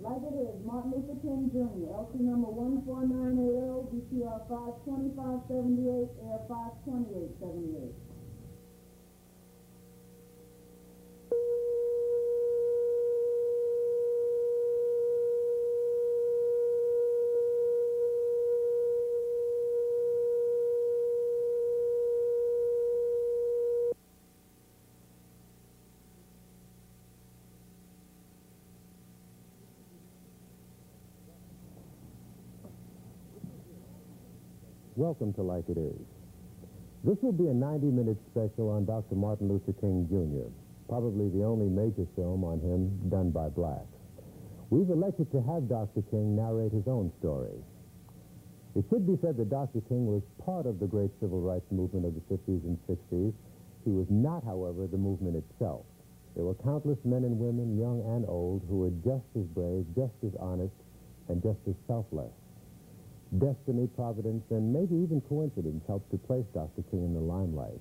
Like it is, Martin Luther King Jr., LC number 14980, BTR 52578, Air 52878. Welcome to Like It Is. This will be a 90-minute special on Dr. Martin Luther King Jr., probably the only major film on him done by blacks. We've elected to have Dr. King narrate his own story. It should be said that Dr. King was part of the great civil rights movement of the 50s and 60s. He was not, however, the movement itself. There were countless men and women, young and old, who were just as brave, just as honest, and just as selfless. Destiny, providence, and maybe even coincidence helped to place Dr. King in the limelight.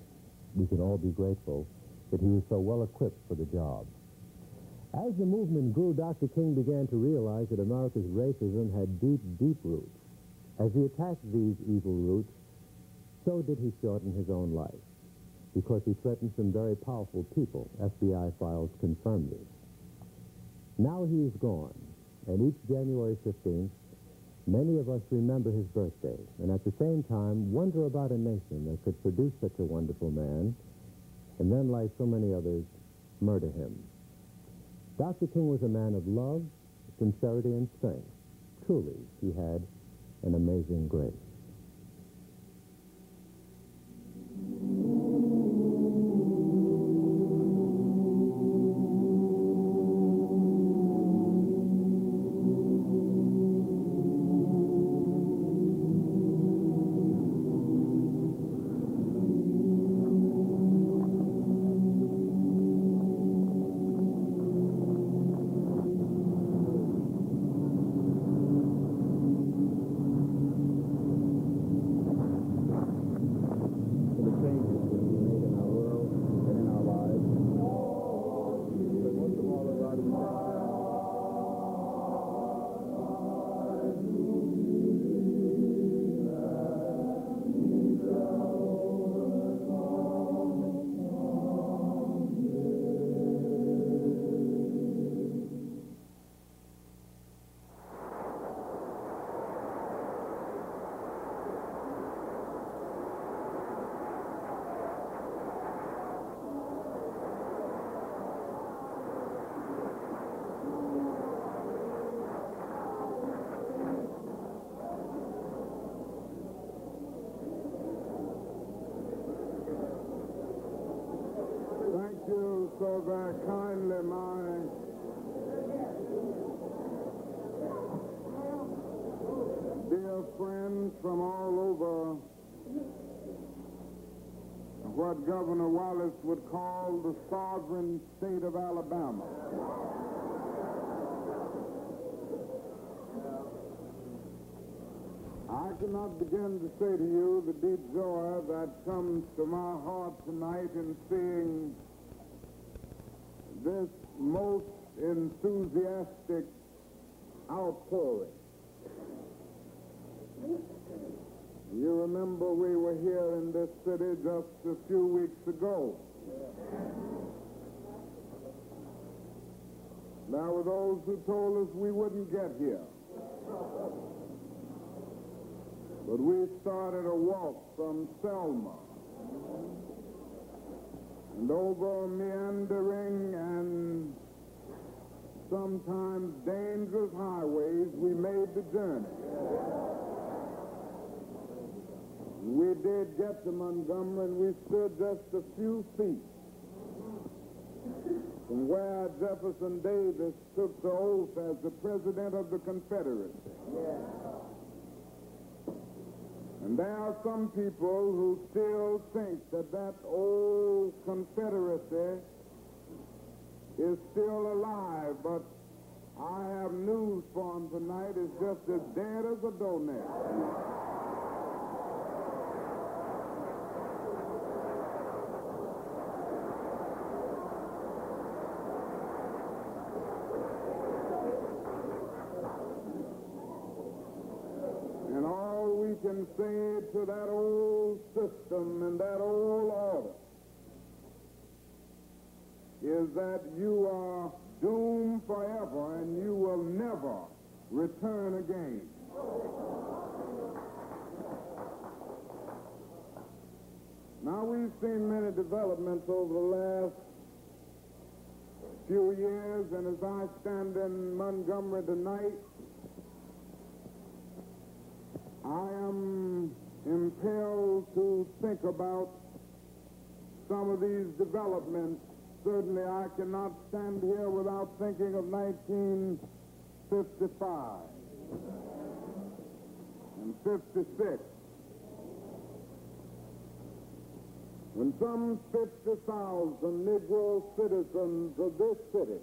We can all be grateful that he was so well equipped for the job. As the movement grew, Dr. King began to realize that America's racism had deep, deep roots. As he attacked these evil roots, so did he shorten his own life, because he threatened some very powerful people. FBI files confirm this. Now he is gone, and each January 15th, many of us remember his birthday, and at the same time wonder about a nation that could produce such a wonderful man, and then, like so many others, murder him. Dr. King was a man of love, sincerity, and strength. Truly, he had an amazing grace. So very kindly, my dear friends from all over what Governor Wallace would call the sovereign state of Alabama. I cannot begin to say to you the deep joy that comes to my heart tonight in seeing this most enthusiastic outpouring. You remember we were here in this city just a few weeks ago. There were those who told us we wouldn't get here. But we started a walk from Selma and over meandering and sometimes dangerous highways, we made the journey. We did get to Montgomery, and we stood just a few feet from where Jefferson Davis took the oath as the President of the Confederacy. And there are some people who still think that that old Confederacy is still alive, but I have news for them tonight. It's just as dead as a doornail. can say to that old system and that old order is that you are doomed forever and you will never return again. Now, we've seen many developments over the last few years, and as I stand in Montgomery tonight, I am impelled to think about some of these developments. Certainly, I cannot stand here without thinking of 1955 and 56. When some 50,000 Negro citizens of this city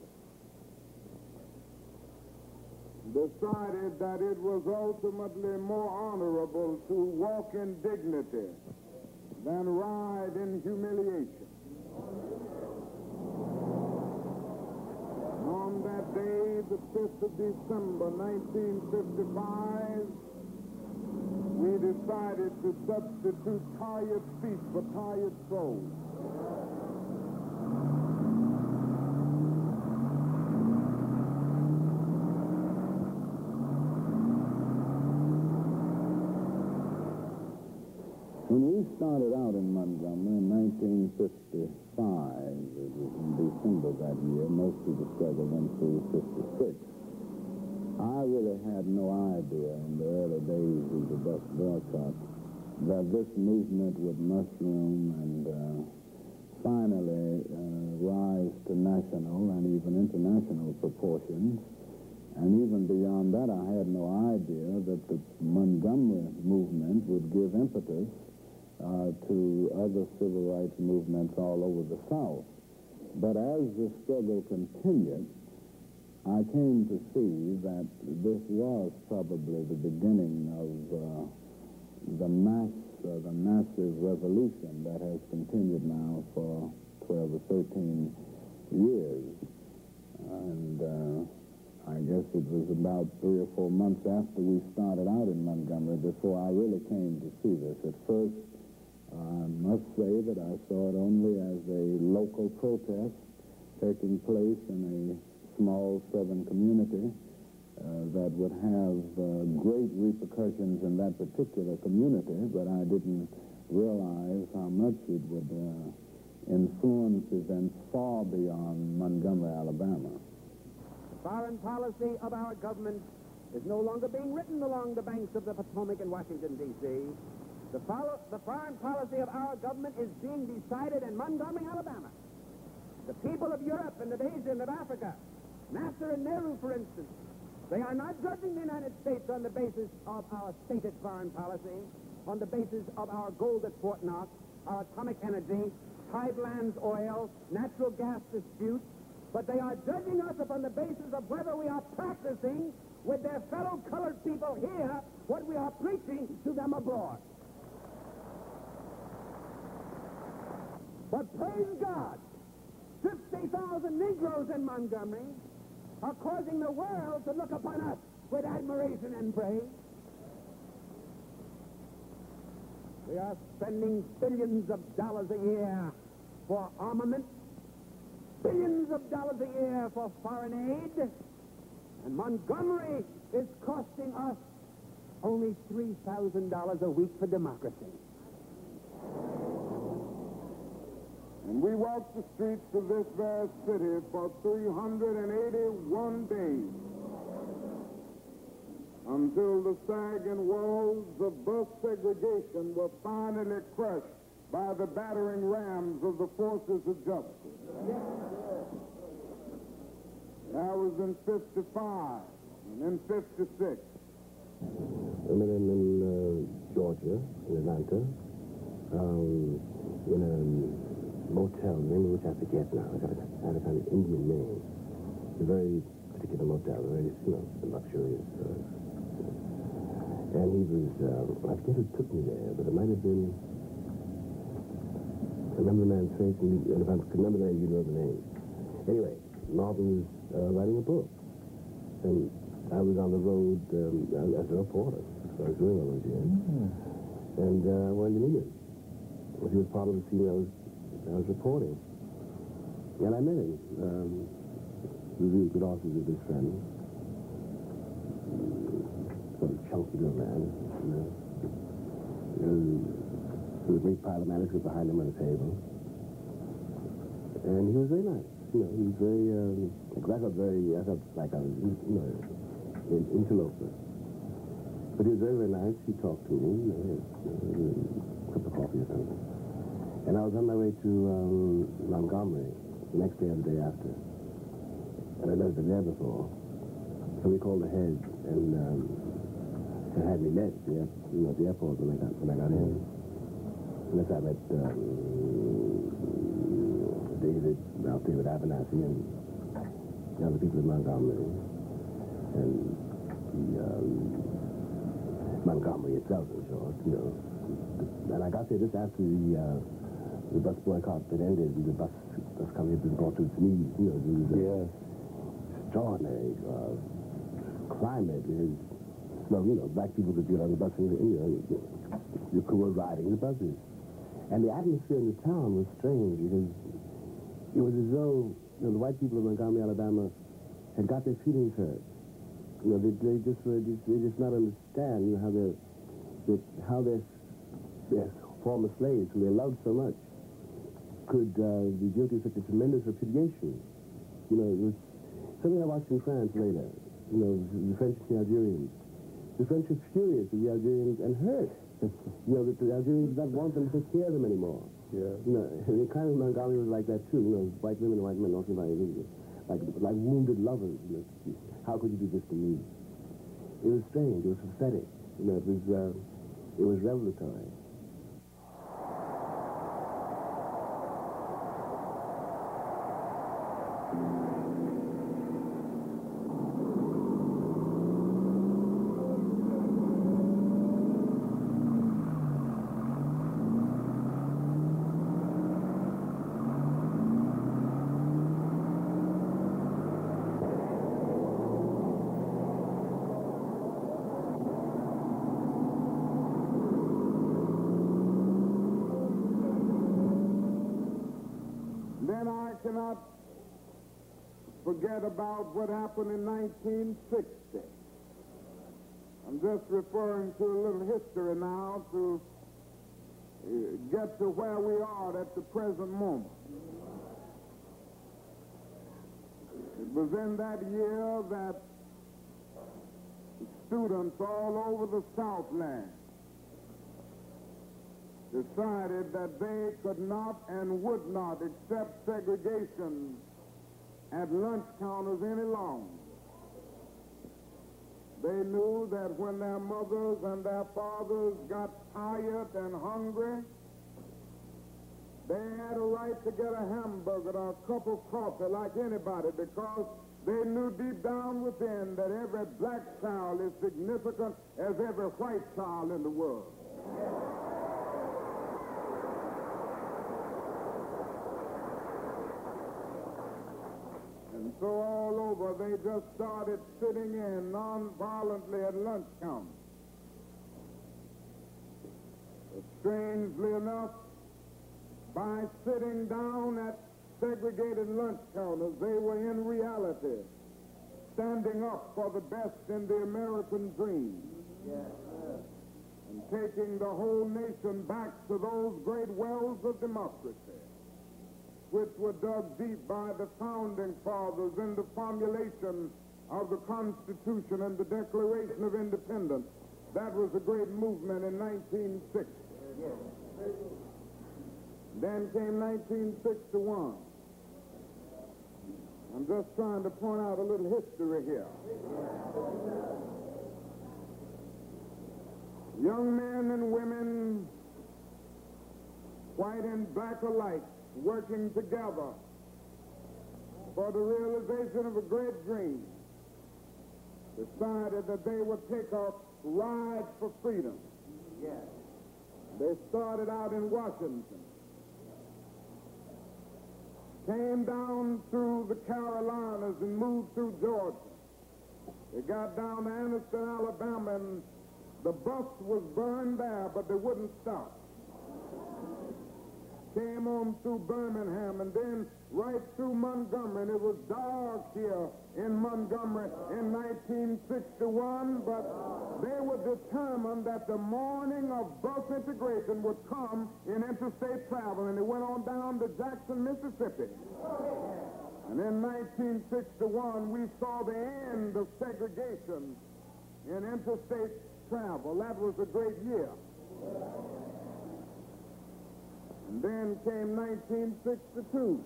decided that it was ultimately more honorable to walk in dignity than ride in humiliation. On that day, the 5th of December, 1955, we decided to substitute tired feet for tired souls. When we started out in Montgomery in 1955, it was in December that year, most of the struggle went through 56. I really had no idea in the early days of the bus boycott that this movement would mushroom and finally rise to national and even international proportions. And even beyond that, I had no idea that the Montgomery movement would give impetus to other civil rights movements all over the South. But as the struggle continued, I came to see that this was probably the beginning of the massive revolution that has continued now for 12 or 13 years. And I guess it was about 3 or 4 months after we started out in Montgomery before I really came to see this. At first, I must say that I saw it only as a local protest taking place in a small southern community that would have great repercussions in that particular community, but I didn't realize how much it would influence events far beyond Montgomery, Alabama. The foreign policy of our government is no longer being written along the banks of the Potomac in Washington, D.C. The foreign policy of our government is being decided in Montgomery, Alabama. The people of Europe and of Asia and of Africa, Nasser and Nehru, for instance, they are not judging the United States on the basis of our stated foreign policy, on the basis of our gold at Fort Knox, our atomic energy, tidelands oil, natural gas disputes, but they are judging us upon the basis of whether we are practicing with their fellow colored people here what we are preaching to them abroad. But praise God, 50,000 Negroes in Montgomery are causing the world to look upon us with admiration and praise. We are spending billions of dollars a year for armament, billions of dollars a year for foreign aid, and Montgomery is costing us only $3,000 a week for democracy. And we walked the streets of this very city for 381 days until the sagging walls of bus segregation were finally crushed by the battering rams of the forces of justice. That was in 55 and in 56. And then in Georgia, in Atlanta, in a motel, name which I forget now. I had a kind of Indian name. It's a very particular motel, very, luxurious. And he was, I forget who took me there, but it might have been, I remember the man's face, and if I could remember the name, you know the name. Anyway, Marvin was writing a book. And I was on the road as a reporter. I was doing all those years. And I wanted to meet him. He was part of the team I was reporting. And I met him. He was really good officer with his friend. Sort of chunky little man. There was a great pile of manuscript behind him on the table. And he was very nice. He was very, I felt like I was, an interloper. But he was very, very nice. He talked to me, a cup of coffee or something. And I was on my way to Montgomery the next day or the day after. And I'd never been there before. So we called ahead and had me met at the airport when I got in. And that's how I met David Abernathy and the other people in Montgomery. And Montgomery itself, in short, And I got there just after the bus boycott had ended, and the bus company had been brought to its knees. There was extraordinary climate. Black people could get on the bus and, you were riding the buses. And the atmosphere in the town was strange because it was as though the white people of Montgomery, Alabama, had got their feelings hurt. They just not understand how their former slaves, who they loved so much, could be guilty of such a tremendous repudiation. It was something I watched in France later. The French and the Algerians. The French were furious with the Algerians and hurt. That the Algerians did not want them to take care of them anymore. Yeah. The kind of Montgomery was like that too. White women and white men talking about like wounded lovers. How could you do this to me? It was strange. It was pathetic. It was revelatory. Cannot forget about what happened in 1960. I'm just referring to a little history now to get to where we are at the present moment. It was in that year that students all over the Southland decided that they could not and would not accept segregation at lunch counters any longer. They knew that when their mothers and their fathers got tired and hungry, they had a right to get a hamburger or a cup of coffee like anybody, because they knew deep down within that every black child is significant as every white child in the world. And so all over, they just started sitting in non-violently at lunch counters. But strangely enough, by sitting down at segregated lunch counters, they were in reality standing up for the best in the American dream. And taking the whole nation back to those great wells of democracy, which were dug deep by the founding fathers in the formulation of the Constitution and the Declaration of Independence. That was a great movement in 1960. Then came 1961. I'm just trying to point out a little history here. Young men and women, white and black alike, working together for the realization of a great dream, decided that they would take a ride for freedom. They started out in Washington, came down through the Carolinas and moved through Georgia, They got down to Anniston, Alabama, and the bus was burned there, but they wouldn't stop. Came on through Birmingham and then right through Montgomery, and it was dark here in Montgomery in 1961, but they were determined that the morning of bus integration would come in interstate travel, and it went on down to Jackson, Mississippi. And in 1961, we saw the end of segregation in interstate travel. That was a great year. And then came 1962.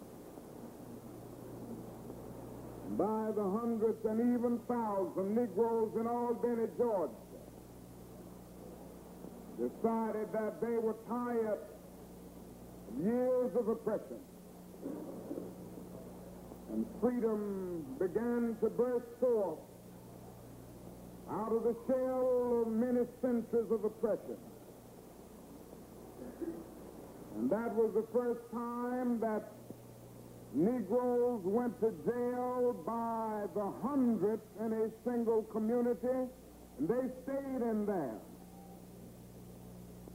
By the hundreds and even thousands, Negroes in Albany, Georgia, decided that they were tired of years of oppression. And freedom began to burst forth out of the shell of many centuries of oppression. And that was the first time that Negroes went to jail by the hundreds in a single community, and they stayed in there.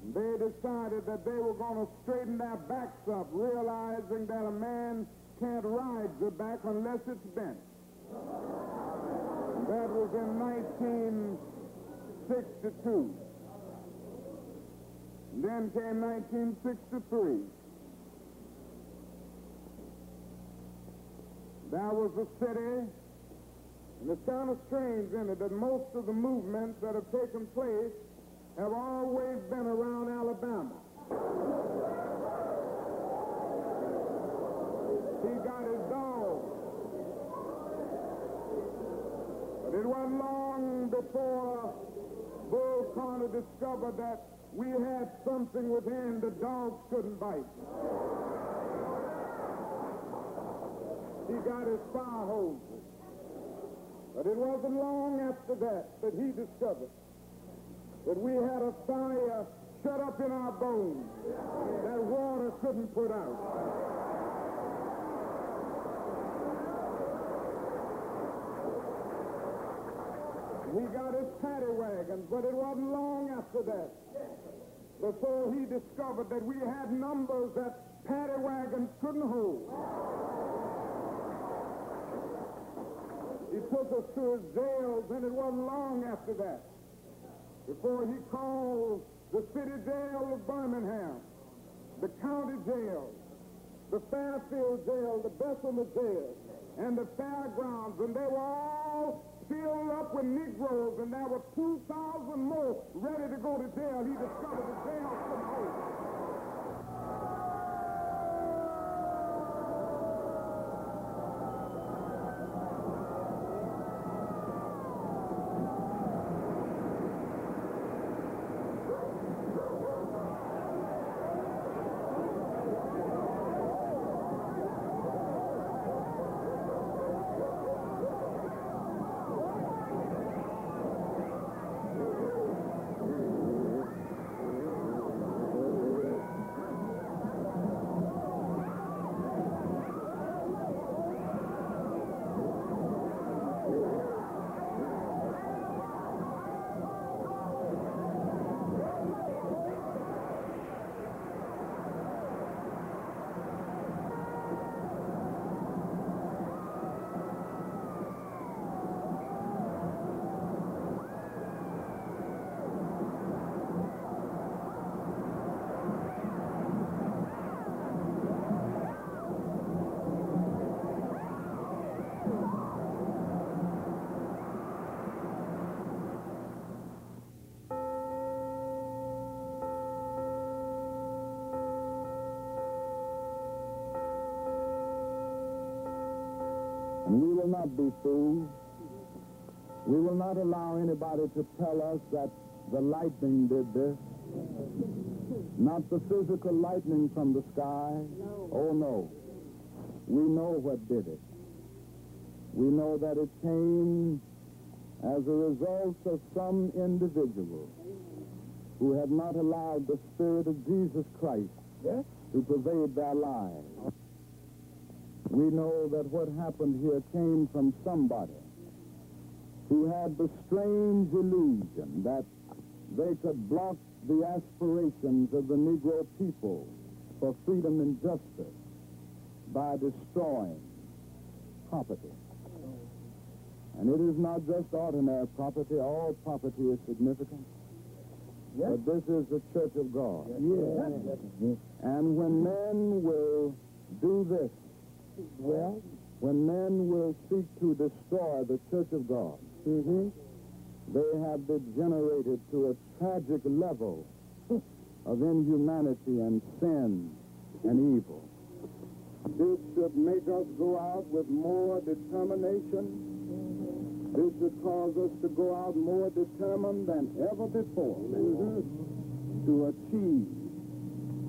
And they decided that they were going to straighten their backs up, realizing that a man can't ride your back unless it's bent. And that was in 1962. And then came 1963. There was a city, and it's kind of strange, isn't it, that most of the movements that have taken place have always been around Alabama. He got his dog. But it wasn't long before Bull Connor discovered that we had something within the dogs couldn't bite. He got his fire hoses. But it wasn't long after that he discovered that we had a fire shut up in our bones that water couldn't put out. He got his paddy wagons, but it wasn't long after that before he discovered that we had numbers that paddy wagons couldn't hold. He took us to his jails, and it wasn't long after that before he called the city jail of Birmingham, the county jail, the Fairfield jail, the Bessemer jail, and the fairgrounds, and they were all filled up with Negroes, and there were 2,000 more ready to go to jail. He discovered the jail couldn't hold them. And we will not be fooled. We will not allow anybody to tell us that the lightning did this. Not the physical lightning from the sky. No. Oh, no. We know what did it. We know that it came as a result of some individual who had not allowed the Spirit of Jesus Christ to pervade their lives. We know that what happened here came from somebody who had the strange illusion that they could block the aspirations of the Negro people for freedom and justice by destroying property. And it is not just ordinary property. All property is significant. Yes. But this is the Church of God. Yes. And when men will do this, well, when men will seek to destroy the Church of God, they have degenerated to a tragic level of inhumanity and sin and evil. This should make us go out with more determination. This should cause us to go out more determined than ever before to achieve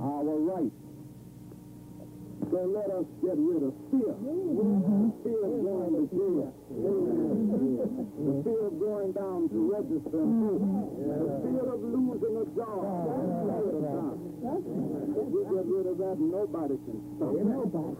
our rights. So let us get rid of fear. Fear of going to jail. The fear of going down to register. The fear of losing a job. If we get rid of that, nobody can stop it. Nobody.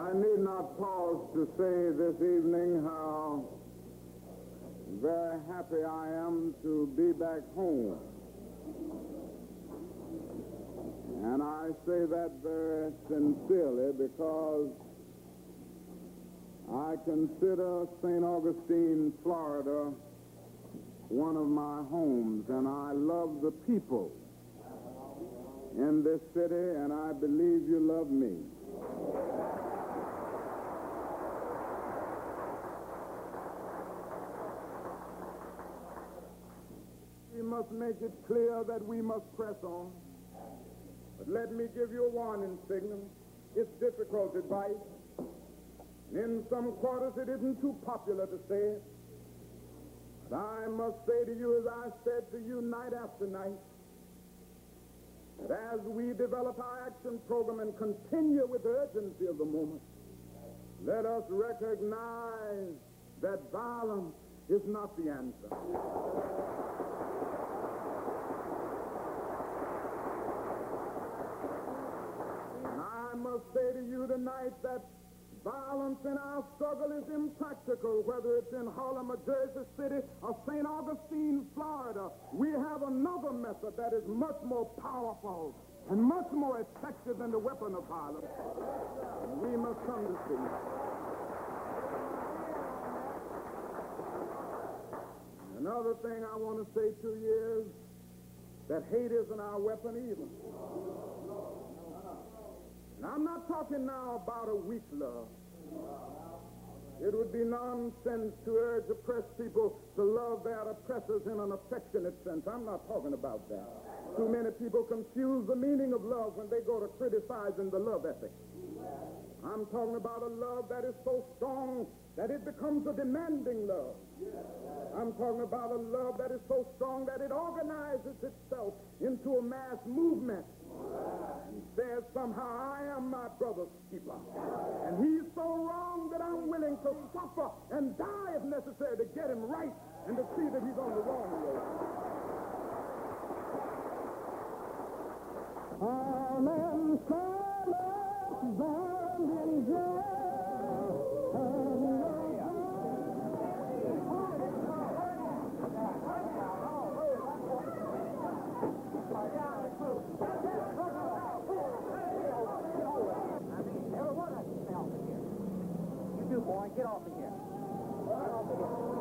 I need not pause to say this evening how very happy I am to be back home. And I say that very sincerely because I consider St. Augustine, Florida, one of my homes, and I love the people in this city, and I believe you love me. must make it clear that we must press on. But let me give you a warning signal. It's difficult advice. In some quarters, it isn't too popular to say it. But I must say to you, as I said to you night after night, that as we develop our action program and continue with the urgency of the moment, let us recognize that violence is not the answer. And I must say to you tonight that violence in our struggle is impractical, whether it's in Harlem or Jersey City or St. Augustine, Florida. We have another method that is much more powerful and much more effective than the weapon of violence. And we must come to see. Another thing I want to say to you is that hate isn't our weapon either. And I'm not talking now about a weak love. It would be nonsense to urge oppressed people to love their oppressors in an affectionate sense. I'm not talking about that. Too many people confuse the meaning of love when they go to criticizing the love ethic. I'm talking about a love that is so strong that it becomes a demanding love. I'm talking about a love that is so strong that it organizes itself into a mass movement. He says somehow, I am my brother's keeper. And he's so wrong that I'm willing to suffer and die if necessary to get him right and to see that he's on the wrong road. All men silence bound in jail. Boy, get off of here. Get off of here.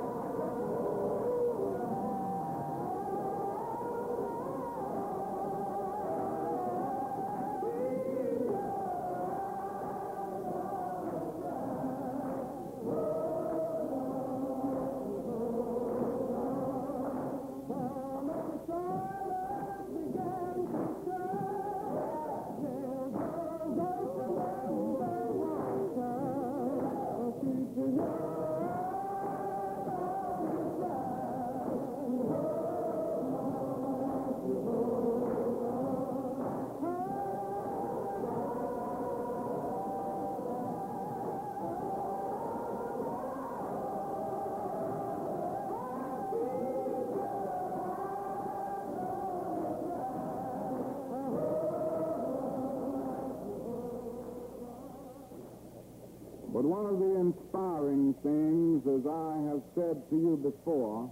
But one of the inspiring things, as I have said to you before,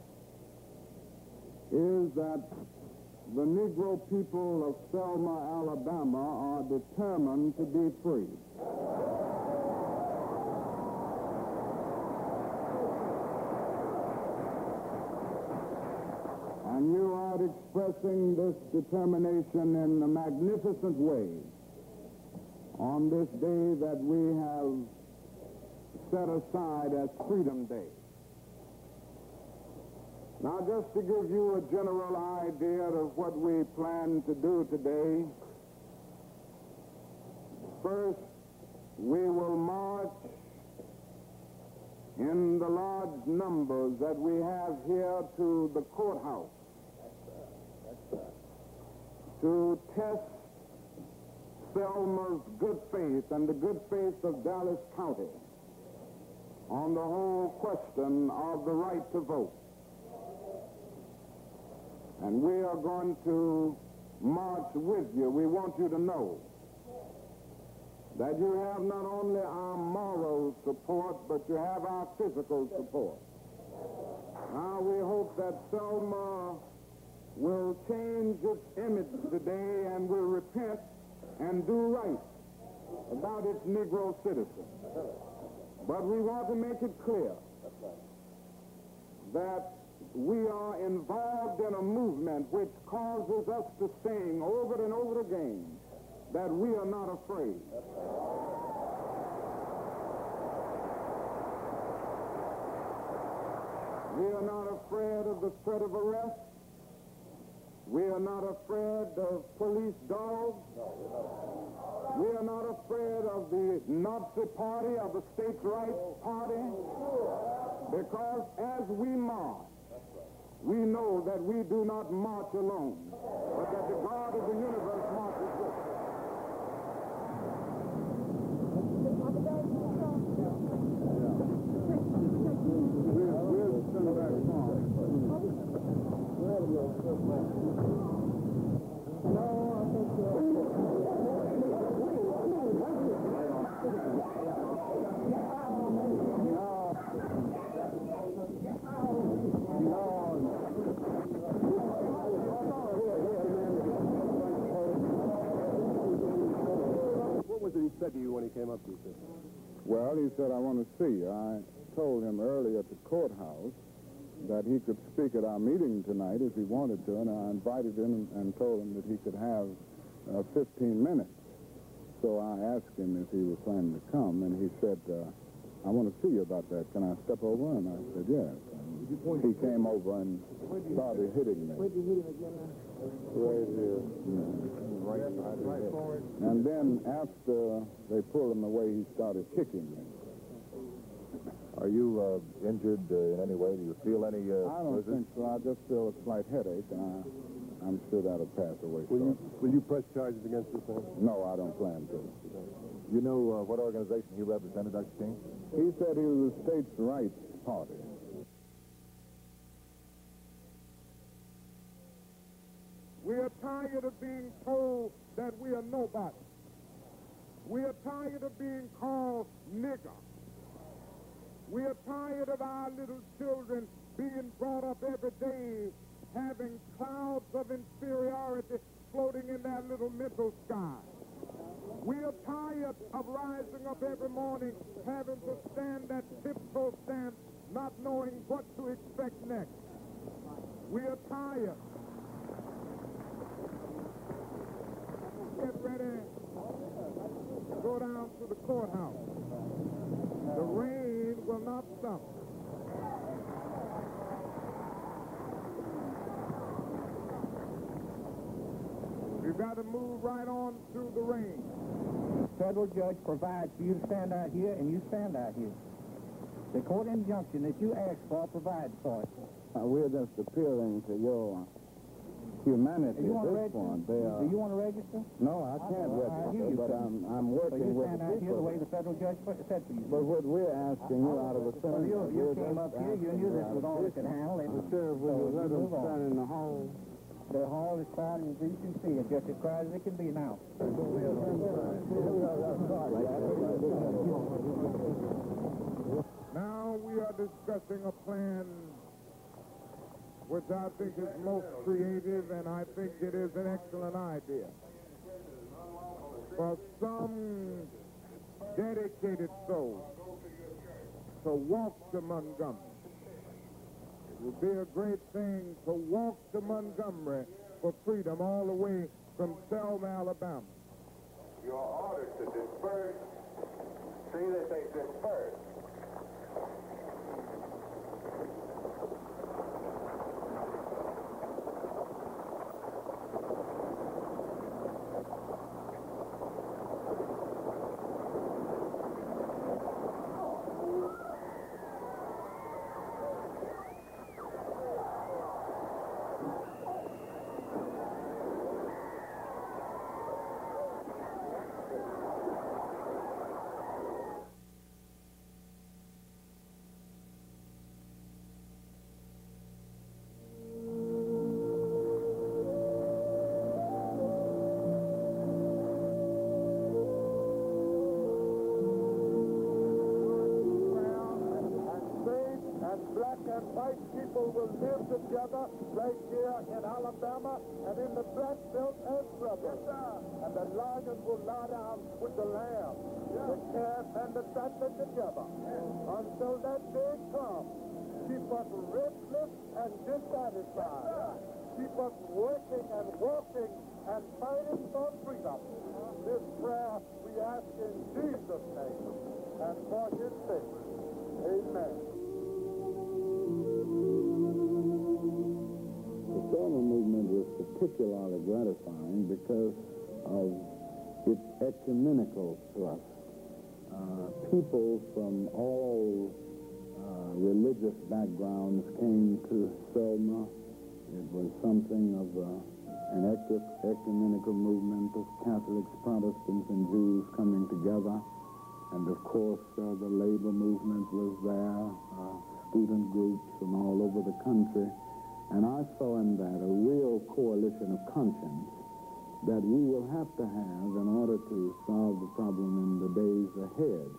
is that the Negro people of Selma, Alabama are determined to be free. And you are expressing this determination in a magnificent way on this day that we have set aside as Freedom Day. Now, just to give you a general idea of what we plan to do today, first, we will march in the large numbers that we have here to the courthouse to test Selma's good faith and the good faith of Dallas County on the whole question of the right to vote. And we are going to march with you. We want you to know that you have not only our moral support, but you have our physical support. Now we hope that Selma will change its image today and will repent and do right about its Negro citizens. But we want to make it clear that we are involved in a movement which causes us to sing over and over again that we are not afraid. We are not afraid of the threat of arrest. We are not afraid of police dogs. We are not afraid of the Nazi party, of the states' rights party, because as we march, we know that we do not march alone, but that the God of the universe marches with us. We'll send back home. What was it he said to you when he came up to you, sir? Well, he said, I want to see you. I told him early at the courthouse that he could speak at our meeting tonight if he wanted to, and I invited him and told him that he could have 15 minutes. So I asked him if he was planning to come, and he said, I want to see you about that. Can I step over? And I said, yes. And he came over and started hitting me. Where'd you hit him again now? Right here. Yeah. Right forward. And then after they pulled him away, he started kicking me. Are you injured in any way? Do you feel any I don't think so. I just feel a slight headache, and I'm sure that'll pass away. Will you press charges against this man? No, I don't plan to. You know what organization he represented, Dr. King? He said he was the states' rights party. We are tired of being told that we are nobody. We are tired of being called nigger. We are tired of our little children being brought up every day having clouds of inferiority floating in their little mental sky. We are tired of rising up every morning having to stand at tiptoe stand, not knowing what to expect next. We are tired. Get ready to go down to the courthouse. The rain will not stop. We've got to move right on through the rain. Federal judge provides for you to stand out here, and you stand out here. The court injunction that you asked for provides for it. We're just appealing to your humanity Do you want to at this register? point. Do you want to register? No, I can't I hear register, you, but sir. I'm So working you with stand the out here the people. way the federal judge said for you. But what we're asking you out of a Well, sentence, you came up here, you knew this was all it could handle. It was Sheriff, will you let them stand in the hall? The hall is quiet as you can see. It's just as quiet as it can be now. Now we are discussing a plan which I think is most creative, and I think it is an excellent idea. For some dedicated souls to walk to Montgomery. It would be a great thing to walk to Montgomery for freedom all the way from Selma, Alabama. Your order to disperse. See that they disperse. And white people will live together right here in Alabama and in the black belt as brothers. And the lion will lie down with the lamb, the calf and the fatling together. Until that day comes, keep us restless and dissatisfied. Keep us working and walking and fighting for freedom. This prayer we ask in Jesus' name and for his sake. Amen. The Selma movement was the particularly gratifying because of its ecumenical thrust. People from all religious backgrounds came to Selma. It was something of an ecumenical movement of Catholics, Protestants, and Jews coming together. And of course, the labor movement was there, student groups from all over the country. And I saw in that a real coalition of conscience that we will have to have in order to solve the problem in the days ahead.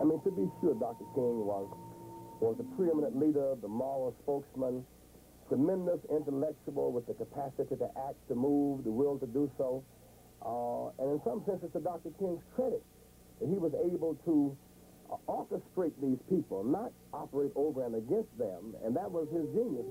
I mean, to be sure, Dr. King was the preeminent leader, the moral spokesman, tremendous intellectual with the capacity to act, to move, the will to do so. And in some sense, it's to Dr. King's credit that he was able to orchestrate these people, not operate over and against them, and that was his genius.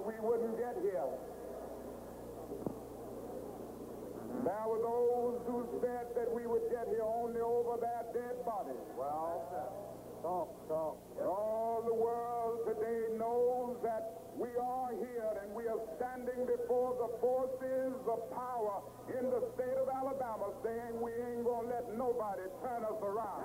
We wouldn't get here. There were those who said that we would get here only over their dead bodies. Well, talk. All the world today knows that we are here and we are standing before the forces of power in the state of Alabama saying we ain't gonna let nobody turn us around.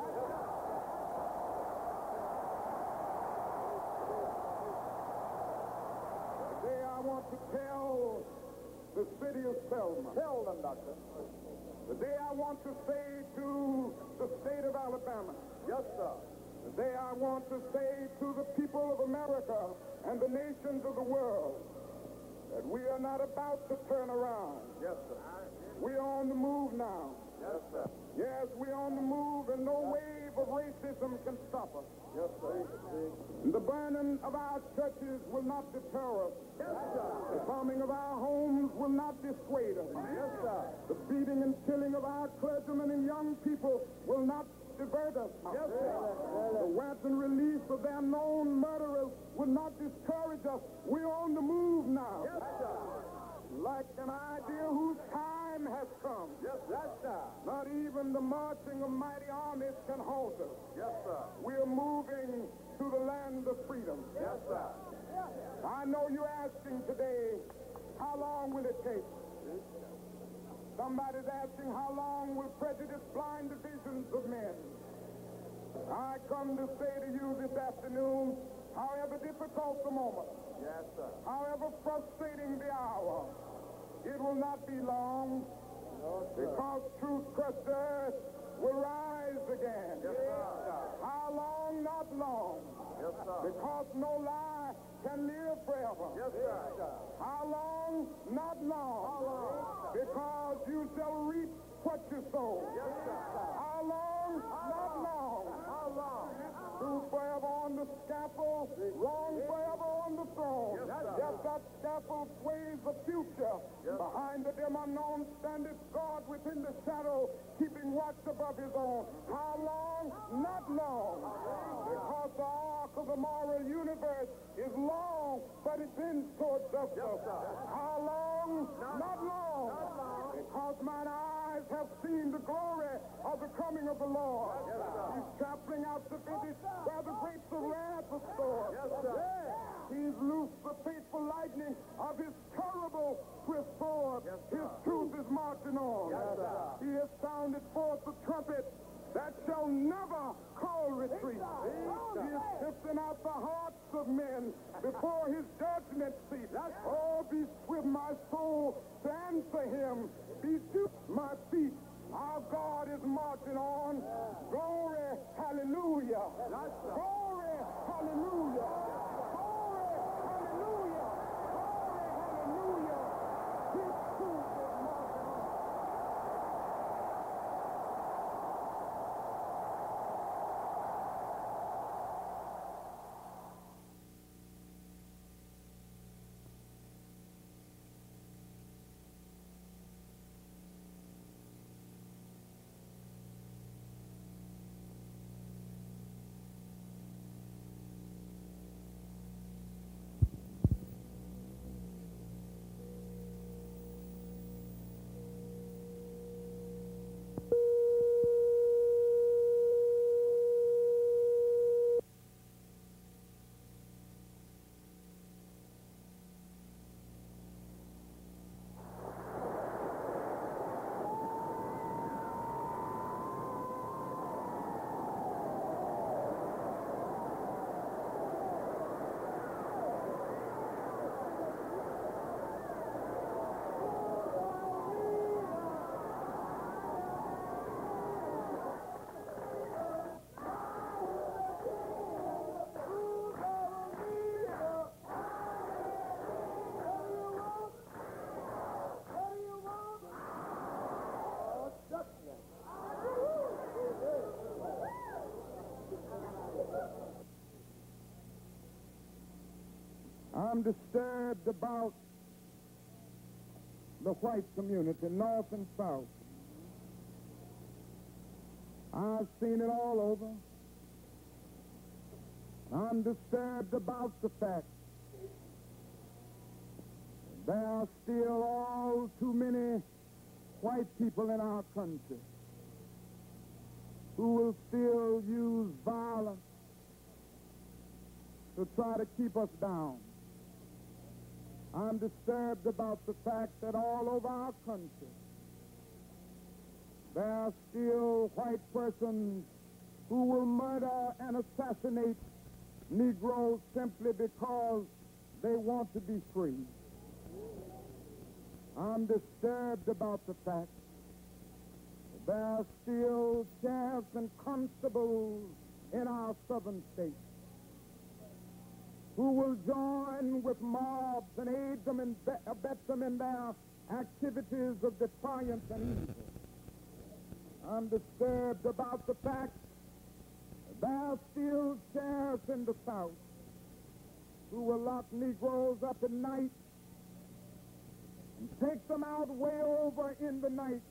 Today I want to tell the city of Selma. Tell them, Doctor. Today I want to say to the state of Alabama. Yes, sir. Today I want to say to the people of America and the nations of the world that we are not about to turn around. Yes, sir. We are on the move now. Yes, sir. Yes, we are on the move, and no wave of racism can stop us. Yes, sir. The burning of our churches will not deter us. Yes, sir. The bombing of our homes will not dissuade us. Yes, sir. The beating and killing of our clergymen and young people will not divert us. Yes, sir. The wanton release of their known murderers will not discourage us. We're on the move now. Yes, sir. Like an idea whose time has come. Yes, sir. Not even the marching of mighty armies can halt us. Yes, sir. We're moving to the land of freedom. Yes, sir. I know you're asking today, how long will it take? Somebody's asking, how long will prejudice blind the visions of men? I come to say to you this afternoon, however difficult the moment, yes, sir, however frustrating the hour, it will not be long, no, because truth crushed earth will rise again. Yes, sir. How long? Not long. Yes, sir. Because no lie can live forever. Yes, sir. How long? Not long. How long? Because you shall reap what you sow. Yes, sir. How long? Not long. How long? Truth forever on the scaffold, wrong forever on the throne. Yes, sir. Yes, that scaffold sways the future. Behind the dim unknown standeth God within the shadow, keeping watch above his own. How long? Not long. Because the arc of the moral universe is long, but it bends towards justice. How long? Not long. Because mine eyes have seen the glory of the coming of the Lord. He's trampling out the vintage where the grapes of wrath are stored. He's loosed the fateful lightning of his terrible swift sword. His truth is marching on. He has sounded forth the trumpet that shall never call retreat. He is sifting out the hearts of men before his judgment seat. Oh, be swift, my soul, to answer him. Be still, my feet. Our God is marching on. Glory, hallelujah. Glory, hallelujah. Glory, hallelujah. Glory, hallelujah. His truth is marching on. I'm disturbed about the white community, North and South. I've seen it all over. I'm disturbed about the fact there are still all too many white people in our country who will still use violence to try to keep us down. I'm disturbed about the fact that all over our country there are still white persons who will murder and assassinate Negroes simply because they want to be free. I'm disturbed about the fact that there are still sheriffs and constables in our southern states who will join with mobs and aid them and abet them in their activities of defiance and evil. I'm disturbed about the fact that there are still sheriffs in the South who will lock Negroes up at night and take them out way over in the night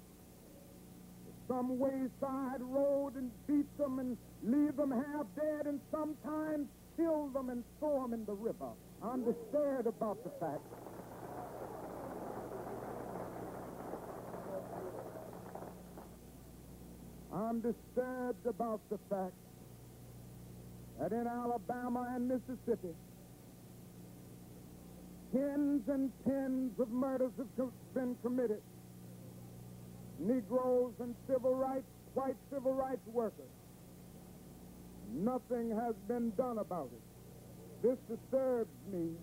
to some wayside road and beat them and leave them half dead and sometimes kill them and throw them in the river. I'm disturbed about the fact that in Alabama and Mississippi, tens and tens of murders have been committed. Negroes and white civil rights workers. Nothing has been done about it. This disturbs me.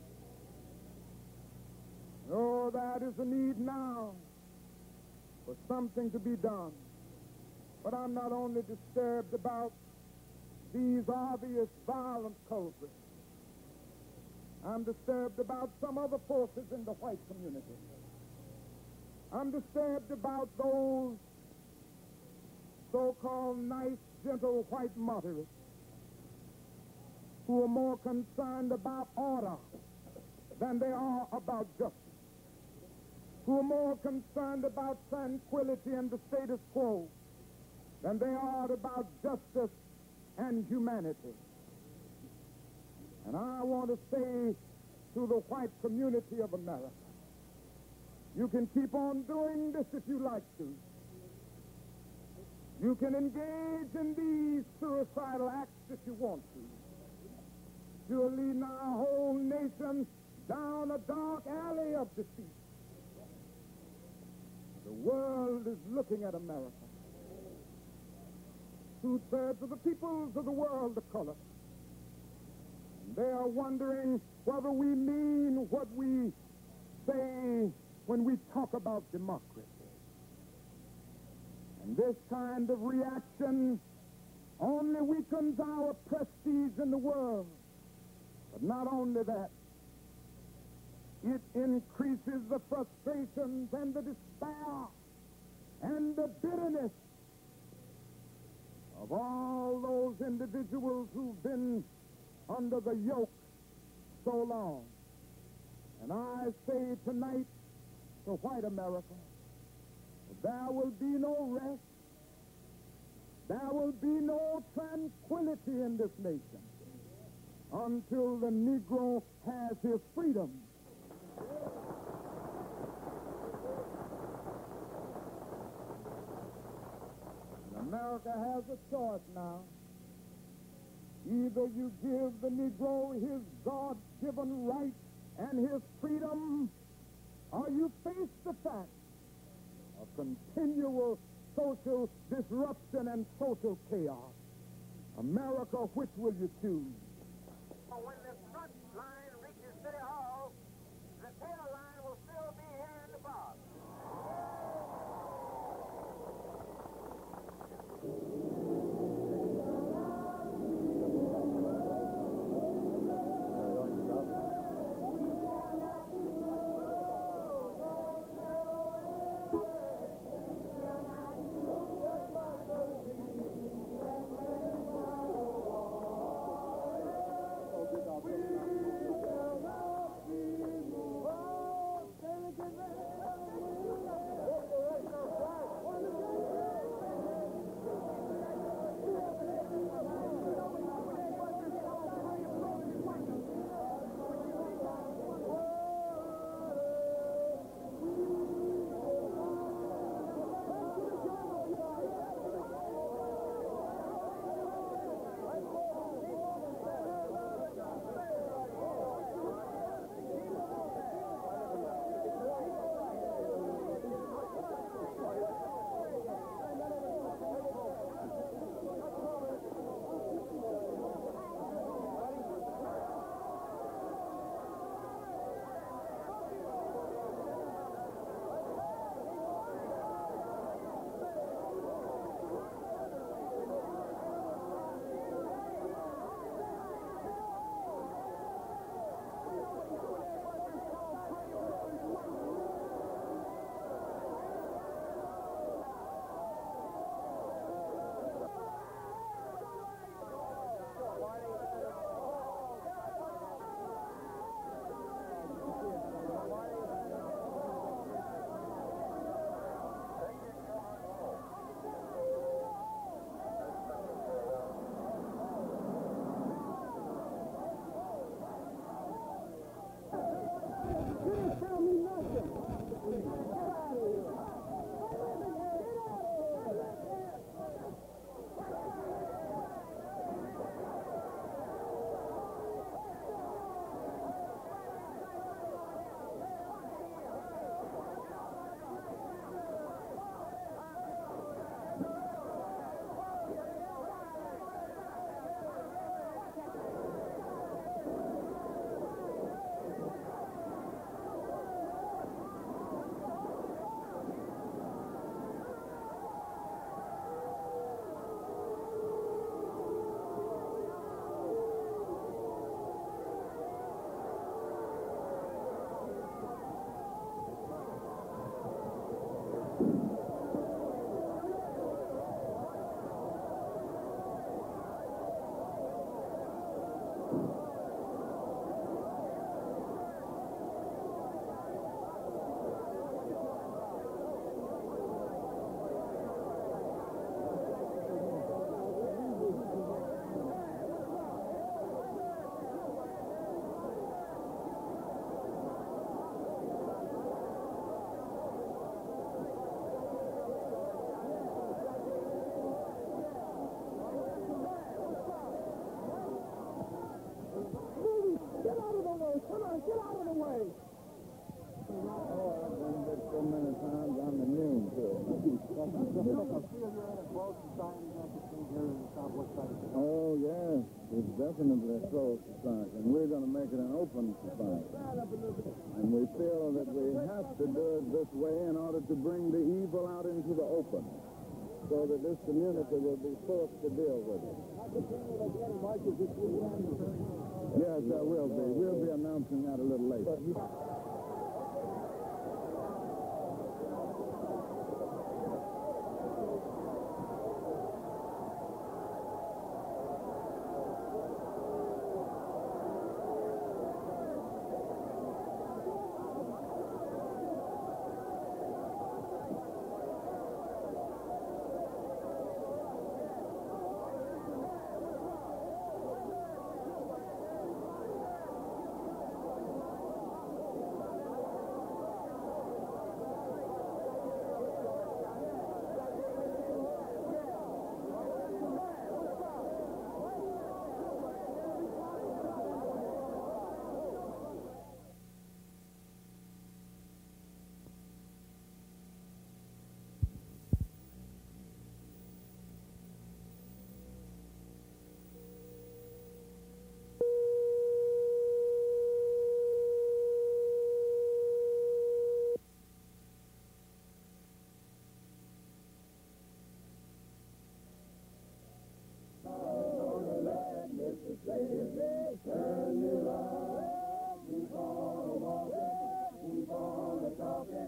Oh, that is a need now for something to be done. But I'm not only disturbed about these obvious violent culprits. I'm disturbed about some other forces in the white community. I'm disturbed about those so-called nice, gentle white moderates who are more concerned about order than they are about justice, who are more concerned about tranquility and the status quo than they are about justice and humanity. And I want to say to the white community of America, you can keep on doing this if you like to. You can engage in these suicidal acts if you want to. You're leading our whole nation down a dark alley of defeat. The world is looking at America. 2/3 of the peoples of the world are color. They are wondering whether we mean what we say when we talk about democracy. And this kind of reaction only weakens our prestige in the world. But not only that, it increases the frustrations and the despair and the bitterness of all those individuals who've been under the yoke so long. And I say tonight to white America, there will be no rest, there will be no tranquility in this nation until the Negro has his freedom. And America has a choice now. Either you give the Negro his God-given right and his freedom, or you face the fact of continual social disruption and social chaos. America, which will you choose? When the front line reaches City Hall, the tail line will still be here in the park. Oh, yes. It's definitely a closed society, and we're going to make it an open society. And we feel that we have to do it this way in order to bring the evil out into the open, so that this community will be forced to deal with it. Yes, there will be. We'll be announcing that a little later.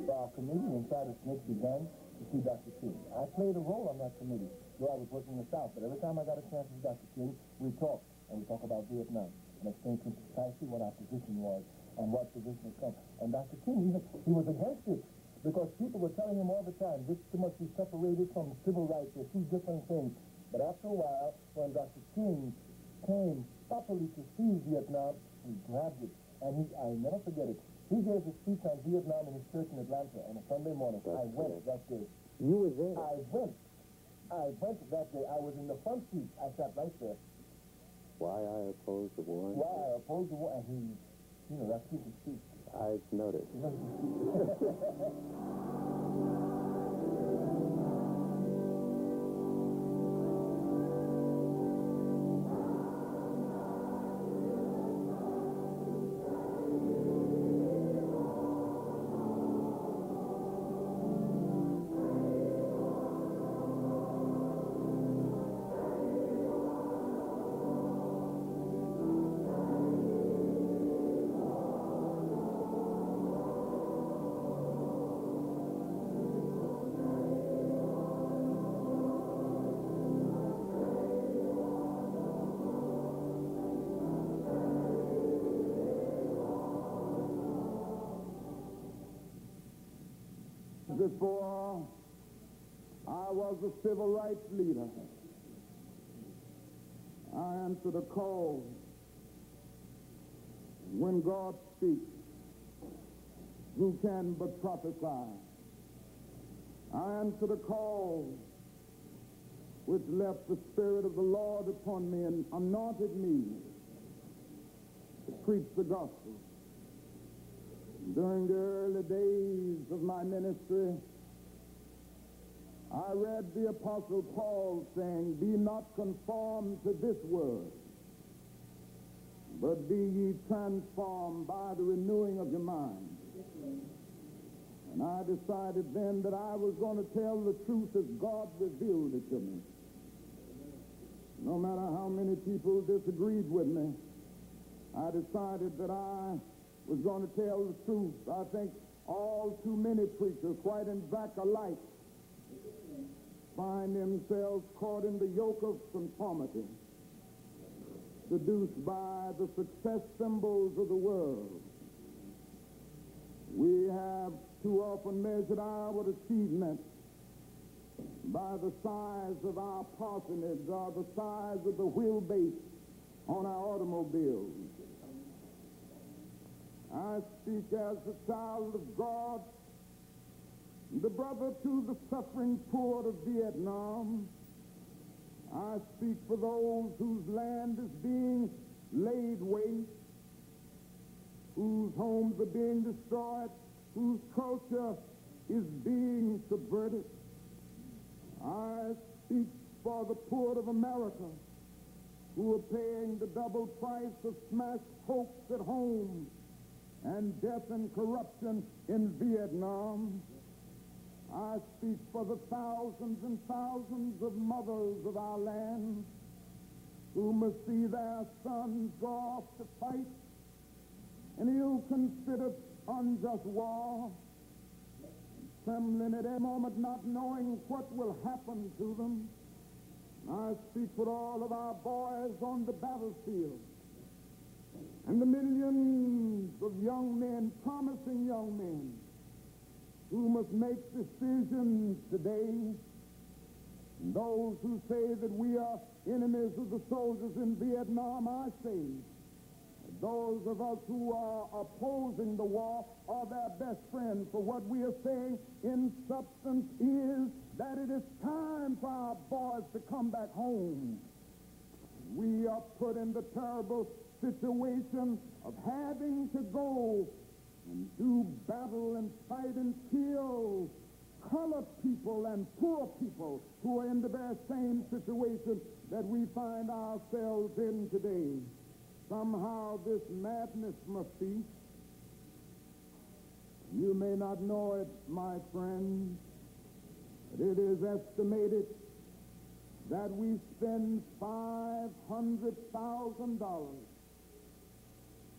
Our committee inside of Smith began to see Dr. King. I played a role on that committee, though I was working in the South. But every time I got a chance with Dr. King, we talked, and we talked about Vietnam, and explained to him precisely what our position was and what position has come. And Dr. King, he was against it, because people were telling him all the time, this must be separated from civil rights. They're two different things. But after a while, when Dr. King came properly to see Vietnam, he grabbed it. And I'll never forget it. He gave a speech on Vietnam in his church in Atlanta on a Sunday morning. I went that day. You were there? I went that day. I was in the front seat. I sat right there. Why I oppose the war? Why I oppose the war, and he, that's his speech. I've noticed. Before I was a civil rights leader, I answered a call. When God speaks, who can but prophesy? I answered a call which left the Spirit of the Lord upon me and anointed me to preach the gospel. During the early days of my ministry, I read the Apostle Paul saying, "Be not conformed to this world, but be ye transformed by the renewing of your mind." And I decided then that I was going to tell the truth as God revealed it to me. No matter how many people disagreed with me, I decided that I was going to tell the truth. I think all too many preachers, white and black alike, find themselves caught in the yoke of conformity, seduced by the success symbols of the world. We have too often measured our achievements by the size of our parsonage or the size of the wheelbase on our automobiles. I speak as a child of God, the brother to the suffering poor of Vietnam. I speak for those whose land is being laid waste, whose homes are being destroyed, whose culture is being subverted. I speak for the poor of America, who are paying the double price of smashed hopes at home and death and corruption in Vietnam. I speak for the thousands and thousands of mothers of our land who must see their sons go off to fight an ill-considered, unjust war, trembling at every moment, not knowing what will happen to them. I speak for all of our boys on the battlefield and the millions of young men, promising young men, who must make decisions today. And those who say that we are enemies of the soldiers in Vietnam, I say, those of us who are opposing the war are their best friends. For what we are saying in substance is that it is time for our boys to come back home. We are put in the terrible situation of having to go and do battle and fight and kill colored people and poor people who are in the very same situation that we find ourselves in today. Somehow this madness must cease. You may not know it, my friends, but it is estimated that we spend $500,000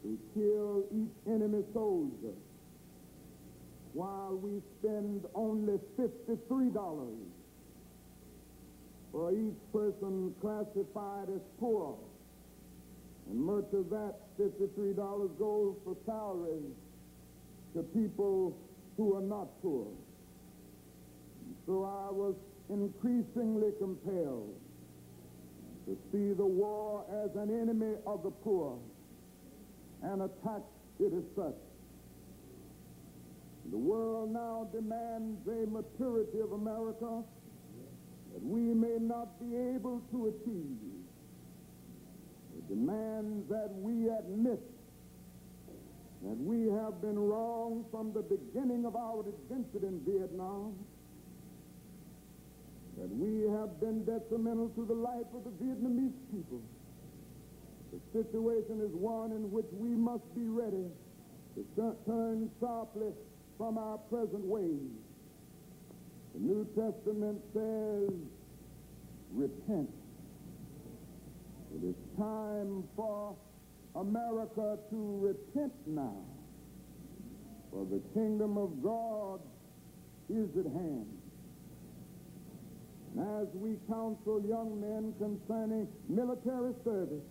to kill each enemy soldier, while we spend only $53 for each person classified as poor. And much of that $53 goes for salaries to people who are not poor. And so I was increasingly compelled to see the war as an enemy of the poor and attack it as such. The world now demands a maturity of America that we may not be able to achieve. It demands that we admit that we have been wrong from the beginning of our adventure in Vietnam, that we have been detrimental to the life of the Vietnamese people. The situation is one in which we must be ready to turn sharply from our present ways. The New Testament says, repent. It is time for America to repent now, for the kingdom of God is at hand. And as we counsel young men concerning military service,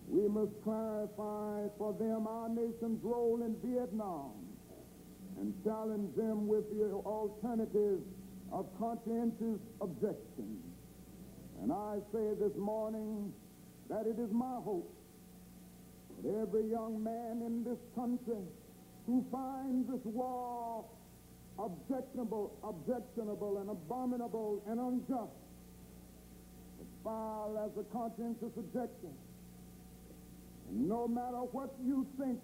we must clarify for them our nation's role in Vietnam and challenge them with the alternative of conscientious objection. And I say this morning that it is my hope that every young man in this country who finds this war objectionable and abominable and unjust, as foul as a conscientious objection, and no matter what you think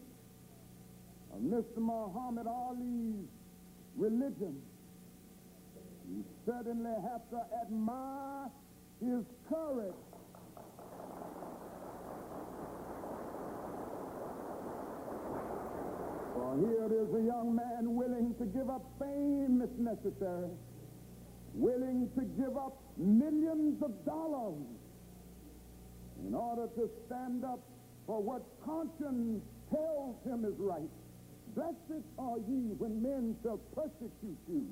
of Mr. Muhammad Ali's religion, you certainly have to admire his courage. For here is a young man willing to give up fame if necessary, willing to give up millions of dollars in order to stand up for what conscience tells him is right. Blessed are ye when men shall persecute you,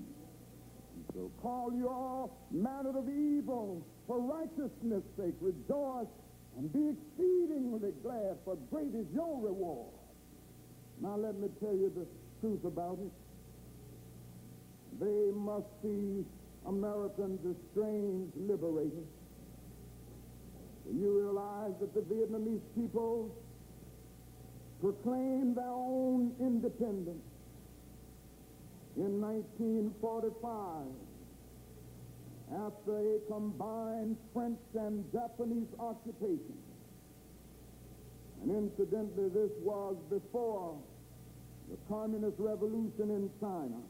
and shall call you all manner of evil for righteousness' sake. Rejoice and be exceedingly glad, for great is your reward. Now let me tell you the truth about it. They must see Americans as strange liberators. You realize that the Vietnamese people proclaimed their own independence in 1945 after a combined French and Japanese occupation. And incidentally, this was before the Communist Revolution in China.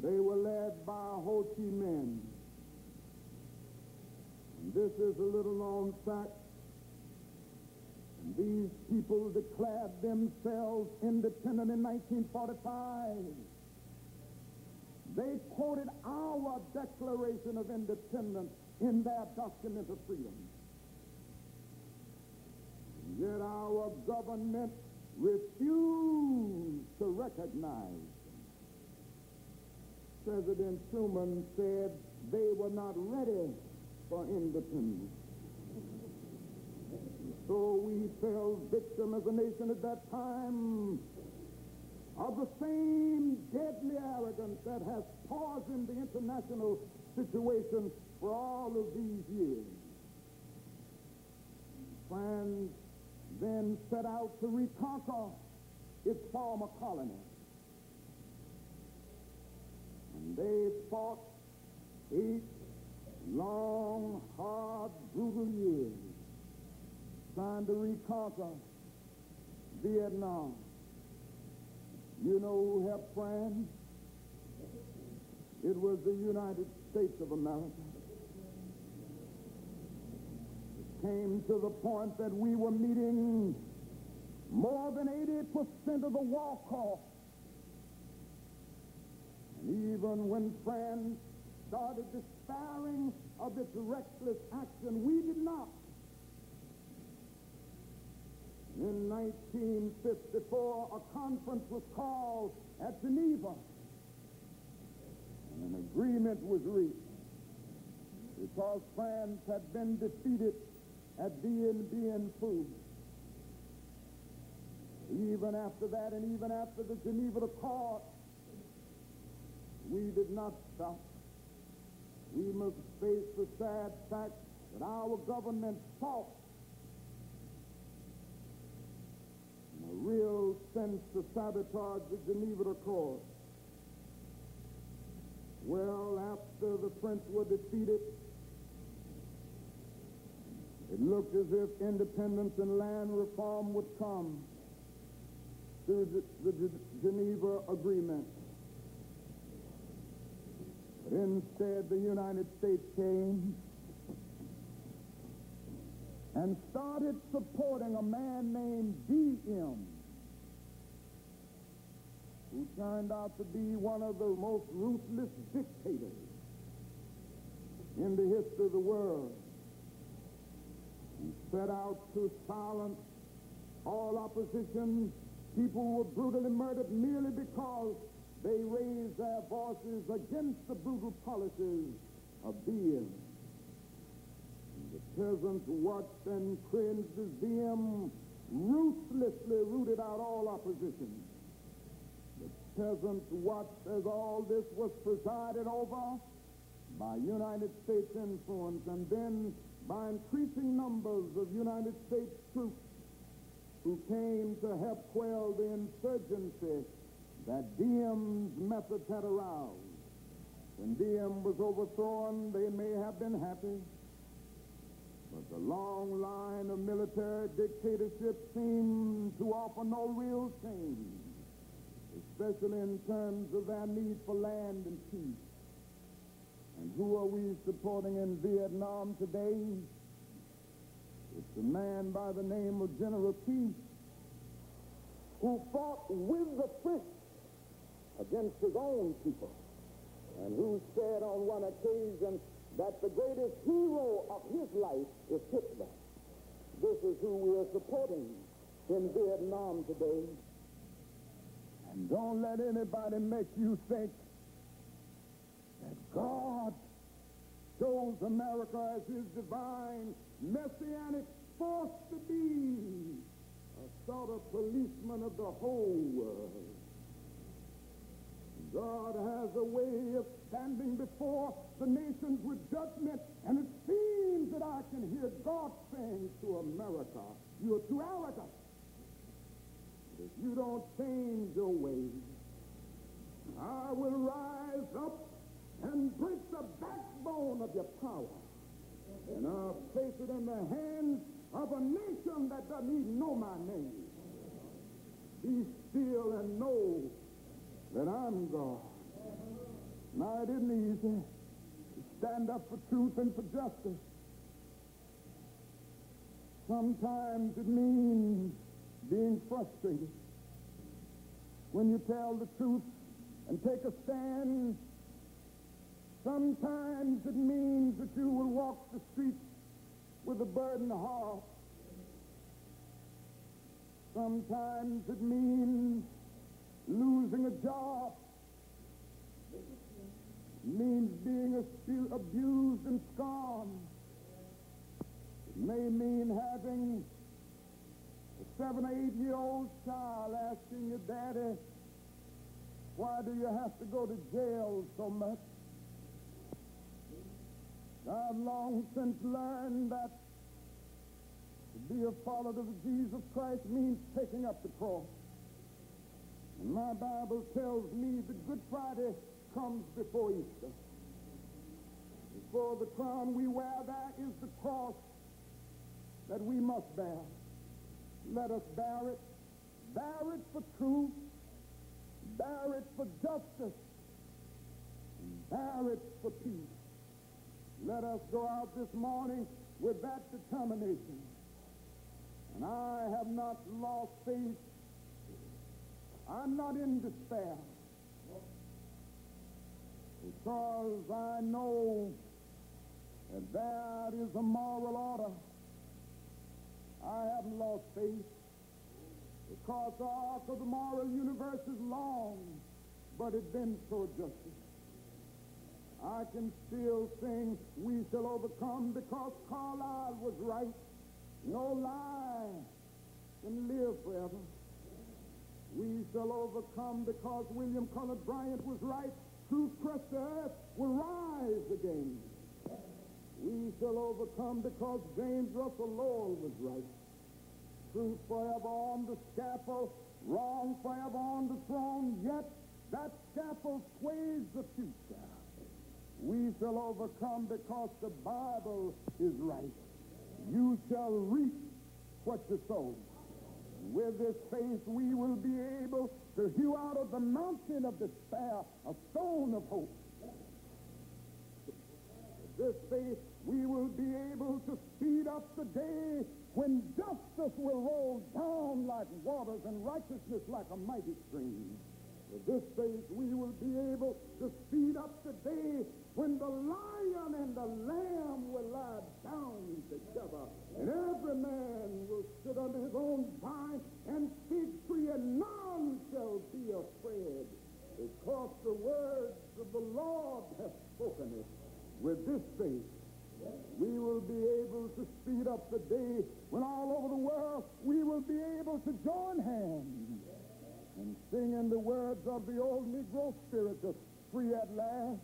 They were led by Ho Chi Minh. This is a little known fact. These people declared themselves independent in 1945. They quoted our Declaration of Independence in their document of freedom. Yet our government refused to recognize them. President Truman said they were not ready for independence. So we fell victim as a nation at that time of the same deadly arrogance that has poisoned the international situation for all of these years. France then set out to reconquer its former colony. And they fought 8 long, hard, brutal years trying to reconquer Vietnam. You know who helped France? It was the United States of America. It came to the point that we were meeting more than 80% of the war cost. And even when France started despairing of its reckless action, we did not. In 1954, a conference was called at Geneva, and an agreement was reached because France had been defeated at Dien Phu. Even after that, and even after the Geneva Accord, we did not stop. We must face the sad fact that our government fought in a real sense to sabotage the Geneva Accord. Well, after the French were defeated, it looked as if independence and land reform would come through the Geneva Agreement. But instead, the United States came and started supporting a man named D.M., who turned out to be one of the most ruthless dictators in the history of the world. He set out to silence all opposition. People were brutally murdered merely because they raised their voices against the brutal policies of D.M. The peasants watched and cringed as D.M. ruthlessly rooted out all opposition. The peasants watched as all this was presided over by United States influence, and then by increasing numbers of United States troops who came to help quell the insurgency that D.M.'s methods had aroused. When D.M. was overthrown, they may have been happy, but the long line of military dictatorship seemed to offer no real change, especially in terms of their need for land and peace. And who are we supporting in Vietnam today? It's a man by the name of General Peace, who fought with the French against his own people, and who said on one occasion that the greatest hero of his life is Hitler. This is who we are supporting in Vietnam today. And don't let anybody make you think that God chose America as his divine messianic force to be a sort of policeman of the whole world. God has a way of standing before the nations with judgment, and it seems that I can hear God saying to America, "You're too arrogant. If you don't change your ways, I will rise up and break the backbone of your power, and I'll place it in the hands of a nation that doesn't even know my name. Be still and know that I'm God." Now, it isn't easy to stand up for truth and for justice, Sometimes it means being frustrated. When you tell the truth and take a stand, sometimes it means that you will walk the streets with a burdened heart. Sometimes it means losing a job. It means being abused and scorned. It may mean having a 7 or 8-year-old child asking your daddy, why do you have to go to jail so much? I've long since learned that to be a follower of Jesus Christ means taking up the cross. And my Bible tells me that Good Friday comes before Easter. Before the crown we wear, there is the cross that we must bear. Let us bear it. Bear it for truth. Bear it for justice. And bear it for peace. Let us go out this morning with that determination. And I have not lost faith. I'm not in despair. Because I know that there is a moral order. I haven't lost faith. Because the arc of the moral universe is long, but it bends toward justice. I can still sing, we shall overcome, because Carlyle was right. No lie can live forever. We shall overcome because William Cullen Bryant was right. Truth crushed the earth will rise again. We shall overcome because James Russell Lowell was right. Truth forever on the scaffold, wrong forever on the throne, yet that scaffold sways the future. We shall overcome because the Bible is right. You shall reap what you sow. With this faith, we will be able to hew out of the mountain of despair a stone of hope. With this faith, we will be able to speed up the day when justice will roll down like waters and righteousness like a mighty stream. With this faith, we will be able to speed up the day when the lion and the lamb will lie down together, and every man will sit under his own vine and fig tree, and none shall be afraid, because the words of the Lord have spoken it. With this faith, we will be able to speed up the day when all over the world we will be able to join hands and sing in the words of the old Negro spiritual, free at last,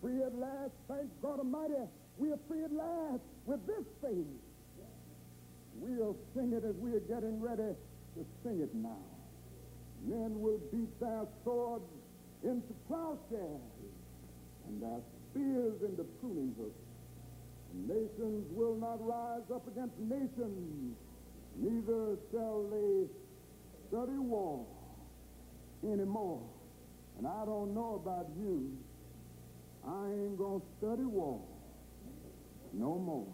free at last, thank God Almighty, we are free at last. With this faith, we'll sing it as we are getting ready to sing it now. Men will beat their swords into plowshares and their spears into pruning hooks. Nations will not rise up against nations, neither shall they study war anymore. And I don't know about you, I ain't gonna study war no more.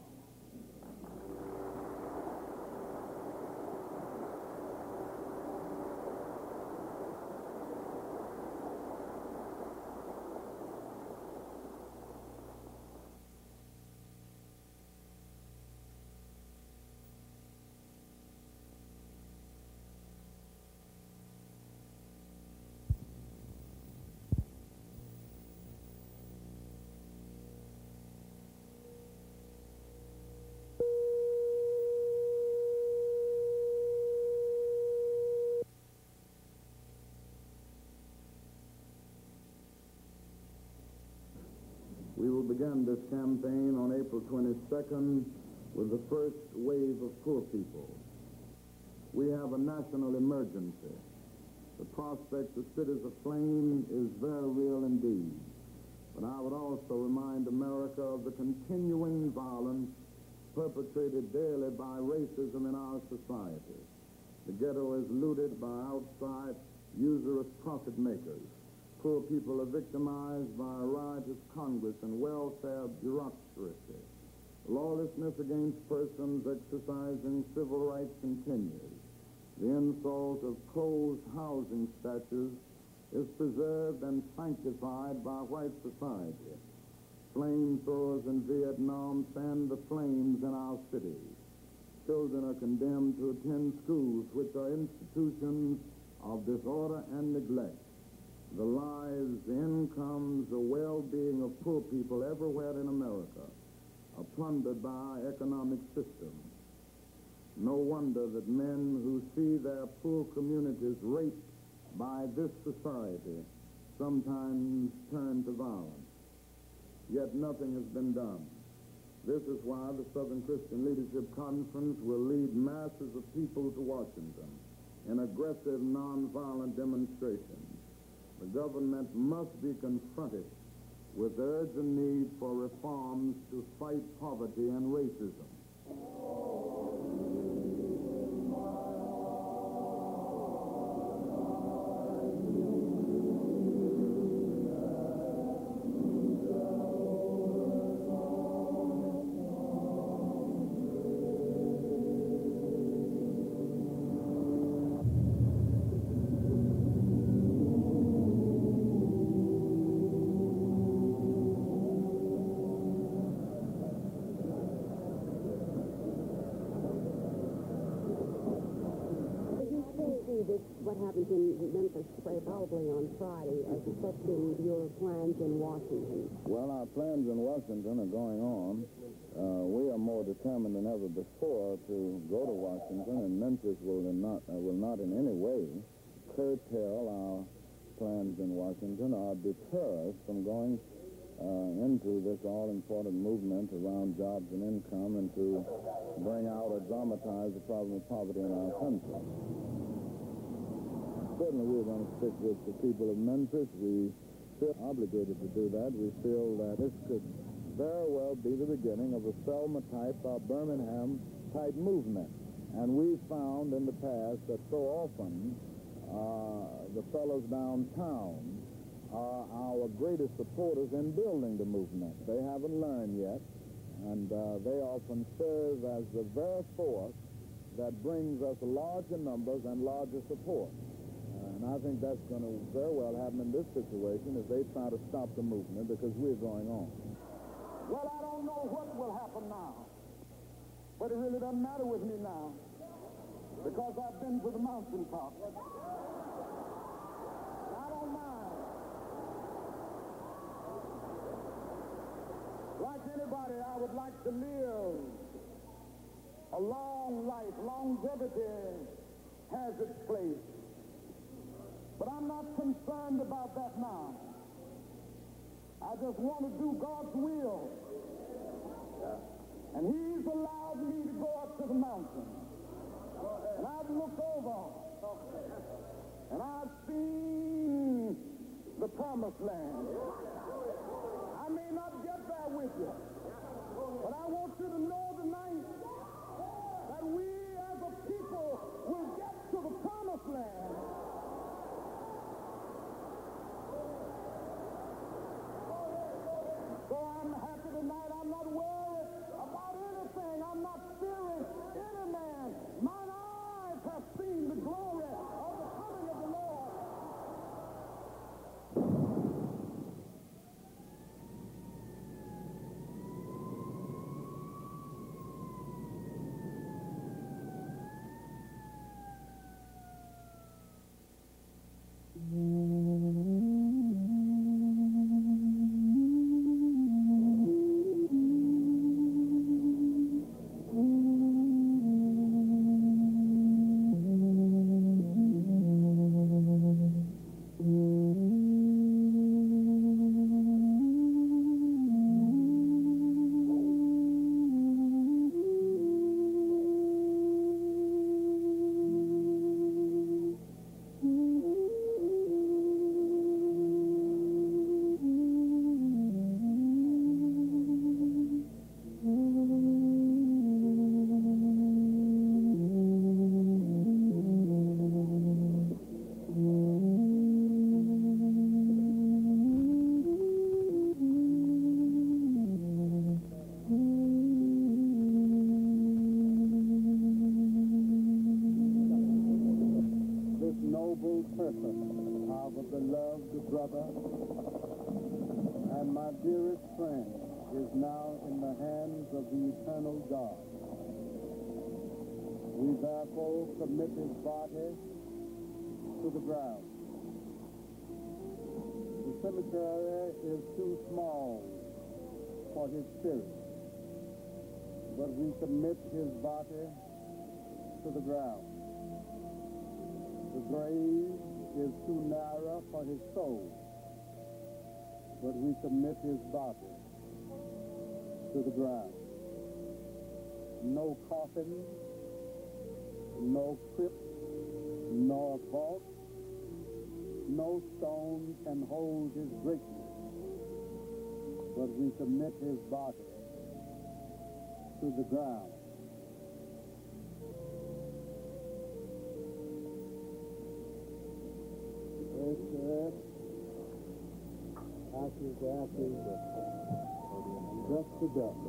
We will begin this campaign on April 22nd with the first wave of poor people. We have a national emergency. The prospect of cities aflame is very real indeed. But I would also remind America of the continuing violence perpetrated daily by racism in our society. The ghetto is looted by outside usurious profit makers. Poor people are victimized by a riotous Congress and welfare bureaucracy. Lawlessness against persons exercising civil rights continues. The insult of closed housing statutes is preserved and sanctified by white society. Flamethrowers in Vietnam fan the flames in our cities. Children are condemned to attend schools which are institutions of disorder and neglect. The lives, the incomes, the well-being of poor people everywhere in America are plundered by our economic system. No wonder that men who see their poor communities raped by this society sometimes turn to violence. Yet nothing has been done. This is why the Southern Christian Leadership Conference will lead masses of people to Washington in aggressive, nonviolent demonstrations. The government must be confronted with urgent need for reforms to fight poverty and racism. What happened in Memphis probably on Friday as affecting your plans in Washington? Well, our plans in Washington are going on. We are more determined than ever before to go to Washington, and Memphis will not in any way curtail our plans in Washington or deter us from going into this all-important movement around jobs and income and to bring out or dramatize the problem of poverty in our country. Certainly we're going to stick with the people of Memphis. We feel obligated to do that. We feel that this could very well be the beginning of a Selma-type or Birmingham-type movement. And we've found in the past that so often the fellows downtown are our greatest supporters in building the movement. They haven't learned yet, and they often serve as the very force that brings us larger numbers and larger support. And I think that's going to very well happen in this situation if they try to stop the movement because we're going on. Well, I don't know what will happen now, but it really doesn't matter with me now because I've been to the mountaintop. I don't mind. Like anybody, I would like to live a long life. Longevity has its place. But I'm not concerned about that now. I just want to do God's will. And He's allowed me to go up to the mountain. And I've looked over. And I've seen the promised land. I may not get there with you. But I want you to know tonight that we as a people will get to the promised land. So I'm happy tonight. I'm not worried about anything. I'm not fearing any man. Mine eyes have seen the glory of the coming of the Lord. noble purpose of our beloved brother and my dearest friend is now in the hands of the eternal God. We therefore commit his body to the ground. The cemetery is too small for his spirit, but we commit his body to the ground. The grave is too narrow for his soul, but we commit his body to the ground. No coffin, no crypt, nor vault, no stone can hold his greatness, but we commit his body to the ground. Earth to earth, ashes to ashes, dust to dust.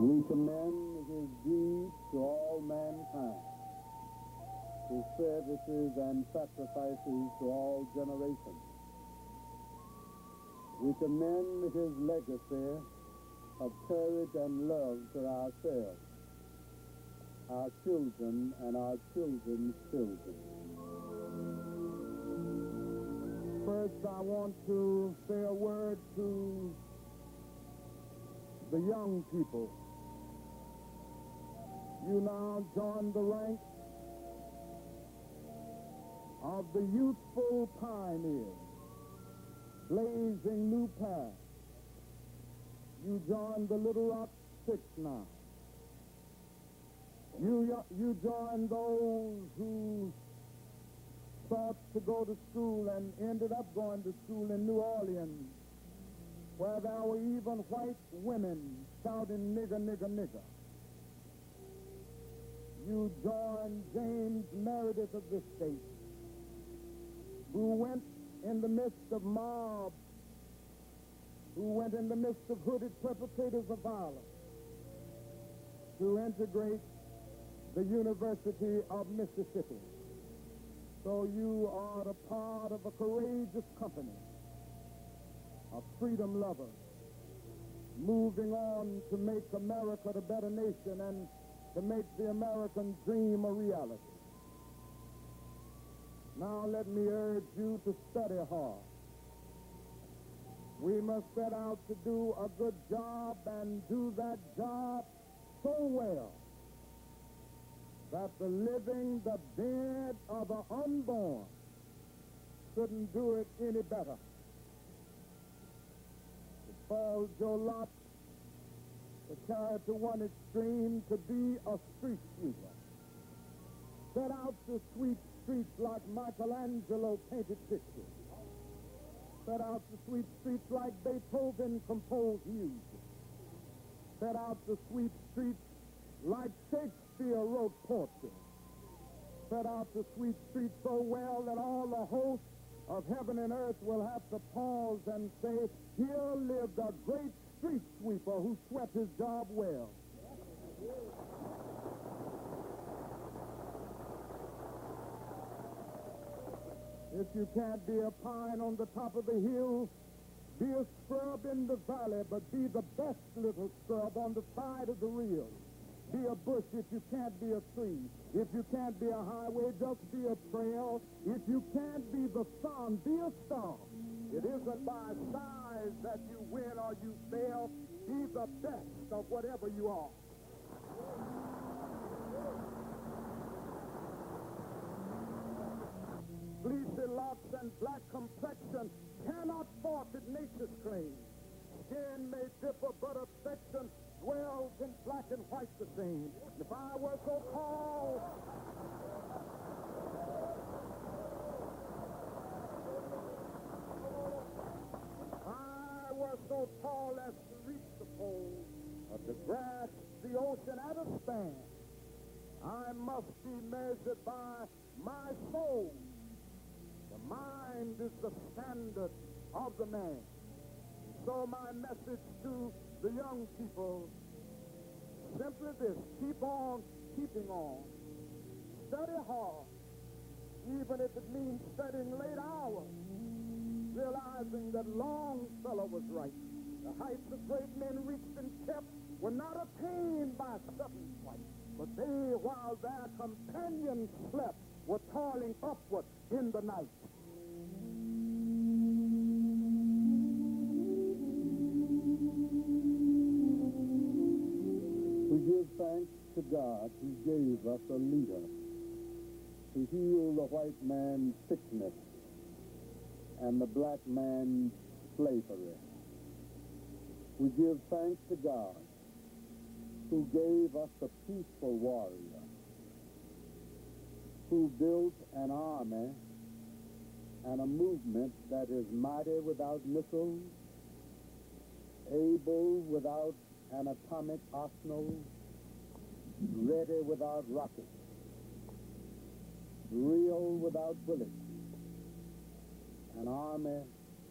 We commend his deeds to all mankind, his services and sacrifices to all generations. We commend his legacy of courage and love to ourselves, our children, and our children's children. First, I want to say a word to the young people. You now join the ranks of the youthful pioneers, blazing new paths. You join the Little Rock Six now. You join those who sought to go to school and ended up going to school in New Orleans, where there were even white women shouting, "Nigger, nigger, nigger." You joined James Meredith of this state, who went in the midst of mobs, who went in the midst of hooded perpetrators of violence, to integrate the University of Mississippi. So you are a part of a courageous company of freedom lovers, moving on to make America a better nation and to make the American dream a reality. Now let me urge you to study hard. We must set out to do a good job and do that job so well that the living, the dead, or the unborn couldn't do it any better. It falls your lot to carry to one extreme to be a street sweeper. Set out to sweep streets like Michelangelo painted pictures. Set out to sweep streets like Beethoven composed music. Set out to sweep streets like Shakespeare wrote poetry. Set out to sweep streets so well that all the hosts of heaven and earth will have to pause and say, "Here lived a great street sweeper who swept his job well." If you can't be a pine on the top of the hill, be a scrub in the valley, but be the best little scrub on the side of the reel. Be a bush if you can't be a tree. If you can't be a highway, just be a trail. If you can't be the sun, be a star. It isn't by size that you win or you fail. Be the best of whatever you are. Fleecy locks and black complexion cannot forfeit nature's claim. Skin may differ, but affection dwells in black and white the same. If I were so tall, as to reach the pole, or to grasp the ocean at a span, I must be measured by my soul. The mind is the standard of the man. So my message to the young people, simply this: keep on keeping on. Study hard, even if it means studying late hours, realizing that Longfellow was right. The heights of great men reached and kept were not attained by sudden flight, but they, while their companions slept, were toiling upward in the night. We give thanks to God who gave us a leader to heal the white man's sickness and the black man's slavery. We give thanks to God who gave us a peaceful warrior, who built an army and a movement that is mighty without missiles, able without an atomic arsenal, ready without rockets, real without bullets, an army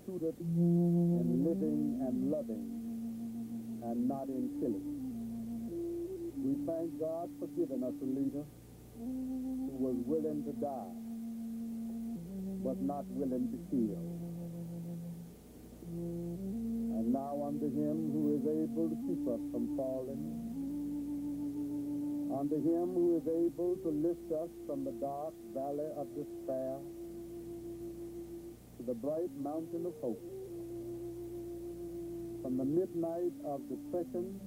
suited in living and loving and not in killing. We thank God for giving us a leader who was willing to die, but not willing to kill. And now unto him who is able to keep us from falling, unto him who is able to lift us from the dark valley of despair to the bright mountain of hope, from the midnight of depression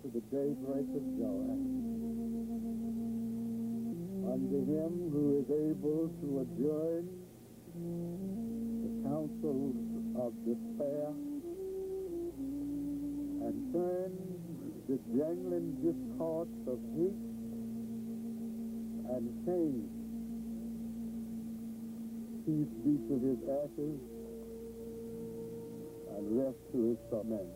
to the daybreak of joy. Unto him who is able to adjourn the counsels of despair and turn the jangling discords of hate and shame. Peace be to his ashes and rest to his torment.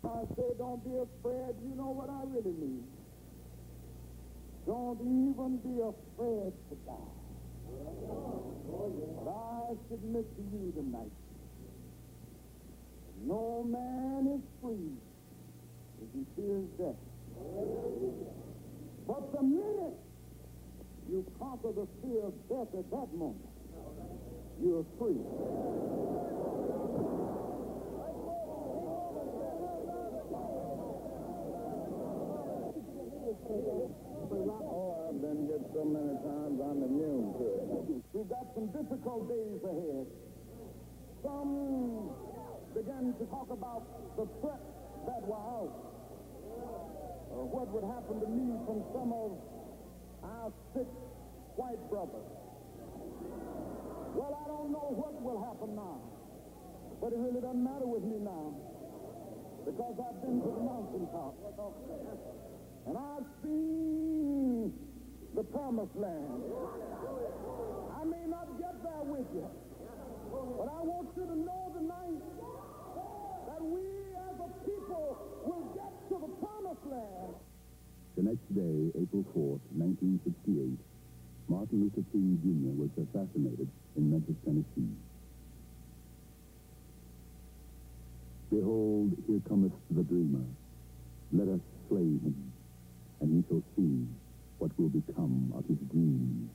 I say don't be afraid, you know what I really mean. Don't even be afraid to die. But I submit to you tonight, no man is free if he fears death. But the minute you conquer the fear of death at that moment, you're free. Oh, I've been hit so many times, I'm immune to it. We've got some difficult days ahead. Some began to talk about the threat that were out. What would happen to me from some of our sick white brothers. Well, I don't know what will happen now, but it really doesn't matter with me now, because I've been to the mountaintop, and I've seen the promised land. I may not get there with you, but I want you to know tonight that we as a people will get to the promised land. The next day, April 4th, 1968, Martin Luther King Jr. was assassinated in Memphis, Tennessee. Behold, here cometh the dreamer. Let us slay him, and he shall see what will become of his dreams.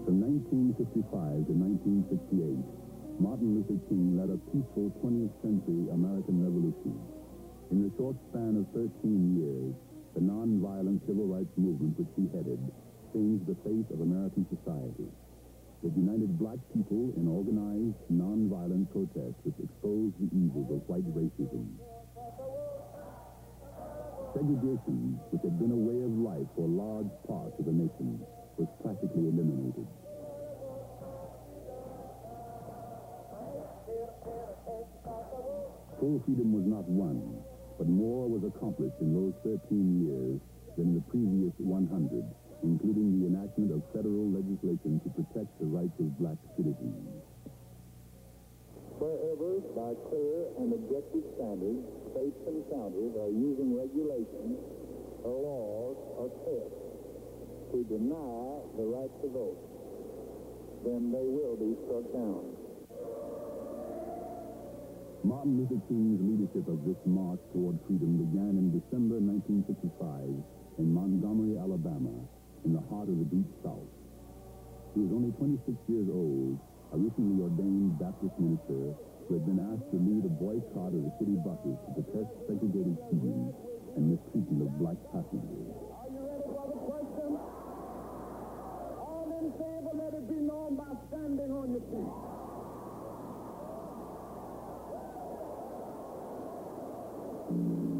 From 1955 to 1968, Martin Luther King led a peaceful 20th century American revolution. In the short span of 13 years, the nonviolent civil rights movement which he headed changed the face of American society. It united black people in organized, nonviolent protests which exposed the evils of white racism. Segregation, which had been a way of life for large parts of the nation, was practically eliminated. Full freedom was not won, but more was accomplished in those 13 years than in the previous 100, including the enactment of federal legislation to protect the rights of black citizens. Wherever, by clear and objective standards, states and counties are using regulations or laws or tests to deny the right to vote, then they will be struck down. Martin Luther King's leadership of this march toward freedom began in December 1965 in Montgomery, Alabama, in the heart of the Deep South. He was only 26 years old, a recently ordained Baptist minister who had been asked to lead a boycott of the city buses to protest segregated seating and mistreatment of black passengers. Are you ready for the question? All in favor, let it be known by standing on your feet.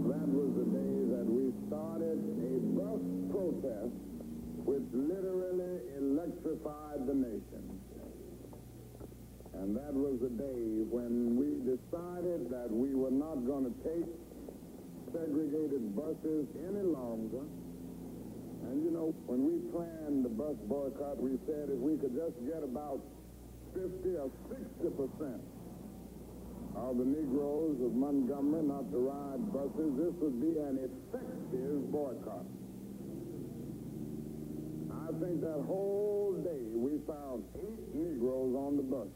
That was the day that we started a bus protest which literally electrified the nation. And that was the day when we decided that we were not going to take segregated buses any longer. And, you know, when we planned the bus boycott, we said if we could just get about 50 or 60% of the Negroes of Montgomery not to ride buses, this would be an effective boycott. I think that whole day we found 8 Negroes on the bus.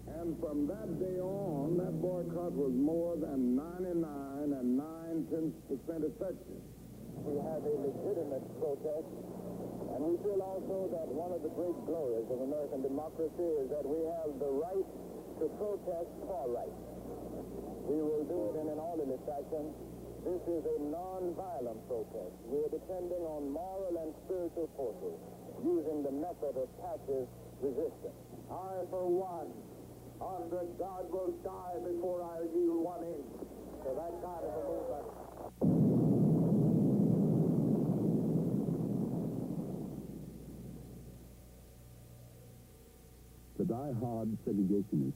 And from that day on, that boycott was more than 99 and 9/10% effective. We have a legitimate protest, and we feel also that one of the great glories of American democracy is that we have the right to protest for rights. We will do it in an orderly fashion. This is a non-violent protest. We are depending on moral and spiritual forces, using the method of passive resistance. I, for one, under God, will die before I yield 1 inch to that kind of a movement. The die-hard segregationists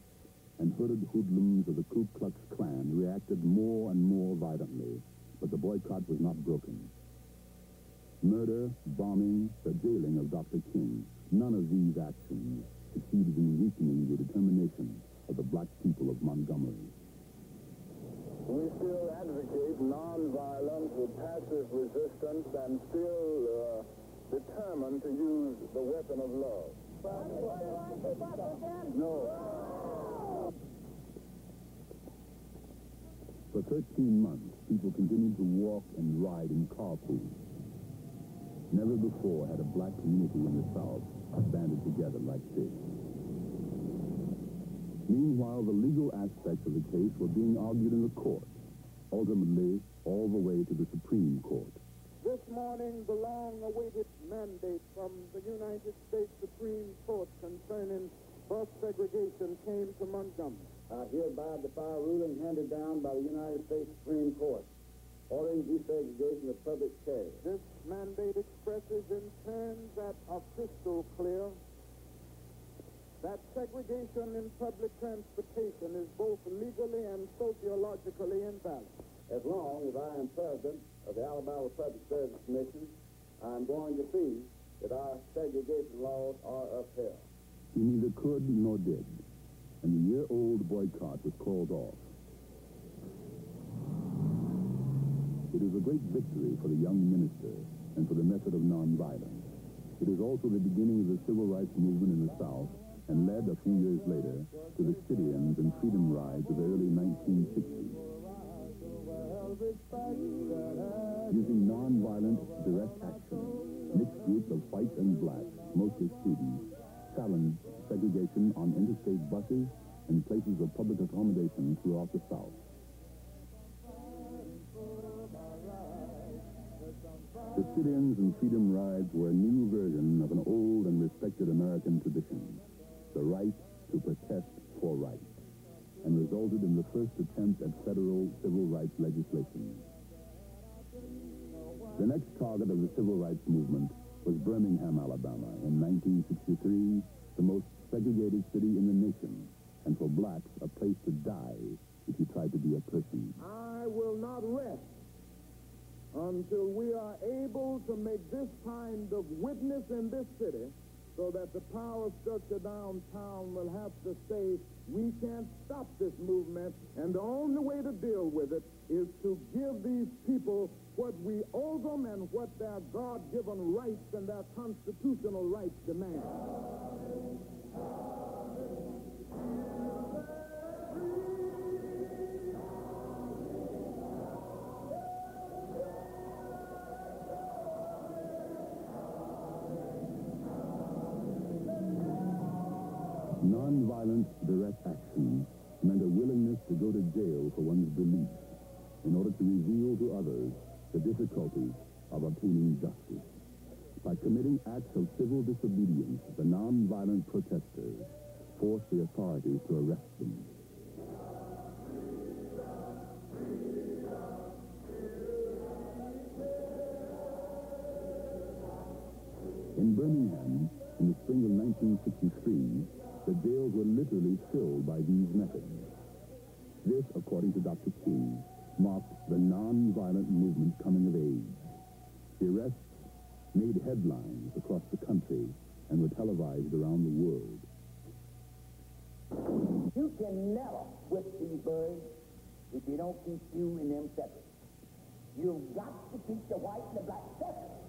and hooded hoodlums of the Ku Klux Klan reacted more and more violently, but the boycott was not broken. Murder, bombing, the jailing of Dr. King, none of these actions succeeded in weakening the determination of the black people of Montgomery. We still advocate nonviolence with passive resistance and still determined to use the weapon of love. No. For 13 months, people continued to walk and ride in carpools. Never before had a black community in the South banded together like this. Meanwhile, the legal aspects of the case were being argued in the court. ultimately all the way to the Supreme Court. This morning, the long-awaited mandate from the United States Supreme Court concerning bus segregation came to Montgomery. I hereby defy a ruling handed down by the United States Supreme Court, ordering desegregation of public carriers. This mandate expresses in terms that are crystal clear that segregation in public transportation is both legally and sociologically invalid. As long as I am president of the Alabama Public Service Commission, I am going to see that our segregation laws are upheld. He neither could nor did, and the year-old boycott was called off. It is a great victory for the young minister and for the method of nonviolence. It is also the beginning of the civil rights movement in the South and led a few years later to the sit-ins and freedom rides of the early 1960s. Using nonviolent direct action, mixed groups of whites and blacks, mostly students, challenged segregation on interstate buses and places of public accommodation throughout the South. The sit-ins and freedom rides were a new version of an old and respected American tradition, the right to protest for rights, and resulted in the first attempt at federal civil rights legislation. The next target of the civil rights movement was Birmingham, Alabama, in 1963, the most segregated city in the nation, and for blacks, a place to die if you tried to be a person. I will not rest until we are able to make this kind of witness in this city so that the power structure downtown will have to say, we can't stop this movement, and the only way to deal with it is to give these people what we owe them and what their God-given rights and their constitutional rights demand. Nonviolent direct action meant a willingness to go to jail for one's beliefs in order to reveal to others the difficulties of obtaining justice. By committing acts of civil disobedience, the nonviolent protesters forced the authorities to arrest them. In Birmingham, in the spring of 1963, the jails were literally filled by these methods. This, according to Dr. King, marked the nonviolent movement coming of age. The arrests made headlines across the country and were televised around the world. You can never whip these birds if you don't keep you and them separate. You've got to keep the white and the black separate.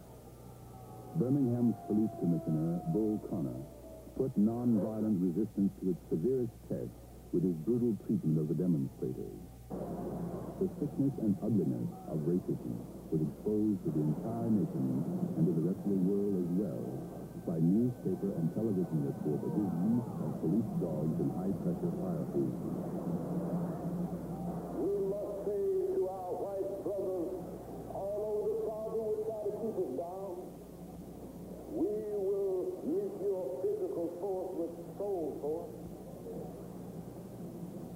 Birmingham's police commissioner, Bull Connor, put nonviolent resistance to its severest test with his brutal treatment of the demonstrators. The sickness and ugliness of racism was exposed to the entire nation and to the rest of the world as well by newspaper and television reports of his use of police dogs and high-pressure fire hoses. We must say to our white brothers all over the South who would try to keep us down, we will meet your physical force with soul force.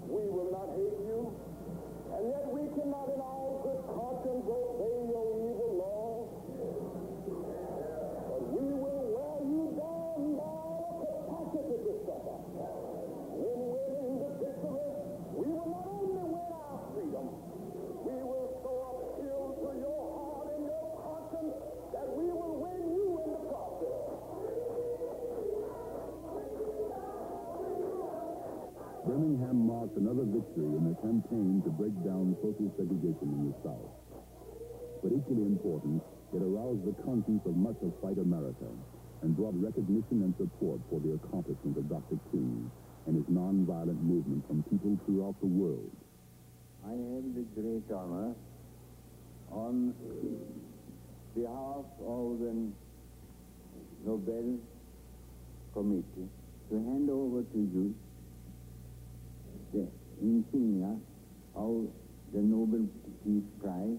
We will not hate you, and yet we cannot in all good conscience obey your evil laws. But we will wear you down by our capacity to suffer. In winning the victory, we will not only win our freedom, we will so appeal to your heart and your conscience that we will win you in the process. Birmingham marked another victory in the campaign to break down social segregation in the South. But equally important, it aroused the conscience of much of white America and brought recognition and support for the accomplishment of Dr. King and his nonviolent movement from people throughout the world. I have the great honor on behalf of the Nobel Committee to hand over to you the insignia of the Nobel Peace Prize.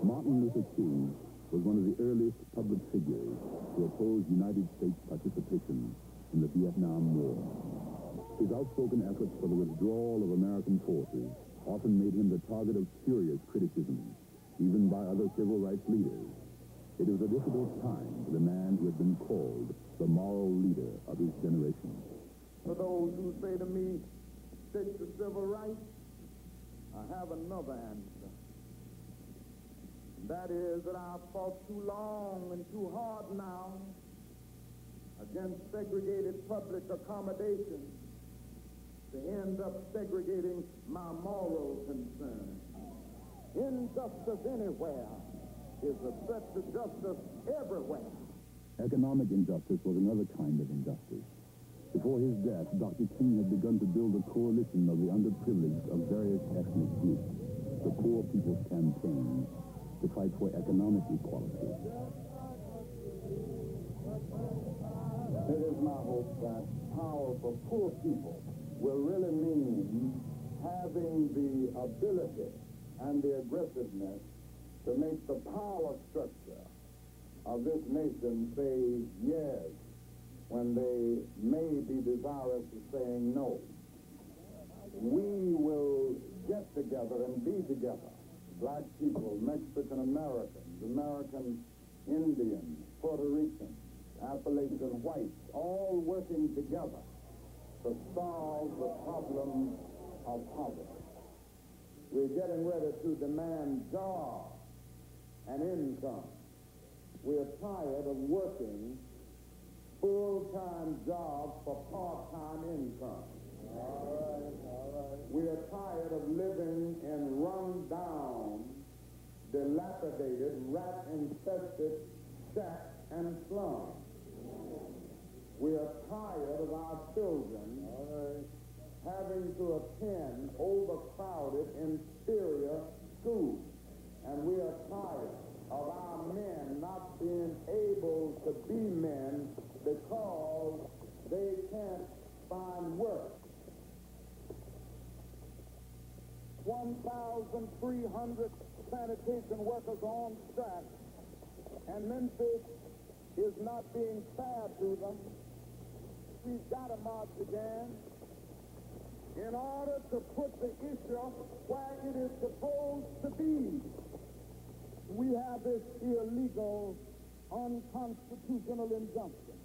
Martin Luther King was one of the earliest public figures to oppose United States participation in the Vietnam War. His outspoken efforts for the withdrawal of American forces often made him the target of furious criticism, even by other civil rights leaders. It was a difficult time for the man who had been called the moral leader of his generation. For those who say to me, stick to civil rights, I have another answer. That is that I've fought too long and too hard now against segregated public accommodation to end up segregating my moral concerns. Injustice anywhere is a threat to justice everywhere. Economic injustice was another kind of injustice. Before his death, Dr. King had begun to build a coalition of the underprivileged of various ethnic groups, the Poor People's Campaign, to fight for economic equality. It is my hope that power for poor people will really mean having the ability and the aggressiveness to make the power structure of this nation say yes when they may be desirous of saying no. We will get together and be together, black people, Mexican Americans, American Indians, Puerto Ricans, Appalachian whites, all working together to solve the problem of poverty. We're getting ready to demand jobs and income. We're tired of working full-time jobs for part-time income. All right. We are tired of living in run-down, dilapidated, rat-infested shacks and slums. We are tired of our children having to attend overcrowded, inferior schools. And we are tired of our men not being able to be men because they can't find work. 1,300 sanitation workers on strike, and Memphis is not being fair to them. We've got to march again in order to put the issue where it is supposed to be. We have this illegal, unconstitutional injunction.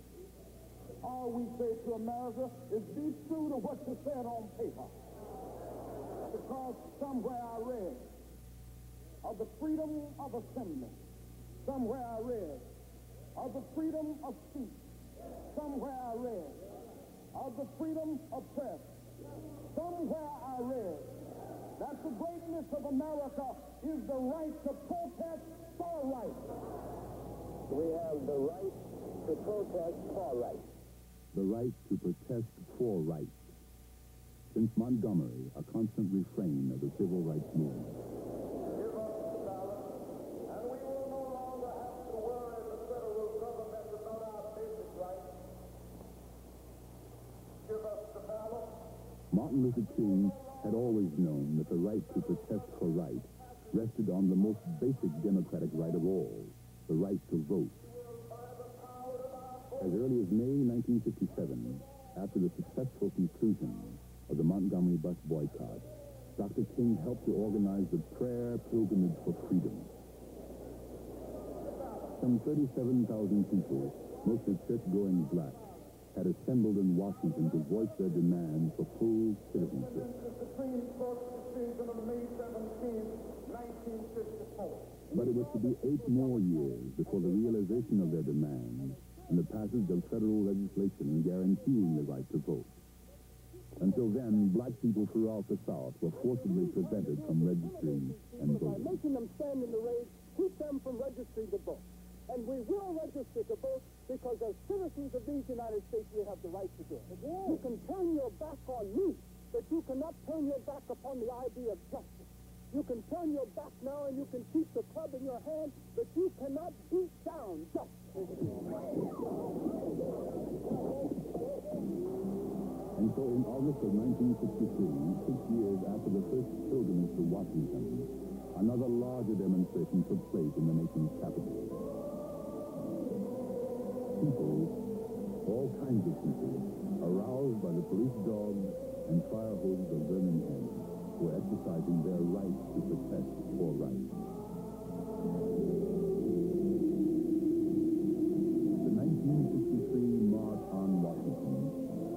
All we say to America is be true to what you said on paper. Because somewhere I read of the freedom of assembly. Somewhere I read of the freedom of speech. Somewhere I read of the freedom of press. Somewhere I read that the greatness of America is the right to protest for rights. We have the right to protest for rights. The right to protest for rights. Since Montgomery, a constant refrain of the civil rights movement. Give us the ballot, and we will no longer have to worry the federal government about our basic rights. Give us the ballot. Martin Luther King had always known that the right to protest for right rested on the most basic democratic right of all, the right to vote. As early as May 1957, after the successful conclusion of the Montgomery bus boycott, Dr. King helped to organize the Prayer Pilgrimage for Freedom. Some 37,000 people, mostly church-going blacks, had assembled in Washington to voice their demands for full citizenship. The Supreme Court's decision of May 17, 1954. But it was to be 8 more years before the realization of their demands and the passage of federal legislation guaranteeing the right to vote. Until then, black people throughout the South were forcibly prevented from registering and voting. By making them stand in the race, keep them from registering to vote. And we will register to vote because as citizens of these United States, we have the right to do it. You can turn your back on me, but you cannot turn your back upon the idea of justice. You can turn your back now and you can keep the club in your hand, but you cannot beat down justice. And And so in August of 1963, 6 years after the first pilgrimage to Washington, another larger demonstration took place in the nation's capital. People, all kinds of people, aroused by the police dogs and fire hoses of Birmingham, were exercising their right to protest for rights. The 1963 March on Washington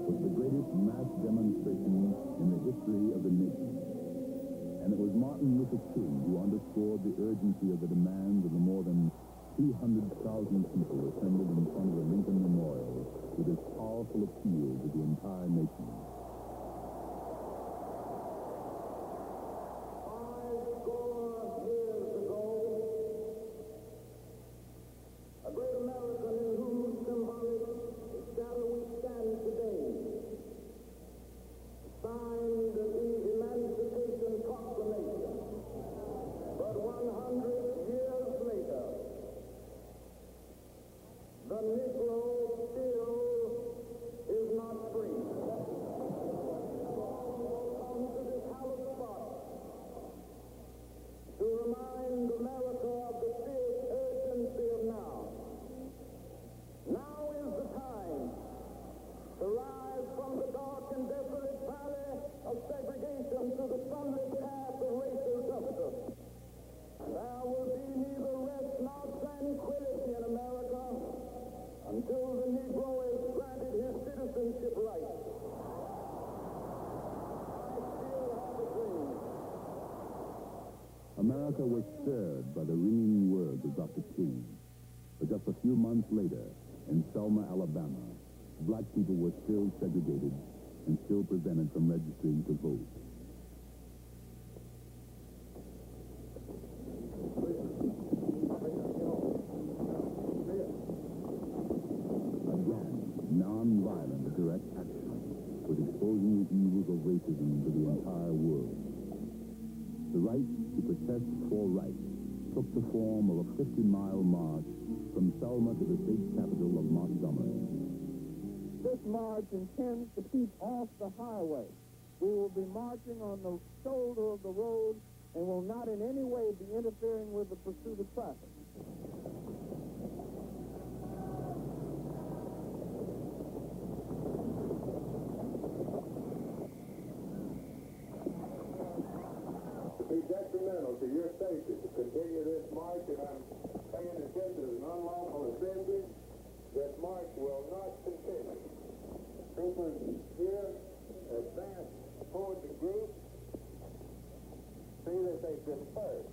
was the greatest mass demonstration in the history of the nation. And it was Martin Luther King who underscored the urgency of the demands of the more than 200,000 people assembled in front of the Lincoln Memorial with his powerful appeal to the entire nation. A great American in whose symbolic shadow we stand today signed the Emancipation Proclamation. But 100 years later, the Negro still is not free. Come to this hallowed spot to remind America of the fierce urgency of now. Now is the time to rise from the dark and desolate valley of segregation to the sunlit path of racial justice. There will be neither rest nor tranquility in America until the Negro is granted his citizenship rights. I still have a dream. America was stirred by the ringing words of Dr. King. But just a few months later, in Selma, Alabama, black people were still segregated and still prevented from registering to vote. Again, non-violent direct action was exposing the evils of racism to the entire world. The right to protest for rights took the form of a 50-mile march from Selma to the state capital of Montgomery. This march intends to keep off the highway. We will be marching on the shoulder of the road and will not in any way be interfering with the pursuit of traffic. Be detrimental to your safety to continue this march, and I'm paying attention to an unlawful assembly. This march will not continue. Troopers here advance toward the group. See that they disperse.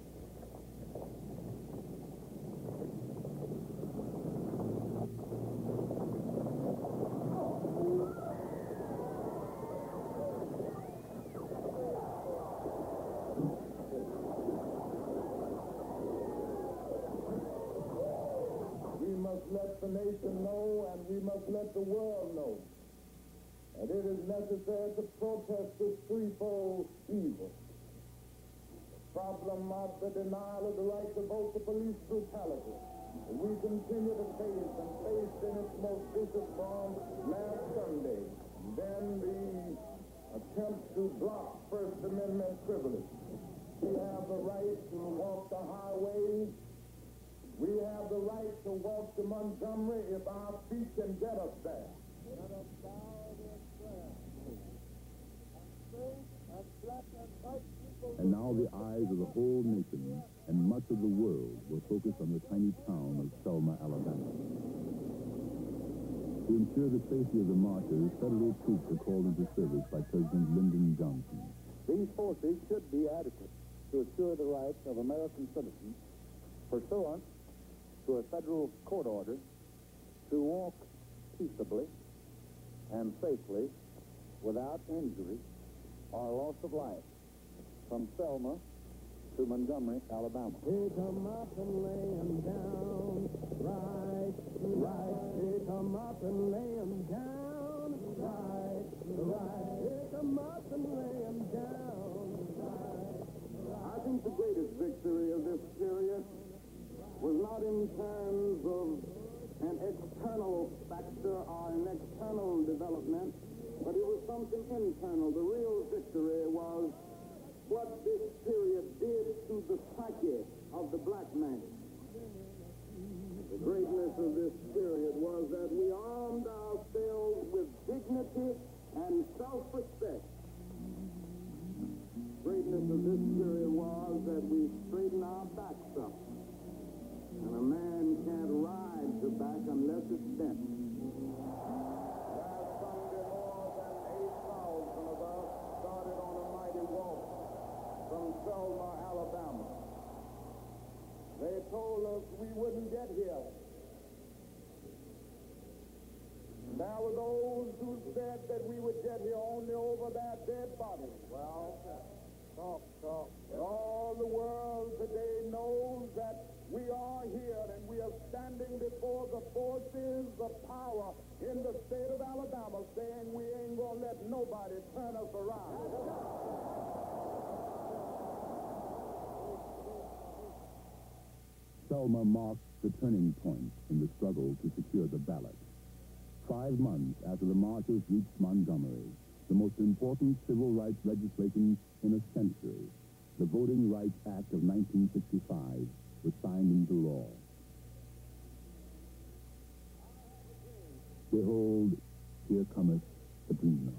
We must let the nation know, and we must let the world know that it is necessary to protest this threefold evil. The problem of the denial of the right to vote, the police brutality. We continue to face and faced in its most vicious form last Sunday. Then the attempt to block First Amendment privilege. We have the right to walk the highway. We have the right to walk to Montgomery if our feet can get us there. Let us bow this prayer. And now the eyes of the whole nation and much of the world were focused on the tiny town of Selma, Alabama. To ensure the safety of the marchers, federal troops were called into service by President Lyndon Johnson. These forces should be adequate to assure the rights of American citizens pursuant to a federal court order to walk peaceably and safely without injury or loss of life from Selma to Montgomery, Alabama. Pick 'em up and lay 'em down, right, pick 'em up and lay 'em down, right, pick 'em up and lay 'em down, right. I think the greatest victory of this period was not in terms of an external factor or an external development, but it was something internal. The real victory was what this period did to the psyche of the black man. The greatness of this period was that we armed ourselves with dignity and self-respect. Greatness of this period was that we straightened our backs up. And a man can't ride the back unless it's bent. Last Sunday, more than 8,000 of us started on a mighty walk from Selma, Alabama. They told us we wouldn't get here. There were those who said that we would get here only over their dead bodies. Well, talk. But all the world today knows that we are here and we are standing before the forces of power in the state of Alabama saying we ain't gonna let nobody turn us around. Selma marked the turning point in the struggle to secure the ballot. 5 months after the marchers reached Montgomery, the most important civil rights legislation in a century, the Voting Rights Act of 1965, was signed into law. Behold, here cometh the dreamer.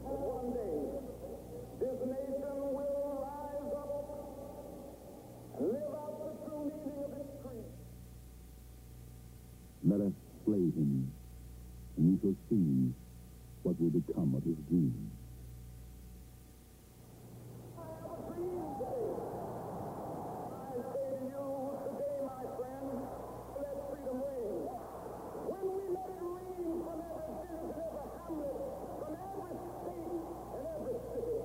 One day, this nation will rise up and live out the true meaning of its creed. Let us slay him, and we shall see what will become of his dream. I have a dream today. I say to you today, my friend, let freedom reign. When we let it rain from every village and every hamlet, from every state and every city,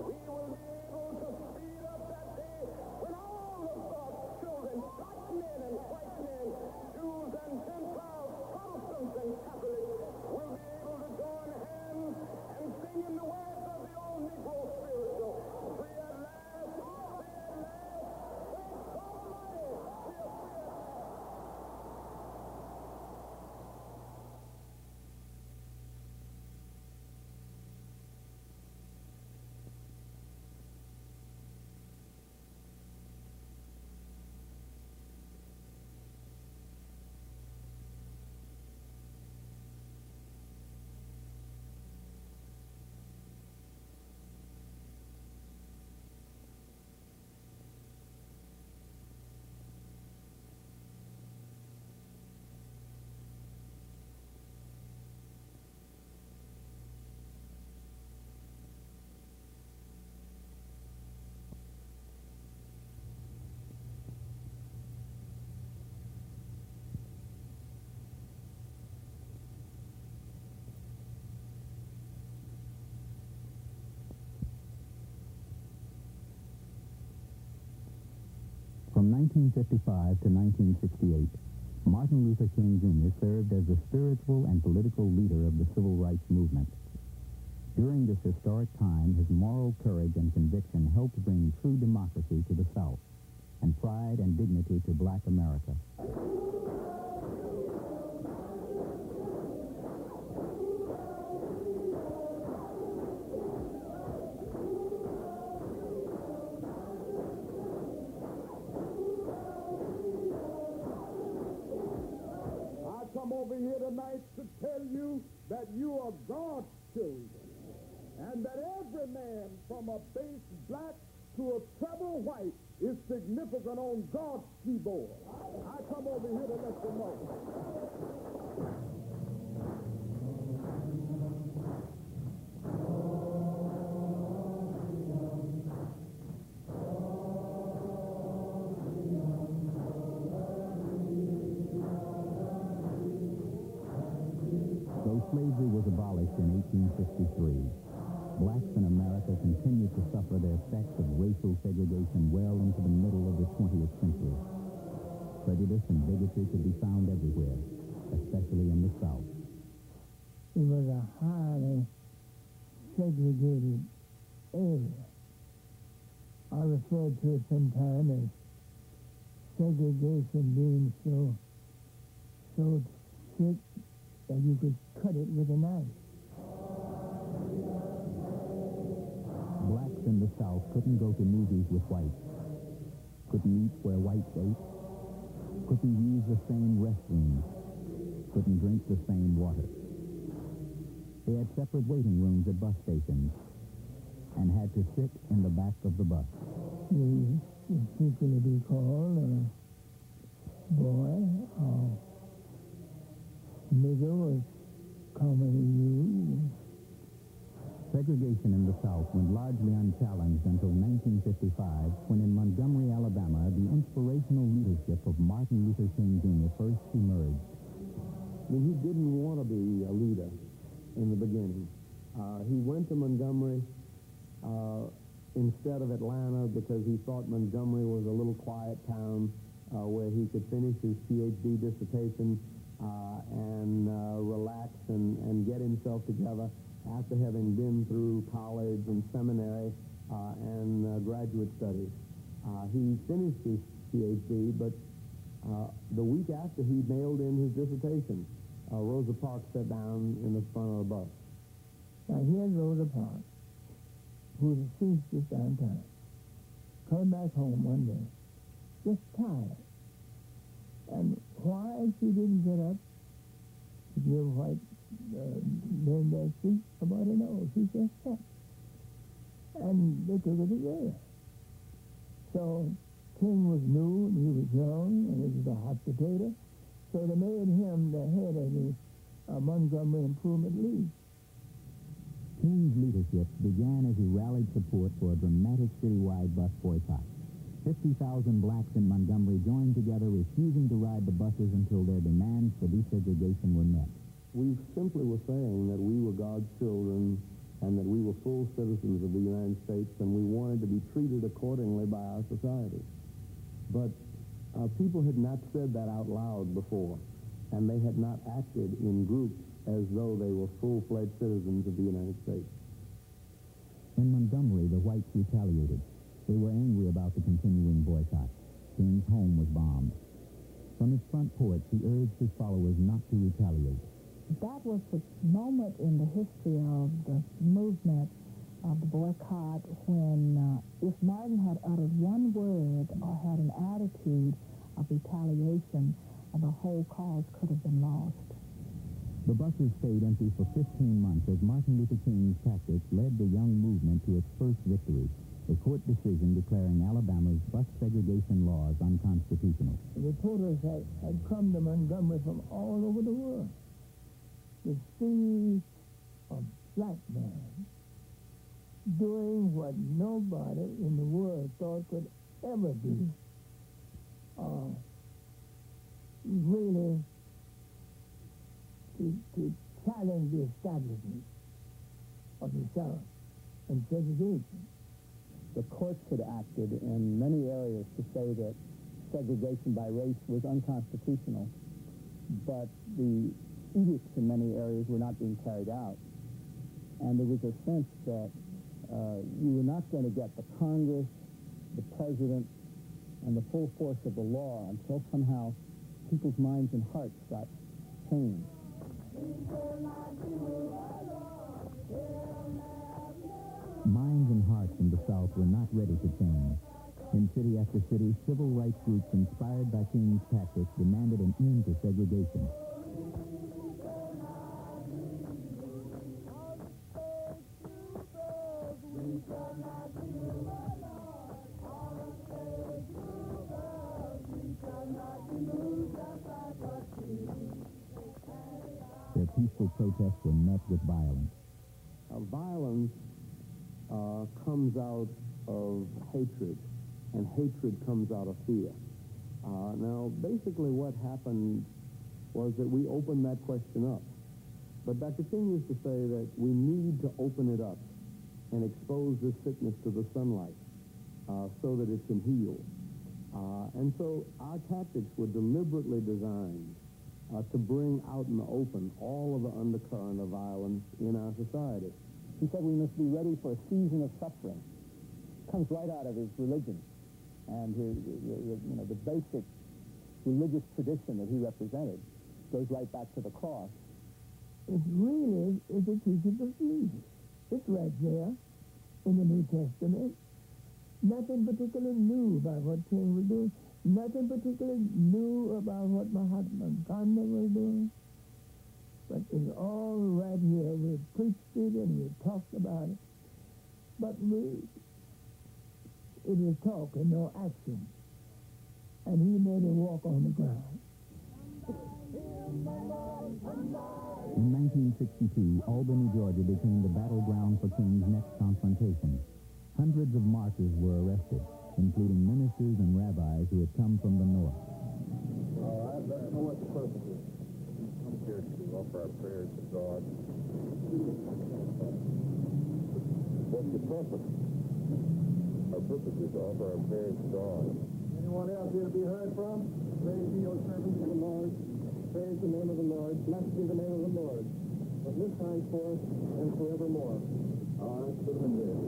we will be able to speed up that day when all of God's children, black men and white men, Jews and Gentiles, Protestants and Catholics, will be able to join hands and sing in the words of the old Negro spiritual, free at last, free at last, thank God Almighty, we are free at last. From 1955 to 1968, Martin Luther King Jr. served as the spiritual and political leader of the civil rights movement. During this historic time, his moral courage and conviction helped bring true democracy to the South and pride and dignity to black America. Over here tonight to tell you that you are God's children, and that every man from a base black to a treble white is significant on God's keyboard. I come over here to let you know. Though slavery was abolished in 1853, blacks in America continued to suffer the effects of racial segregation well into the middle of the 20th century. Prejudice and bigotry could be found everywhere, especially in the South. it was a highly segregated area. I referred to it sometime as segregation being so thick that you could cut it with a knife. Blacks in the South couldn't go to movies with whites, couldn't eat where whites ate, couldn't use the same restrooms, couldn't drink the same water. They had separate waiting rooms at bus stations and had to sit in the back of the bus. They would frequently be called boy or nigger was commonly used. Segregation in the South went largely unchallenged until 1955, when in Montgomery, Alabama, the inspirational leadership of Martin Luther King Jr. first emerged. He didn't want to be a leader in the beginning. He went to Montgomery instead of Atlanta because he thought Montgomery was a little quiet town where he could finish his PhD dissertation and relax and get himself together after having been through college and seminary and graduate studies. He finished his PhD, but the week after he mailed in his dissertation, Rosa Parks sat down in the front of the bus. Now here's Rosa Parks, who's a seamstress downtown, coming back home one day, just tired. And why she didn't get up to give white men their seat, nobody knows. She just sat. And they took her to jail. So King was new, and he was young, and he was a hot potato. So they made him the head of the Montgomery Improvement League. King's leadership began as he rallied support for a dramatic citywide bus boycott. 50,000 blacks in Montgomery joined together, refusing to ride the buses until their demands for desegregation were met. We simply were saying that we were God's children and that we were full citizens of the United States, and we wanted to be treated accordingly by our society. But people had not said that out loud before, and they had not acted in groups as though they were full-fledged citizens of the United States. In Montgomery, the whites retaliated. They were angry about the continuing boycott. King's home was bombed. From his front porch, he urged his followers not to retaliate. That was the moment in the history of the movement of the boycott when if Martin had uttered one word or had an attitude of retaliation, the whole cause could have been lost. The buses stayed empty for 15 months as Martin Luther King's tactics led the young movement to its first victory, a court decision declaring Alabama's bus segregation laws unconstitutional. The reporters had come to Montgomery from all over the world to see a black man doing what nobody in the world thought could ever do. Really to challenge the establishment of the South and segregation. The courts had acted in many areas to say that segregation by race was unconstitutional, but the edicts in many areas were not being carried out. And there was a sense that you were not going to get the Congress, the President, and the full force of the law until somehow people's minds and hearts got changed. Minds and hearts in the South were not ready to change. In city after city, civil rights groups inspired by King's tactics demanded an end to segregation. Their peaceful protests were met with violence. Violence comes out of hatred, and hatred comes out of fear. Now, basically what happened was that we opened that question up. But Dr. King used to say that we need to open it up and expose this sickness to the sunlight so that it can heal. And so our tactics were deliberately designed to bring out in the open all of the undercurrent of violence in our society. He said we must be ready for a season of suffering. Comes right out of his religion and the basic religious tradition that he represented goes right back to the cross. It really is a teaching of Jesus. It's right there in the New Testament. Nothing particularly new about what King was doing. Nothing particularly new about what Mahatma Gandhi was doing. But it's all right here. We preached it and we talked about it. But it is talk and no action. And he made it walk on the ground. In 1962, Albany, Georgia became the battleground for King's next confrontation. Hundreds of martyrs were arrested, including ministers and rabbis who had come from the north. All right, let's know what the purpose is. We come here to offer our prayers to God. What's the purpose? Our purpose is to offer our prayers to God. Anyone else here to be heard from? Praise be, O servants of the Lord. Praise the name of the Lord. Blessed be the name of the Lord. From this time forth and forevermore. All right, put them in there.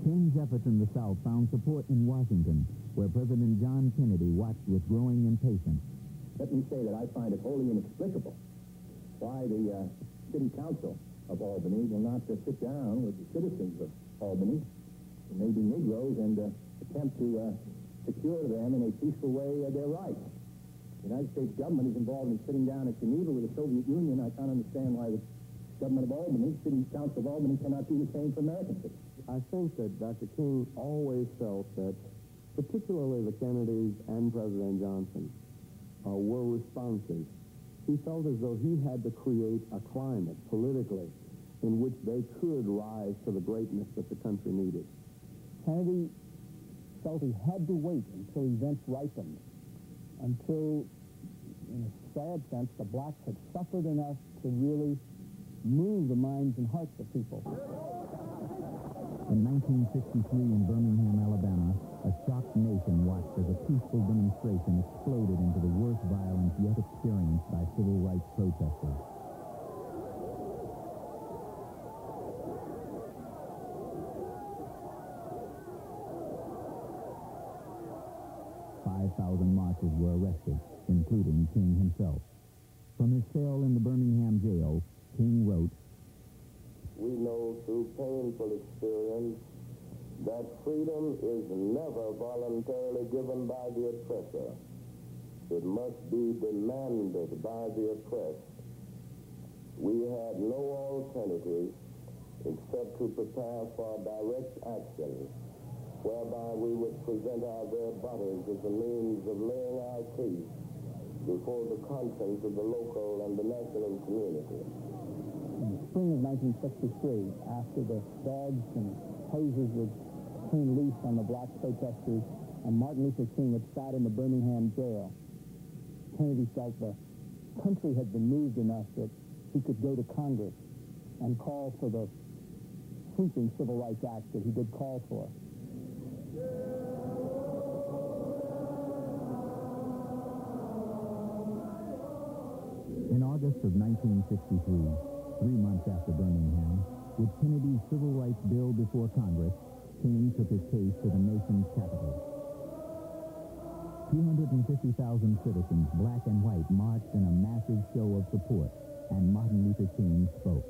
King's efforts in the South found support in Washington, where President John Kennedy watched with growing impatience. Let me say that I find it wholly inexplicable why the city council of Albany will not sit down with the citizens of Albany, who may be Negroes, and attempt to secure them in a peaceful way their rights. The United States government is involved in sitting down at Geneva with the Soviet Union. I can't understand why the government of Albany, city council of Albany, cannot do the same for American citizens. I think that Dr. King always felt that particularly the Kennedys and President Johnson were responsive. He felt as though he had to create a climate politically in which they could rise to the greatness that the country needed. Kennedy felt he had to wait until events ripened, until, in a sad sense, the blacks had suffered enough to really move the minds and hearts of people. In 1963 in Birmingham, Alabama, a shocked nation watched as a peaceful demonstration exploded into the worst violence yet experienced by civil rights protesters. Marchers were arrested, including King himself. From his cell in the Birmingham jail, King wrote, "We know through painful experience that freedom is never voluntarily given by the oppressor. It must be demanded by the oppressed. We had no alternative except to prepare for direct action, whereby we would present our bare bodies as a means of laying our case before the conscience of the local and the national community." In the spring of 1963, after the dogs and hoses were turned loose on the black protesters and Martin Luther King had sat in the Birmingham jail, Kennedy felt the country had been moved enough that he could go to Congress and call for the sweeping Civil Rights Act that he did call for. In August of 1963, 3 months after Birmingham, with Kennedy's Civil Rights Bill before Congress, King took his case to the nation's capital. 250,000 citizens, black and white, marched in a massive show of support, and Martin Luther King spoke.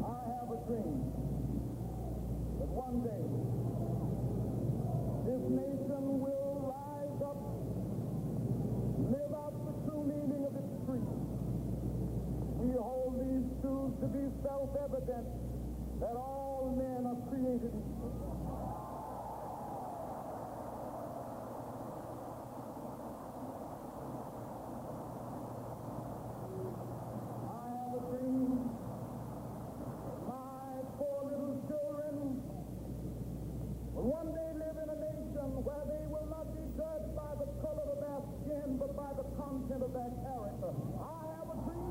I have a dream that one day this nation will rise up, live out the true meaning of its creed. We hold these truths to be self-evident, that all men are created equal. I have a dream my 4 little children will one day live in a nation where they will not be judged by the color of their skin, but by the content of their character. I have a dream.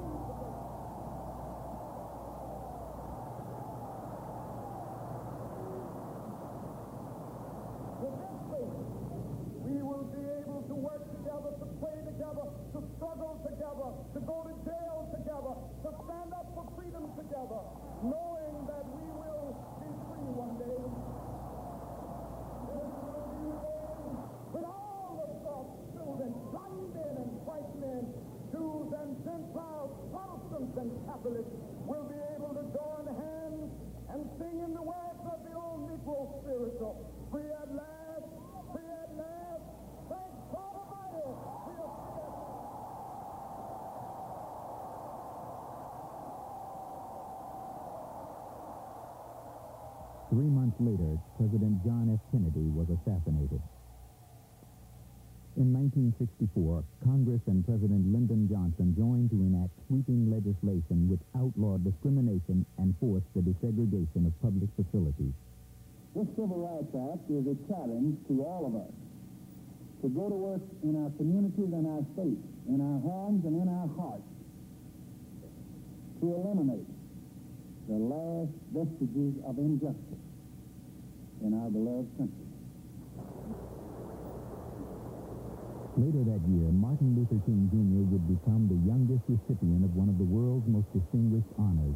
village will be able to join hands and sing in the words of the old Negro spiritual. Free at last, free at last, thank God Almighty, we are free at last. 3 months later, President John F. Kennedy was assassinated. In 1964, Congress and President Lyndon Johnson joined to enact sweeping legislation which outlawed discrimination and forced the desegregation of public facilities. This Civil Rights Act is a challenge to all of us to go to work in our communities and our states, in our homes and in our hearts, to eliminate the last vestiges of injustice in our beloved country. Later that year, Martin Luther King Jr. would become the youngest recipient of one of the world's most distinguished honors.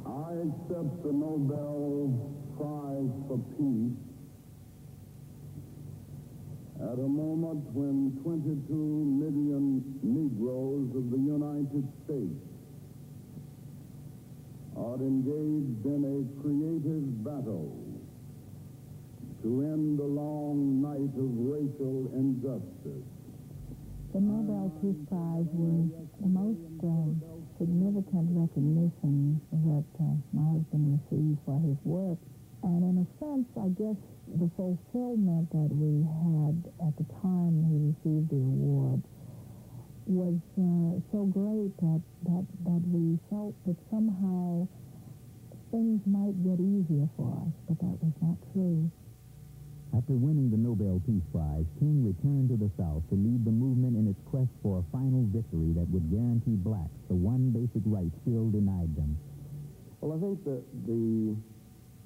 I accept the Nobel Prize for Peace at a moment when 22 million Negroes of the United States are engaged in a creative battle to end a long night of racial injustice. The Nobel Peace Prize was the most significant recognition that my husband received for his work. And in a sense, I guess the fulfillment that we had at the time he received the award was so great that we felt that somehow things might get easier for us, but that was not true. After winning the Nobel Peace Prize, King returned to the South to lead the movement in its quest for a final victory that would guarantee blacks the one basic right still denied them. Well, I think that the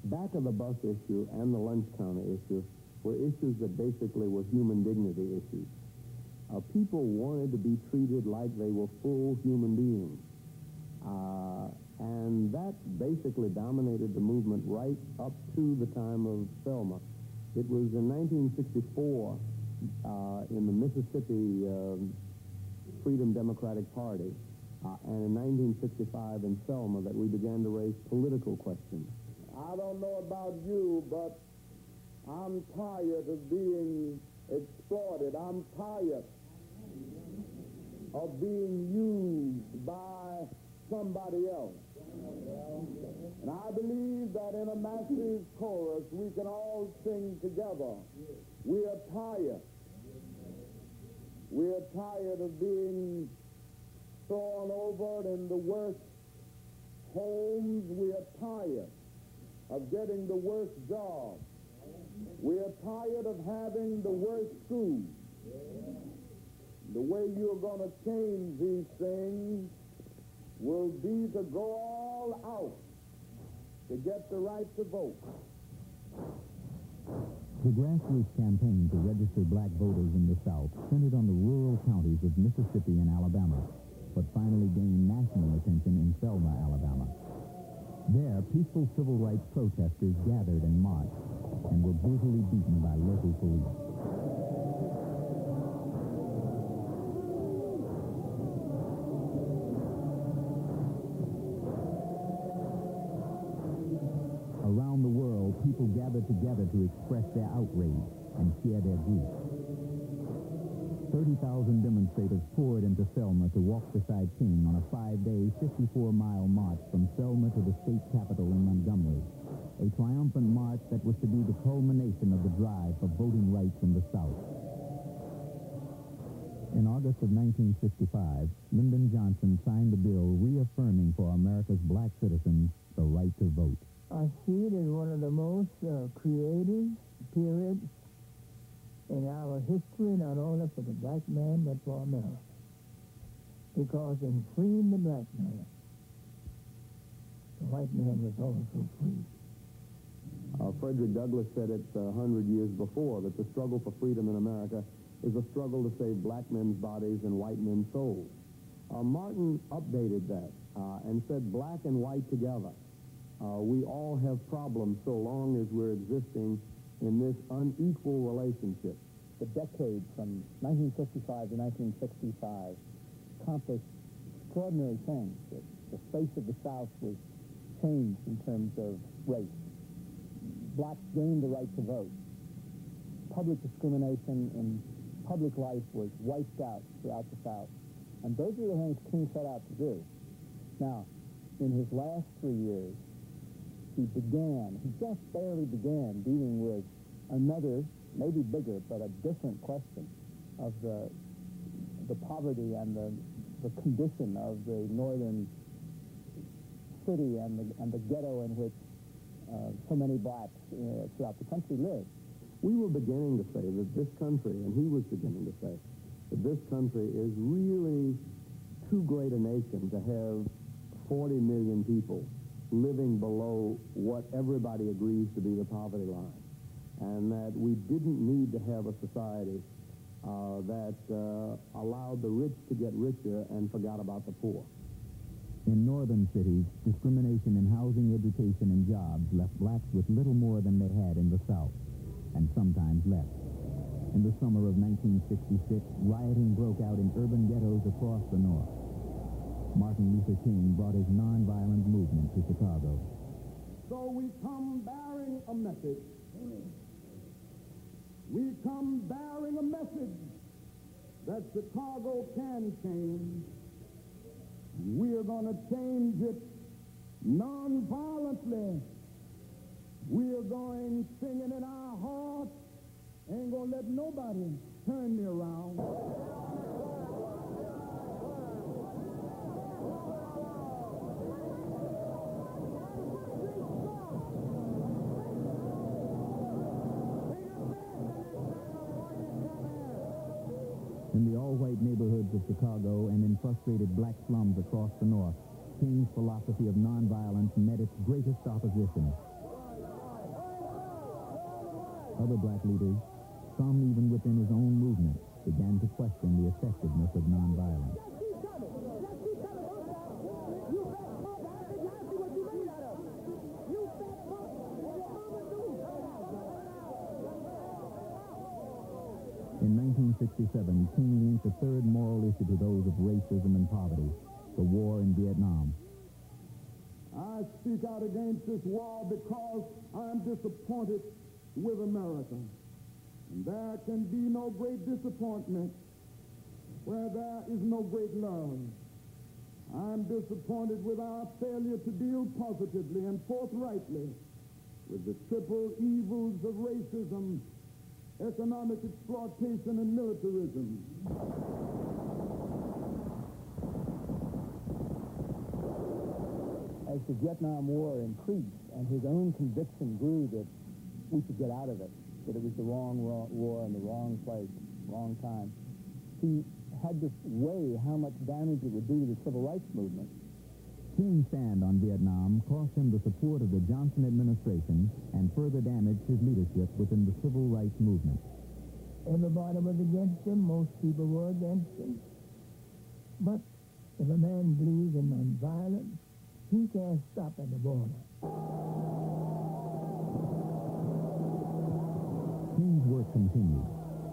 back of the bus issue and the lunch counter issue were issues that basically were human dignity issues. People wanted to be treated like they were full human beings. And that basically dominated the movement right up to the time of Selma. It was in 1964 in the Mississippi Freedom Democratic Party and in 1965 in Selma that we began to raise political questions. I don't know about you, but I'm tired of being exploited. I'm tired of being used by somebody else. And I believe that in a massive chorus we can all sing together. We are tired. We are tired of being thrown over in the worst homes. We are tired of getting the worst jobs. We are tired of having the worst schools. The way you're going to change these things will be to go all out to get the right to vote. The grassroots campaign to register black voters in the South centered on the rural counties of Mississippi and Alabama, but finally gained national attention in Selma, Alabama. There, peaceful civil rights protesters gathered and marched and were brutally beaten by local police. Around the world, people gathered together to express their outrage and share their grief. 30,000 demonstrators poured into Selma to walk beside King on a 5-day, 54-mile march from Selma to the state capitol in Montgomery, a triumphant march that was to be the culmination of the drive for voting rights in the South. In August of 1965, Lyndon Johnson signed a bill reaffirming for America's black citizens the right to vote. I see it as one of the most creative periods in our history, not only for the black man, but for America. Because in freeing the black man, the white man was also free. Frederick Douglass said it 100 years before, that the struggle for freedom in America is a struggle to save black men's bodies and white men's souls. Martin updated that and said black and white together. We all have problems so long as we're existing in this unequal relationship. The decade from 1955 to 1965 accomplished extraordinary things. It the face of the South was changed in terms of race. Blacks gained the right to vote. Public discrimination in public life was wiped out throughout the South. And those are the things King set out to do. Now, in his last 3 years, he just barely began dealing with another, maybe bigger, but a different question of the poverty and the condition of the northern city and the ghetto in which so many blacks throughout the country live. We were beginning to say that this country, and he was beginning to say, that this country is really too great a nation to have 40 million people living below what everybody agrees to be the poverty line, and that we didn't need to have a society that allowed the rich to get richer and forgot about the poor. In northern cities, discrimination in housing, education, and jobs left blacks with little more than they had in the South, and sometimes less. In the summer of 1966, rioting broke out in urban ghettos across the North. Martin Luther King brought his nonviolent movement to Chicago. So we come bearing a message. We come bearing a message that Chicago can change. We are going to change it non-violently. We are going singing in our hearts. Ain't going to let nobody turn me around. In the all-white neighborhoods of Chicago and in frustrated black slums across the North, King's philosophy of nonviolence met its greatest opposition. Other black leaders, some even within his own movement, began to question the effectiveness of nonviolence. In 1967, King linked a third moral issue to those of racism and poverty, the war in Vietnam. I speak out against this war because I'm disappointed with America. And there can be no great disappointment where there is no great love. I'm disappointed with our failure to deal positively and forthrightly with the triple evils of racism, economic exploitation, and militarism. As the Vietnam War increased and his own conviction grew that we should get out of it, that it was the wrong war in the wrong place, wrong time, he had to weigh how much damage it would do to the civil rights movement. King's stand on Vietnam cost him the support of the Johnson administration and further damaged his leadership within the civil rights movement. Everybody was against him. Most people were against him. But if a man believes in nonviolence, he can't stop at the border. King's work continued.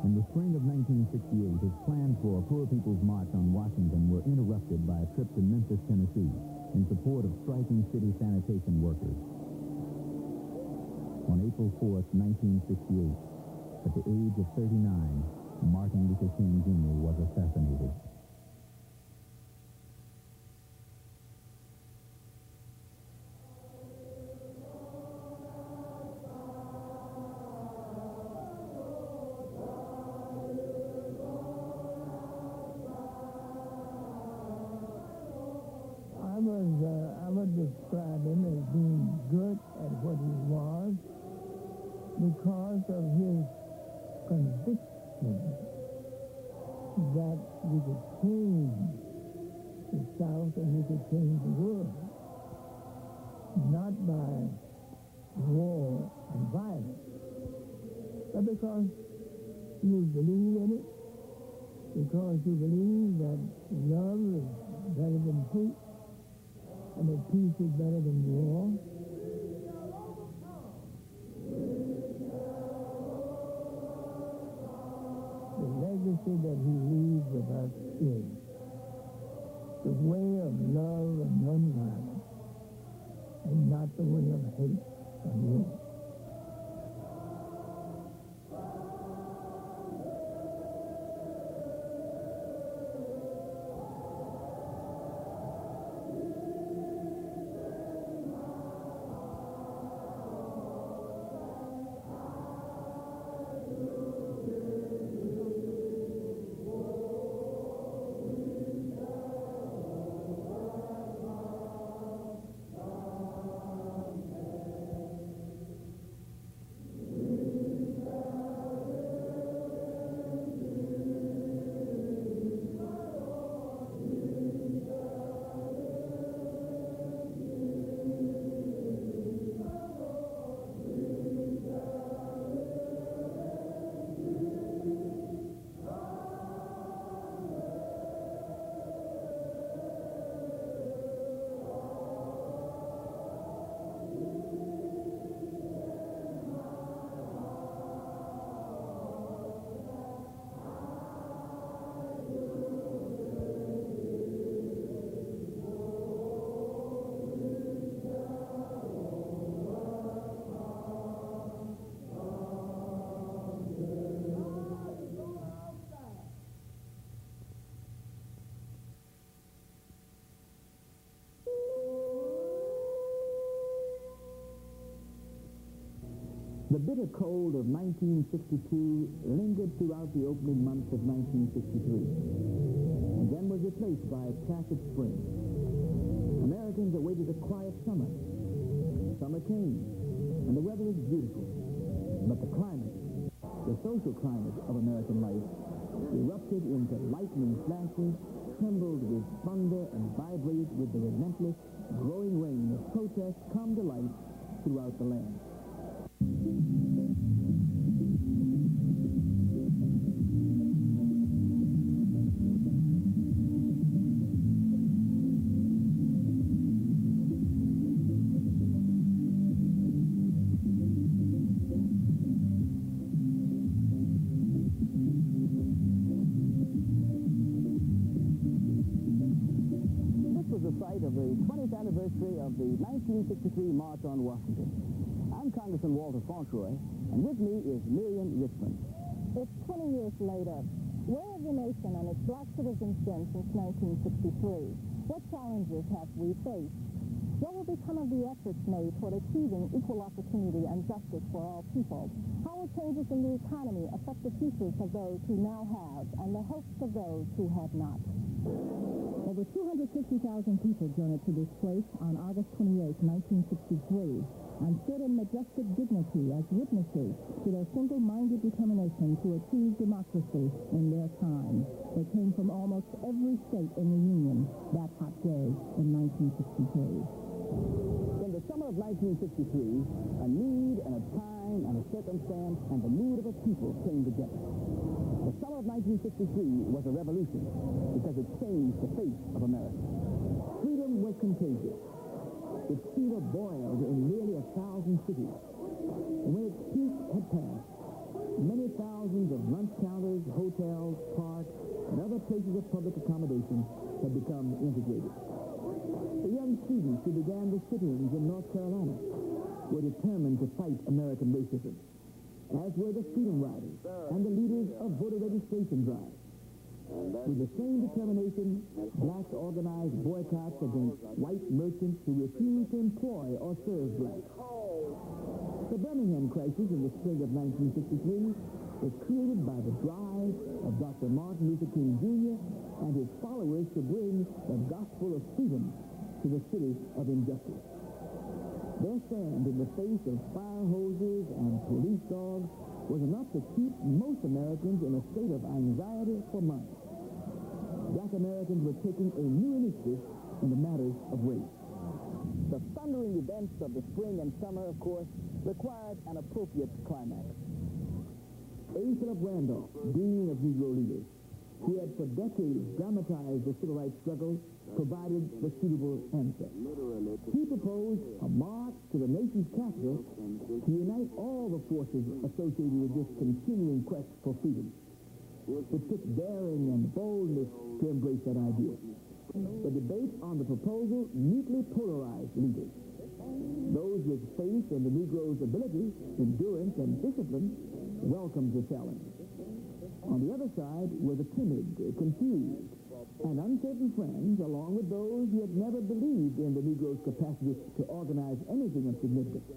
In the spring of 1968, his plans for a Poor People's March on Washington were interrupted by a trip to Memphis, Tennessee, in support of striking city sanitation workers. On April 4th, 1968, at the age of 39, Martin Luther King Jr. was assassinated. I would describe him as being good at what he was because of his conviction that we could change the South and we could change the world, not by war and violence, but because you believe in it, because you believe that love is better than hate, and that peace is better than war. The legacy that he leaves with us is the way of love and hate on you. The bitter cold of 1962 lingered throughout the opening months of 1963, and then was replaced by a placid spring. Americans awaited a quiet summer. Summer came, and the weather was beautiful, but the climate, the social climate of American life, erupted into lightning flashes, trembled with thunder, and vibrated with the relentless, growing rain of protest come to life throughout the land. Of the 20th anniversary of the 1963 March on Washington. I'm Congressman Walter Fauntleroy, and with me is Miriam Richmond. It's 20 years later. Where have the nation and its black citizens been since 1963? What challenges have we faced? What will become of the efforts made toward achieving equal opportunity and justice for all people? How will changes in the economy affect the futures of those who now have and the hopes of those who have not? Over 250,000 people journeyed to this place on August 28, 1963, and stood in majestic dignity as witnesses to their single-minded determination to achieve democracy in their time. They came from almost every state in the Union that hot day in 1963. In the summer of 1963, a need and a time and a circumstance and the mood of a people came together. The summer of 1963 was a revolution because it changed the face of America. Freedom was contagious. Its fever boiled in nearly 1,000 cities. And when its peak had passed, many thousands of lunch counters, hotels, parks, and other places of public accommodation had become integrated. The young students who began the sit-ins in North Carolina were determined to fight American racism, as were the Freedom Riders and the leaders of voter registration drives. With the same determination, blacks organized boycotts against white merchants who refused to employ or serve blacks. The Birmingham crisis in the spring of 1963 was created by the drive of Dr. Martin Luther King Jr. and his followers to bring the gospel of freedom to the city of injustice. Their stand in the face of fire hoses and police dogs was enough to keep most Americans in a state of anxiety for months. Black Americans were taking a new initiative in the matters of race. The thundering events of the spring and summer, of course, required an appropriate climax. A. Philip Randolph, Dean of Negro Leaders, who had for decades dramatized the civil rights struggle, provided the suitable answer. He proposed a march to the nation's capital to unite all the forces associated with this continuing quest for freedom. It took daring and boldness to embrace that idea. The debate on the proposal neatly polarized leaders. Those with faith in the Negro's ability, endurance, and discipline welcomed the challenge. On the other side were the timid, confused, and uncertain friends, along with those who had never believed in the Negro's capacity to organize anything of significance.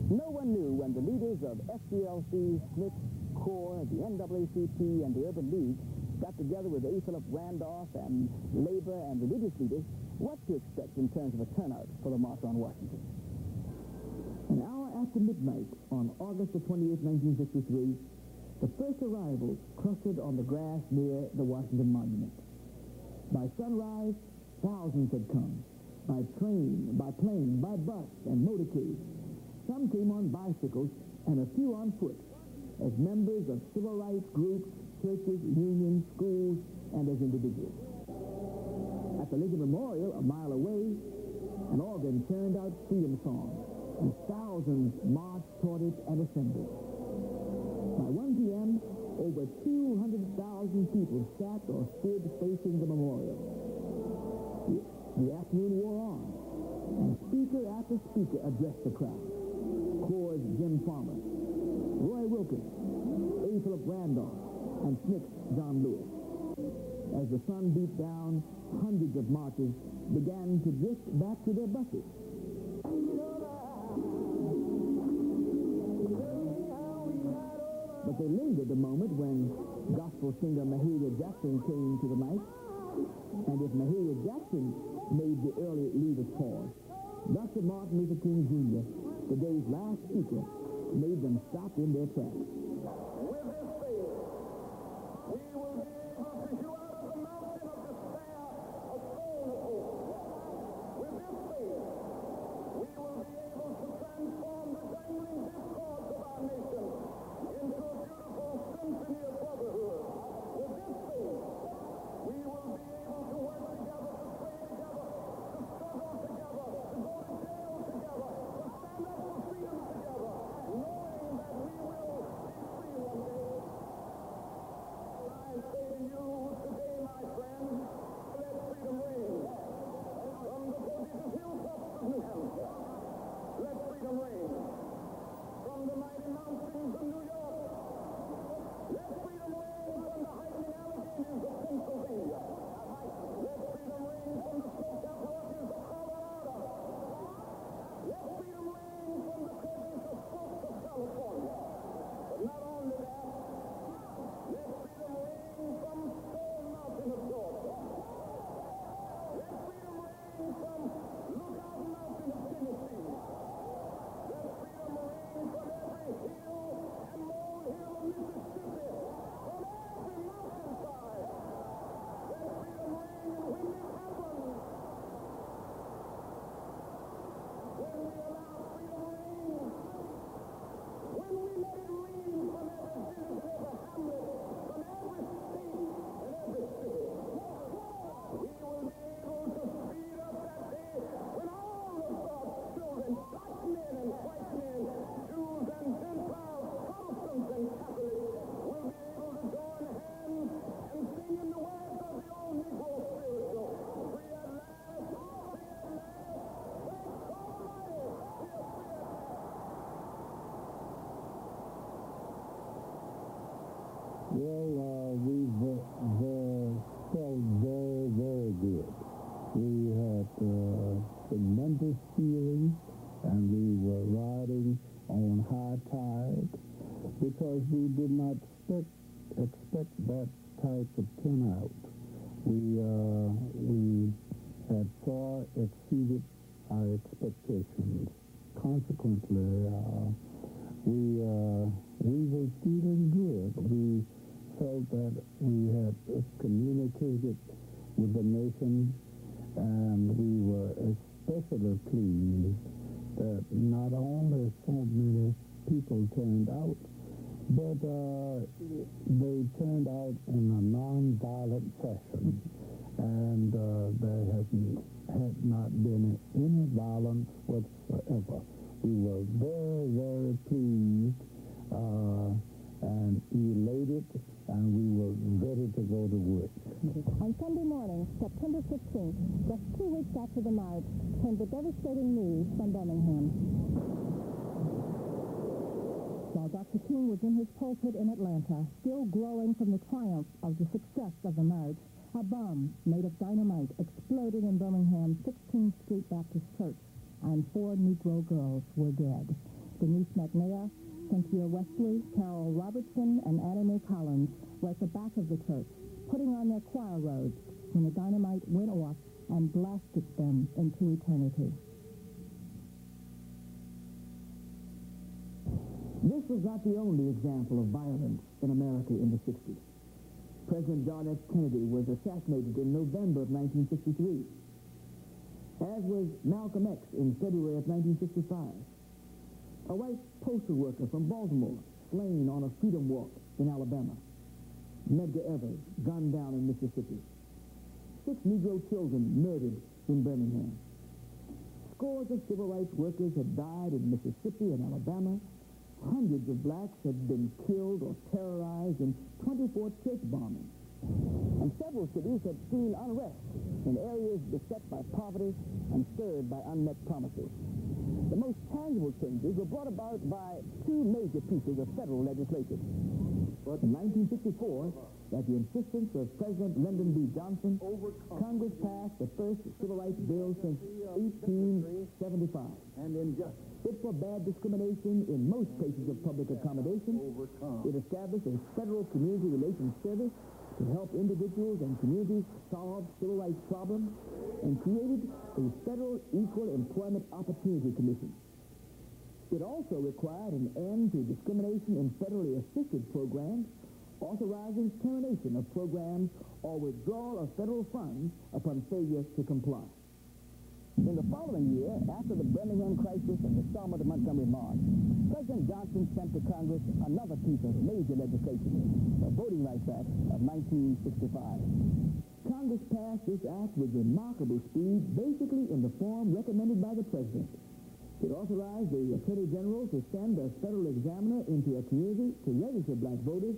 No one knew when the leaders of FGLC, Smith, Corps, the NAACP, and the Urban League got together with A. Philip Randolph and labor and religious leaders what to expect in terms of a turnout for the March on Washington. An hour after midnight on August the 28th, 1963, the first arrivals clustered on the grass near the Washington Monument. By sunrise, thousands had come. By train, by plane, by bus, and motorcade. Some came on bicycles, and a few on foot, as members of civil rights groups, churches, unions, schools, and as individuals. At the Lincoln Memorial, a mile away, an organ turned out freedom songs, and thousands marched toward it and assembled. By 1 p.m., over 200,000 people sat or stood facing the memorial. The afternoon wore on, and speaker after speaker addressed the crowd. Corps' Jim Farmer, Roy Wilkins, A. Philip Randolph, and Smith's John Lewis. As the sun beat down, hundreds of marchers began to drift back to their buses. But they lingered a moment when gospel singer Mahalia Jackson came to the mic. And if Mahalia Jackson made the early leaders pause, Dr. Martin Luther King Jr., today's last speaker, made them stop in their tracks. With this faith, we will be able to hew out of the mountain of despair a stone of hope. With this faith, we will be able to transform the dangling discords of our nation into a beautiful symphony of brotherhood. With this faith, we will be able to work together, to pray together, to struggle together, to go to jail together, to stand up for freedom together, knowing that we will be free one day. I say to you today, my friend, let freedom reign. From the prodigious hilltops of New Hampshire, let freedom reign. From the mighty mountains of New York, let freedom reign from the hiking Alleghenies of Pennsylvania. Let freedom reign from the snow-capped Rockies of Colorado. Let freedom reign from the coast of California. But not only that, let freedom reign from Stone Mountain of Georgia. Let freedom reign from Lookout Mountain of Tennessee. Let freedom reign from every hill and molehill of Mississippi, from every mountainside. Let freedom reign, and when this happens, when we allow freedom reign, when we let it reign from every village and every hamlet, from every state and every city, we will be able to speed up that day when all of God's children, black men and white men, Jews and Gentiles, Protestants and Catholics, will be able to join hands and sing in the words of the old Negro spiritual, free at last, free at last, thank God Almighty, we are free at last. Well, we've felt very, very good. We had tremendous feeling, and we were riding on high tide because we did not expect that type of turnout. We had far exceeded our expectations. Consequently, we were feeling good. We felt that we had communicated with the nation, and we were especially pleased that not only so many people turned out, but they turned out in a non-violent fashion, and there had not been any violence whatsoever. We were very, very pleased and elated, and we were ready to go to work. On Sunday morning, September 15th, just 2 weeks after the march, came the devastating news from Birmingham. While Dr. King was in his pulpit in Atlanta, still glowing from the triumph of the success of the march, a bomb made of dynamite exploded in Birmingham's 16th Street Baptist Church, and 4 Negro girls were dead. Denise McNair, Cynthia Wesley, Carol Robertson, and Annie Mae Collins were at the back of the church, putting on their choir robes when the dynamite went off and blasted them into eternity. This was not the only example of violence in America in the 60s. President John F. Kennedy was assassinated in November of 1963, as was Malcolm X in February of 1965. A white postal worker from Baltimore slain on a freedom walk in Alabama. Medgar Evers gunned down in Mississippi. 6 Negro children murdered in Birmingham. Scores of civil rights workers had died in Mississippi and Alabama. Hundreds of blacks had been killed or terrorized in 24 church bombings. And several cities had seen unrest in areas beset by poverty and stirred by unmet promises. The most tangible changes were brought about by 2 major pieces of federal legislation. In 1964, at the insistence of President Lyndon B. Johnson, Congress passed the first civil rights bill since 1875. And it forbade discrimination in most places of public accommodation. It established a federal community relations service to help individuals and communities solve civil rights problems, and created a federal Equal Employment Opportunity Commission. It also required an end to discrimination in federally assisted programs, authorizing termination of programs or withdrawal of federal funds upon failure to comply. In the following year, after the Birmingham crisis and the Selma to Montgomery March, President Johnson sent to Congress another piece of major legislation, the Voting Rights Act of 1965. Congress passed this act with remarkable speed, basically in the form recommended by the President. It authorized the Attorney General to send a federal examiner into a community to register black voters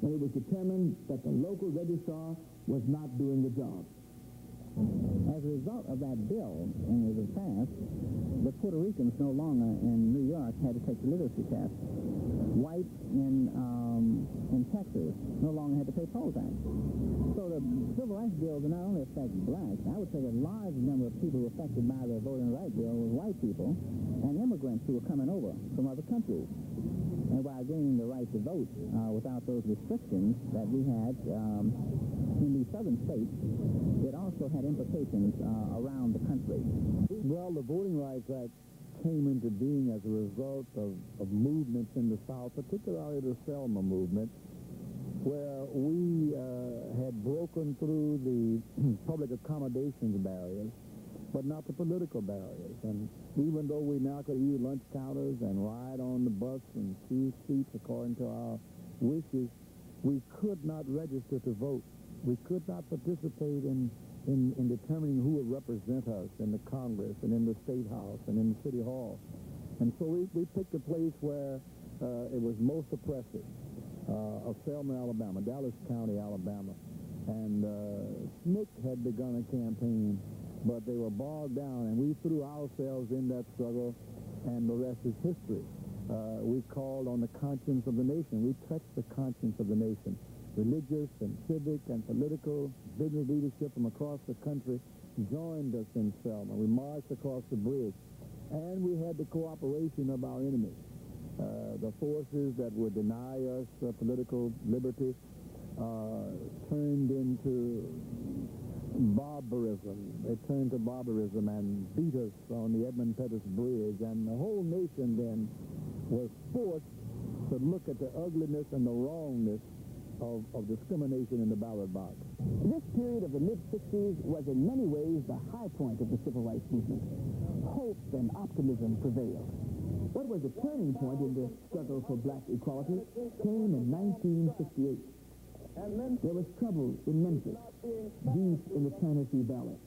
when it was determined that the local registrar was not doing the job. As a result of that bill, when it was passed, the Puerto Ricans no longer in New York had to take the literacy test. Whites in Texas no longer had to pay poll tax. So the civil rights bill did not only affect blacks, I would say a large number of people affected by the voting rights bill were white people and immigrants who were coming over from other countries. And while gaining the right to vote without those restrictions that we had in the southern states, it also had implications around the country. Well, the Voting Rights Act came into being as a result of movements in the South, particularly the Selma movement, where we had broken through the public accommodations barriers, but not the political barriers. And even though we now could use lunch counters and ride on the bus and choose seats according to our wishes, we could not register to vote. We could not participate in determining who would represent us in the Congress and in the State House and in the City Hall. And so we picked a place where it was most oppressive, of Selma, Alabama, Dallas County, Alabama. And SNCC had begun a campaign, but they were bogged down, and we threw ourselves in that struggle, and the rest is history. We called on the conscience of the nation. We touched the conscience of the nation. Religious and civic and political business leadership from across the country joined us in Selma. We marched across the bridge, and we had the cooperation of our enemies. The forces that would deny us political liberty turned into barbarism. They turned to barbarism and beat us on the Edmund Pettus Bridge, and the whole nation then was forced to look at the ugliness and the wrongness of discrimination in the ballot box. This period of the mid-60s was in many ways the high point of the civil rights movement. Hope and optimism prevailed. What was the turning point in the struggle for black equality came in 1968. There was trouble in Memphis, deep in the Tennessee Valley.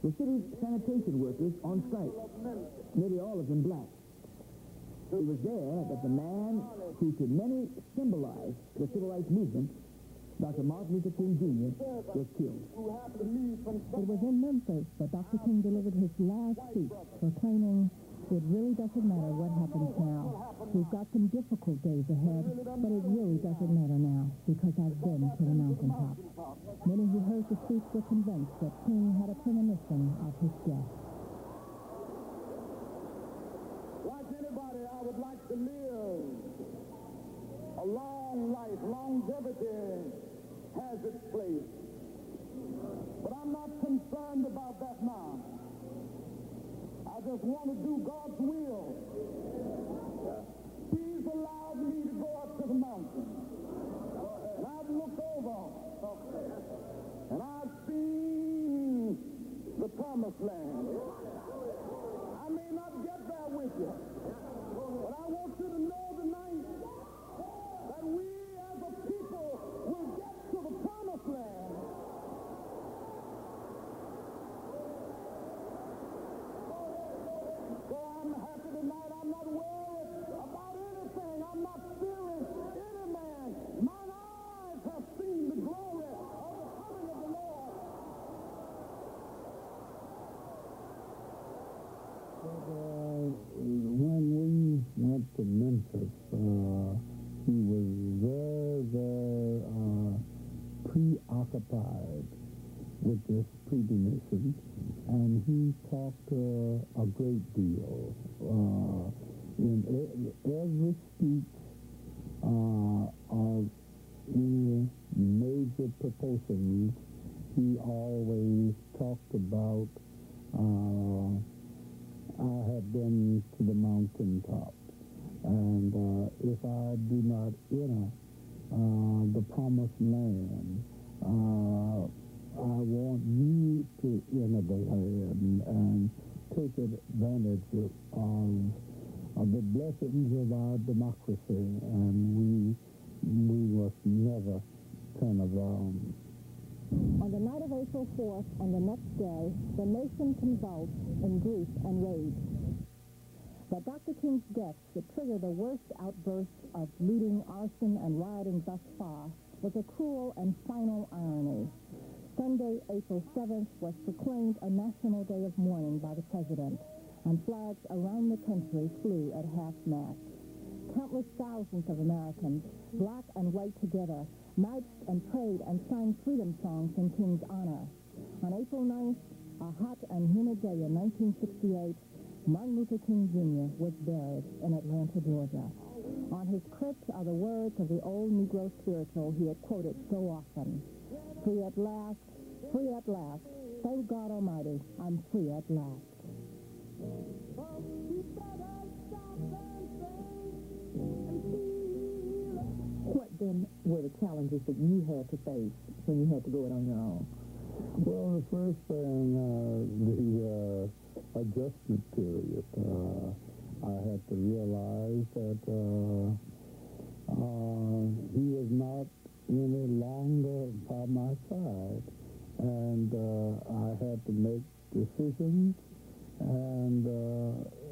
The city's sanitation workers on strike, nearly all of them black. It was there that the man who to many symbolized the civil rights movement Dr. Martin Luther King Jr. was killed. It was in Memphis that Dr. King delivered his last speech, proclaiming, "It really doesn't matter what happens now. We've got some difficult days ahead, but it really doesn't matter now because I've been to the mountaintop." Many who heard the speech were convinced that King had a premonition of his death. Like anybody, I would like to live a long life. Longevity has its place. But I'm not concerned about that now. I just want to do God's will. He's allowed me to go up to the mountain. And I've looked over, and I've seen the promised land. I may not get there with you, but I want you to know tonight that we as a people will get to the promised land. So I'm happy tonight. I'm not worried about anything. I'm not fearing any man. Mine eyes have seen the glory of the coming of the Lord. When we went to Memphis, he was very preoccupied with this premonition, and he talked a great deal. In every speech of any major proportions, he always talked about, I have been to the mountaintop, and if I do not enter the promised land, I want you to enter the land and take advantage of the blessings of our democracy, and we must never turn around. On the night of April 4th and the next day, the nation convulsed in grief and rage. But Dr. King's death would trigger the worst outburst of looting, arson, and rioting thus far was a cruel and final irony. Sunday, April 7th, was proclaimed a national day of mourning by the president, and flags around the country flew at half-mast. Countless thousands of Americans, black and white together, marched and prayed and sang freedom songs in King's honor. On April 9th, a hot and humid day in 1968, Martin Luther King Jr. was buried in Atlanta, Georgia. On his crypt are the words of the old Negro spiritual he had quoted so often. Free at last, thank God Almighty, I'm free at last. What then were the challenges that you had to face when you had to go it on your own? Well, the first thing, the adjustment period. I had to realize that he was not any longer by my side, and I had to make decisions and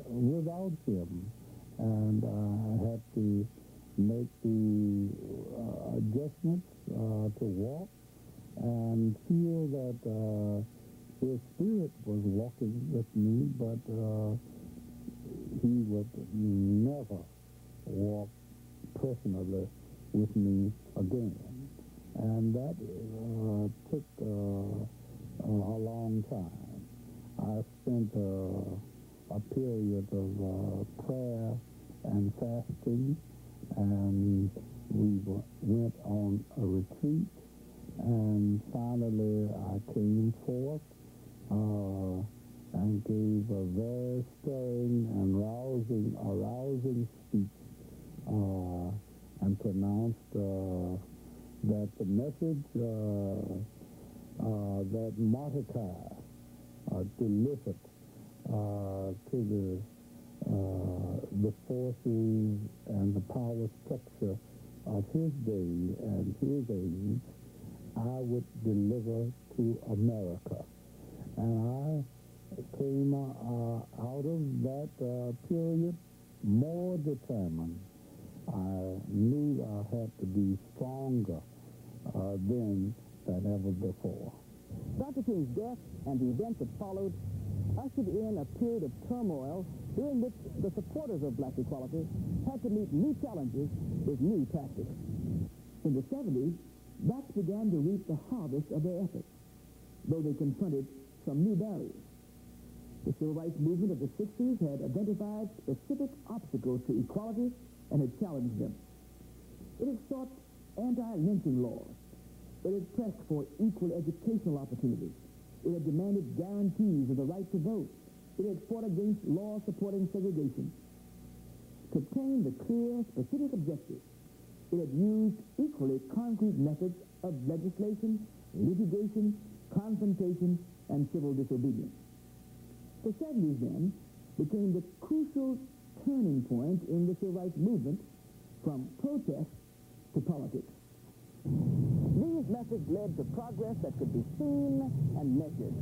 without him, and I had to make the adjustments to walk and feel that his spirit was walking with me, but he would never walk personally with me again. And that took a long time. I spent a period of prayer and fasting, and we went on a retreat, and finally I came forth and gave a very stirring and arousing speech, and pronounced that the message that Mordecai delivered to the forces and the power structure of his day and his age, I would deliver to America. And I came out of that period more determined. I knew I had to be stronger then than ever before. Dr. King's death and the events that followed ushered in a period of turmoil during which the supporters of black equality had to meet new challenges with new tactics. In the 70s, blacks began to reap the harvest of their efforts, though they confronted some new barriers. The civil rights movement of the 60s had identified specific obstacles to equality and had challenged them. It had sought anti-lynching laws. It had pressed for equal educational opportunities. It had demanded guarantees of the right to vote. It had fought against laws supporting segregation. To obtain the clear, specific objectives, it had used equally concrete methods of legislation, litigation, confrontation, and civil disobedience. The 70s, then, became the crucial turning point in the civil rights movement from protest to politics. These methods led to progress that could be seen and measured.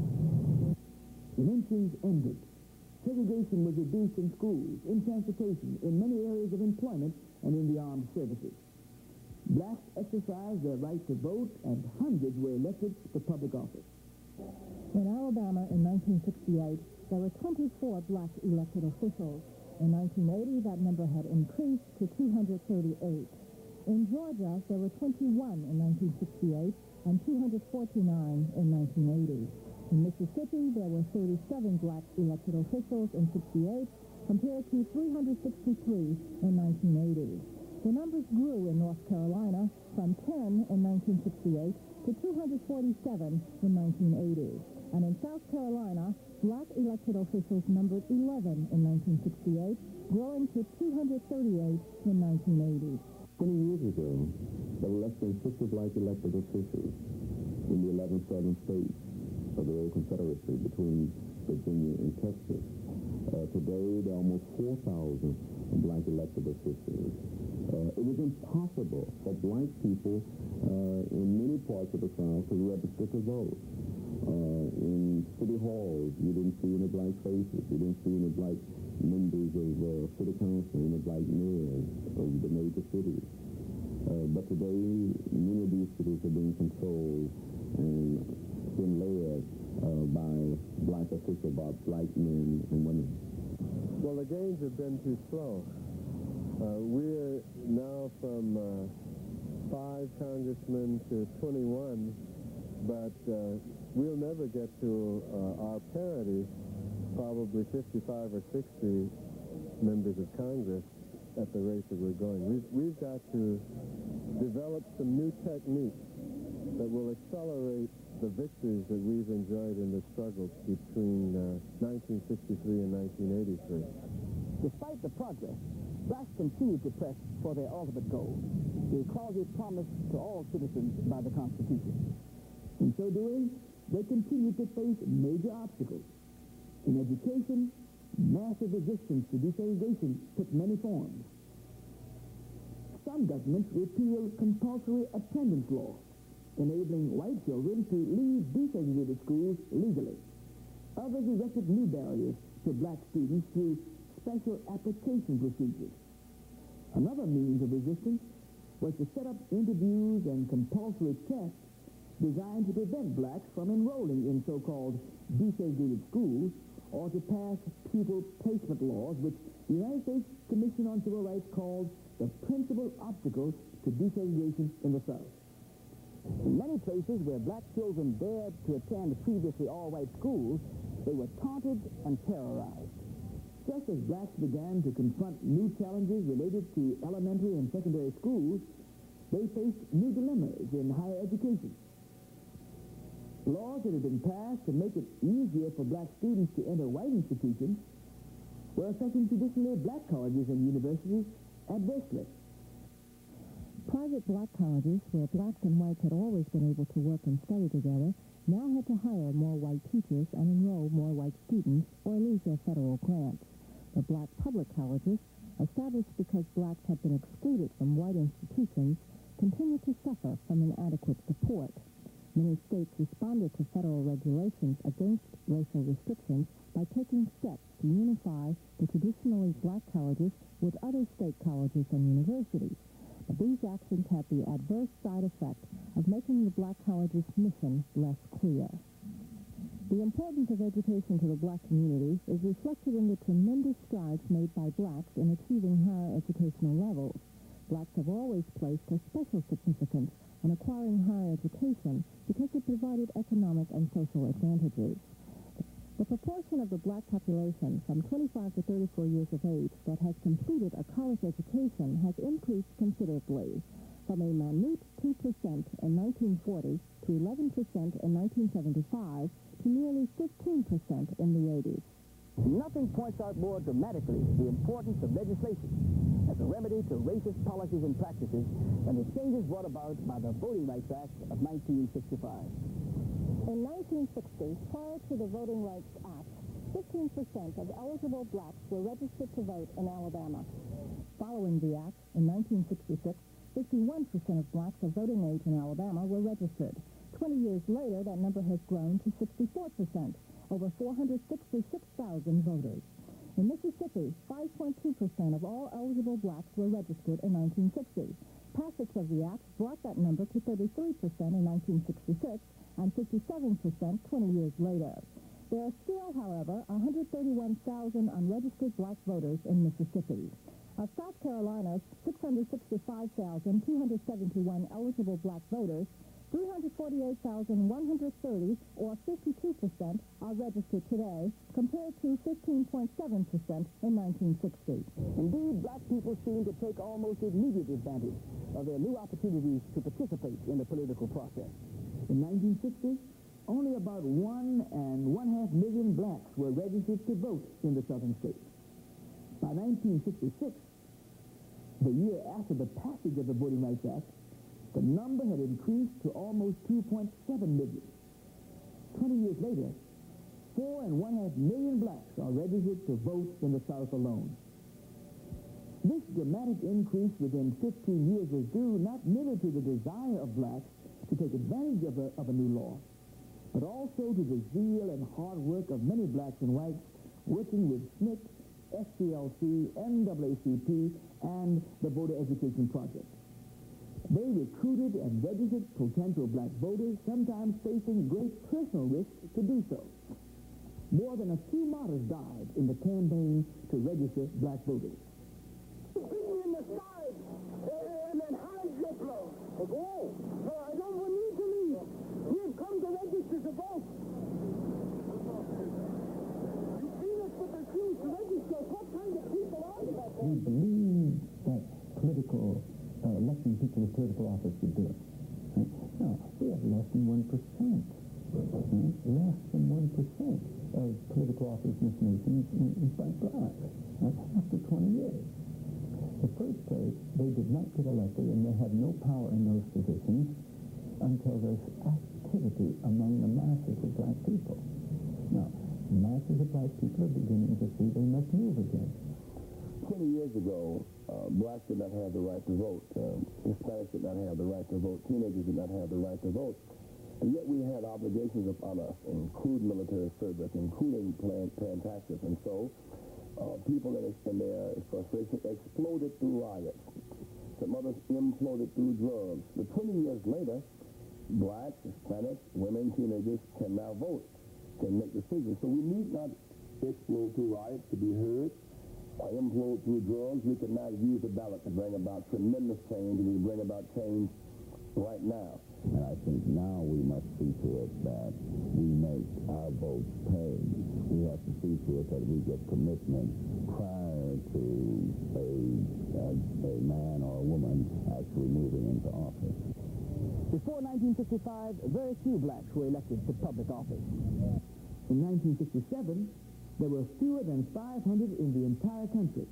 Lynchings ended. Segregation was reduced in schools, in transportation, in many areas of employment, and in the armed services. Blacks exercised their right to vote, and hundreds were elected to public office. In Alabama in 1968, there were 24 black elected officials. In 1980, that number had increased to 238. In Georgia, there were 21 in 1968 and 249 in 1980. In Mississippi, there were 37 black elected officials in 68 compared to 363 in 1980. The numbers grew in North Carolina from 10 in 1968 to 247 in 1980. And in South Carolina, black elected officials numbered 11 in 1968, growing to 238 in 1980. 20 years ago, there were less than 60 black elected officials in the 11 southern states of the old Confederacy between Virginia and Texas. Today, there are almost 4,000 black elected officials. It was impossible for black people in many parts of the South to register to vote. In city halls, you didn't see any black faces. You didn't see any black members of city council, any black mayors of the major cities. But today, many of these cities are being controlled and been led by black officials, by black men and women. Well, the gains have been too slow. We're now from 5 congressmen to 21, but we'll never get to our parity, probably 55 or 60 members of Congress at the rate that we're going. We've got to develop some new techniques that will accelerate the victories that we've enjoyed in the struggles between 1963 and 1983. Despite the progress, blacks continued to press for their ultimate goal, the equality promised to all citizens by the Constitution. In so doing, they continued to face major obstacles. In education, massive resistance to desegregation took many forms. Some governments repealed compulsory attendance laws, enabling white children to leave desegregated schools legally. Others erected new barriers to black students through special application procedures. Another means of resistance was to set up interviews and compulsory tests designed to prevent blacks from enrolling in so-called desegregated schools or to pass pupil placement laws, which the United States Commission on Civil Rights called the principal obstacle to desegregation in the South. In many places where black children dared to attend previously all-white schools, they were taunted and terrorized. Just as blacks began to confront new challenges related to elementary and secondary schools, they faced new dilemmas in higher education. Laws that had been passed to make it easier for black students to enter white institutions were affecting traditionally black colleges and universities adversely. Private black colleges, where blacks and whites had always been able to work and study together, now had to hire more white teachers and enroll more white students or lose their federal grants. The black public colleges, established because blacks had been excluded from white institutions, continued to suffer from inadequate support. Many states responded to federal regulations against racial restrictions by taking steps to unify the traditionally black colleges with other state colleges and universities. But these actions had the adverse side effect of of making the black college's mission less clear. The importance of education to the black community is reflected in the tremendous strides made by blacks in achieving higher educational levels. Blacks have always placed a special significance on acquiring higher education because it provided economic and social advantages. The proportion of the black population from 25 to 34 years of age that has completed a college education has increased considerably, from a minute 2% in 1940 to 11% in 1975 to nearly 15% in the 80s. Nothing points out more dramatically the importance of legislation as a remedy to racist policies and practices than the changes brought about by the Voting Rights Act of 1965. In 1960, prior to the Voting Rights Act, 15% of eligible blacks were registered to vote in Alabama. Following the act, in 1966, 51% of blacks of voting age in Alabama were registered. 20 years later, that number has grown to 64%, over 466,000 voters. In Mississippi, 5.2% of all eligible blacks were registered in 1960. Passage of the act brought that number to 33% in 1966 and 57% 20 years later. There are still, however, 131,000 unregistered black voters in Mississippi. Of South Carolina's 665,271 eligible black voters, 348,130, or 52%, are registered today, compared to 15.7% in 1960. Indeed, black people seem to take almost immediate advantage of their new opportunities to participate in the political process. In 1960, only about 1.5 million blacks were registered to vote in the southern states. By 1966, the year after the passage of the Voting Rights Act, the number had increased to almost 2.7 million. 20 years later, 4.5 million blacks are registered to vote in the South alone. This dramatic increase within 15 years was due not merely to the desire of blacks to take advantage of a new law, but also to the zeal and hard work of many blacks and whites working with SNCC, SCLC, NAACP, and the Voter Education Project. They recruited and registered potential black voters, sometimes facing great personal risk to do so. More than a few martyrs died in the campaign to register black voters. Keep me in the side and then hide your blow. Okay. So I don't need to leave. You've come to register to vote. You've seen us with the shoes to register. What kind of people are you? We believe that electing people to political office would do it. Right? No, we have less than 1%. Right? Less than 1% of political office in this nation is by blacks. Right? After 20 years. The first place, they did not get elected, and they have no power in those positions until there's activity among the masses of black people. Now, the masses of black people are beginning to see they must move again. 20 years ago, blacks did not have the right to vote. Hispanics did not have the right to vote. Teenagers did not have the right to vote. And yet we had obligations upon us, including military service, including paying taxes. And so people in their frustration exploded through riots. Some others imploded through drugs. But 20 years later, blacks, Hispanics, women, teenagers can now vote, can make decisions. So we need not explode through riots to be heard. Implode through drugs. We can now use the ballot to bring about tremendous change, and we bring about change right now. And I think now we must see to it that we make our votes pay. We have to see to it that we get commitment prior to a man or a woman actually moving into office. Before 1965, very few blacks were elected to public office. In 1967, there were fewer than 500 in the entire country.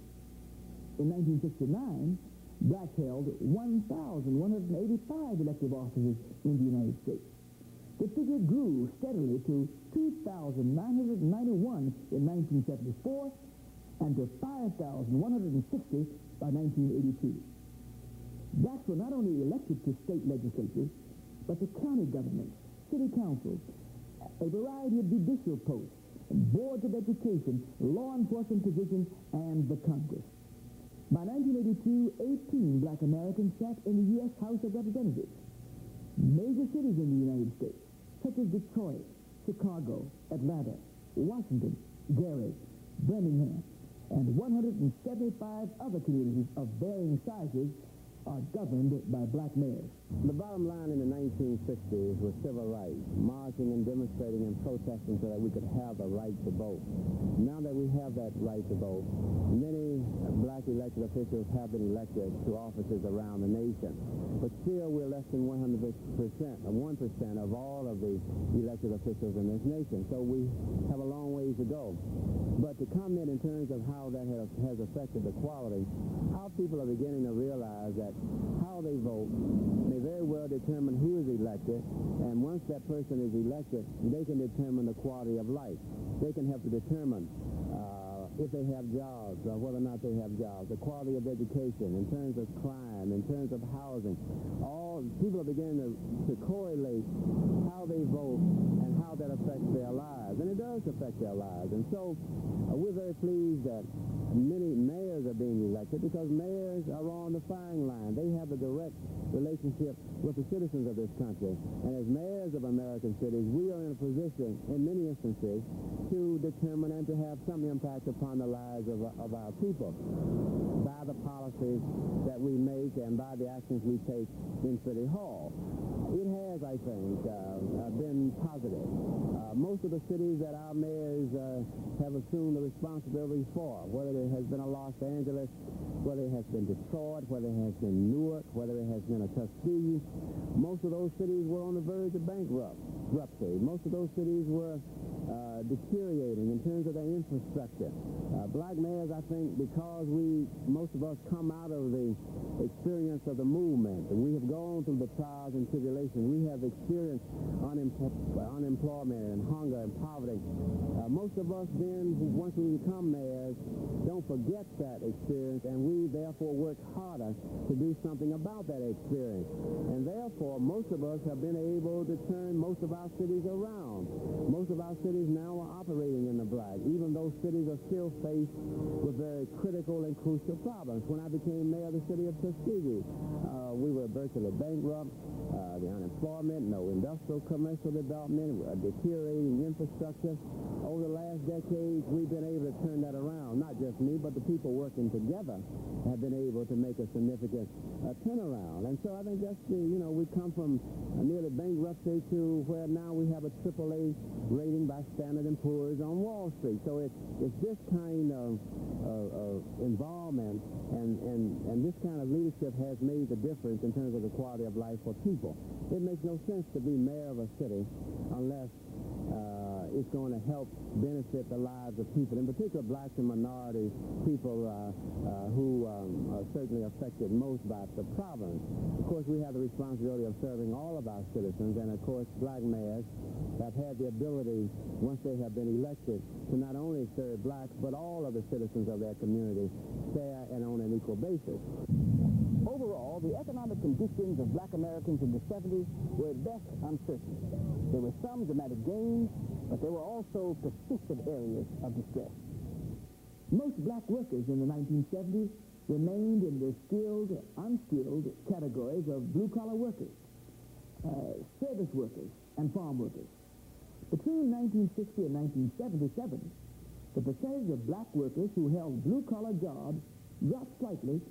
In 1969, blacks held 1,185 elective offices in the United States. The figure grew steadily to 2,991 in 1974 and to 5,160 by 1982. Blacks were not only elected to state legislatures, but to county governments, city councils, a variety of judicial posts, boards of education, law enforcement positions, and the Congress. By 1982, 18 black Americans sat in the U.S. House of Representatives. Major cities in the United States, such as Detroit, Chicago, Atlanta, Washington, Gary, Birmingham, and 175 other communities of varying sizes are governed by black mayors. The bottom line in the 1960s was civil rights, marching and demonstrating and protesting so that we could have the right to vote. Now that we have that right to vote, many black elected officials have been elected to offices around the nation. But still, we're less than 1% of all of the elected officials in this nation. So we have a long ways to go. But to comment in terms of how that has affected the quality, our people are beginning to realize that how they vote may very well determine who is elected, and once that person is elected, they can determine the quality of life. They can help to determine if they have jobs, whether or not they have jobs, the quality of education, in terms of crime, in terms of housing. All people are beginning to correlate how they vote and how that affects their lives, and it does affect their lives. And so we're very pleased that many mayors are being elected, because mayors are on the firing line. They have a direct relationship with the citizens of this country. And as mayors of American cities, we are in a position, in many instances, to determine and to have some impact upon the lives of our people by the policies that we make and by the actions we take in City Hall. It has, I think, been positive. Most of the cities that our mayors have assumed the responsibility for, whether it has been a Los Angeles, whether it has been Detroit, whether it has been Newark, whether it has been a Tuskegee, most of those cities were on the verge of bankruptcy. Most of those cities were deteriorating in terms of their infrastructure. Black mayors, I think, because most of us come out of the experience of the movement, and we have gone through the trials and tribulations. We have experienced unemployment and hunger and poverty. Most of us then, once we become mayors, don't forget that experience, and we therefore work harder to do something about that experience. And therefore, most of us have been able to turn most of our cities around. Most of our cities now are operating in the black, even though cities are still faced with very critical and crucial problems. When I became mayor of the city of Tuskegee, we were virtually bankrupt. The unemployment, no industrial commercial development, deteriorating infrastructure. Over the last decades, we've been able to turn that around. Not just me, but the people working together have been able to make a significant turnaround. And so I think that's we come from nearly bankruptcy to where now we have a AAA rating by Standard & Poor's on Wall Street. So it's this kind of involvement and this kind of leadership has made the difference in terms of the quality of life for people. It makes no sense to be mayor of a city unless it's going to help benefit the lives of people, in particular blacks and minority people who are certainly affected most by the problems. Of course, we have the responsibility of serving all of our citizens, and of course, black mayors have had the ability, once they have been elected, to not only serve blacks, but all of the citizens of their community fair and on an equal basis. Overall, the economic conditions of black Americans in the 70s were at best uncertain. There were some dramatic gains, but there were also persistent areas of distress. Most black workers in the 1970s remained in the skilled, unskilled categories of blue-collar workers, service workers, and farm workers. Between 1960 and 1977, the percentage of black workers who held blue-collar jobs dropped slightly,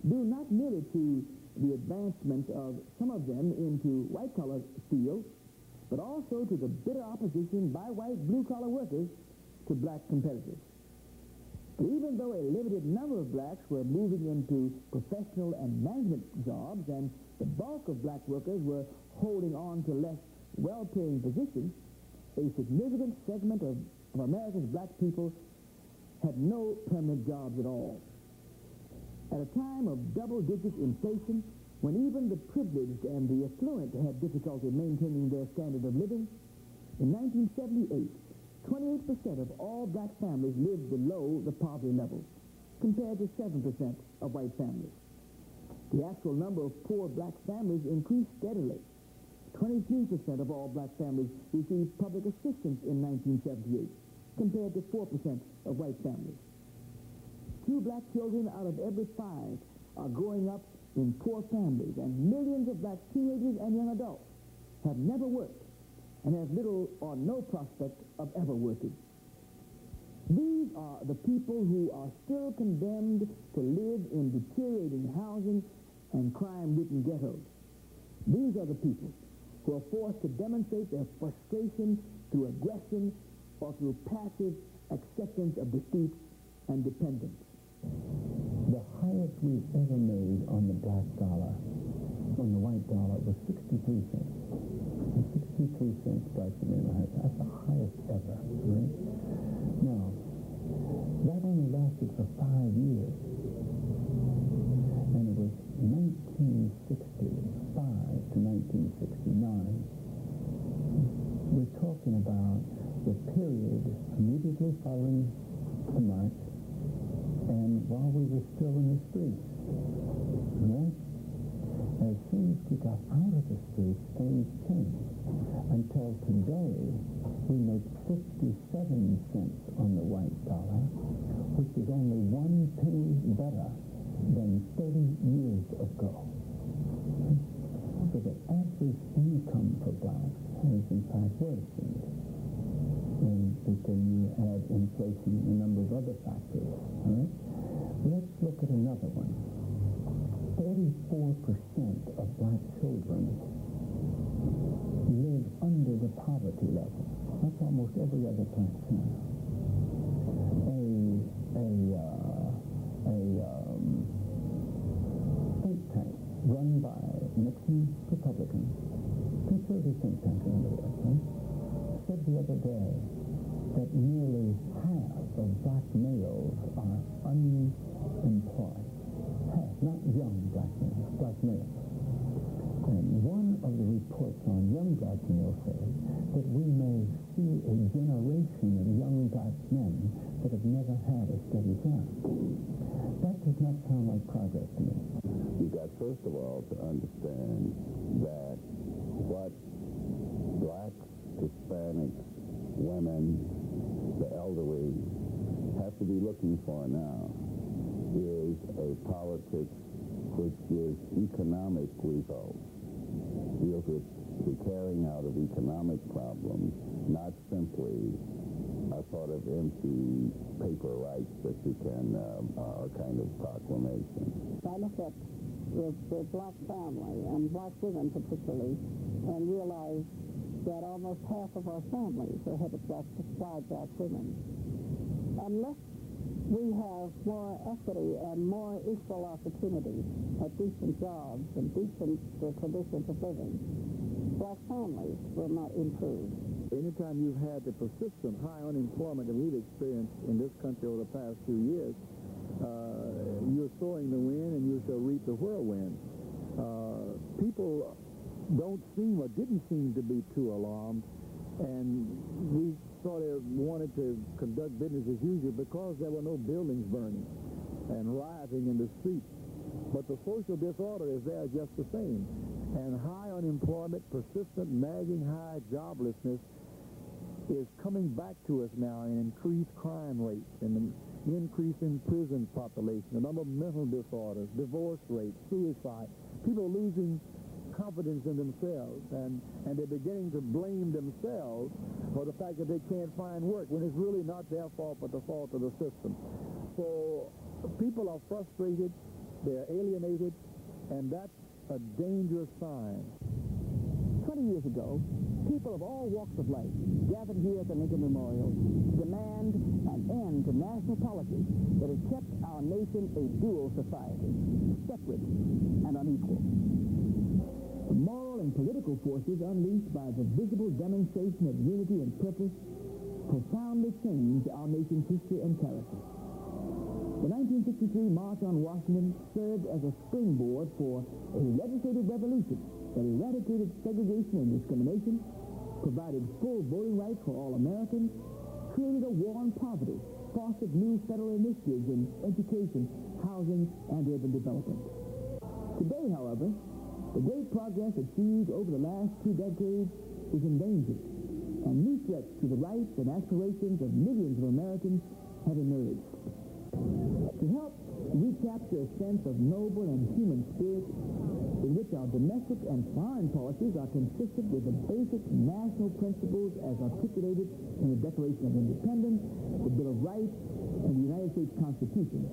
due not merely to the advancement of some of them into white-collar fields, but also to the bitter opposition by white blue-collar workers to black competitors. But even though a limited number of blacks were moving into professional and management jobs, and the bulk of black workers were holding on to less well-paying positions, a significant segment of America's black people had no permanent jobs at all. At a time of double-digit inflation, when even the privileged and the affluent had difficulty maintaining their standard of living, in 1978, 28% of all black families lived below the poverty level, compared to 7% of white families. The actual number of poor black families increased steadily. 23% of all black families received public assistance in 1978, compared to 4% of white families. 2 black children out of every 5 are growing up in poor families, and millions of black teenagers and young adults have never worked and have little or no prospect of ever working. These are the people who are still condemned to live in deteriorating housing and crime-ridden ghettos. These are the people who are forced to demonstrate their frustration through aggression or through passive acceptance of defeat and dependence. The highest we've ever made on the black dollar, on the white dollar, was 63 cents. 63 cents black American. That's the highest ever, right? Now, that only lasted for 5 years. And it was 1965 to 1969. We're talking about the period immediately following the march and while we were still in the streets. Right? As soon as we got out of the streets, things changed. Until today, we make 57 cents on the white dollar, which is only 1 penny better than 30 years ago. So the average income for blacks has in fact worsened. And then you add inflation and a number of other factors. All right? Let's look at another one. 44% of black children live under the poverty level. That's almost every other black child. Think tank run by Nixon Republicans, conservative think tank in other words, right? Said the other day that nearly half of black males are unemployed. Half, not young black males, black males. And one of the reports on young black males says that we may see a generation of young black men that have never had a steady job. That does not sound like progress to me. You got, first of all, to understand that what blacks, Hispanics, women, the elderly have to be looking for now is a politics which gives economic results, deals with the carrying out of economic problems, not simply a sort of empty paper rights that you can, a kind of proclamation. I look at the black family, and black women particularly, and realize that almost half of our families are headed by black women. Unless we have more equity and more equal opportunity at decent jobs and decent conditions of living, black families will not improve. Anytime you've had the persistent high unemployment that we've experienced in this country over the past few years, you're sowing the wind and you shall reap the whirlwind. People don't seem or didn't seem to be too alarmed, and we sort of wanted to conduct business as usual because there were no buildings burning and rioting in the streets. But the social disorder is there just the same. And high unemployment, persistent, nagging high joblessness is coming back to us now in increased crime rates and an increase in prison population, the number of mental disorders, divorce rates, suicide, people losing confidence in themselves, and they're beginning to blame themselves for the fact that they can't find work when it's really not their fault but the fault of the system. So people are frustrated, they're alienated, and that's a dangerous sign. 20 years ago, people of all walks of life gathered here at the Lincoln Memorial to demand an end to national politics that has kept our nation a dual society, separate and unequal. The moral and political forces unleashed by the visible demonstration of unity and purpose profoundly changed our nation's history and character. The 1963 March on Washington served as a springboard for a legislative revolution that eradicated segregation and discrimination, provided full voting rights for all Americans, created a war on poverty, fostered new federal initiatives in education, housing, and urban development. Today, however, the great progress achieved over the last 2 decades is endangered, and new threats to the rights and aspirations of millions of Americans have emerged. To help recapture a sense of noble and human spirit, in which our domestic and foreign policies are consistent with the basic national principles as articulated in the Declaration of Independence, the Bill of Rights, and the United States Constitution.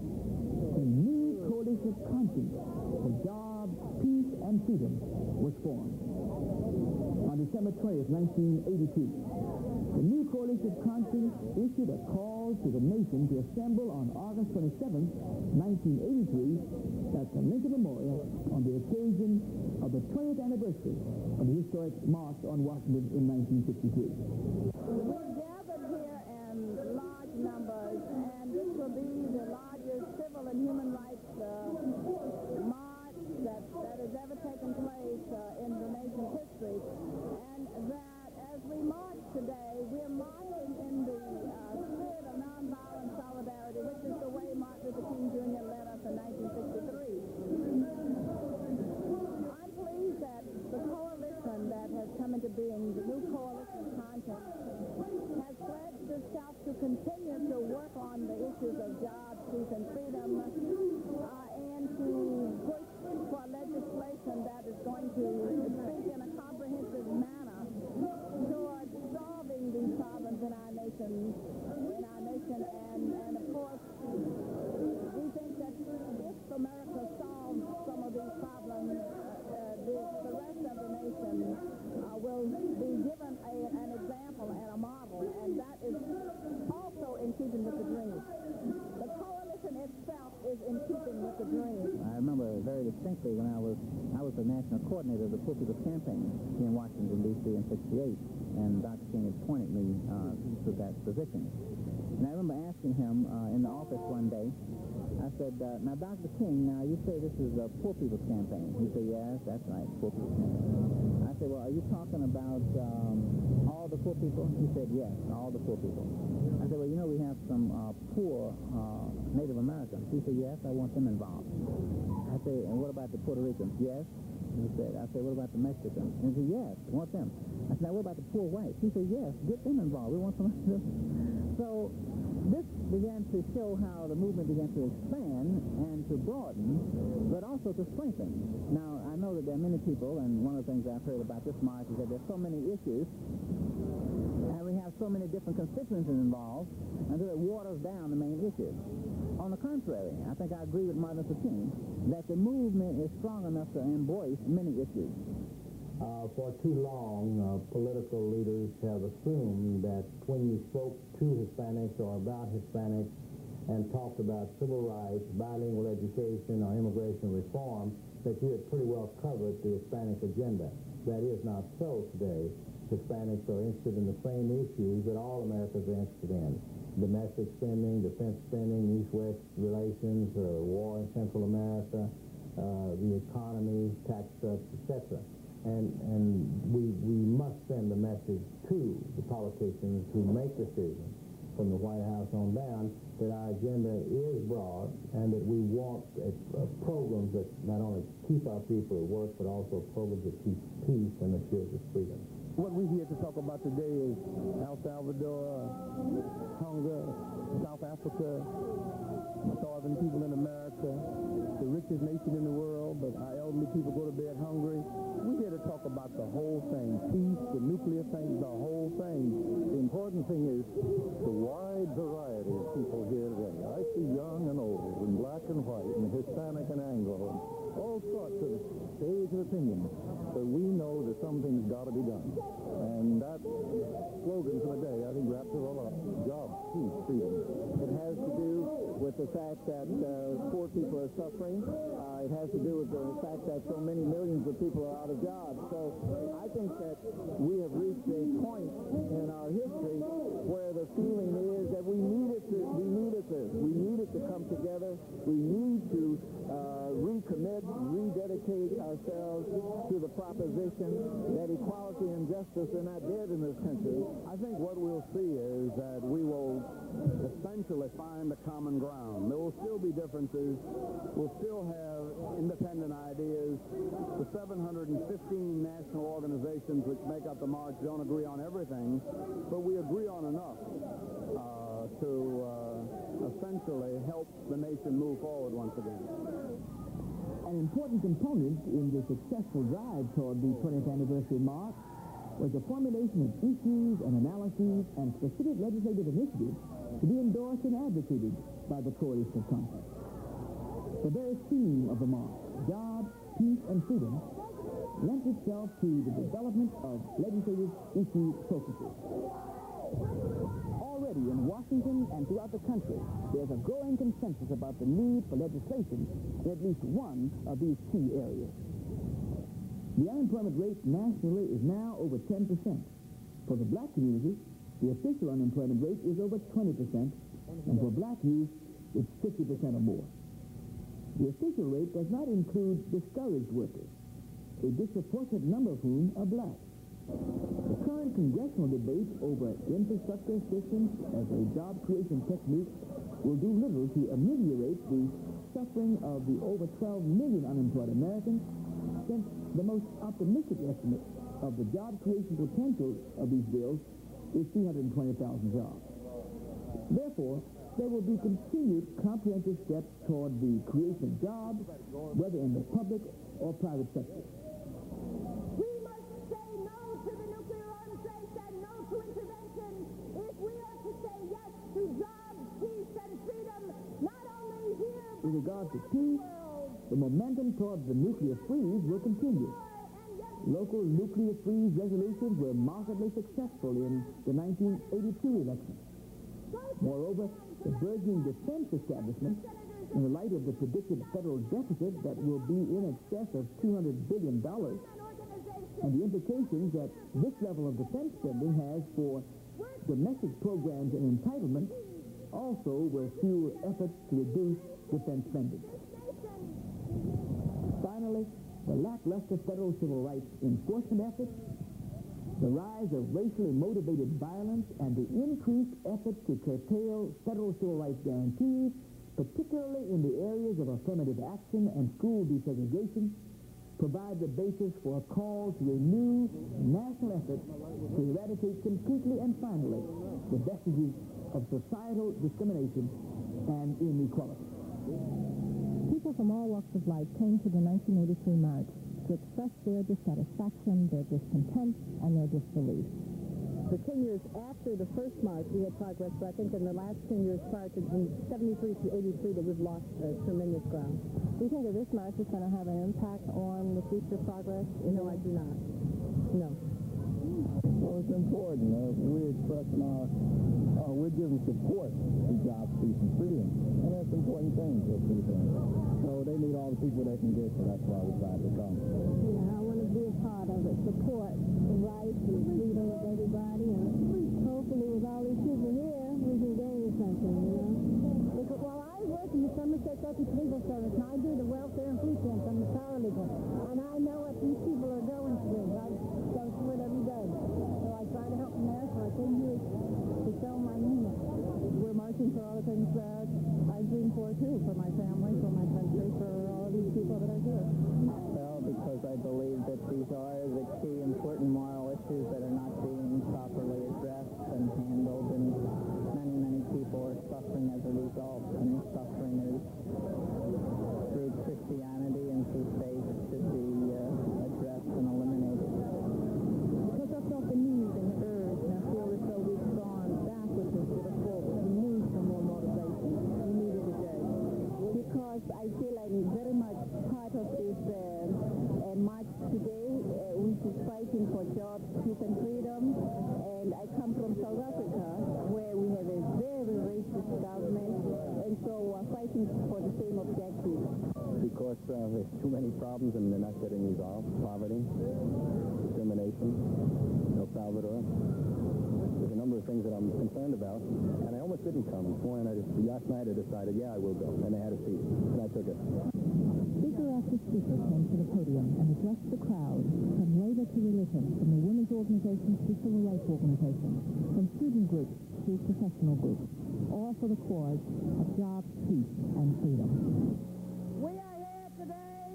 A new coalition of conscience for jobs, peace, and freedom was formed. On December 20th, 1982, the new coalition of conscience issued a call to the nation to assemble on August 27th, 1983, at the Lincoln Memorial on the occasion of the 20th anniversary of the historic March on Washington in 1963. We're gathered here in large numbers, and this will be the largest civil and human rights march that has ever taken place in the nation's history. And that as we march today, we're marching in the spirit of nonviolent solidarity, which is the way Martin Luther King Jr. led us in 1963. I'm pleased that the coalition that has come into being, the new coalition of conscience, has pledged itself to continue to work on the issues of jobs, peace, and freedom, and to push for legislation that is going to think in a comprehensive manner toward solving these problems in our nation, and of course, we think that if America solves some of these problems, the rest of the nation will be given an example and a model, and that is also in keeping with the dream. The coalition itself is in keeping with the dream. I remember very distinctly when I was the national coordinator of the Poor People's Campaign here in Washington, D.C. in '68, and Dr. King had appointed me to that position. And I remember asking him in the office one day, I said, now, Dr. King, now you say this is a Poor People's Campaign. He said, yes, that's right, Poor People's Campaign. I said, well, are you talking about all the poor people? He said, yes, all the poor people. I said, well, you know, we have some poor Native Americans. He said, yes, I want them involved. I said, and what about the Puerto Ricans? Yes. He said, I said, what about the Mexicans? And he said, yes, I want them. I said, now what about the poor whites? He said, yes, get them involved. We want some of them. So this began to show how the movement began to expand and to broaden, but also to strengthen. Now, I know that there are many people, and one of the things I've heard about this march is that there's so many issues, and we have so many different constituencies involved, until it waters down the main issues. On the contrary, I think I agree with Martin Luther King that the movement is strong enough to embrace many issues. For too long, political leaders have assumed that when you spoke to Hispanics or about Hispanics and talked about civil rights, bilingual education, or immigration reform, that you had pretty well covered the Hispanic agenda. That is not so today. Hispanics are interested in the same issues that all Americans are interested in. Domestic spending, defense spending, East-West relations, war in Central America, the economy, tax cuts, etc. And we must send a message to the politicians who make decisions from the White House on down that our agenda is broad and that we want programs that not only keep our people at work but also programs that keep peace and assures us freedom. What we're here to talk about today is El Salvador, hunger, South Africa, starving people in America, the richest nation in the world, but our elderly people go to bed hungry. We're here to talk about the whole thing, peace, the nuclear thing, the whole thing. The important thing is the wide variety of people here today. I see young and old, and black and white, and Hispanic and Anglo, and all sorts of shades of opinion. But we know that something's got to be done. And that slogan for the day, I think, wraps it all up. Jobs, peace, freedom. It has to do with the fact that poor people are suffering. It has to do with the fact that so many millions of people are out of jobs. So I think that we have reached a point in our history where the feeling is that we needed to come together. We need to recommit, rededicate ourselves to the proposition that equality and justice are not dead in this country. I think what we'll see is that we will essentially find a common ground. There will still be differences. We'll still have independent ideas. The 715 national organizations which make up the march don't agree on everything, but we agree on enough to essentially help the nation move forward once again. And An important component in the successful drive toward the 20th anniversary mark was the formulation of issues and analyses and specific legislative initiatives to be endorsed and advocated by the coalition of contact. The very theme of the march, jobs, peace, and freedom, lent itself to the development of legislative issue focuses. Already in Washington and throughout the country, there's a growing consensus about the need for legislation in at least one of these key areas. The unemployment rate nationally is now over 10%. For the black community, the official unemployment rate is over 20%, and for black youth, it's 50% or more. The official rate does not include discouraged workers, a disproportionate number of whom are black. The current congressional debate over infrastructure assistance as a job creation technique will do little to ameliorate the suffering of the over 12 million unemployed Americans, since the most optimistic estimate of the job creation potential of these bills is 320,000 jobs. Therefore, there will be continued comprehensive steps toward the creation of jobs, whether in the public or private sector. We must say no to the nuclear arms race and no to intervention if we are to say yes to jobs, peace, and freedom, not only here, but with regard to peace, the momentum toward the nuclear freeze will continue. Local nuclear freeze resolutions were markedly successful in the 1982 election. Moreover, the burgeoning defense establishment, in the light of the predicted federal deficit that will be in excess of $200 billion, and the implications that this level of defense spending has for domestic programs and entitlements, also will fuel efforts to reduce defense spending. Finally, the lackluster federal civil rights enforcement efforts, the rise of racially motivated violence, and the increased efforts to curtail federal civil rights guarantees, particularly in the areas of affirmative action and school desegregation, provide the basis for a call to renew national efforts to eradicate completely and finally the vestiges of societal discrimination and inequality. People from all walks of life came to the 1983 march to express their dissatisfaction, their discontent, and their disbelief. For 10 years after the first march, we had progress, but I think in the last 10 years prior to 73 to 83 that we've lost tremendous ground. Do you think that this march is going to have an impact on the future progress? No, I do not. No. Well, it's important. We're expressing we're giving support to jobs, peace, and freedom. And that's an important thing for people. So they need all the people they can get, so that's why we decided to come. Yeah, I want to be a part of it, support the rights and freedom of everybody, and hopefully with all these people here, we can gain something, you know? Because while I work in the Somerset Circuit Legal Service, and I do the welfare and food stamps, I'm the paralegal, and I know what these people are going through. I go through it every day. So I try to help them there, so I came here to show my unit. We're marching for all the things that I dream for, too, for my family, for my country, for all of these people that are here. Well, because I believe that these are the key important moral issues that are not being properly addressed and handled, and many, many people are suffering as a result, and suffering is through Christianity and through faith should be addressed and eliminated. Because I felt the need and the urge, and I feel as though we've gone backwards instead of forward. We need some more motivation. We need it today. Because I feel I'm very much part of this march today, which is fighting for jobs, peace, and freedom. And I come from South Africa, where we have a very racist government, and so we're fighting for the same objective. Because there's too many problems and they're not getting resolved. Poverty, discrimination, El Salvador. There's a number of things that I'm concerned about, and I almost didn't come. This morning, last night I decided, yeah, I will go, and I had a seat, and I took it. Speaker after speaker came to the podium and addressed the crowd, from labor to religion, from the women's organizations to civil rights organizations, from student groups to professional groups, all for the cause of jobs, peace, and freedom. We are here today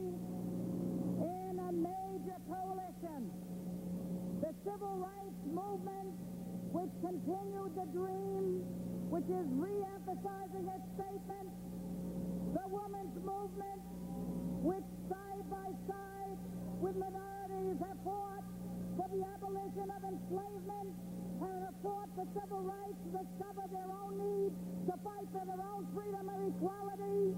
in a major coalition. The civil rights movement, which continued the dream, which is re-emphasizing its statement, the women's movement, which side by side with minorities have fought for the abolition of enslavement and have fought for civil rights to discover their own needs, to fight for their own freedom and equality.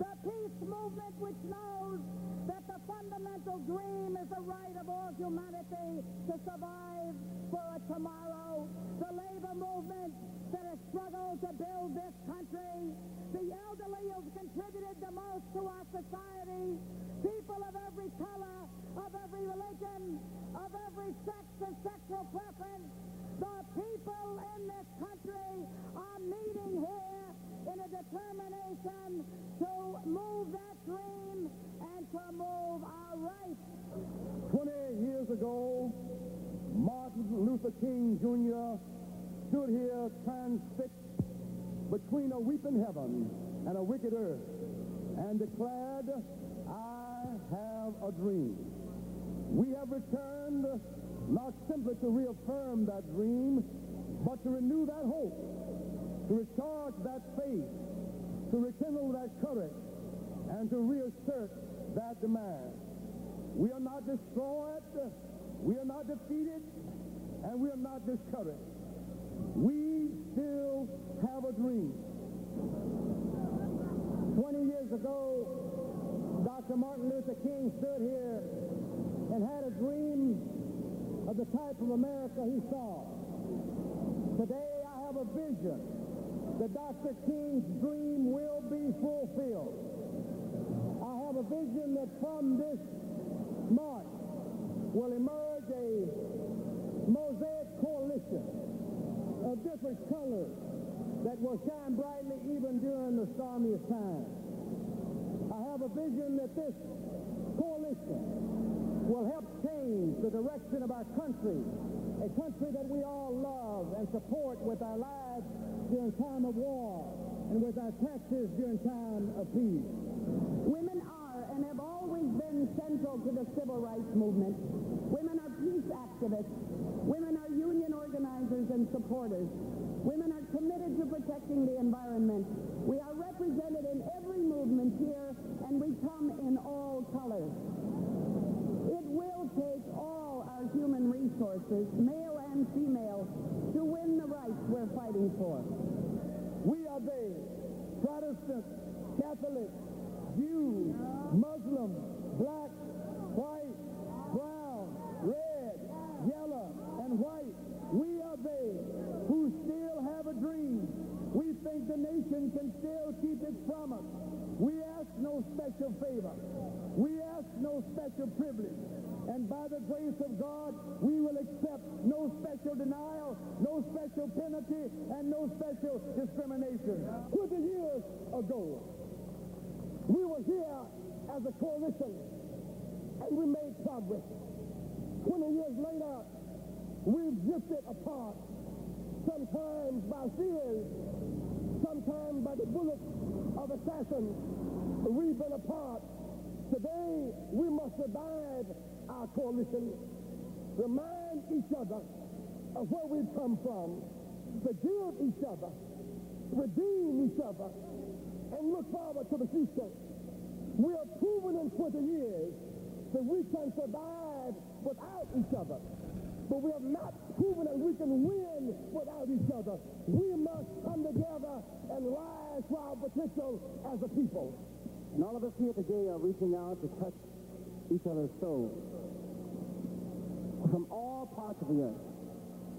The peace movement, which knows that the fundamental dream is the right of all humanity to survive for a tomorrow. The labor movement that has struggled to build this country. The elderly who've contributed the most to our society. People of every color, of every religion, of every sex and sexual preference. The people in this country are meeting here in a determination to move that dream and to move our rights. 20 years ago, Martin Luther King Jr. stood here transfixed between a weeping heaven and a wicked earth and declared, "I have a dream." We have returned not simply to reaffirm that dream, but to renew that hope, to recharge that faith, to rekindle that courage, and to reassert that demand. We are not destroyed, we are not defeated, and we are not discouraged. We still have a dream. 20 years ago, Dr. Martin Luther King stood here and had a dream of the type of America he saw. Today, I have a vision that Dr. King's dream will be fulfilled. I have a vision that from this march will emerge a mosaic coalition of different colors that will shine brightly even during the stormiest times. I have a vision that this coalition will help change the direction of our country, a country that we all love and support with our lives during time of war and with our taxes during time of peace. Women are and have always been central to the civil rights movement. Women are peace activists. Women are union organizers and supporters. Women are committed to protecting the environment. We are represented in every movement here, and we come in all colors. It will take all our human resources, male and female, to win the rights we're fighting for. We are they, Protestant, Catholic, Jews, Muslim, black, white, brown, red, yellow, and white. We are they who still have a dream. We think the nation can still keep its promise. We ask no special favor. We ask no special privilege. And by the grace of God, we will accept no special denial, no special penalty, and no special discrimination. 20 years ago, we were here as a coalition, and we made progress. 20 years later, we've drifted apart, sometimes by fears, sometimes by the bullets of assassins. We've been apart. Today, we must revive our coalition, remind each other of where we've come from, forgive each other, redeem each other, and look forward to the future. We have proven in 20 years that we can survive without each other, but we have not proven that we can win without each other. We must come together and rise to our potential as a people. And all of us here today are reaching out to touch each other's souls. From all parts of the earth,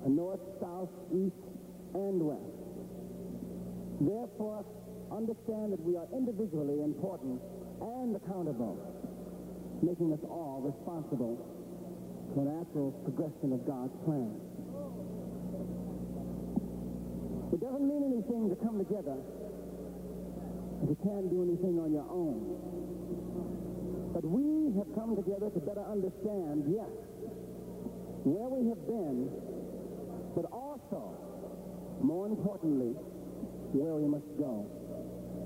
north, south, east, and west. Therefore, understand that we are individually important and accountable, making us all responsible for the natural progression of God's plan. It doesn't mean anything to come together if you can't do anything on your own. But we have come together to better understand, yes, where we have been, but also, more importantly, where we must go.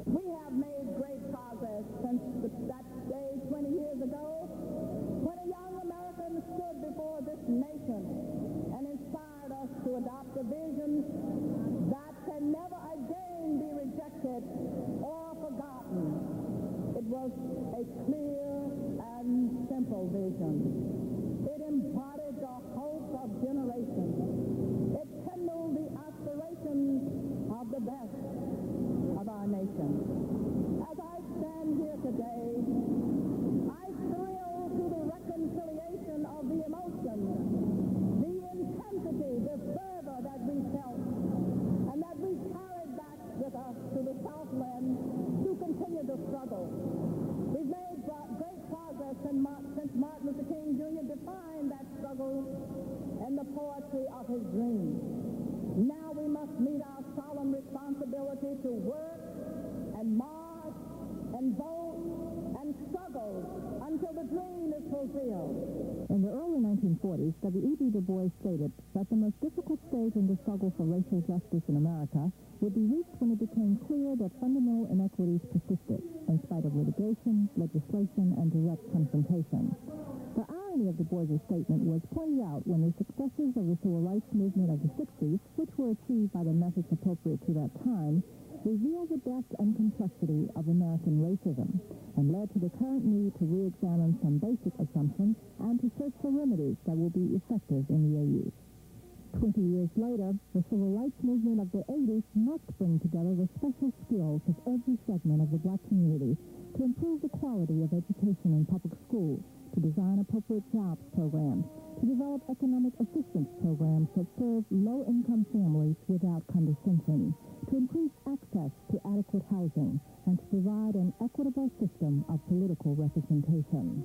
We have made great progress since that day 20 years ago when a young American stood before this nation and inspired us to adopt a vision that can never again be rejected or forgotten. It was a clear In the early 1940s, W.E.B. Du Bois stated that the most difficult stage in the struggle for racial justice in America would be reached when it became clear that fundamental inequities persisted, in spite of litigation, legislation, and direct confrontation. The irony of Du Bois' statement was pointed out when the successes of the civil rights movement of the 60s, which were achieved by the methods appropriate to that time, revealed the depth and complexity of American racism and led to the current need to re-examine some basic assumptions and to search for remedies that will be effective in the AU. 20 years later, the civil rights movement of the 80s must bring together the special skills of every segment of the black community to improve the quality of education in public schools, to design appropriate jobs programs, to develop economic assistance programs that serve low-income families without condescension, to increase access to adequate housing, and to provide an equitable system of political representation.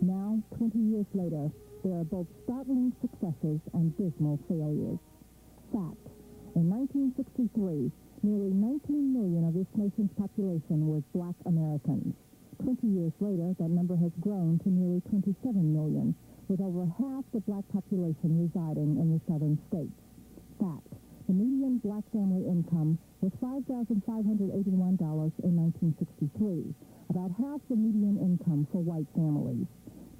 Now, 20 years later, there are both startling successes and dismal failures. Fact: in 1963, nearly 19 million of this nation's population was black Americans. 20 years later, that number has grown to nearly 27 million, with over half the black population residing in the southern states. Fact: the median black family income was $5,581 in 1963, about half the median income for white families.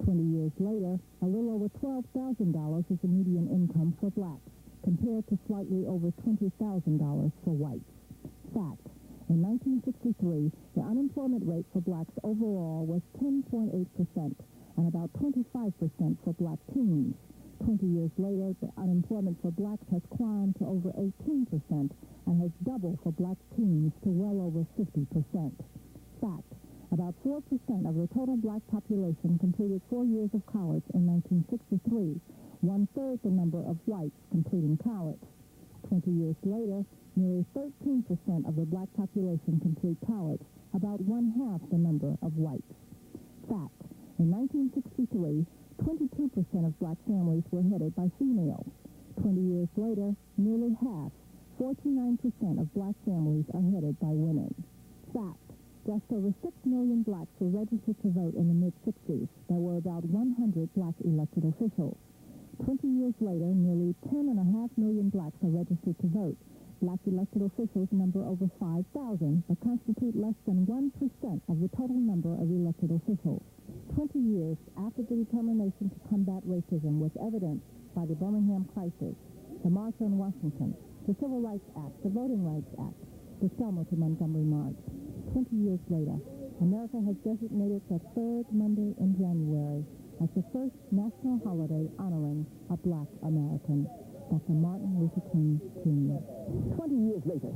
20 years later, a little over $12,000 is the median income for blacks, compared to slightly over $20,000 for whites. Fact: in 1963, the unemployment rate for blacks overall was 10.8% and about 25% for black teens. 20 years later, the unemployment for blacks has climbed to over 18% and has doubled for black teens to well over 50%. Fact: about 4% of the total black population completed 4 years of college in 1963, one-third the number of whites completing college. 20 years later, nearly 13% of the black population complete college, about one-half the number of whites. Fact: in 1963, 22% of black families were headed by females. 20 years later, nearly half, 49% of black families are headed by women. Fact: just over 6 million blacks were registered to vote in the mid-60s. There were about 100 black elected officials. 20 years later, nearly 10.5 million blacks are registered to vote. Black elected officials number over 5,000, but constitute less than 1% of the total number of elected officials. 20 years after the determination to combat racism was evidenced by the Birmingham crisis, the March on Washington, the Civil Rights Act, the Voting Rights Act, the Selma to Montgomery March. 20 years later, America has designated the third Monday in January as the first national holiday honoring a black American, Dr. Martin Luther King, Jr. 20 years later,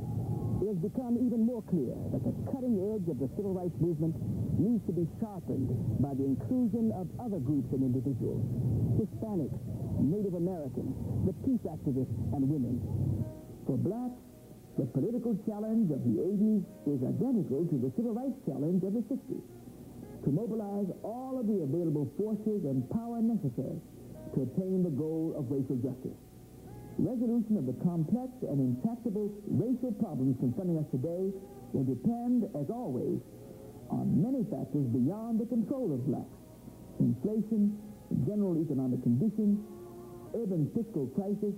it has become even more clear that the cutting edge of the civil rights movement needs to be sharpened by the inclusion of other groups and individuals: Hispanics, Native Americans, the peace activists, and women. For blacks, the political challenge of the 80s is identical to the civil rights challenge of the 60s: to mobilize all of the available forces and power necessary to attain the goal of racial justice. Resolution of the complex and intractable racial problems confronting us today will depend, as always, on many factors beyond the control of blacks: inflation, general economic conditions, urban fiscal crisis,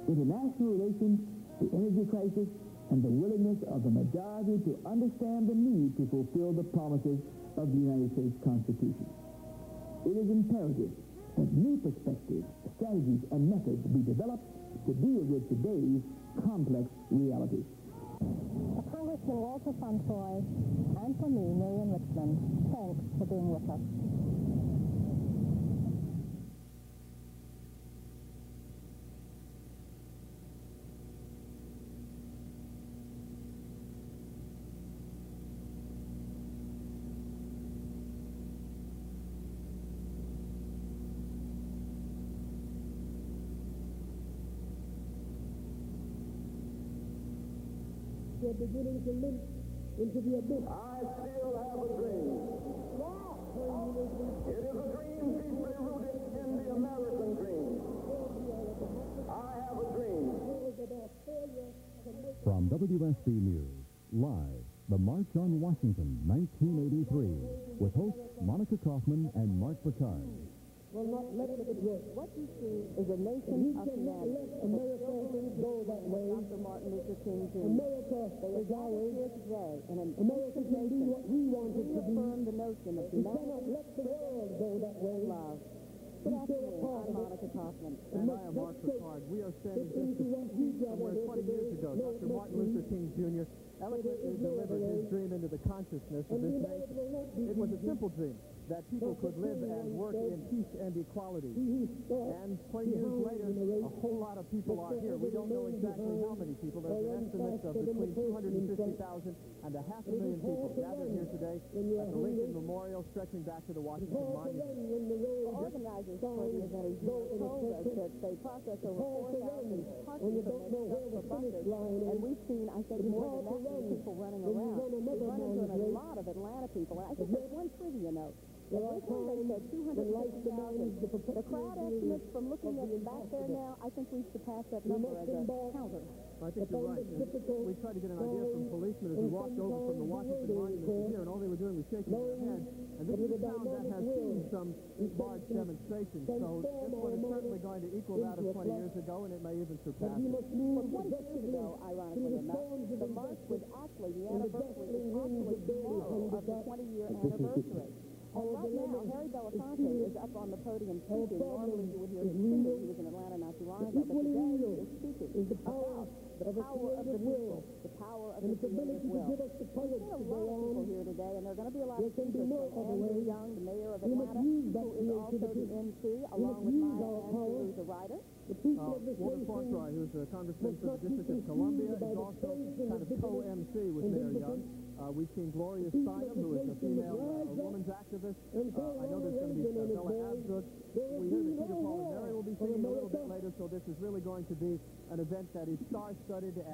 international relations, the energy crisis, and the willingness of the majority to understand the need to fulfill the promises of the United States Constitution. It is imperative that new perspectives, strategies, and methods be developed to deal with today's complex realities. Congressman Walter Fauntroy, and for me, Miriam Richmond, thanks for being with us. They're beginning to limp into the abyss. I still have a dream. It is a dream deeply rooted in the American dream. I have a dream. From WSB News, live The March on Washington, 1983, with hosts Monica Kaufman and Mark Burkard. Will not let it work. What you see is a nation of humanity. America go that way. Dr. Martin Luther King Jr. America They are is ours. here today in an America can be what we want it to be. reaffirm the notion of We cannot humanity, let the world go that way. love. Good afternoon. I'm Monica Kaufman. And I am Mark Burkard. We are standing just a few feet from where 20 years ago Dr. Martin Luther King Jr. eloquently delivered his dream into the consciousness of this nation. It was a simple dream, that people could live and work in peace and equality. And 20 years later, a whole lot of people are here. We don't know exactly how many people. There's an estimate of between 250,000 and 500,000 people gathered here today at the Lincoln Memorial stretching back to the Washington Monument. The organizers for the event, as you told us, that they processed over 4,000 parking permits for buses, and we've seen, I think, more than that many people running around. We've run into a lot of Atlanta people, and I think there's one trivia note. Originally, they said 250,000. The crowd estimates from looking at back there now, I think we've surpassed that number as a counter. I think you're right. And we tried to get an idea from policemen as we walked over from the Washington Monument to here, and all they were doing was shaking their heads. And this is a town that has seen some large demonstrations, so this one is certainly going to equal that of 20 years ago, and it may even surpass it. Well, 20 years ago, ironically enough, the march was actually, the anniversary is actually tomorrow of the 20-year anniversary. And right now, Harry Belafonte is up on the podium speaking. Normally you would hear him singing. He was in Atlanta not too long ago, but today he is speaking about the power of the people, the power of the creative will. There's been a lot of people here today, and there are going to be a lot of speakers from Andrew Young, the mayor of Atlanta, who is also the MC, along with Maya Angelou, who's a writer. Walter Fortroy, who's a congressman for the District of Columbia, is also kind of co-MC with Mayor Young. We've seen Gloria Steinem, who is a female woman's activist. I know there's going to be Bella Abzug. We hear that Peter, Paul, and Mary will be singing a little bit later, so this is really going to be an event that is star-studded and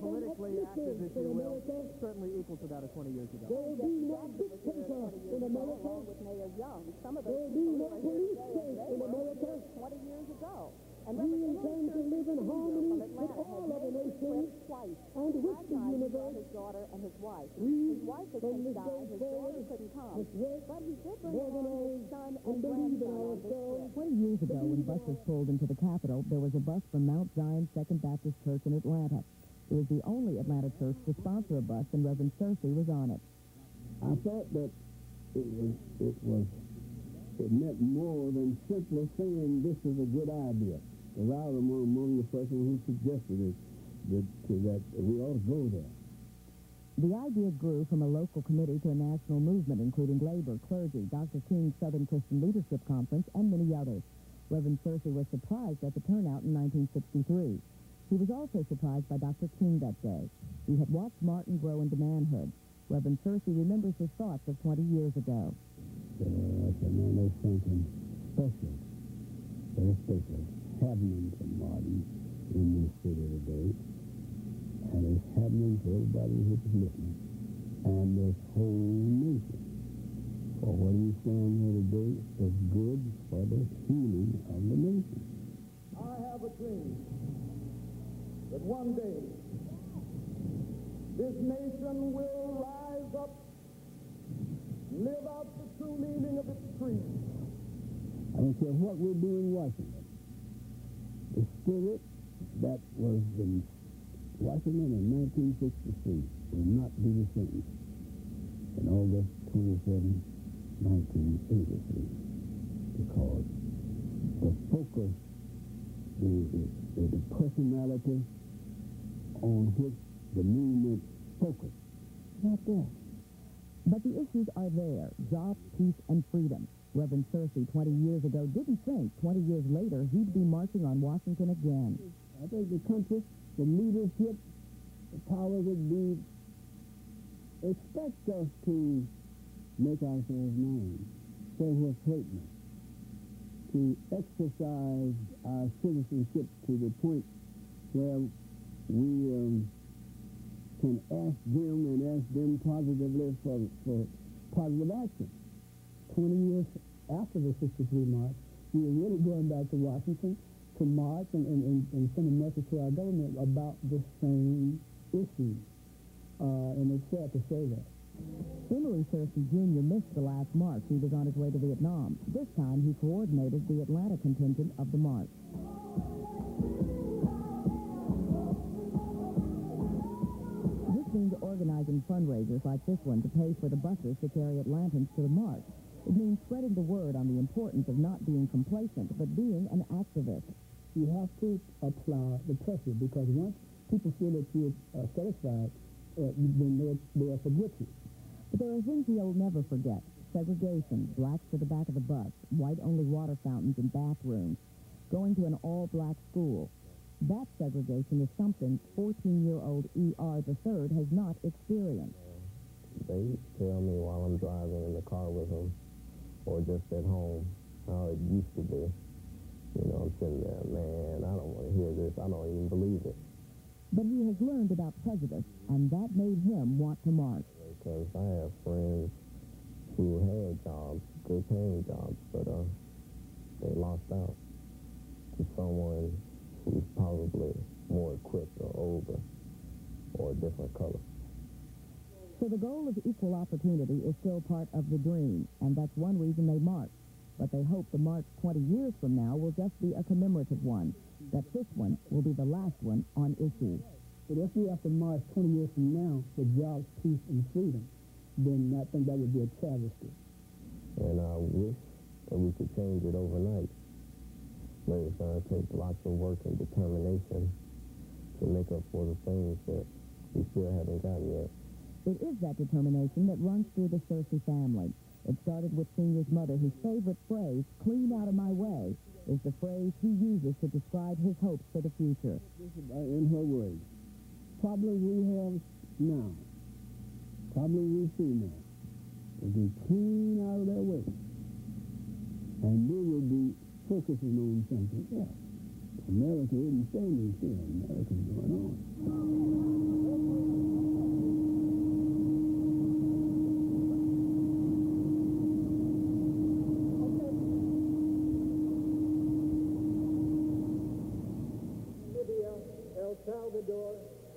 politically active, if you will, certainly equal to that of 20 years ago. Along with Mayor Young. Some of those people who are here today, they were here 20 years ago. And we intend to live in harmony with all of the nations and with the universe. His daughter and his wife. His wife has since died. His daughter couldn't come. But he did bring along his son and grandson on this trip. 20 years ago, when buses pulled into the Capitol, there was a bus from Mount Zion Second Baptist Church in Atlanta. It was the only Atlanta church to sponsor a bus, and Reverend Searcy was on it. I thought that it meant more than simply saying this is a good idea. Because I was among the person who suggested it, that we ought to go there. The idea grew from a local committee to a national movement, including labor, clergy, Dr. King's Southern Christian Leadership Conference, and many others. Reverend Searcy was surprised at the turnout in 1963. He was also surprised by Dr. King that day. He had watched Martin grow into manhood. Reverend Searcy remembers his thoughts of 20 years ago. I said, man, there's something special, very special, happening to Martin in this city today, and it's happening to everybody who's listening, and this whole nation. For what he's saying here today is good for the healing of the nation. I have a dream that one day this nation will rise up, live out the true meaning of its creed. I don't care what we do in Washington. The spirit that was in Washington in 1963 will not be the same in August 27, 1983, because the focus, the personality on which the movement focused, not there. But the issues are there: jobs, peace, and freedom. Reverend Searcy 20 years ago didn't think 20 years later he'd be marching on Washington again. I think the country, the leadership, the powers that be, expect us to make ourselves known, say what's hurting us, to exercise our citizenship to the point where we can ask them positively for positive action. 20 years after the 63 march, we were really going back to Washington to march and send a message to our government about the same issue and it's sad to say that. Emory Searcy Jr. missed the last march. He was on his way to Vietnam. This time, he coordinated the Atlanta contingent of the march. This means organizing fundraisers like this one to pay for the buses to carry Atlantans to the march. It means spreading the word on the importance of not being complacent, but being an activist. You have to apply the pressure, because once people feel that you're satisfied, then they'll forget you. But there are things he'll never forget. Segregation, blacks to the back of the bus, white-only water fountains and bathrooms, going to an all-black school. That segregation is something 14-year-old E.R. III has not experienced. They tell me while I'm driving in the car with them, or just at home, how it used to be. You know, I'm sitting there, man, I don't want to hear this. I don't even believe it. But he has learned about prejudice, and that made him want to march. Because I have friends who had jobs, good-paying jobs, but they lost out to someone who's probably more equipped or older or a different color. So the goal of equal opportunity is still part of the dream, and that's one reason they march. But they hope the march 20 years from now will just be a commemorative one, that this one will be the last one on issue. But if we have to march 20 years from now for jobs, peace, and freedom, then I think that would be a travesty. And I wish that we could change it overnight. But it's going to take lots of work and determination to make up for the things that we still haven't gotten yet. It is that determination that runs through the Searcy family. It started with Senior's mother, whose favorite phrase, "clean out of my way," is the phrase he uses to describe his hopes for the future. In her words, problems we have now, problems we see now, will be clean out of their way. And they will be focusing on something else. America isn't standing still. America's going on.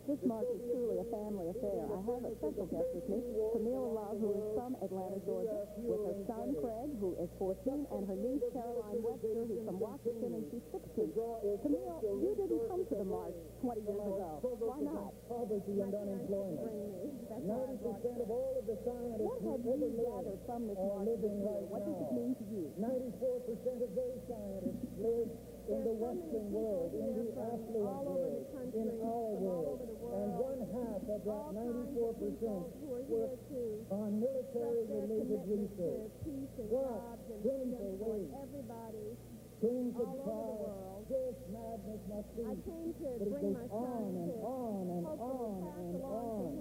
This march is truly a family affair. I have a special guest with me, Camille Love, who is from Atlanta, Georgia, with her son, Craig, who is 14, and her niece, Caroline Webster, who's from Washington, and she's 16. Camille, you didn't come to the march 20 years ago. Why not? Poverty and unemployment. 90% of all of the scientists what have you gathered from this march this year? What does it mean to you? 94% of those scientists live in the Western world, in the affluent world, in our world. And one half of that 94% work on military-related research. What painful ways. Kings of trials, this madness must be. But it goes on and on and on and on.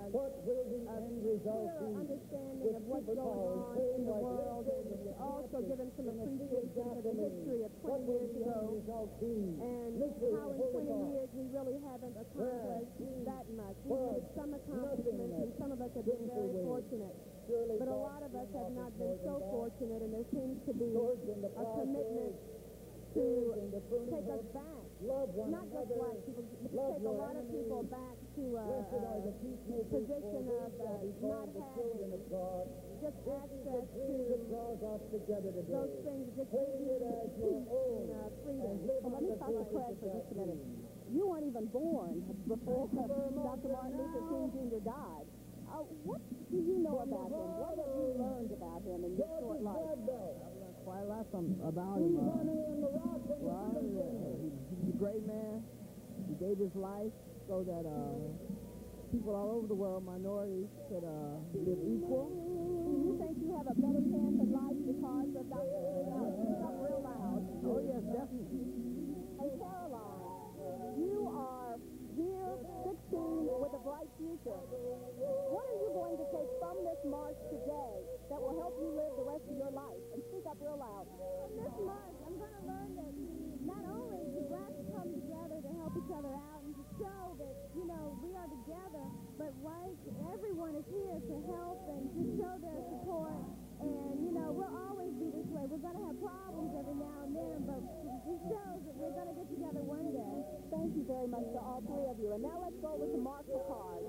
What will the end result be? Understanding of what's going on in the world, and also give him some appreciation for the history of 20 years ago, and how in 20 years we really haven't accomplished that much. We've made some accomplishments, and some of us have been very fortunate. But a lot of us have not been so fortunate, and there seems to be a commitment to take us back. Not just black people, but to take a lot of people back to a position of not having just access to those things, just peace and freedom. Well, let me talk to Craig for just a minute. You weren't even born before Dr. Martin Luther King Jr. died. What do you know about him? What have you learned about him in this short life? I've learned quite a lot about him. Well, he's a great man. He gave his life so that people all over the world, minorities, could live equal. Do you think you have a better chance of life because of Dr. Speak up real loud. Oh, yes, definitely. Hey, Caroline, you are here, 16, with a bright future. What are you going to take from this march today that will help you live the rest of your life? And speak up real loud. From this march, I'm going to learn that not only do blacks come together to help each other out and to show that, you know, we are together, but whites, everyone is here to help and to show their support. And, you know, we'll always be this way. We're going to have problems every now and then, but it shows that we're going to get together one day. Thank you very much to all three of you. And now let's go over to Mark Picard.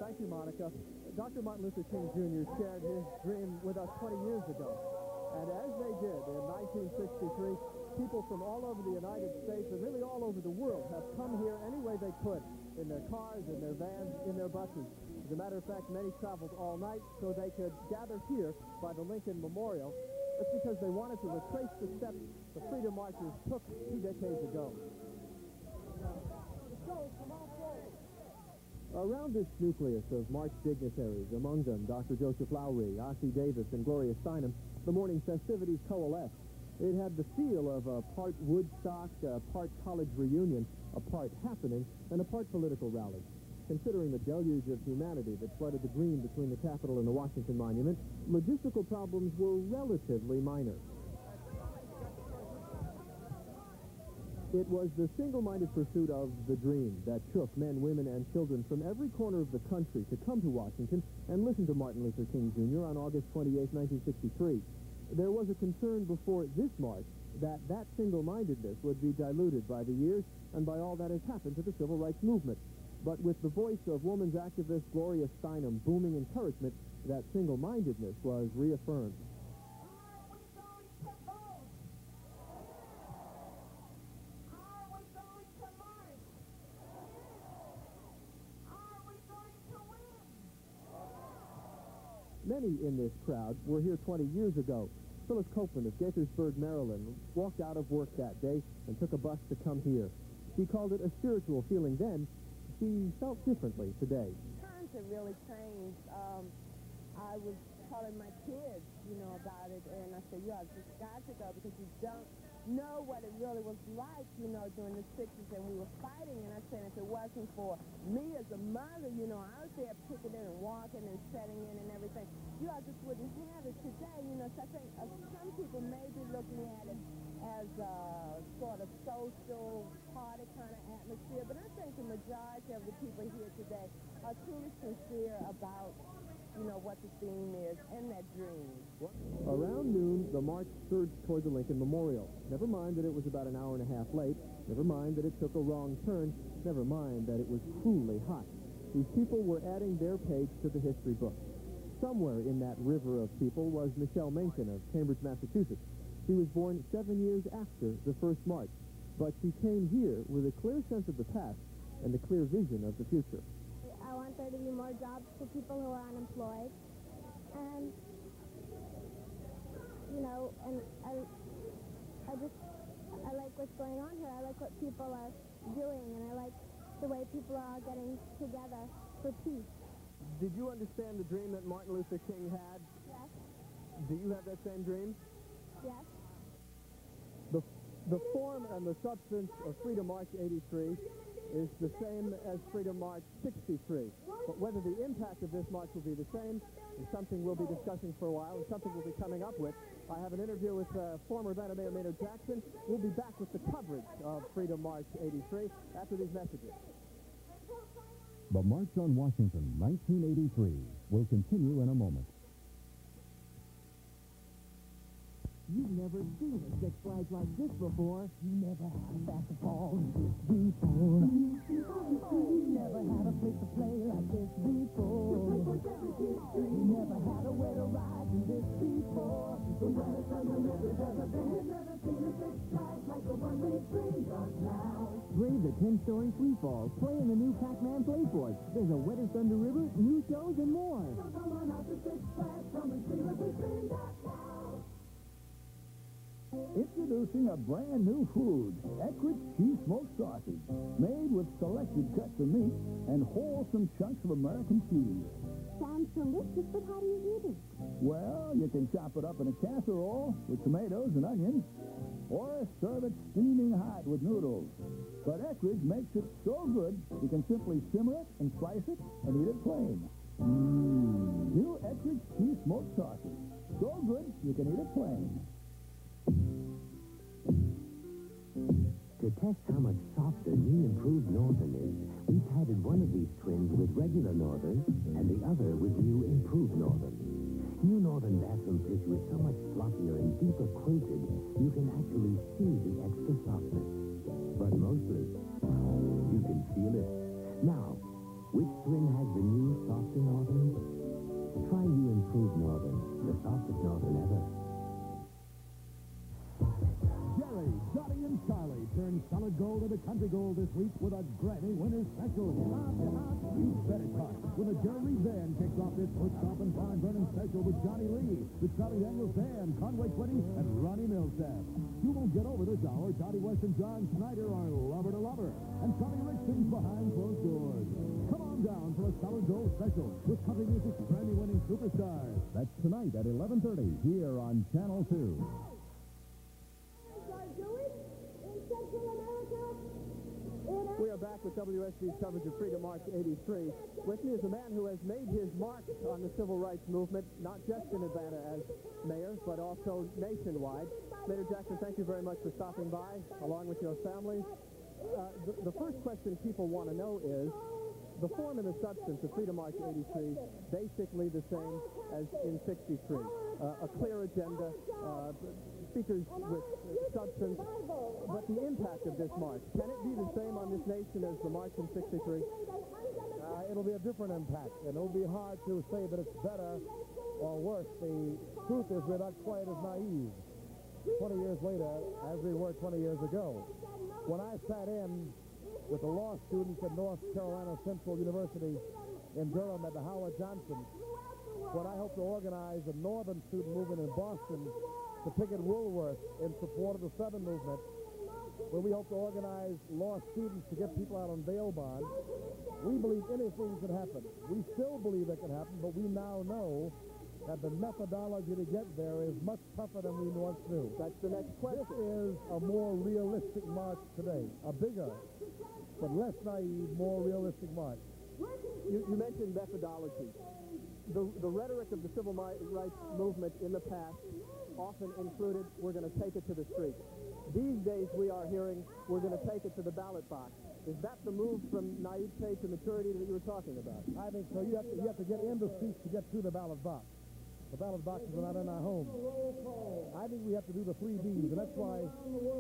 Thank you, Monica. Dr. Martin Luther King Jr. shared his dream with us 20 years ago. And as they did in 1963, people from all over the United States and really all over the world have come here any way they could, in their cars, in their vans, in their buses. As a matter of fact, many traveled all night so they could gather here by the Lincoln Memorial. It's because they wanted to retrace the steps the freedom marchers took 2 decades ago. Around this nucleus of March dignitaries, among them Dr. Joseph Lowry, Ossie Davis, and Gloria Steinem, the morning festivities coalesced. It had the feel of a part Woodstock, a part college reunion, a part happening, and a part political rally. Considering the deluge of humanity that flooded the green between the Capitol and the Washington Monument, logistical problems were relatively minor. It was the single-minded pursuit of the dream that took men, women, and children from every corner of the country to come to Washington and listen to Martin Luther King Jr. on August 28, 1963. There was a concern before this march that single-mindedness would be diluted by the years and by all that has happened to the civil rights movement. But with the voice of woman's activist Gloria Steinem booming encouragement, that single-mindedness was reaffirmed. Many in this crowd were here 20 years ago. Phyllis Copeland of Gaithersburg, Maryland, walked out of work that day and took a bus to come here. She called it a spiritual feeling then. She felt differently today. Times have really changed. I was telling my kids, about it, and I said, yeah, just got to go because you don't know what it really was like, during the 60s, and we were fighting, and I said, if it wasn't for me as a mother, I was there picketing and walking and setting in and everything, you all just wouldn't have it today, so I think some people may be looking at it as a sort of social party kind of atmosphere, but I think the majority of the people here today are truly sincere about what the theme is and that dream. Around noon, the march surged toward the Lincoln Memorial. Never mind that it was about an hour and a half late. Never mind that it took a wrong turn. Never mind that it was cruelly hot. These people were adding their page to the history book. Somewhere in that river of people was Michelle Mencken of Cambridge, Massachusetts. She was born 7 years after the first march, but she came here with a clear sense of the past and a clear vision of the future. I want there to be more jobs for people who are unemployed, and I like what's going on here. I like what people are doing, and I like the way people are all getting together for peace. Did you understand the dream that Martin Luther King had? Yes. Do you have that same dream? Yes. The form and the substance of Freedom March 83 is the same as Freedom March 63. But whether the impact of this march will be the same is something we'll be discussing for a while and something we'll be coming up with. I have an interview with former Atlanta Mayor Maynard Jackson. We'll be back with the coverage of Freedom March 83 after these messages. The March on Washington, 1983, will continue in a moment. You've never seen a Six Flags like this before. You never had a basketball like this before. You never had a place to play like this before. You never had a way to ride in this before. So when it's on the river, there's a band. You've never seen a Six Flags like the one we dreamed of now. Brave the 10-story free falls, play in the new Pac-Man playboard. There's a Wetter Thunder River, new shows, and more. So come on out to Six Flags, come and see what we dreamed of now. Introducing a brand new food, Eckrich Cheese Smoked Sausage, made with selected cuts of meat and wholesome chunks of American cheese. Sounds delicious, but how do you eat it? Well, you can chop it up in a casserole with tomatoes and onions, or serve it steaming hot with noodles. But Eckrich makes it so good, you can simply simmer it and slice it and eat it plain. New Eckrich Cheese Smoked Sausage. So good, you can eat it plain. To test how much softer new improved Northern is, we padded one of these twins with regular Northern and the other with new improved Northern. New Northern bathroom tissue is so much fluffier and deeper quilted, you can actually see the extra softness. But mostly, you can feel it. Now, Which twin has the new, softer Northern? Try new improved Northern, the softest Northern ever. Jerry, Johnny, and Charlie turn solid gold into country gold this week with a Grammy winner special. You bet it, Pop. When the Jerry Reed Band kicks off this foot-stomping, barn-burning special with Johnny Lee, the Charlie Daniels Band, Conway Twitty, and Ronnie Millsap. You won't get over this hour. Dottie West and John Snyder are lover to lover, and Tommy Rich sings behind closed doors. Come on down for a solid gold special with country music's Grammy-winning superstars. That's tonight at 11:30 here on Channel 2. We are back with WSB's coverage of Freedom March 83. With me is a man who has made his mark on the civil rights movement, not just in Atlanta as mayor, but also nationwide. Mayor Jackson, thank you very much for stopping by, along with your family. The first question people want to know is, the form and the substance of Freedom March 83, basically the same as in 63. A clear agenda, speakers with substance, but the impact of this march, can it be the same on this nation as the march in 63? It'll be a different impact, and it'll be hard to say that it's better or worse. The truth is we're not quite as naive 20 years later as we were 20 years ago. When I sat in with the law students at North Carolina Central University in Durham at the Howard Johnson, when I helped to organize a northern student movement in Boston to picket Woolworth in support of the Southern movement, when we hope to organize law students to get people out on bail bond, we believe anything can happen. We still believe it can happen, but we now know that the methodology to get there is much tougher than we once knew. That's the next question. This is a more realistic march today, a bigger, but less naive, more realistic march. You mentioned methodology. The rhetoric of the civil rights movement in the past often included, we're going to take it to the street. These days we are hearing, we're going to take it to the ballot box. Is that the move from naivete to maturity that you were talking about? I think so. You have to get in the streets to get to the ballot box. The ballot boxes are not in our homes. I think we have to do the 3 Bs, and that's why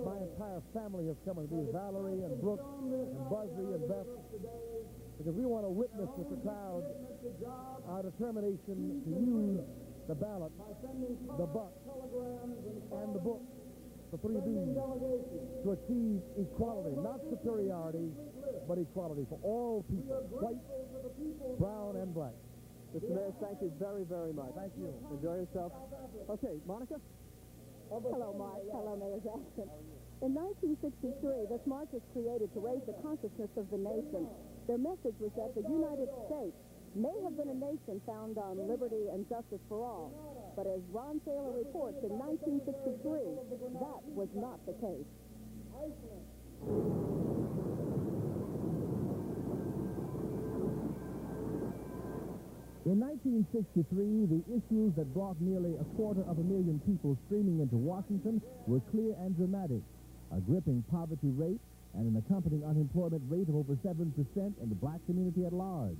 my entire family has come with me, Valerie and Brooke and Busby and Beth, because we want to witness with the crowd our determination to use the ballot, the buck, and the book, the 3 Bs, to achieve equality, not superiority, but equality for all people, white, brown, and black. Mr. Mayor, thank you very, very much. Thank you. Enjoy yourself. Okay, Monica? Hello, Mark. Hello, Mayor Jackson. In 1963, this march was created to raise the consciousness of the nation. Their message was that the United States may have been a nation found on liberty and justice for all, but as Ron Taylor reports, in 1963, that was not the case. In 1963, the issues that brought nearly 250,000 people streaming into Washington were clear and dramatic. A gripping poverty rate and an accompanying unemployment rate of over 7% in the black community at large.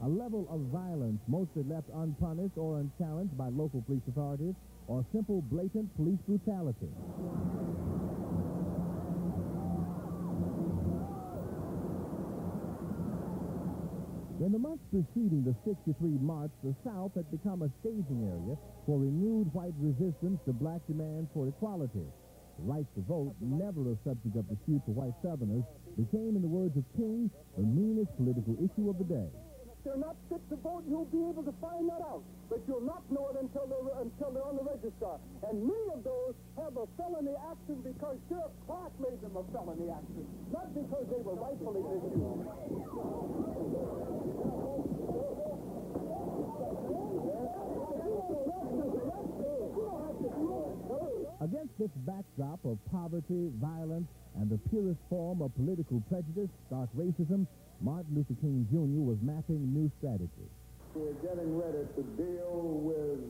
A level of violence mostly left unpunished or unchallenged by local police authorities, or simple, blatant police brutality. In the months preceding the 63 march, the South had become a staging area for renewed white resistance to black demands for equality. The right to vote, never a subject of dispute for white Southerners, became, in the words of King, the meanest political issue of the day. If they're not fit to vote, you'll be able to find that out. But you'll not know it until they're on the register. And many of those have a felony action because Sheriff Clark made them a felony action, not because they were rightfully issued. Against this backdrop of poverty, violence, and the purest form of political prejudice, stark racism, Martin Luther King Jr. was mapping new strategies. We're getting ready to deal with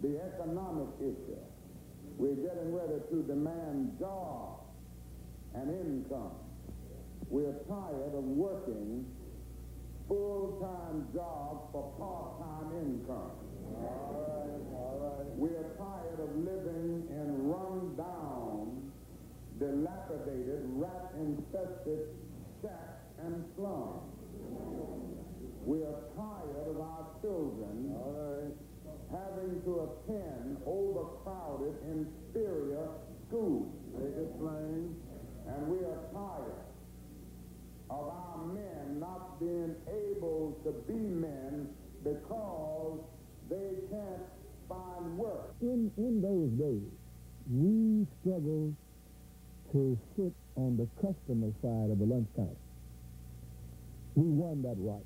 the economic issue. We're getting ready to demand jobs and income. We're tired of working full-time jobs for part-time income. All right. We're tired of living in run-down, dilapidated, rat-infested shacks and slums. We are tired of our children having to attend overcrowded, inferior schools. Explain. And we are tired of our men not being able to be men because they can't find work. In those days, we struggled to sit on the customer side of the lunch counter. We won that right.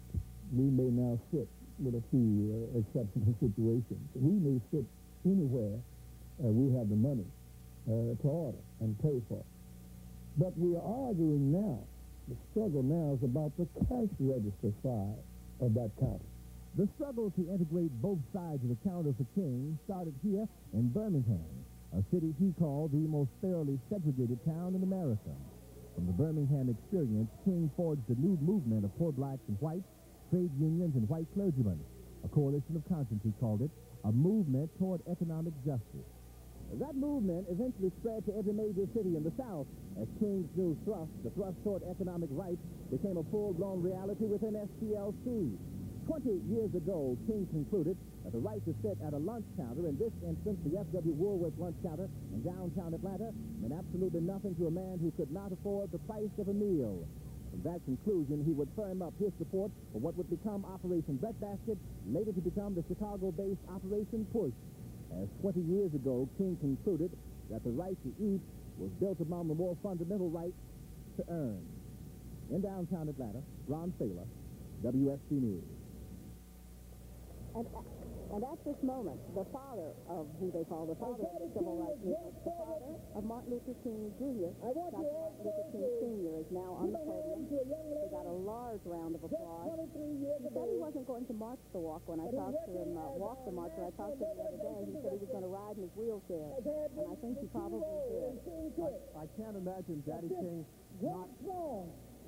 We may now sit with a few exceptional situations. We may sit anywhere we have the money to order and pay for. But we are arguing now, the struggle now is about the cash register side of that counter. The struggle to integrate both sides of the counter for King started here in Birmingham, a city he called the most thoroughly segregated town in America. From the Birmingham experience, King forged a new movement of poor blacks and whites, trade unions, and white clergymen. A coalition of conscience, he called it, a movement toward economic justice. That movement eventually spread to every major city in the South as King's new thrust, the thrust toward economic rights, became a full-blown reality within SPLC. 20 years ago, King concluded that the right to sit at a lunch counter, in this instance the F.W. Woolworth lunch counter in downtown Atlanta, meant absolutely nothing to a man who could not afford the price of a meal. From that conclusion, he would firm up his support for what would become Operation Breadbasket, later to become the Chicago-based Operation Push. As 20 years ago, King concluded that the right to eat was built among the more fundamental rights to earn. In downtown Atlanta, Ron Thaler, WSC News. And at this moment, the father of who they call the father of the civil rights movement, the father of Martin Luther King Jr., Dr. Martin Luther King Sr. is now on the podium. He got a large round of applause. He said he wasn't going to march the walk when I talked to him, walk the march when I talked to him the other day. He said he was going to ride in his wheelchair, and I think he probably did. I can't imagine Daddy King not,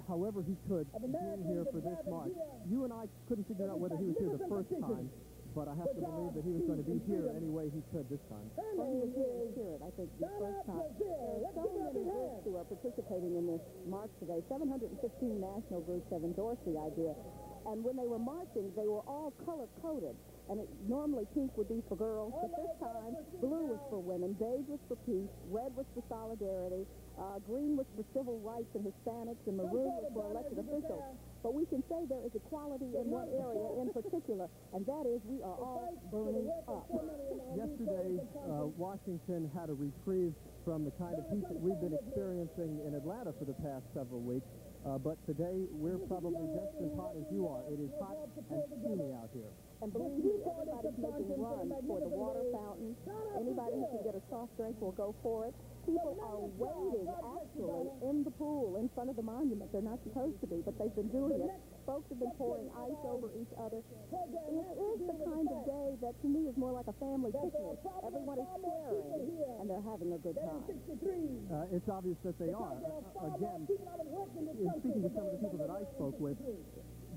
however he could, being here for this march. You and I couldn't figure out whether he was here the first time, but I have to believe that he was going to be here any way he could this time. Well, he was here in spirit, I think, the first time. There are so many groups who are participating in this march today. 715 national groups have endorsed the idea. And when they were marching, they were all color-coded. And normally pink would be for girls, but this time blue was for women, beige was for peace, red was for solidarity, green was for civil rights and Hispanics, and maroon was for elected officials. But we can say there is equality in one area in particular, and that is we are all burning up. Yesterday, Washington had a reprieve from the kind of heat that we've been experiencing in Atlanta for the past several weeks. But today, we're probably just as hot as you are. It is hot and steamy out here. And believe me, everybody's making runs for the water fountain. Anybody who can get a soft drink will go for it. People are waiting, actually, in the pool, in front of the monument. They're not supposed to be, but they've been doing it. Folks have been pouring ice over each other. It is the kind of day that, to me, is more like a family picnic. Everyone is sharing, and they're having a good time. It's obvious that they are. Again, in speaking to some of the people that I spoke with,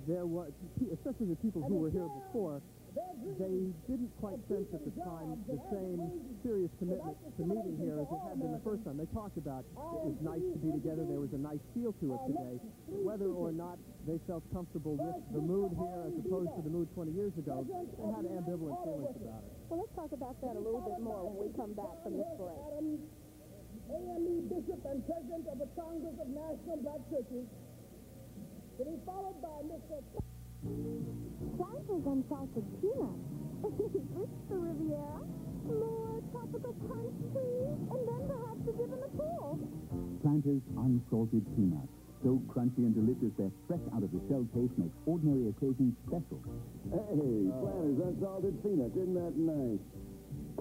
there was, especially the people who were here before, they didn't quite sense at the time the same serious commitment to meeting here as it had been the first time. They talked about it was nice to be together, there was a nice feel to it today. Whether or not they felt comfortable with the mood here as opposed to the mood 20 years ago, they had ambivalent feelings about it. Well, let's talk about that a little bit more when we come back from this break. AME Bishop and President of the Congress of National Black Churches, to be followed by Mr. Planters and salted peanuts. It's the Riviera. More tropical punch, please. And then perhaps a dip in the pool. Planters unsalted peanuts. So crunchy and delicious, they're fresh out of the shell taste, makes ordinary occasions special. Hey, Planters unsalted peanuts. Isn't that nice?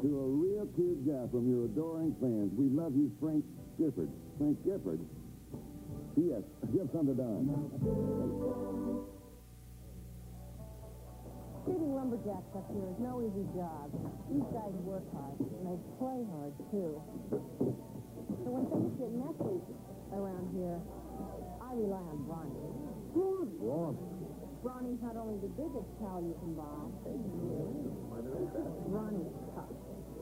To a real cute guy from your adoring fans. We love you, Frank Gifford. Frank Gifford? Yes, give some to Don. Shooting lumberjacks up here is no easy job. These guys work hard, and they play hard, too. So when things get messy around here, I rely on Ronnie. Ronnie's not only the biggest pal you can buy, Ronnie's tough.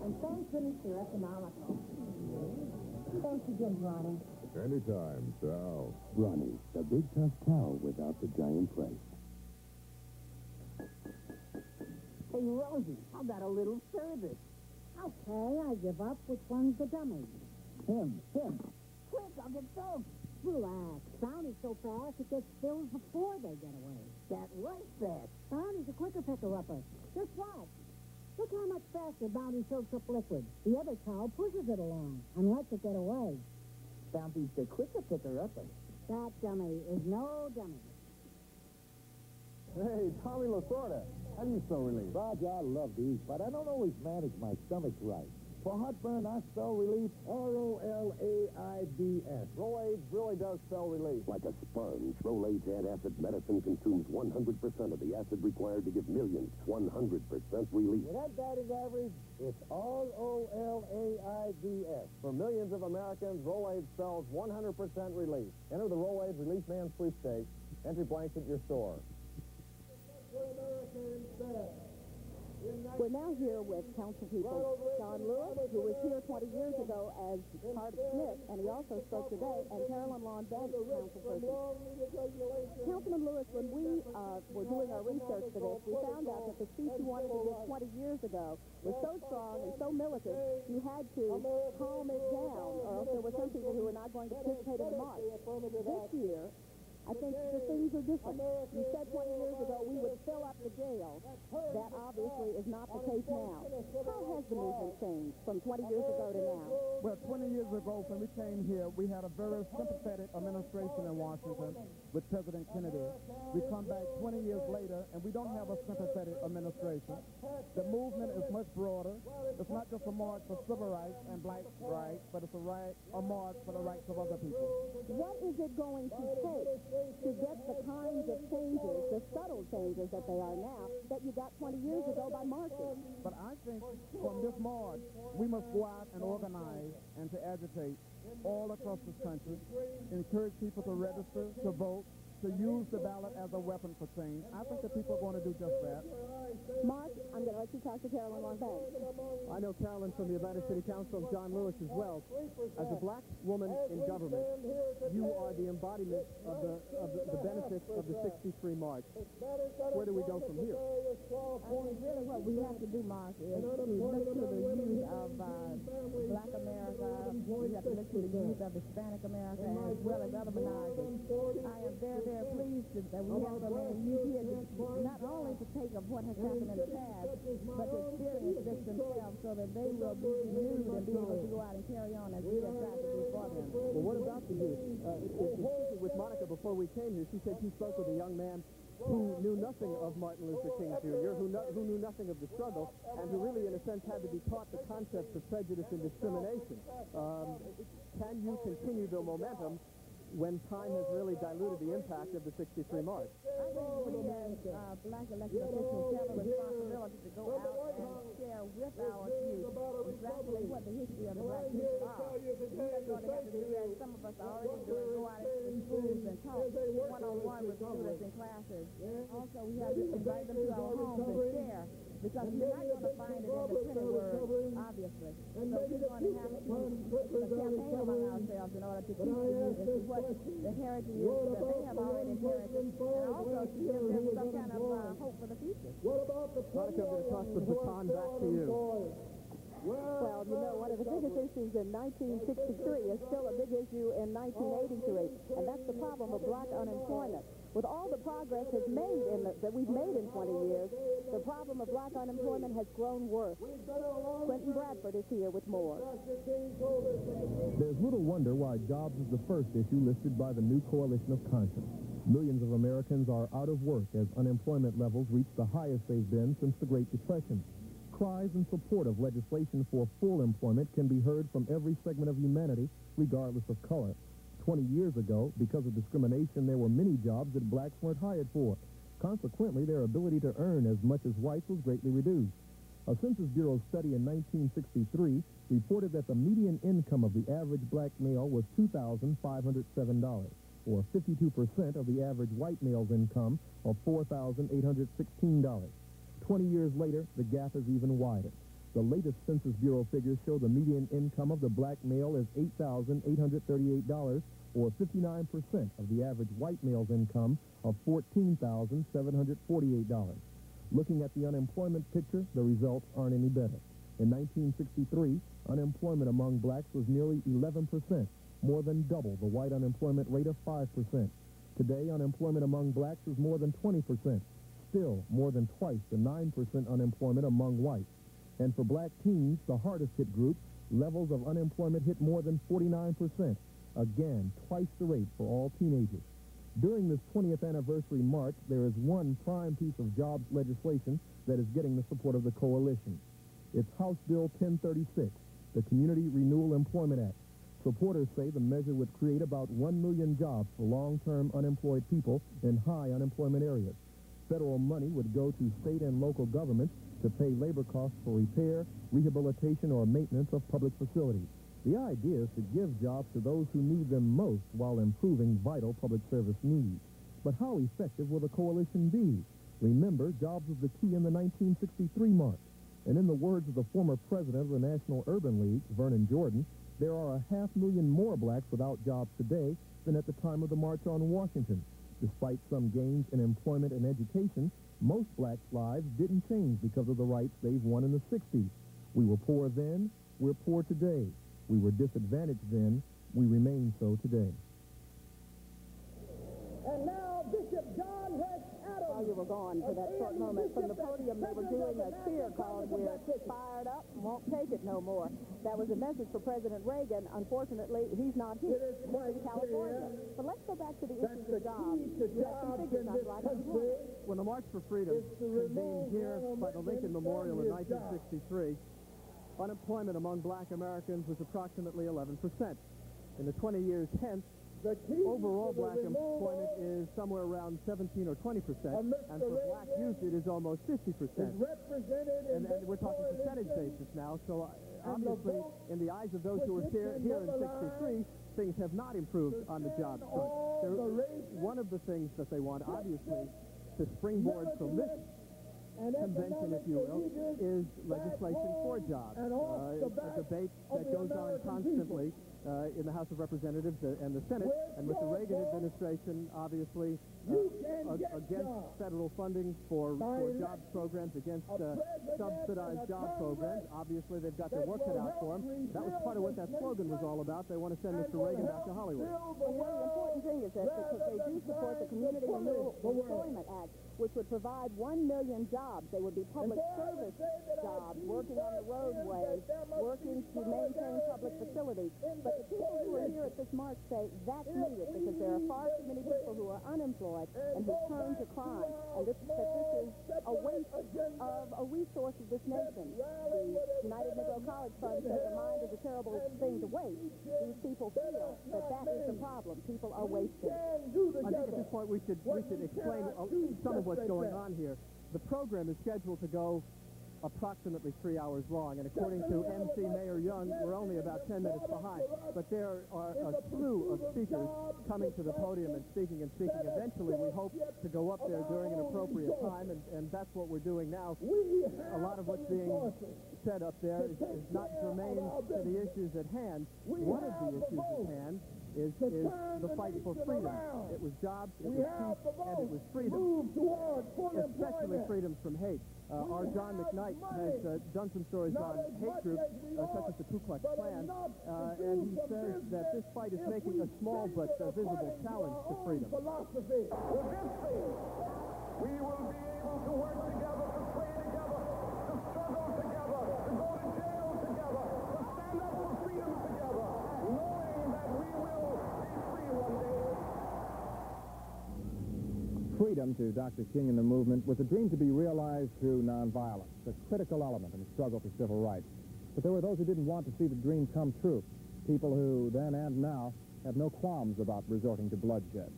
And thank goodness they're economical. Thanks again, Ronnie. Anytime, Sal. Ronnie, the big tough cow without the giant price. Hey, Rosie, how about a little service? Okay, I give up. Which one's the dummy? Him. Quick, I'll get soaked. Relax. Bounty's so fast, it gets filled before they get away. That was fast. Bounty's a quicker picker-upper. Just watch. Look how much faster Bounty soaks up liquid. The other cow pushes it along and lets it get away. Bounty's the quicker picker-upper. That dummy is no dummy. Hey, Tommy Lasorda, how do you spell relief? Roger, I love to eat, but I don't always manage my stomach right. For heartburn, I spell relief R-O-L-A-I-D-S. Rolaids really does spell relief. Like a sponge, Rolaids antacid medicine consumes 100% of the acid required to give millions 100% relief. With that batting average, it's R-O-L-A-I-D-S. For millions of Americans, Rolaids spells 100% relief. Enter the Rolaids Relief Man sweepstakes. Entry blanks at your store. We're now here with councilpeople John Lewis, who was here 20 years ago as part of Smith, and he also spoke today, and Carolyn Lawn Banks, councilperson. Councilman Lewis, when we were doing our research for this, we found out that the speech you wanted to give 20 years ago was so strong and so militant, you had to calm it down, or else there were some people who were not going to participate in the march. This year, I think the things are different. You said 20 years ago we would fill up the jail. That obviously is not the case now. How has the movement changed from 20 years ago to now? Well, 20 years ago when we came here, we had a very sympathetic administration in Washington with President Kennedy. We come back 20 years later, and we don't have a sympathetic administration. The movement is much broader. It's not just a march for civil rights and black rights, but it's a march for the rights of other people. What is it going to take to get the kinds of changes, the subtle changes that they are now, that you got 20 years ago by marching? But I think from this march, we must go out and organize and to agitate all across this country, encourage people to register, to vote, to use the ballot as a weapon for change. I think that people are going to do just that. Mark, I'm going to let you talk to Carolyn Lawn Banks. I know Carolyn from the Atlanta City Council, John Lewis as well. As a black woman in government, you are the embodiment of the benefits of the 63 March. Where do we go from here? Really what we have to do, Mark, is to look to the youth of black America. We have to look to the youth of Hispanic America as well as other minorities. I am very, very pleased that we have so many youth here, not only to take of what has happened in the past, but to experience this themselves so that they will be renewed and be able to go out and carry on as we have tried to do for them. Well, what about the youth? With Monica before we came here, she said she spoke with a young man who knew nothing of Martin Luther King Jr., who knew nothing of the struggle, and who really, in a sense, had to be taught the concepts of prejudice and discrimination. Can you continue the momentum when time has really diluted the impact of the 63 March? I think we as black elected officials have a responsibility to go out and share with our youth exactly what the history of the black people are. We are going to have to do that. Some of us are already doing, go out into the schools and talk one-on-one with students in classes. Also, we have to invite them to our homes and share, because you're not going to find it in the printed word, obviously. So we're going to have to campaign among ourselves in order to teach the youth and see what the heritage is that they have already inherited, and also to give them some kind of hope for the future. Monica, I'm going to toss the baton back to you. Well, you know, one of the biggest issues in 1963 is still a big issue in 1983, and that's the problem of black unemployment. With all the progress that we've made in 20 years, the problem of black unemployment has grown worse. Quentin Bradford is here with more. There's little wonder why jobs is the first issue listed by the new coalition of conscience. Millions of Americans are out of work as unemployment levels reach the highest they've been since the Great Depression. Cries in support of legislation for full employment can be heard from every segment of humanity, regardless of color. 20 years ago, because of discrimination, there were many jobs that blacks weren't hired for. Consequently, their ability to earn as much as whites was greatly reduced. A Census Bureau study in 1963 reported that the median income of the average black male was $2,507, or 52% of the average white male's income of $4,816. 20 years later, the gap is even wider. The latest Census Bureau figures show the median income of the black male is $8,838, or 59% of the average white male's income of $14,748. Looking at the unemployment picture, the results aren't any better. In 1963, unemployment among blacks was nearly 11%, more than double the white unemployment rate of 5%. Today, unemployment among blacks is more than 20%, still more than twice the 9% unemployment among whites. And for black teens, the hardest hit group, levels of unemployment hit more than 49%, again, twice the rate for all teenagers. During this 20th anniversary march, there is one prime piece of jobs legislation that is getting the support of the coalition. It's House Bill 1036, the Community Renewal Employment Act. Supporters say the measure would create about 1 million jobs for long-term unemployed people in high unemployment areas. Federal money would go to state and local governments to pay labor costs for repair, rehabilitation, or maintenance of public facilities. The idea is to give jobs to those who need them most while improving vital public service needs. But how effective will the coalition be? Remember, jobs was the key in the 1963 march. And in the words of the former president of the National Urban League, Vernon Jordan, there are 500,000 more blacks without jobs today than at the time of the March on Washington. Despite some gains in employment and education, most blacks' lives didn't change because of the rights they've won in the 60s. We were poor then, we're poor today. We were disadvantaged then, we remain so today. And now Bishop John H. Adams. While you were gone for that short moment from the podium, they were doing a cheer called "We're Fired Up, Won't Take It No More." That was a message for President Reagan. Unfortunately, he's not here. He's in California. But let's go back to the issues of jobs. You have some figures on right now. When the March for Freedom convened here by the Lincoln Memorial in 1963, unemployment among black Americans was approximately 11%. In the 20 years hence, overall black employment is somewhere around 17 or 20%, and for black youth it is almost 50%. And we're talking percentage basis now, so obviously in the eyes of those who were here in 63, things have not improved on the job front. One of the things that they want, obviously, to springboard from this convention, if you will, is legislation for jobs. A debate that goes on constantly in the House of Representatives and the Senate, and with the Reagan administration, obviously, against federal funding for jobs programs, against subsidized job programs. Obviously, they've got their work cut out for them. That was part of what that slogan was all about. They want to send Mr. Reagan back to Hollywood. Well, the important thing is that because they do support the Community Renewal Employment Act, which would provide 1 million jobs. They would be public service jobs, working on the roadways, working to maintain public facilities. But the people who are here at this march say that's needed because there are far too many people who are unemployed and who turn to crime. And this is a waste of a resource of this nation. The United Negro College Fund says the mind is a terrible thing to waste. These people feel that that is the problem. People are wasted. I think at this point we should explain some of what's going on here. The program is scheduled to go approximately 3 hours long, and according to MC Mayor Young, we're only about 10 minutes behind. But there are a slew of speakers coming to the podium and speaking. Eventually, we hope to go up there during an appropriate time, and that's what we're doing now. A lot of what's being said up there is not germane to the issues at hand. One of the issues at hand is the fight for freedom. It was jobs, it was peace, and it was freedom, especially freedom from hate. Our John McKnight has done some stories on hate groups, such as the Ku Klux Klan, and he says that this fight is making a small but visible challenge to freedom. With this faith, we will be able to work together, to pray together, to struggle together, to go to jail together, to stand up for freedom together, knowing that we will be free one day. Freedom, to Dr. King and the movement, was a dream to be realized through nonviolence, a critical element in the struggle for civil rights. But there were those who didn't want to see the dream come true, people who then and now have no qualms about resorting to bloodshed.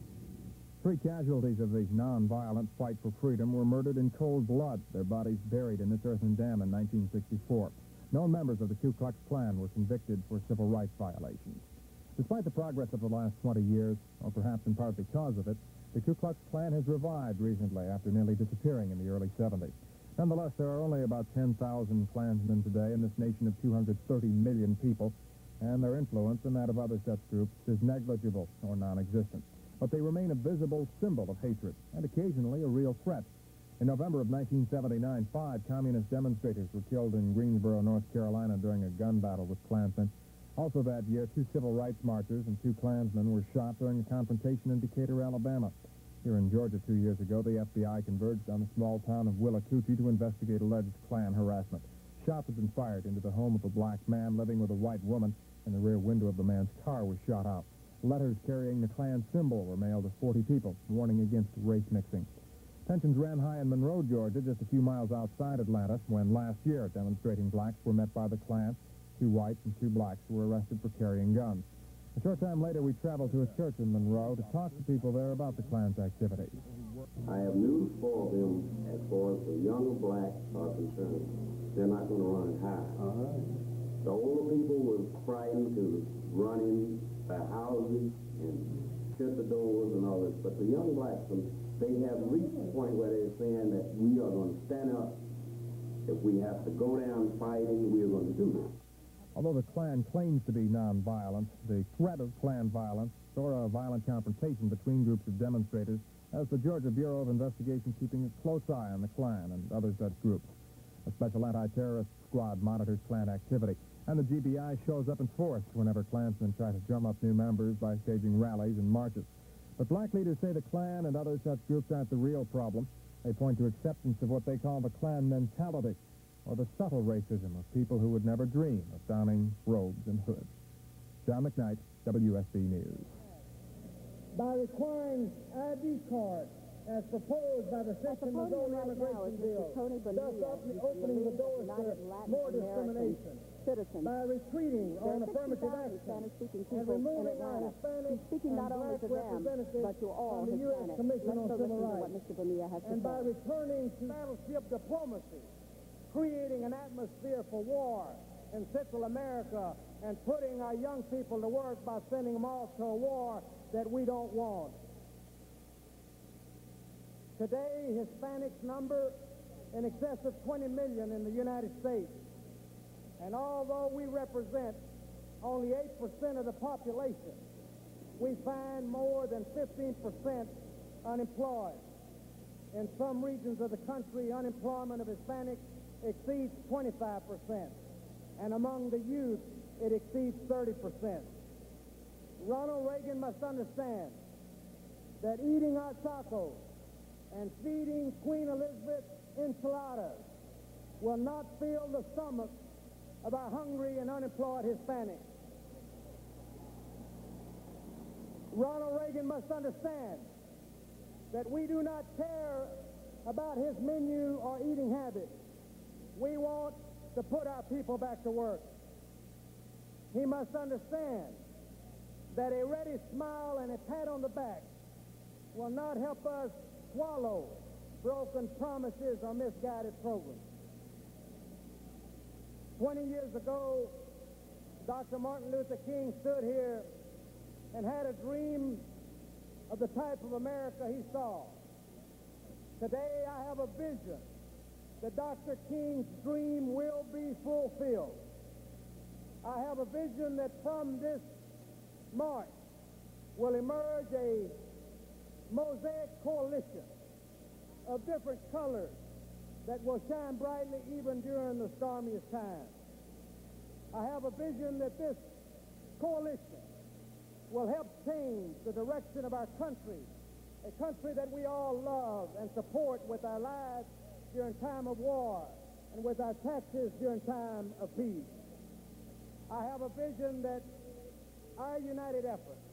3 casualties of the nonviolent fight for freedom were murdered in cold blood, their bodies buried in this earthen dam in 1964. Known members of the Ku Klux Klan were convicted for civil rights violations. Despite the progress of the last 20 years, or perhaps in part because of it, the Ku Klux Klan has revived recently after nearly disappearing in the early 70s. Nonetheless, there are only about 10,000 Klansmen today in this nation of 230 million people, and their influence and that of other such groups is negligible or non-existent. But they remain a visible symbol of hatred and occasionally a real threat. In November of 1979, 5 communist demonstrators were killed in Greensboro, North Carolina during a gun battle with Klansmen. Also that year, 2 civil rights marchers and 2 Klansmen were shot during a confrontation in Decatur, Alabama. Here in Georgia 2 years ago, the FBI converged on the small town of Willacoochee to investigate alleged Klan harassment. Shots had been fired into the home of a black man living with a white woman, and the rear window of the man's car was shot out. Letters carrying the Klan symbol were mailed to 40 people, warning against race mixing. Tensions ran high in Monroe, Georgia, just a few miles outside Atlanta, when last year demonstrating blacks were met by the Klan. 2 whites and 2 blacks were arrested for carrying guns. A short time later, we traveled to a church in Monroe to talk to people there about the Klan's activities. I have news for them as far as the young blacks are concerned. They're not going to run and hide. All right. The older people were frightened to run in their houses and shut the doors and all this, but the young blacks, they have reached the point where they're saying that we are going to stand up. If we have to go down fighting, we are going to do this. Although the Klan claims to be nonviolent, the threat of Klan violence or a violent confrontation between groups of demonstrators has the Georgia Bureau of Investigation keeping a close eye on the Klan and other such groups. A special anti-terrorist squad monitors Klan activity, and the GBI shows up in force whenever Klansmen try to drum up new members by staging rallies and marches. But black leaders say the Klan and other such groups aren't the real problem. They point to acceptance of what they call the Klan mentality, or the subtle racism of people who would never dream of donning robes and hoods. John McKnight, WSB News. By requiring ID cards as proposed by the Section of Zone Immigration Bill, thus opening the doors to more discrimination. Citizens. By retreating on affirmative action and removing our Hispanic speaking not only to them, but to all from the U.S. Commission on Civil Rights, and by returning to battleship diplomacy, creating an atmosphere for war in Central America and putting our young people to work by sending them off to a war that we don't want. Today, Hispanics number in excess of 20 million in the United States. And although we represent only 8% of the population, we find more than 15% unemployed. In some regions of the country, unemployment of Hispanics exceeds 25%. And among the youth, it exceeds 30%. Ronald Reagan must understand that eating our tacos and feeding Queen Elizabeth enchiladas will not fill the stomachs of our hungry and unemployed Hispanics. Ronald Reagan must understand that we do not care about his menu or eating habits. We want to put our people back to work. He must understand that a ready smile and a pat on the back will not help us swallow broken promises or misguided programs. 20 years ago, Dr. Martin Luther King stood here and had a dream of the type of America he saw. Today, I have a vision that Dr. King's dream will be fulfilled. I have a vision that from this march will emerge a mosaic coalition of different colors that will shine brightly even during the stormiest times. I have a vision that this coalition will help change the direction of our country, a country that we all love and support with our lives during time of war and with our taxes during time of peace. I have a vision that our united efforts,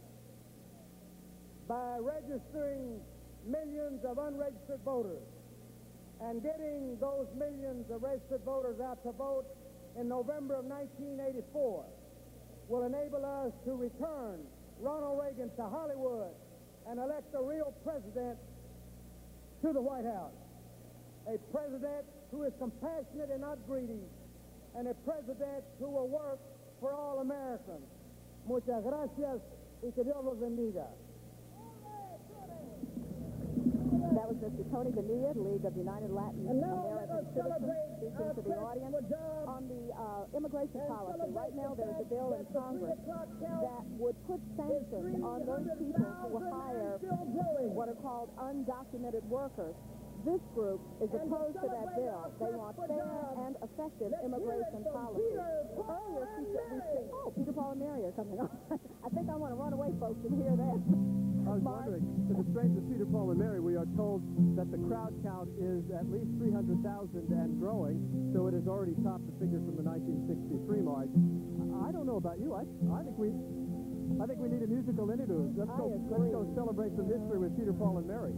by registering millions of unregistered voters and getting those millions of registered voters out to vote in November of 1984, will enable us to return Ronald Reagan to Hollywood and elect a real president to the White House. A president who is compassionate and not greedy, and a president who will work for all Americans. Muchas gracias y que Dios los bendiga. That was Mr. Tony Bonilla, League of United Latin American Citizens, speaking to the audience on the immigration policy. Right now, there's a bill in Congress that would put sanctions on those people who hire what are called undocumented workers. This group is opposed to that bill. They want fair and effective immigration policy. Earlier, we said, oh, Peter, Paul, and Mary are coming on. I think I want to run away, folks, and hear that. I was wondering, to the strains of Peter, Paul, and Mary, we are told that the crowd count is at least 300,000 and growing, so it has already topped the figure from the 1963 march. I don't know about you. I think we need a musical interlude. Let's go celebrate some history with Peter, Paul, and Mary.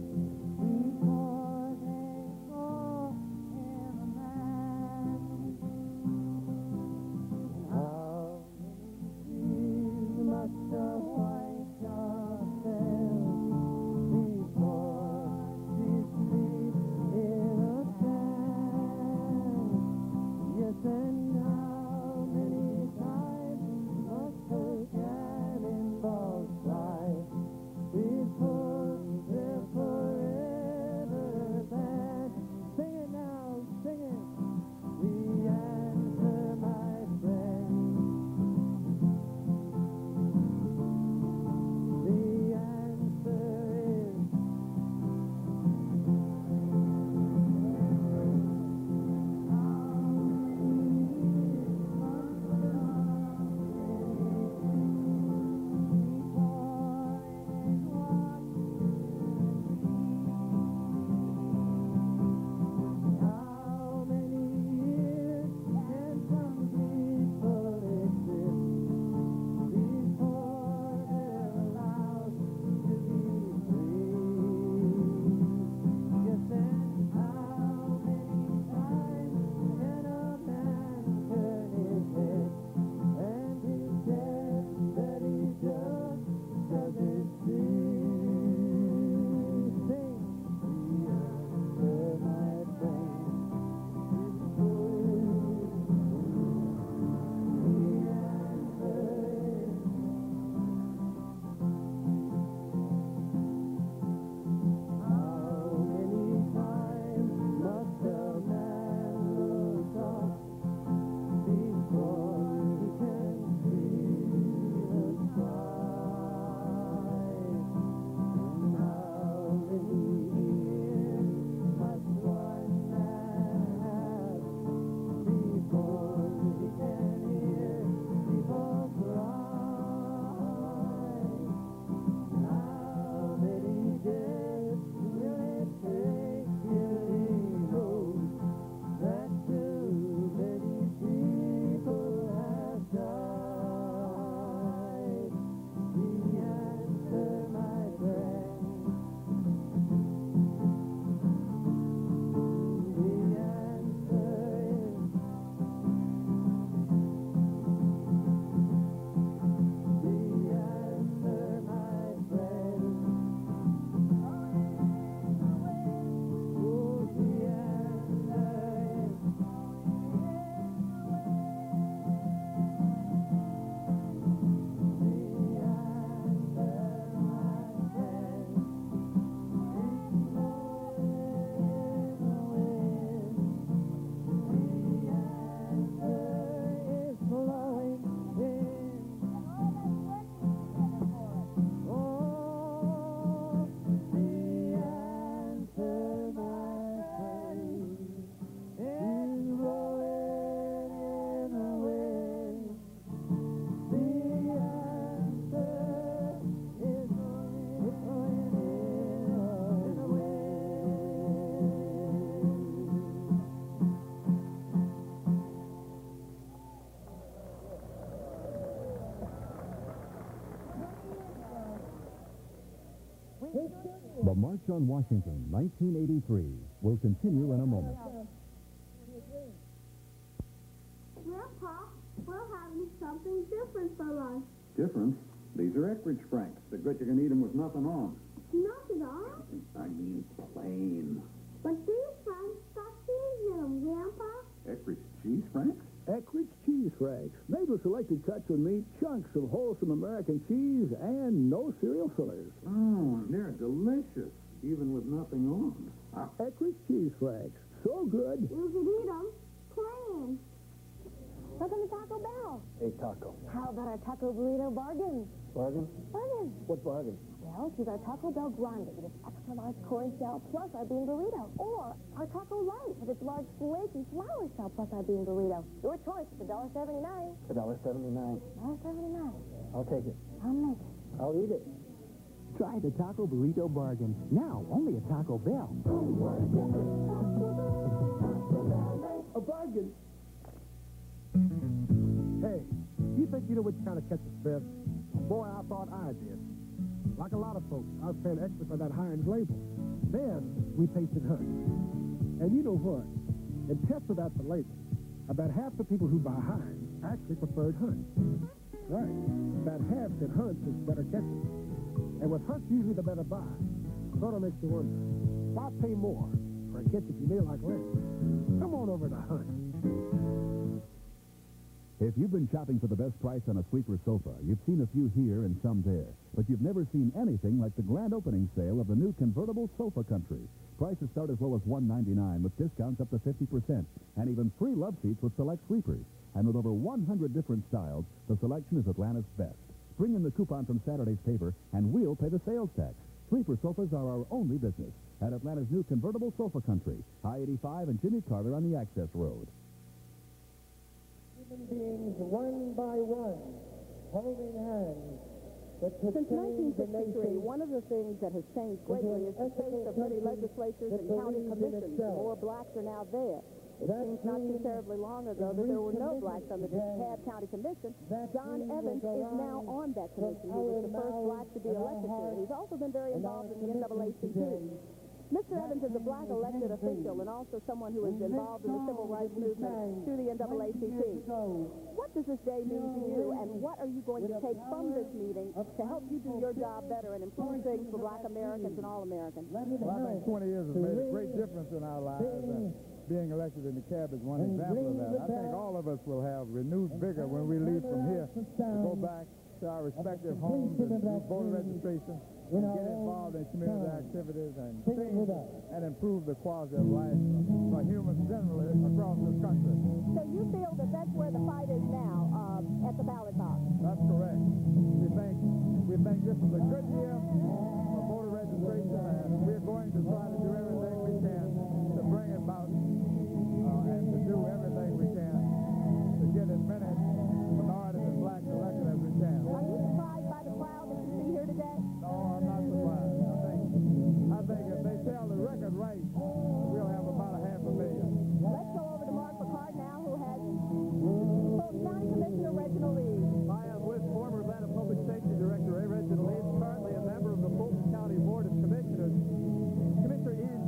The March on Washington, 1983, will continue in a moment. Grandpa, we're having something different for lunch. Different? These are Eckrich Franks. The good you can eat them with nothing on. Nothing on? I mean plain. But these Franks got cheese in them, Grandpa. Eckrich cheese Franks? Eckrich cheese Franks. Made with selected cuts of meat, chunks of wholesome American cheese, and no cereal fillers. Oh, they're delicious. even with nothing on. Eckrich cheese flakes. So good. You should eat them. Plain. Look at the Taco Bell. A taco. How about our taco burrito bargain? Bargain? Bargain. What bargain? Well, choose our Taco Bell Grande with its extra large corn shell plus our bean burrito. Or our Taco Light with its large flaky flour shell plus our bean burrito. Your choice is $1.79. $1.79. $1.79. I'll take it. I'll make it. I'll eat it. Try the Taco Burrito Bargain. Now, only at Taco Bell. A bargain. Hey, you think you know which kind of ketchup's best? Boy, I thought I did. Like a lot of folks, I was paying extra for that Heinz label. Then we tasted Hunt's. And you know what? In tests without the label, about half the people who buy Heinz actually preferred Hunt's. Right. About half said Hunt's is better ketchup. And with Hunt's usually the better buy, sort of makes you wonder, why pay more for a ketchup you may like less? Come on over to Hunt's. If you've been shopping for the best price on a sleeper sofa, you've seen a few here and some there. But you've never seen anything like the grand opening sale of the new convertible Sofa Country. Prices start as low as $199 with discounts up to 50%, and even free love seats with select sleepers. And with over 100 different styles, the selection is Atlanta's best. Bring in the coupon from Saturday's paper, and we'll pay the sales tax. Sleeper sofas are our only business at Atlanta's new convertible Sofa Country, I-85 and Jimmy Carter on the Access Road. Human beings, one by one, holding hands. Since 1963, one of the things that has changed greatly is the face of many legislatures and county commissions. More blacks are now there. It seems not too terribly long ago that there were no blacks on the DeKalb County Commission. John Evans is now on that commission. He was the first black to be elected here. He's also been very involved in the NAACP. Mr. Evans is a black elected official and also someone who is involved in the civil rights movement through the NAACP. What does this day mean to you, and what are you going to take from this meeting to help you do your job better and improve things for black Americans and all Americans? Well, I think 20 years has made a great difference in our lives, and being elected in the cab is one example of that. I think all of us will have renewed vigor when we leave from here to go back to our respective homes and do voter registration and get involved in community activities and change and improve the quality of life for humans generally across this country. So you feel that that's where the fight is now, at the ballot box? That's correct. We think this is a good year for voter registration, and we're going to try to do everything we can to bring it about and to do everything we can to get as many minorities and blacks elected as we can. Are you surprised by the crowd that you see here today? No, I'm not surprised. I think if they tell the record right, we'll have about 500,000. Let's go over to Mark Picard now, who has Fulton County Commissioner Reginald Lee. I am with former Atlanta Public Safety Director A. Reginald Lee, currently a member of the Fulton County Board of Commissioners. Commissioner Lee,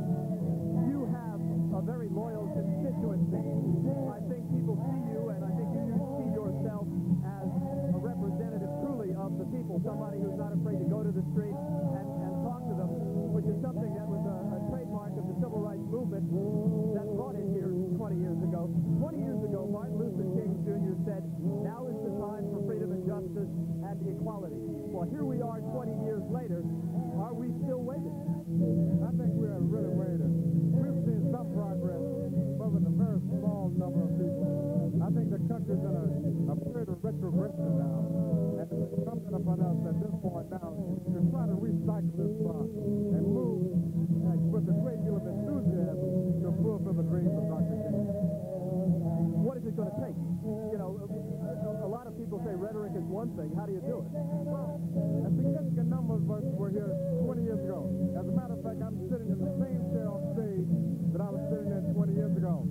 you have a very loyal constituency. I think people see you, and I think you see yourself as a representative truly of the people, somebody who's not afraid to go to the street and talk to them, which is something that was a trademark of the civil rights movement that brought it here 20 years ago. 20 years ago, Martin Luther King Jr. said, now is the time for freedom and justice and equality. Well, here we are 20 years later. Are we still waiting? I think we're really waiting. We've seen some progress, but with a very small number of people. I think the country's in a period of retrogression now, and it's incumbent upon us at this point now to try to recycle this process and move with a great deal of enthusiasm to fulfill the dreams of Dr. King. What is it going to take? You know, a lot of people say rhetoric is one thing. How do you do it? Well, a significant number of us were here 20 years ago. As a matter of fact, I'm sitting in the same chair on stage that I was sitting in 20 years ago.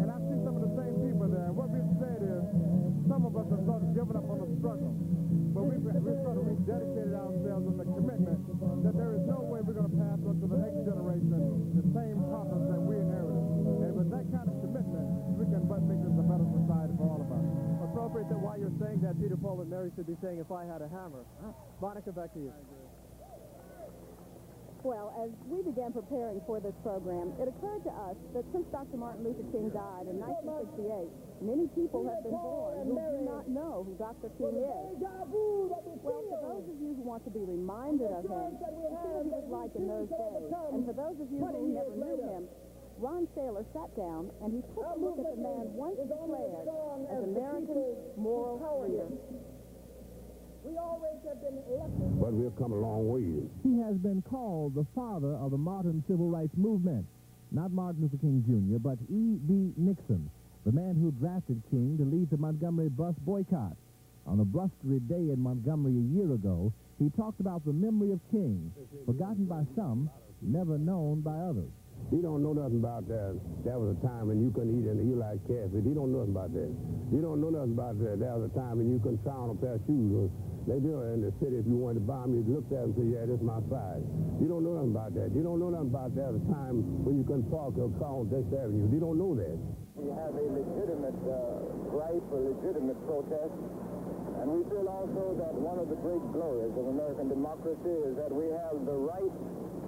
And I see some of the same people there. And what we've said is, some of us have sort of given up on the struggle. But we've sort of rededicated ourselves on the commitment that there is no way we're going to pass on to the next generation the same problems that we inherited. And with that kind of commitment, we can make this a better society for all of us. Appropriate that while you're saying that, Peter, Paul, and Mary should be saying, if I had a hammer. Monica, back to you. Well, as we began preparing for this program, it occurred to us that since Dr. Martin Luther King died in 1968, many people have been born who do not know who Dr. King is. Well, for those of you who want to be reminded of him, see what he was like in those days. And for those of you who never knew him, Ron Saylor sat down and he took a look at the man once declared as America's moral leader. We always have been elected. But we've come a long way. He has been called the father of the modern civil rights movement. Not Martin Luther King Jr., but E.B. Nixon, the man who drafted King to lead the Montgomery bus boycott. On a blustery day in Montgomery a year ago, he talked about the memory of King, forgotten by some, never known by others. He don't know nothing about that. That was a time when you couldn't eat an Eli catfish. He don't know nothing about that. He don't know nothing about that. That was a time when you couldn't try on a pair of shoes. They do it in the city. If you wanted to buy them, you looked at them and said, yeah, this is my size. You don't know nothing about that. You don't know nothing about that. At a time when you couldn't park your car on Dix Avenue. You don't know that. We have a legitimate gripe, a legitimate protest. And we feel also that one of the great glories of American democracy is that we have the right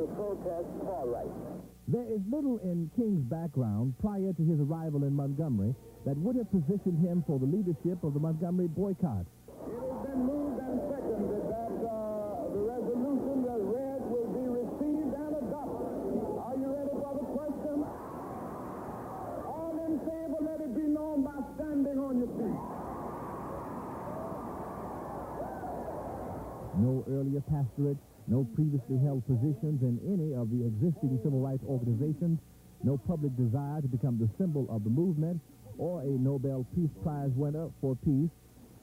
to protest for rights. There is little in King's background prior to his arrival in Montgomery that would have positioned him for the leadership of the Montgomery boycott. It has been moved and seconded that the resolution as read will be received and adopted. Are you ready for the question? All in favor, let it be known by standing on your feet. No earlier pastorate, no previously held positions in any of the existing civil rights organizations, no public desire to become the symbol of the movement, or a Nobel Peace Prize winner for peace,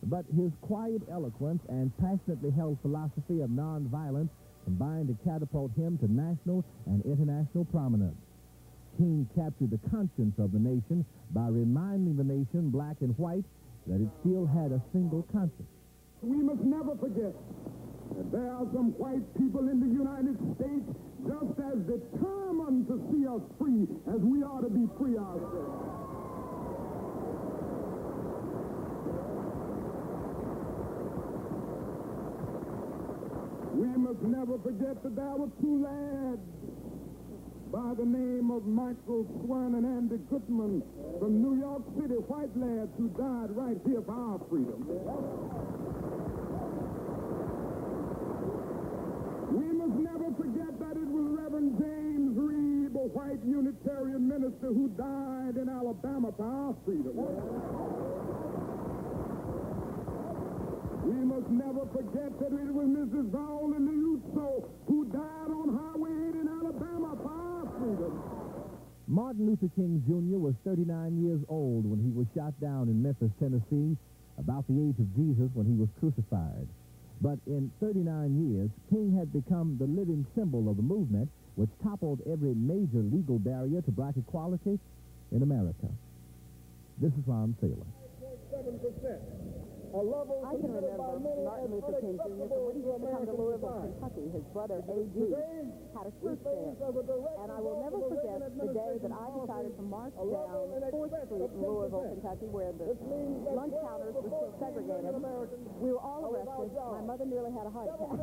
but his quiet eloquence and passionately held philosophy of nonviolence combined to catapult him to national and international prominence. King captured the conscience of the nation by reminding the nation, black and white, that it still had a single conscience. We must never forget that there are some white people in the United States just as determined to see us free as we are to be free ourselves. We must never forget that there were two lads by the name of Michael Swan and Andy Goodman from New York City, white lads who died right here for our freedom. We must never forget that it was Reverend James Reeb, a white Unitarian minister who died in Alabama for our freedom. We must never forget that it was Mrs. Viola Liuzzo who died on Highway 8 in Alabama for our freedom. Martin Luther King Jr. was 39 years old when he was shot down in Memphis, Tennessee, about the age of Jesus when he was crucified. But in 39 years, King had become the living symbol of the movement, which toppled every major legal barrier to black equality in America. This is Ron Saylor. 7%. I can remember Martin Luther King Jr. from when he used to come to Louisville, Kentucky. His brother, A.G., had a church there. And I will never forget the day that I decided to march down 4th Street in Louisville, Kentucky, where the lunch counters were still segregated. We were all arrested. My mother nearly had a heart attack.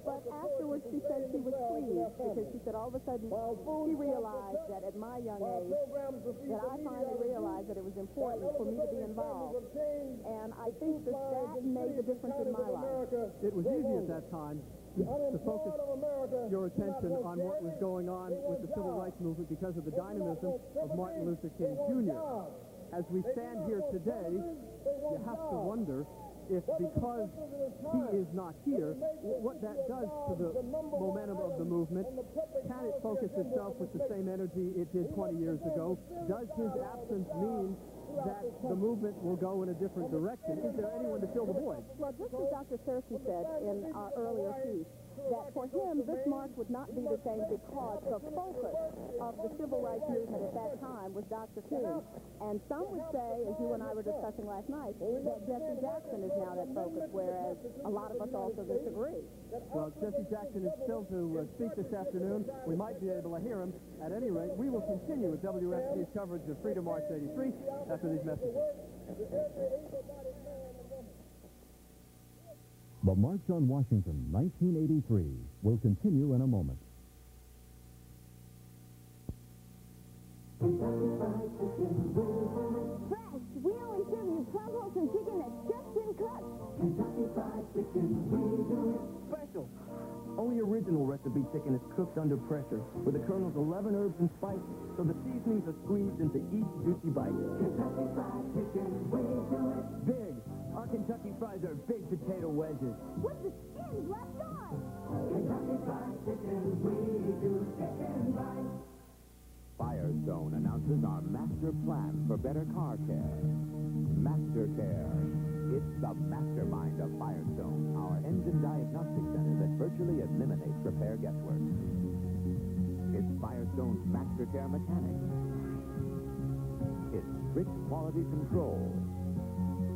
But afterwards, she said she was pleased because she said all of a sudden she realized that at my young age that I finally realized that it was important for me to be involved. And I think that made the difference in my life. It was easy at that time to focus your attention on what was going on with the civil rights movement because of the dynamism of Martin Luther King Jr. As we stand here today, you have to wonder if because he is not here, what that does to the momentum of the movement. Can it focus itself with the same energy it did 20 years ago? Does his absence mean that the movement will go in a different direction? Is there anyone to fill the void? Well, just as Dr. Searcy said in our earlier piece, that for him, this march would not be the same because the focus of the civil rights movement at that time was Dr. King. And some would say, as you and I were discussing last night, that Jesse Jackson is now that focus, whereas a lot of us also disagree. Well, Jesse Jackson is still to speak this afternoon. We might be able to hear him. At any rate, we will continue with WFC's coverage of Freedom March 83 after these messages. The March on Washington, 1983, will continue in a moment. Fresh, we only serve you plum wholesome chicken that's just been cooked. Kentucky Fried Chicken, we do it. Special. Only original recipe chicken is cooked under pressure with the Colonel's 11 herbs and spices, so the seasonings are squeezed into each juicy bite. Kentucky Fried Chicken, we do it. Big. Our Kentucky fries are big potato wedges. With the skins left on. Kentucky Fried Chicken, we do chicken bites. Firestone announces our master plan for better car care. Master Care. It's the mastermind of Firestone, our engine diagnostic center that virtually eliminates repair guesswork. It's Firestone's Master Care Mechanics. It's strict quality control.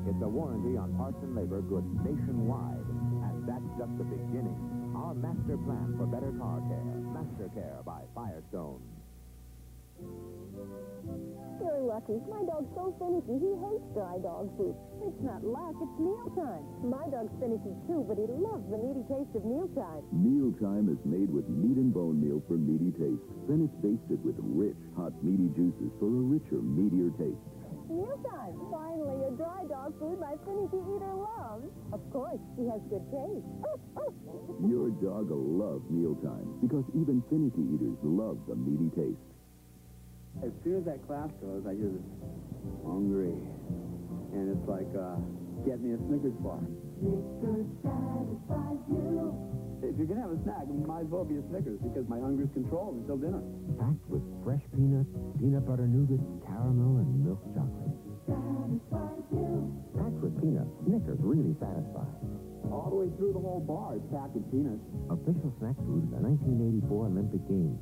It's a warranty on parts and labor goods nationwide. And that's just the beginning. Our master plan for better car care. Master Care by Firestone. You're lucky. My dog's so finicky, he hates dry dog food. It's not luck, it's mealtime. My dog's finicky too, but he loves the meaty taste of mealtime. Mealtime is made with meat and bone meal for meaty taste. Then it's basted with rich, hot, meaty juices for a richer, meatier taste. Mealtime! Finally, a dry dog food my finicky eater loves. Of course, he has good taste. Your dog will love Mealtime because even finicky eaters love the meaty taste. As soon as that class goes, I just hungry. And it's like, get me a Snickers bar. Snickers satisfies you. If you're going to have a snack, it might as well be a Snickers because my hunger is controlled until dinner. Packed with fresh peanuts, peanut butter nougat, caramel, and milk chocolate. Satisfies you. Packed with peanuts, Snickers really satisfies. All the way through the whole bar is packed with peanuts. Official snack food of the 1984 Olympic Games.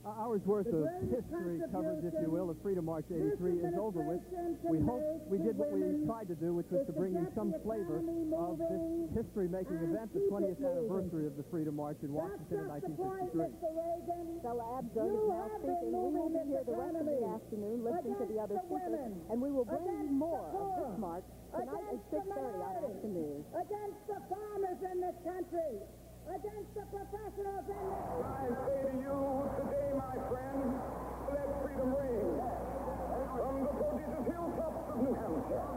Hours worth of history coverage, if you will, of Freedom March 83 is over with. We hope we did what we tried to do, which was to bring you some flavor of this history-making event, the 20th anniversary of the Freedom March in Washington in 1963. Stella Abzug is now speaking. We will be here the rest of the afternoon listening to the other speakers, and we will bring you more of this march tonight at 6:30 on Action News. Against the farmers in this country. Against the professionals in this country. I say to you today, my friend, let freedom ring. From the prodigious hilltops of New Hampshire,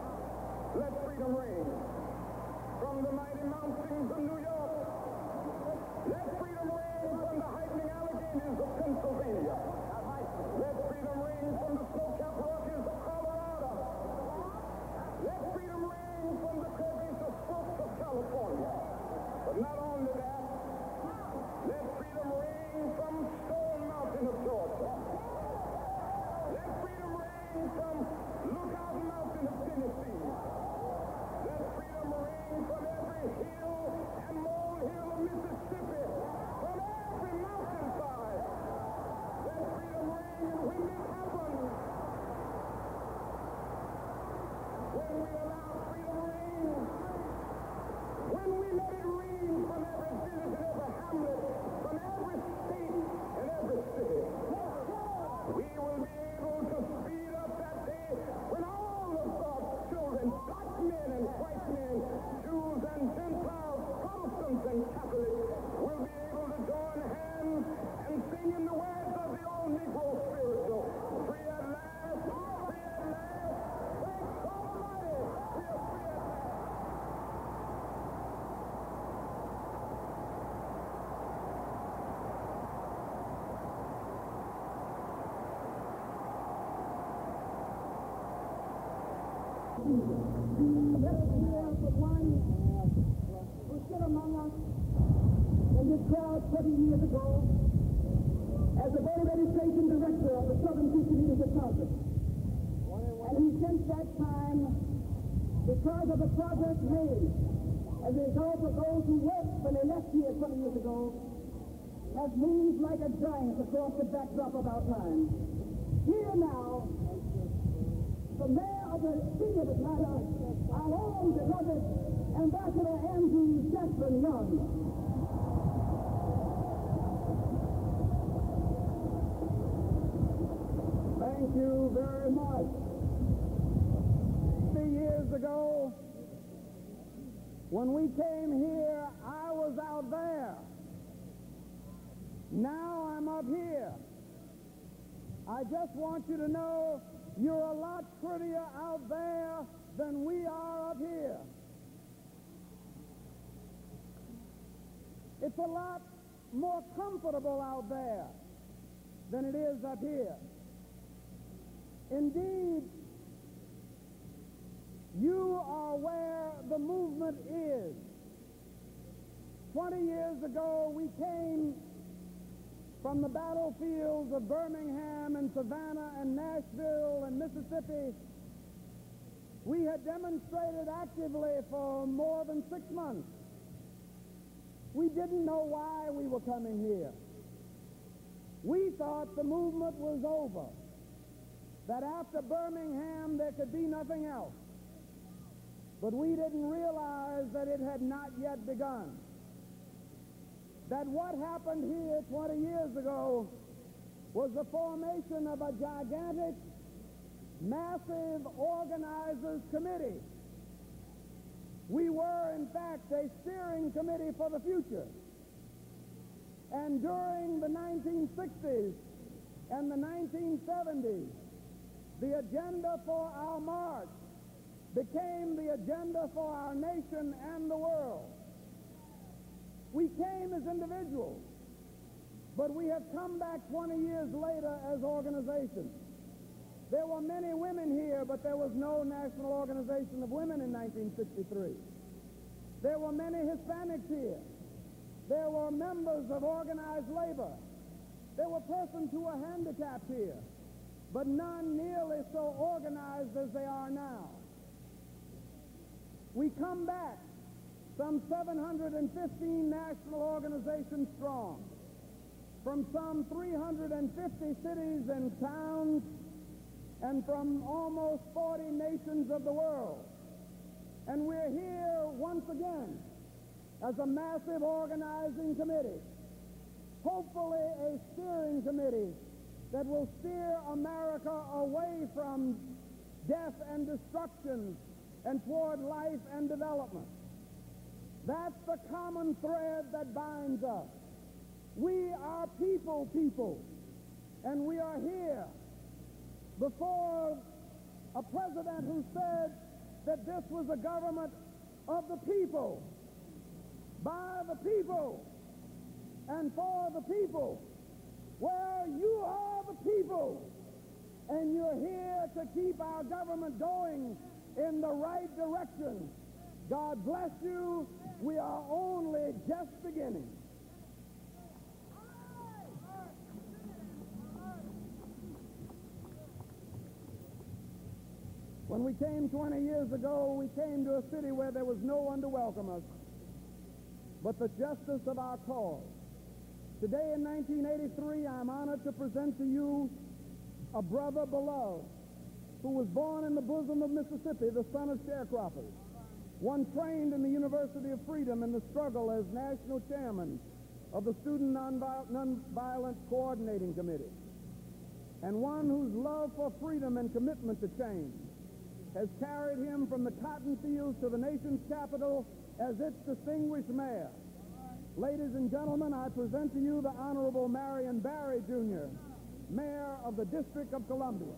let freedom ring. From the mighty mountains of New York, let freedom ring from the heightening Alleghenies of Pennsylvania. Let freedom ring from the snow-capped Rockies of Colorado. Let freedom ring from the curvaceous slopes of California. But not only that, let freedom ring from Stone Mountain of Georgia. Let freedom ring from Lookout Mountain of Tennessee. Let freedom ring from every hill and molehill of Mississippi. From every mountainside. Let freedom ring, and when this happens, when we allow freedom ring, when we let it ring from every village and every hamlet, from every state and every city, we will be able to speed up that day when all of God's children, black men and white men, Jews and Gentiles, Protestants and Catholics, will be able to join hands and sing in the words of the old Negro spiritual, free at last, free at last, thank God Almighty, we are free at last. Who stood among us in this crowd 30 years ago as the voter registration director of the Southern Teacher Leadership Conference. And he, since that time, because of the progress made as a result of those who worked when they left here 20 years ago, has moved like a giant across the backdrop of our time. Here now, the mayor of the city of Atlanta, our own beloved Ambassador Andrew Jackson Young. Thank you very much. 3 years ago, When we came here, I was out there. Now I'm up here. I just want you to know you're a lot prettier out there than we are up here. It's a lot more comfortable out there than it is up here. Indeed, you are where the movement is. 20 years ago, we came from the battlefields of Birmingham and Savannah and Nashville and Mississippi. We had demonstrated actively for more than 6 months. We didn't know why we were coming here. We thought the movement was over, that after Birmingham there could be nothing else. But we didn't realize that it had not yet begun. That what happened here 20 years ago was the formation of a gigantic, massive organizers committee. We were, in fact, a steering committee for the future. And during the 1960s and the 1970s, the agenda for our march became the agenda for our nation and the world. We came as individuals, but we have come back 20 years later as organizations. There were many women here, but there was no National Organization of Women in 1963. There were many Hispanics here. There were members of organized labor. There were persons who were handicapped here, but none nearly so organized as they are now. We come back some 715 national organizations strong, from some 350 cities and towns, and from almost 40 nations of the world. And we're here once again as a massive organizing committee, hopefully a steering committee that will steer America away from death and destruction and toward life and development. That's the common thread that binds us. We are people, and we are here before a president who said that this was a government of the people, by the people, and for the people. Well, you are the people, and you're here to keep our government going in the right direction. God bless you. We are only just beginning. When we came 20 years ago, we came to a city where there was no one to welcome us but the justice of our cause. Today in 1983, I'm honored to present to you a brother beloved who was born in the bosom of Mississippi, the son of sharecroppers, one trained in the University of Freedom in the struggle as national chairman of the Student Nonviolence Coordinating Committee, and one whose love for freedom and commitment to change has carried him from the cotton fields to the nation's capital as its distinguished mayor. Ladies and gentlemen, I present to you the Honorable Marion Barry, Jr., Mayor of the District of Columbia.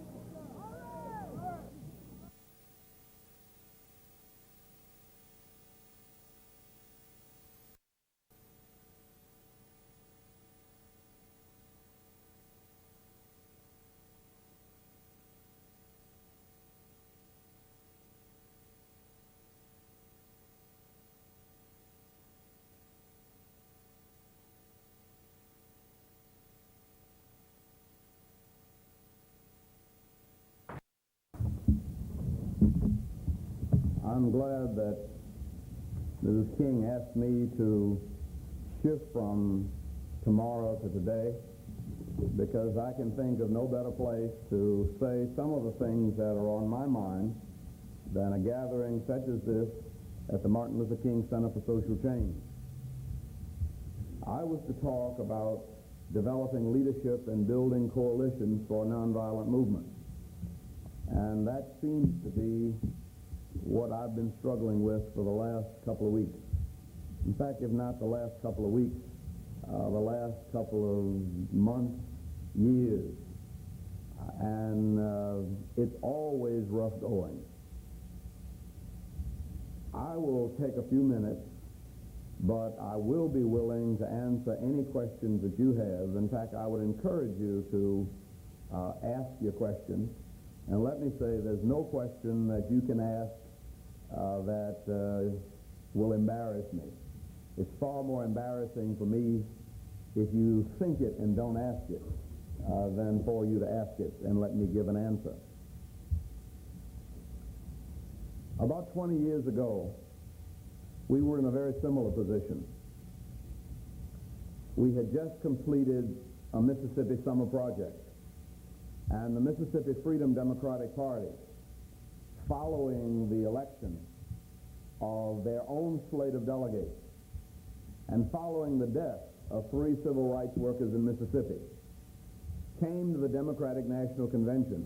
I'm glad that Mrs. King asked me to shift from tomorrow to today, because I can think of no better place to say some of the things that are on my mind than a gathering such as this at the Martin Luther King Center for Social Change. I was to talk about developing leadership and building coalitions for nonviolent movements. And that seems to be what I've been struggling with for the last couple of weeks. In fact, if not the last couple of weeks, the last couple of months, years. And it's always rough going. I will take a few minutes, but I will be willing to answer any questions that you have. In fact, I would encourage you to ask your questions. And let me say, there's no question that you can ask that will embarrass me. It's far more embarrassing for me if you think it and don't ask it than for you to ask it and let me give an answer. About 20 years ago, we were in a very similar position. We had just completed a Mississippi summer project, and the Mississippi Freedom Democratic Party, following the election of their own slate of delegates and following the death of 3 civil rights workers in Mississippi, came to the Democratic National Convention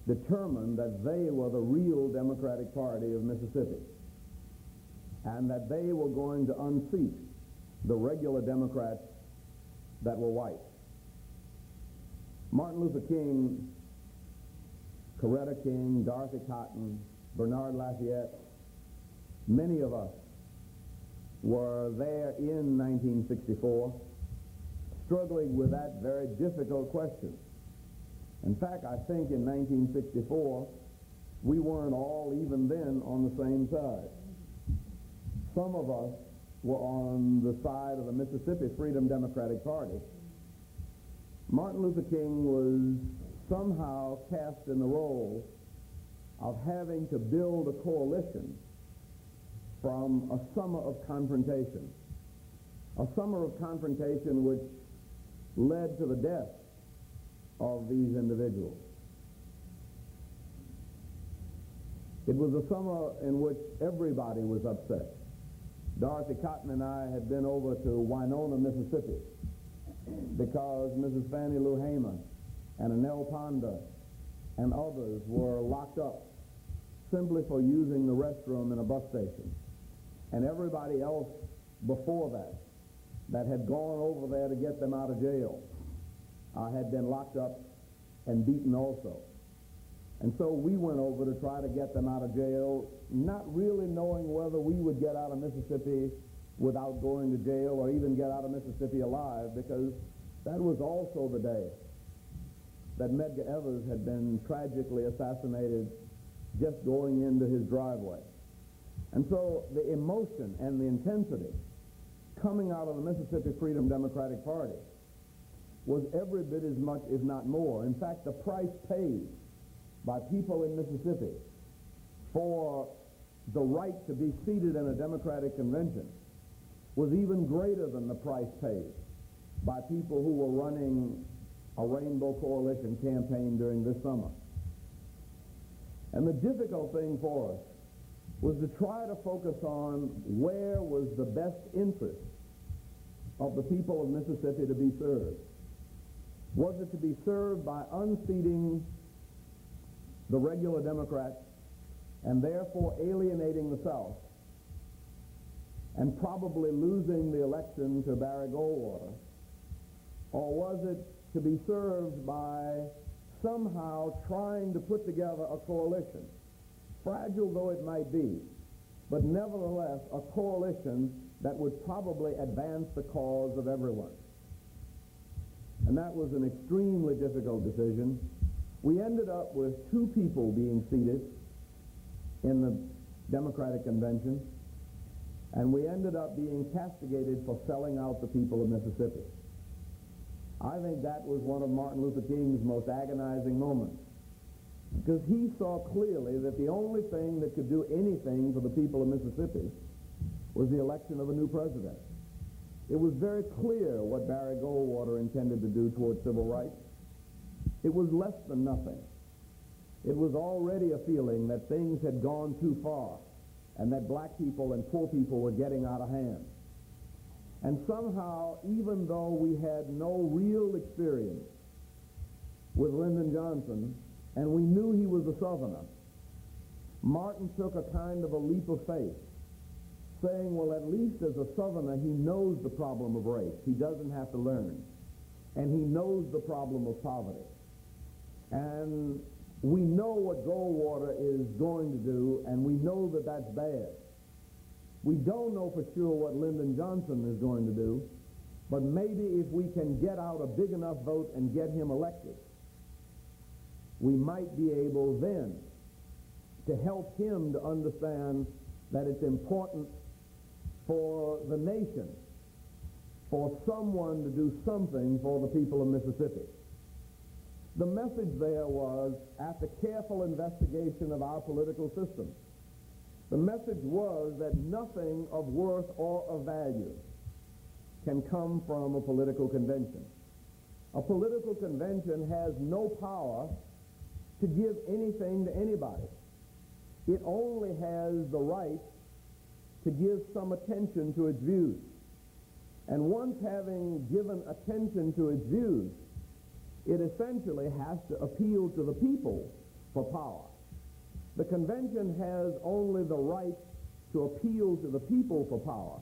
determined that they were the real Democratic Party of Mississippi and that they were going to unseat the regular Democrats that were white. Martin Luther King, Coretta King, Dorothy Cotton, Bernard Lafayette, many of us were there in 1964 struggling with that very difficult question. In fact, I think in 1964 we weren't all even then on the same side. Some of us were on the side of the Mississippi Freedom Democratic Party. Martin Luther King was somehow cast in the role of having to build a coalition from a summer of confrontation. A summer of confrontation which led to the death of these individuals. It was a summer in which everybody was upset. Dorothy Cotton and I had been over to Winona, Mississippi, because Mrs. Fannie Lou Hamer and Annelle Ponder and others were locked up simply for using the restroom in a bus station. And everybody else before that had gone over there to get them out of jail had been locked up and beaten also. And so we went over to try to get them out of jail, not really knowing whether we would get out of Mississippi without going to jail or even get out of Mississippi alive, because that was also the day that Medgar Evers had been tragically assassinated just going into his driveway. And so the emotion and the intensity coming out of the Mississippi Freedom Democratic Party was every bit as much, if not more. In fact, the price paid by people in Mississippi for the right to be seated in a Democratic convention was even greater than the price paid by people who were running a Rainbow Coalition campaign during this summer. And the difficult thing for us was to try to focus on where was the best interest of the people of Mississippi to be served. Was it to be served by unseating the regular Democrats and therefore alienating the South and probably losing the election to Barry Goldwater? Or was it to be served by somehow trying to put together a coalition, fragile though it might be, but nevertheless a coalition that would probably advance the cause of everyone? And that was an extremely difficult decision. We ended up with 2 people being seated in the Democratic Convention, and we ended up being castigated for selling out the people of Mississippi. I think that was one of Martin Luther King's most agonizing moments, because he saw clearly that the only thing that could do anything for the people of Mississippi was the election of a new president. It was very clear what Barry Goldwater intended to do towards civil rights. It was less than nothing. It was already a feeling that things had gone too far and that black people and poor people were getting out of hand. And somehow, even though we had no real experience with Lyndon Johnson, and we knew he was a Southerner, Martin took a kind of a leap of faith, saying, well, at least as a Southerner, he knows the problem of race. He doesn't have to learn. And he knows the problem of poverty. And we know what Goldwater is going to do, and we know that that's bad. We don't know for sure what Lyndon Johnson is going to do, but maybe if we can get out a big enough vote and get him elected, we might be able then to help him to understand that it's important for the nation, for someone to do something for the people of Mississippi. The message there was, after careful investigation of our political system, the message was that nothing of worth or of value can come from a political convention. A political convention has no power to give anything to anybody. It only has the right to give some attention to its views. And once having given attention to its views, it essentially has to appeal to the people for power. The convention has only the right to appeal to the people for power,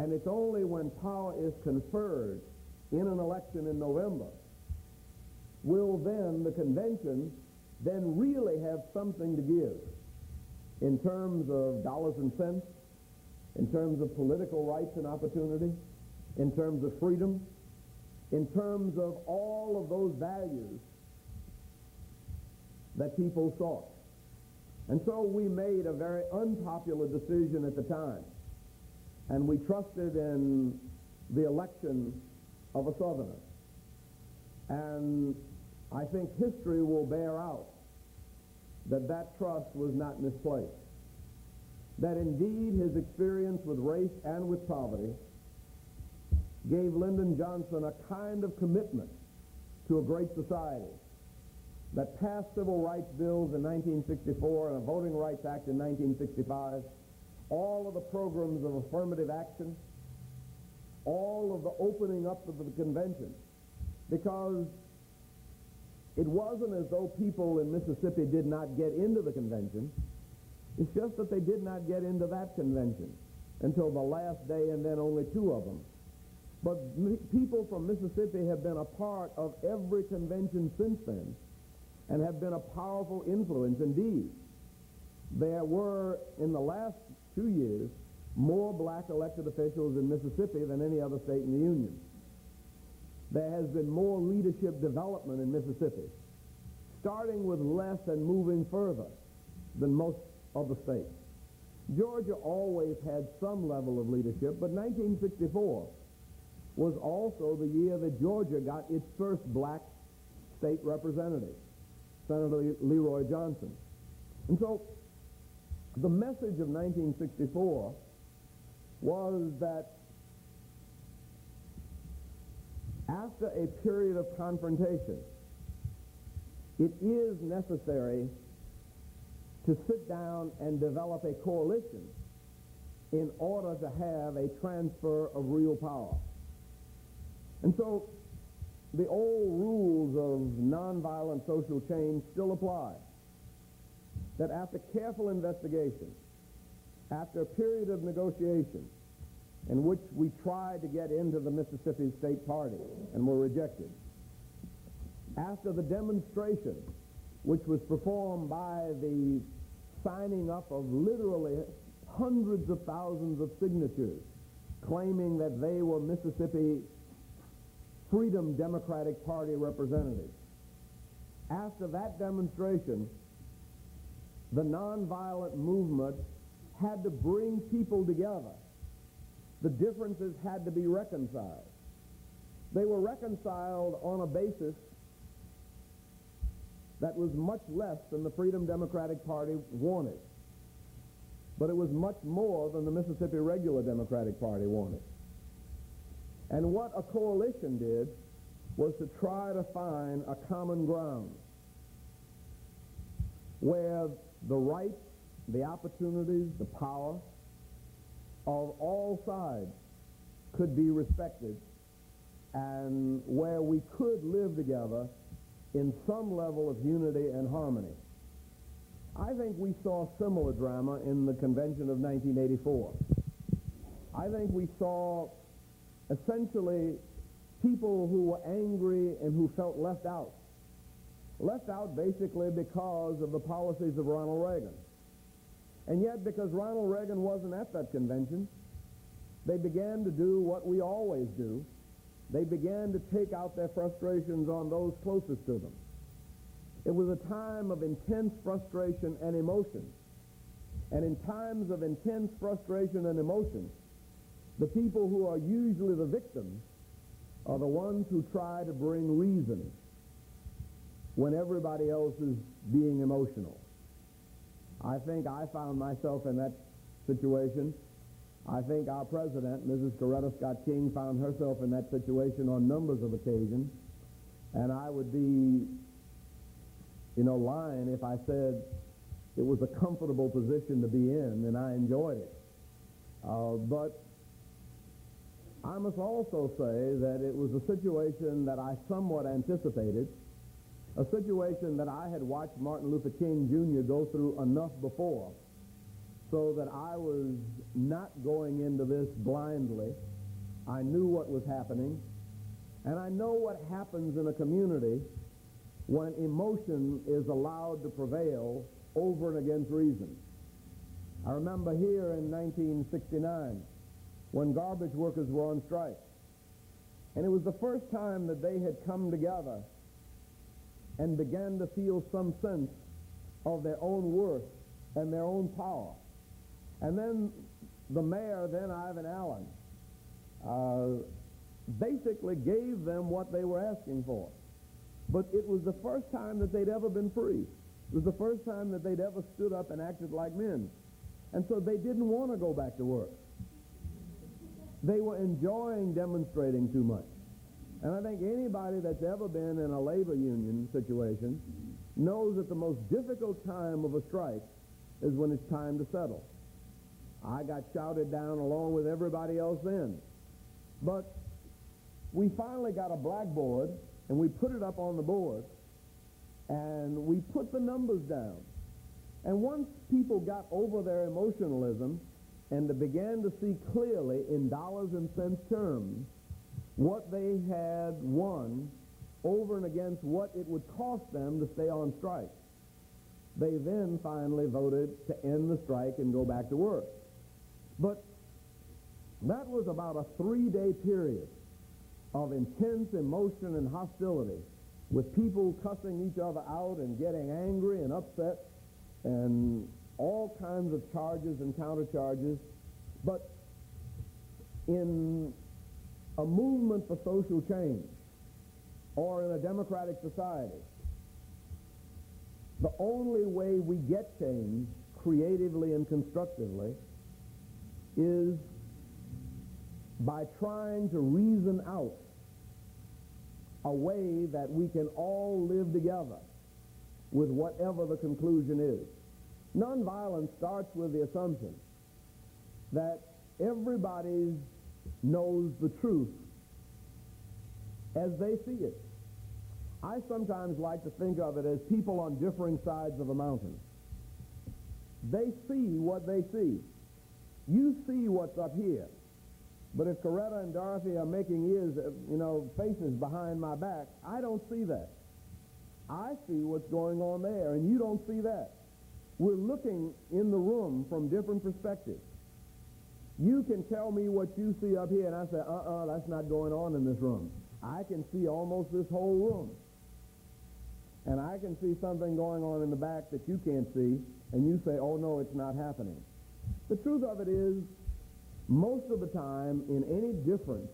and it's only when power is conferred in an election in November will then the convention then really have something to give in terms of dollars and cents, in terms of political rights and opportunity, in terms of freedom, in terms of all of those values that people sought. And so we made a very unpopular decision at the time, and we trusted in the election of a Southerner. And I think history will bear out that that trust was not misplaced. That indeed his experience with race and with poverty gave Lyndon Johnson a kind of commitment to a great society that passed civil rights bills in 1964 and a Voting Rights Act in 1965, all of the programs of affirmative action, all of the opening up of the convention, because it wasn't as though people in Mississippi did not get into the convention. It's just that they did not get into that convention until the last day, and then only two of them. But people from Mississippi have been a part of every convention since then and have been a powerful influence indeed. There were, in the last 2 years, more black elected officials in Mississippi than any other state in the Union. There has been more leadership development in Mississippi, starting with less and moving further than most of the states. Georgia always had some level of leadership, but 1964 was also the year that Georgia got its first black state representative, Senator Leroy Johnson. And so the message of 1964 was that after a period of confrontation, it is necessary to sit down and develop a coalition in order to have a transfer of real power. And so the old rules of nonviolent social change still apply. That after careful investigation, after a period of negotiation in which we tried to get into the Mississippi State Party and were rejected, after the demonstration which was performed by the signing up of literally hundreds of thousands of signatures claiming that they were Mississippi Freedom Democratic Party representatives. After that demonstration, the nonviolent movement had to bring people together. The differences had to be reconciled. They were reconciled on a basis that was much less than the Freedom Democratic Party wanted. But it was much more than the Mississippi Regular Democratic Party wanted. And what a coalition did was to try to find a common ground where the rights, the opportunities, the power of all sides could be respected, and where we could live together in some level of unity and harmony. I think we saw similar drama in the convention of 1984. I think we saw essentially people who were angry and who felt left out. Left out basically because of the policies of Ronald Reagan. And yet, because Ronald Reagan wasn't at that convention, they began to do what we always do. They began to take out their frustrations on those closest to them. It was a time of intense frustration and emotion. And in times of intense frustration and emotion, the people who are usually the victims are the ones who try to bring reason when everybody else is being emotional. I think I found myself in that situation. I think our president, Mrs. Coretta Scott King, found herself in that situation on numbers of occasions. And I would be, lying if I said it was a comfortable position to be in, and I enjoyed it. But I must also say that it was a situation that I somewhat anticipated, a situation that I had watched Martin Luther King Jr. go through enough before, so that I was not going into this blindly. I knew what was happening, and I know what happens in a community when emotion is allowed to prevail over and against reason. I remember here in 1969 when garbage workers were on strike, and it was the first time that they had come together and began to feel some sense of their own worth and their own power. And then the mayor, then Ivan Allen, basically gave them what they were asking for. But it was the first time that they'd ever been free. It was the first time that they'd ever stood up and acted like men. And so they didn't want to go back to work. They were enjoying demonstrating too much. And I think anybody that's ever been in a labor union situation knows that the most difficult time of a strike is when it's time to settle. I got shouted down along with everybody else then. But we finally got a blackboard, and we put it up on the board, and we put the numbers down. And once people got over their emotionalism and they began to see clearly in dollars and cents terms what they had won over and against what it would cost them to stay on strike, they then finally voted to end the strike and go back to work. But that was about a 3-day period of intense emotion and hostility, with people cussing each other out and getting angry and upset and all kinds of charges and countercharges. But in a movement for social change or in a democratic society, the only way we get change creatively and constructively is by trying to reason out a way that we can all live together with whatever the conclusion is. Nonviolence starts with the assumption that everybody knows the truth as they see it. I sometimes like to think of it as people on differing sides of a mountain. They see what they see. You see what's up here. But if Coretta and Dorothy are making faces behind my back, I don't see that. I see what's going on there, and you don't see that. We're looking in the room from different perspectives. You can tell me what you see up here, and I say, that's not going on in this room. I can see almost this whole room. And I can see something going on in the back that you can't see, and you say, oh, no, it's not happening. The truth of it is, most of the time, in any difference,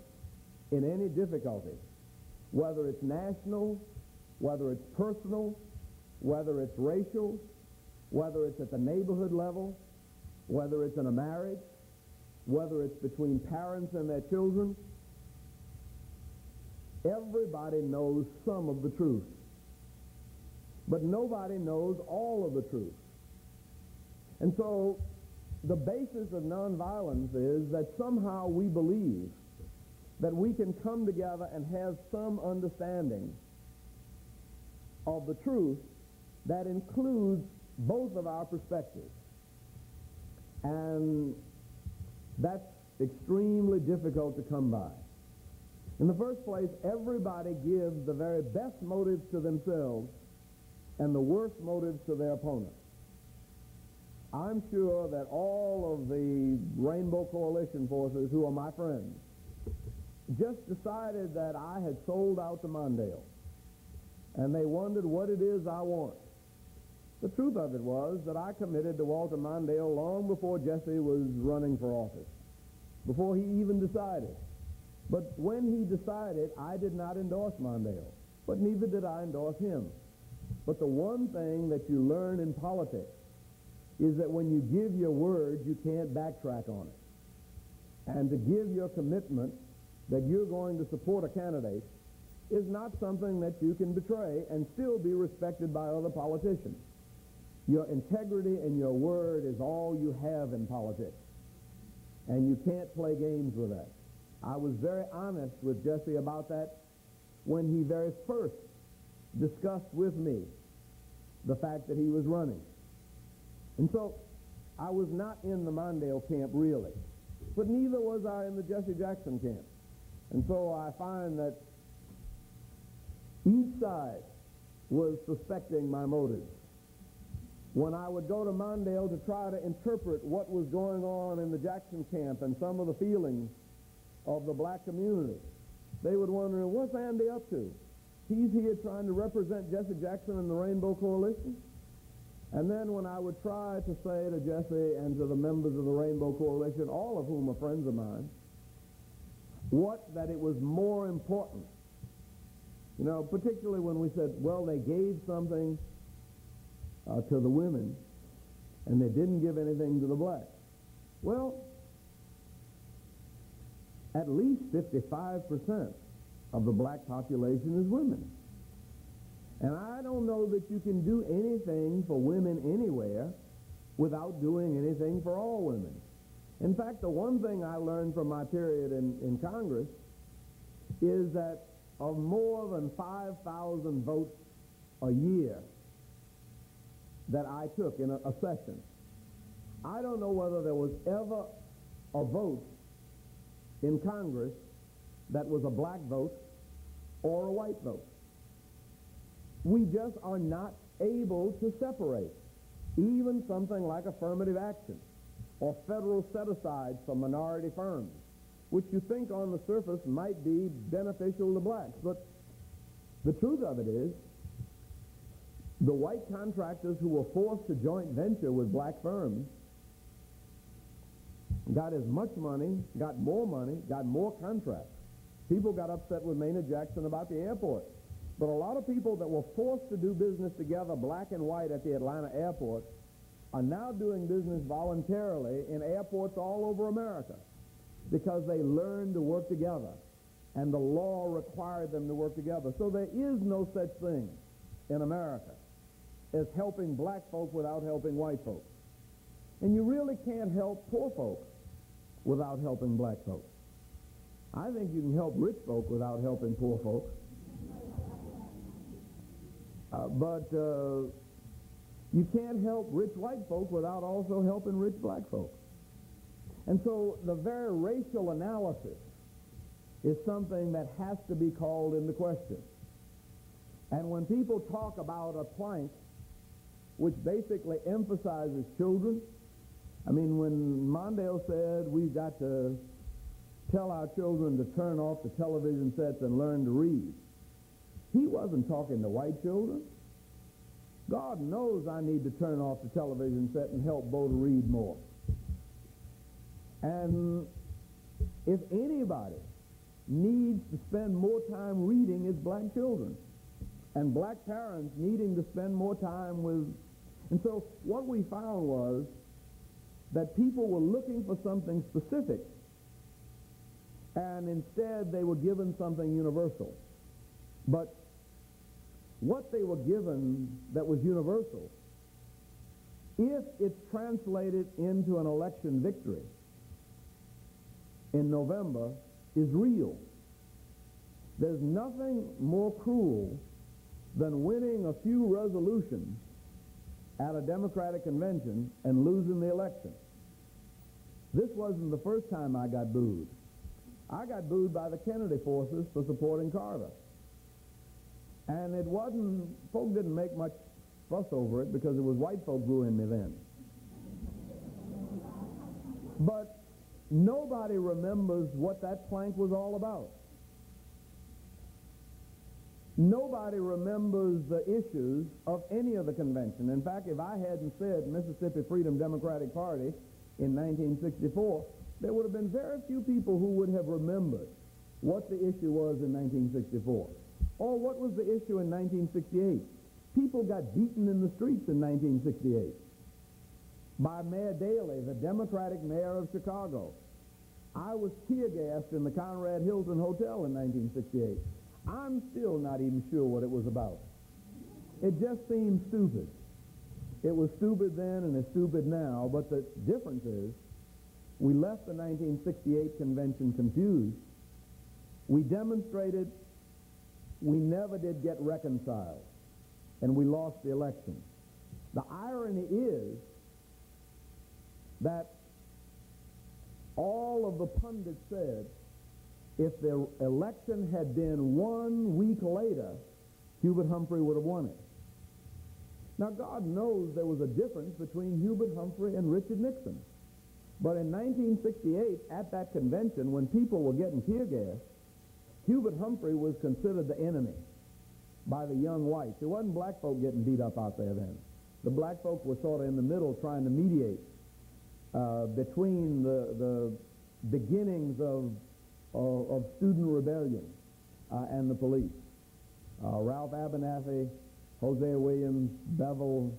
in any difficulty, whether it's national, whether it's personal, whether it's racial, whether it's at the neighborhood level, whether it's in a marriage, whether it's between parents and their children, everybody knows some of the truth. But nobody knows all of the truth. And so the basis of nonviolence is that somehow we believe that we can come together and have some understanding of the truth that includes both of our perspectives. And that's extremely difficult to come by. In the first place, everybody gives the very best motives to themselves and the worst motives to their opponents. I'm sure that all of the Rainbow Coalition forces who are my friends just decided that I had sold out to Mondale, and they wondered what it is I want. The truth of it was that I committed to Walter Mondale long before Jesse was running for office, before he even decided. But when he decided, I did not endorse Mondale, but neither did I endorse him. But the one thing that you learn in politics is that when you give your word, you can't backtrack on it. And to give your commitment that you're going to support a candidate is not something that you can betray and still be respected by other politicians. Your integrity and your word is all you have in politics, and you can't play games with that. I was very honest with Jesse about that when he very first discussed with me the fact that he was running. And so I was not in the Mondale camp really, but neither was I in the Jesse Jackson camp. And so I find that each side was suspecting my motives. When I would go to Mondale to try to interpret what was going on in the Jackson camp and some of the feelings of the black community, they would wonder, what's Andy up to? He's here trying to represent Jesse Jackson and the Rainbow Coalition? And then when I would try to say to Jesse and to the members of the Rainbow Coalition, all of whom are friends of mine, that it was more important, particularly when we said, well, they gave something to the women and they didn't give anything to the blacks. Well, at least 55% of the black population is women. And I don't know that you can do anything for women anywhere without doing anything for all women. In fact, the one thing I learned from my period in Congress is that of more than 5,000 votes a year that I took in a session, I don't know whether there was ever a vote in Congress that was a black vote or a white vote. We just are not able to separate even something like affirmative action or federal set-asides for minority firms, which you think on the surface might be beneficial to blacks. But the truth of it is, the white contractors who were forced to joint venture with black firms got as much money, got more contracts. People got upset with Maynard Jackson about the airport. But a lot of people that were forced to do business together, black and white, at the Atlanta airport, are now doing business voluntarily in airports all over America because they learned to work together, and the law required them to work together. So there is no such thing in America as helping black folk without helping white folk. And you really can't help poor folk without helping black folk. I think you can help rich folk without helping poor folk. But you can't help rich white folk without also helping rich black folk. And so the very racial analysis is something that has to be called into question. And when people talk about a plank which basically emphasizes children, I mean, when Mondale said we've got to tell our children to turn off the television sets and learn to read, he wasn't talking to white children. God knows I need to turn off the television set and help Bo to read more. And if anybody needs to spend more time reading, it's black children. And black parents needing to spend more time with... And so what we found was that people were looking for something specific, and instead they were given something universal. But what they were given that was universal, if it's translated into an election victory in November, is real. There's nothing more cruel than winning a few resolutions at a Democratic convention and losing the election. This wasn't the first time I got booed. I got booed by the Kennedy forces for supporting Carter. And it wasn't, folk didn't make much fuss over it because it was white folk booing me then. But nobody remembers what that plank was all about. Nobody remembers the issues of any of the convention. In fact, if I hadn't said Mississippi Freedom Democratic Party in 1964, there would have been very few people who would have remembered what the issue was in 1964. Or what was the issue in 1968. People got beaten in the streets in 1968 by Mayor Daley, the Democratic mayor of Chicago. I was tear-gassed in the Conrad Hilton Hotel in 1968. I'm still not even sure what it was about. It just seemed stupid. It was stupid then and it's stupid now, but the difference is we left the 1968 convention confused. We demonstrated we never did get reconciled, and we lost the election. The irony is that all of the pundits said if the election had been 1 week later, Hubert Humphrey would have won it. Now, God knows there was a difference between Hubert Humphrey and Richard Nixon. But in 1968, at that convention, when people were getting tear gas, Hubert Humphrey was considered the enemy by the young whites. It wasn't black folk getting beat up out there then. The black folk were sort of in the middle trying to mediate between the beginnings of student rebellion and the police. Ralph Abernathy, Hosea Williams, Bevel,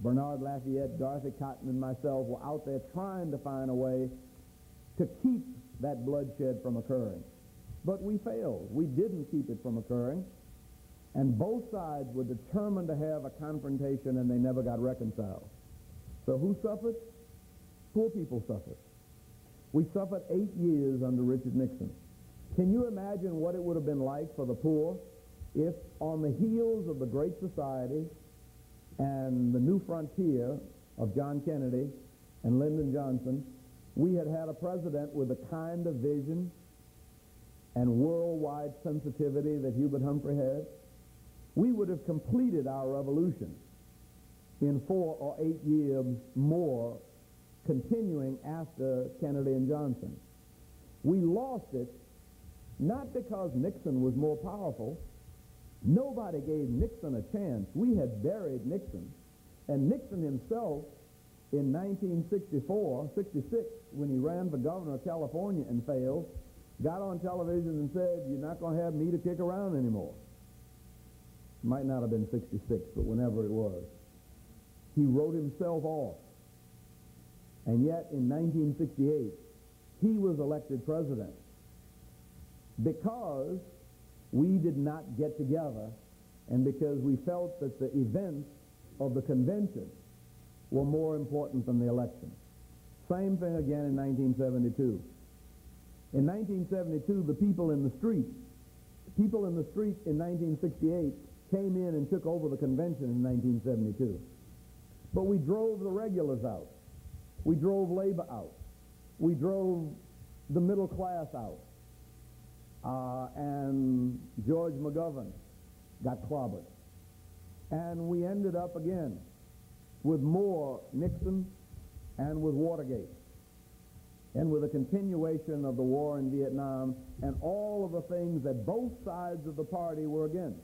Bernard Lafayette, Dorothy Cotton, and myself were out there trying to find a way to keep that bloodshed from occurring. But we failed. We didn't keep it from occurring. And both sides were determined to have a confrontation, and they never got reconciled. So who suffered? Poor people suffered. We suffered 8 years under Richard Nixon. Can you imagine what it would have been like for the poor if on the heels of the Great Society and the new frontier of John Kennedy and Lyndon Johnson, we had had a president with the kind of vision and worldwide sensitivity that Hubert Humphrey had? We would have completed our revolution in 4 or 8 years more, continuing after Kennedy and Johnson. We lost it not because Nixon was more powerful. Nobody gave Nixon a chance. We had buried Nixon. And Nixon himself, in 1964, 66, when he ran for governor of California and failed, got on television and said, "You're not going to have me to kick around anymore." Might not have been 66, but whenever it was. He wrote himself off. And yet, in 1968, he was elected president because we did not get together and because we felt that the events of the convention were more important than the election. Same thing again in 1972. In 1972, the people in the street in 1968 came in and took over the convention in 1972. But we drove the regulars out. We drove labor out. We drove the middle class out. And George McGovern got clobbered. And we ended up again with more Nixon and with Watergate and with a continuation of the war in Vietnam and all of the things that both sides of the party were against.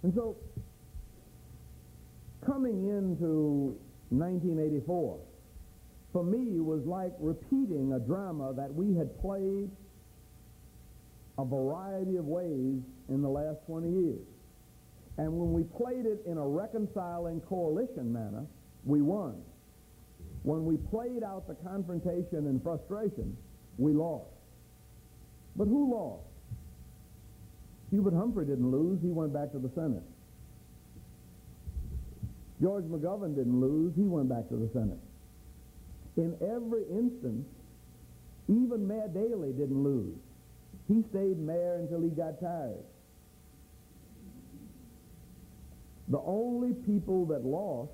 And so, coming into 1984, for me, was like repeating a drama that we had played a variety of ways in the last 20 years. And when we played it in a reconciling coalition manner, we won. When we played out the confrontation and frustration, we lost. But who lost? Hubert Humphrey didn't lose. He went back to the Senate. George McGovern didn't lose. He went back to the Senate. In every instance, even Mayor Daley didn't lose. He stayed mayor until he got tired. The only people that lost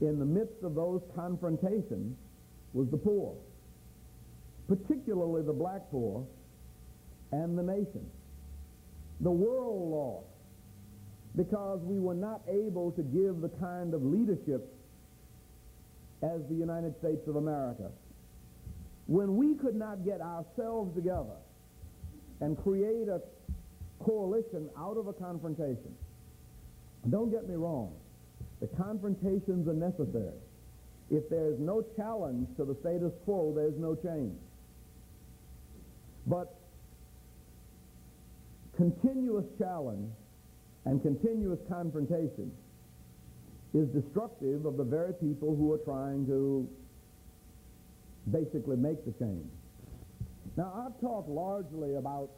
in the midst of those confrontations was the poor, particularly the black poor and the nation. The world lost because we were not able to give the kind of leadership as the United States of America. When we could not get ourselves together and create a coalition out of a confrontation, don't get me wrong, the confrontations are necessary. If there's no challenge to the status quo, there's no change. But continuous challenge and continuous confrontation is destructive of the very people who are trying to basically make the change. Now, I've talked largely about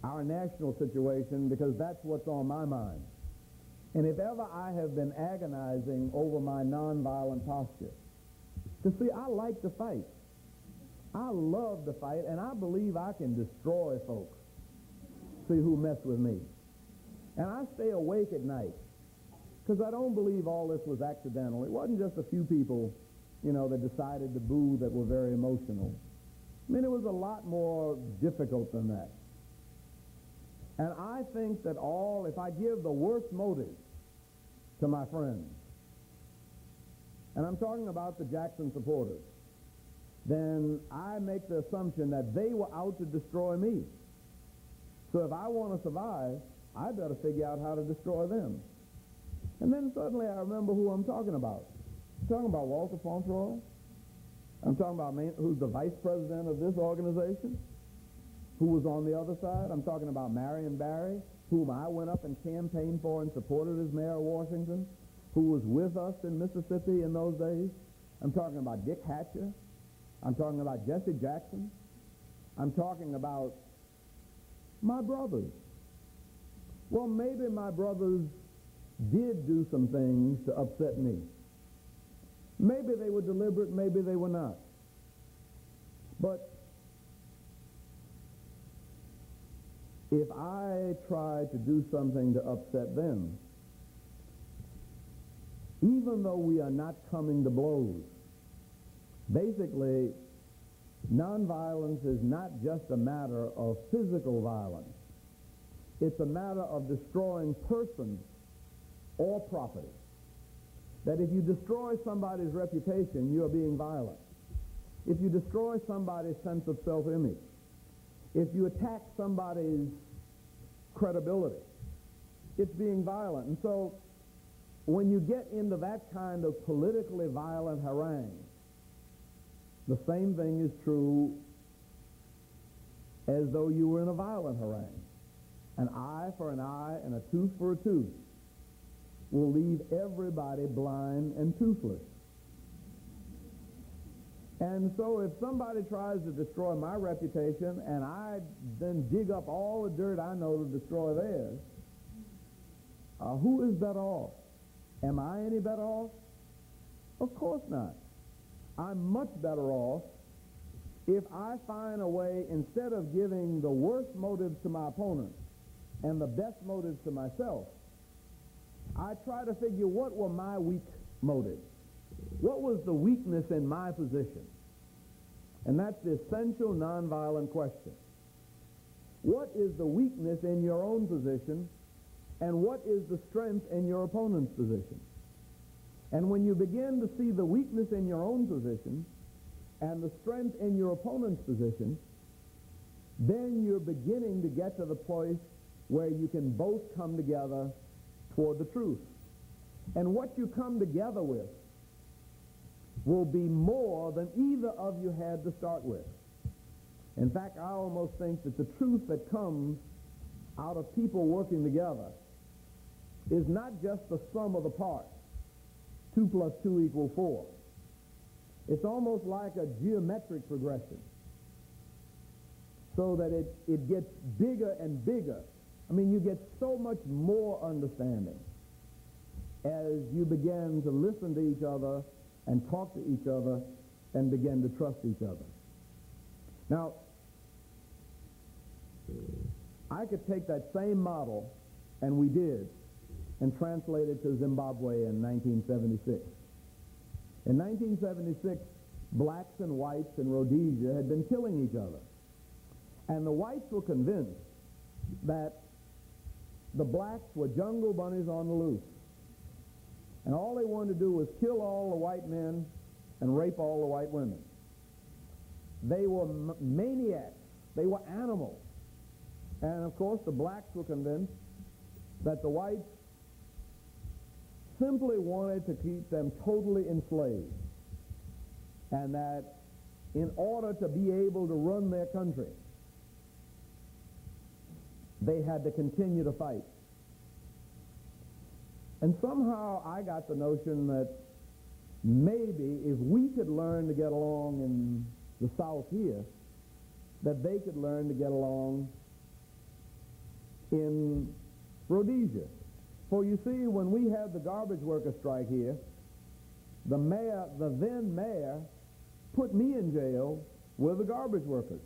our national situation because that's what's on my mind. And if ever I have been agonizing over my nonviolent posture, to see, I like to fight. I love to fight, and I believe I can destroy folks, see who mess with me. And I stay awake at night because I don't believe all this was accidental. It wasn't just a few people, that decided to boo that were very emotional. I mean, it was a lot more difficult than that. And I think that if I give the worst motive to my friends, and I'm talking about the Jackson supporters, then I make the assumption that they were out to destroy me. So if I want to survive, I better figure out how to destroy them. And then suddenly I remember who I'm talking about. I'm talking about Walter Fauntleroy. I'm talking about who's the vice president of this organization, who was on the other side. I'm talking about Marion Barry, whom I went up and campaigned for and supported as mayor of Washington, who was with us in Mississippi in those days. I'm talking about Dick Hatcher. I'm talking about Jesse Jackson. I'm talking about my brothers. Well, maybe my brothers did do some things to upset me. Maybe they were deliberate, maybe they were not. But if I try to do something to upset them, even though we are not coming to blows, basically, nonviolence is not just a matter of physical violence. It's a matter of destroying persons or property. That if you destroy somebody's reputation, you are being violent. If you destroy somebody's sense of self-image, if you attack somebody's credibility, it's being violent. And so when you get into that kind of politically violent harangue, the same thing is true as though you were in a violent harangue. An eye for an eye and a tooth for a tooth will leave everybody blind and toothless. And so if somebody tries to destroy my reputation and I then dig up all the dirt I know to destroy theirs, who is better off? Am I any better off? Of course not. I'm much better off if I find a way, instead of giving the worst motives to my opponent and the best motives to myself, I try to figure what were my weak motives. What was the weakness in my position? And that's the essential nonviolent question. What is the weakness in your own position, and what is the strength in your opponent's position? And when you begin to see the weakness in your own position and the strength in your opponent's position, then you're beginning to get to the place where you can both come together toward the truth. And what you come together with will be more than either of you had to start with. In fact, I almost think that the truth that comes out of people working together is not just the sum of the parts. 2 plus 2 equals 4. It's almost like a geometric progression, so that it gets bigger and bigger. I mean, you get so much more understanding as you begin to listen to each other and talk to each other and begin to trust each other. Now, I could take that same model, and we did, and translated to Zimbabwe in 1976. In 1976, blacks and whites in Rhodesia had been killing each other. And the whites were convinced that the blacks were jungle bunnies on the loose. And all they wanted to do was kill all the white men and rape all the white women. They were maniacs. They were animals. And of course, the blacks were convinced that the whites simply wanted to keep them totally enslaved, and that in order to be able to run their country, they had to continue to fight. And somehow I got the notion that maybe if we could learn to get along in the South here, that they could learn to get along in Rhodesia. For you see, when we had the garbage worker strike here, the then mayor, put me in jail with the garbage workers.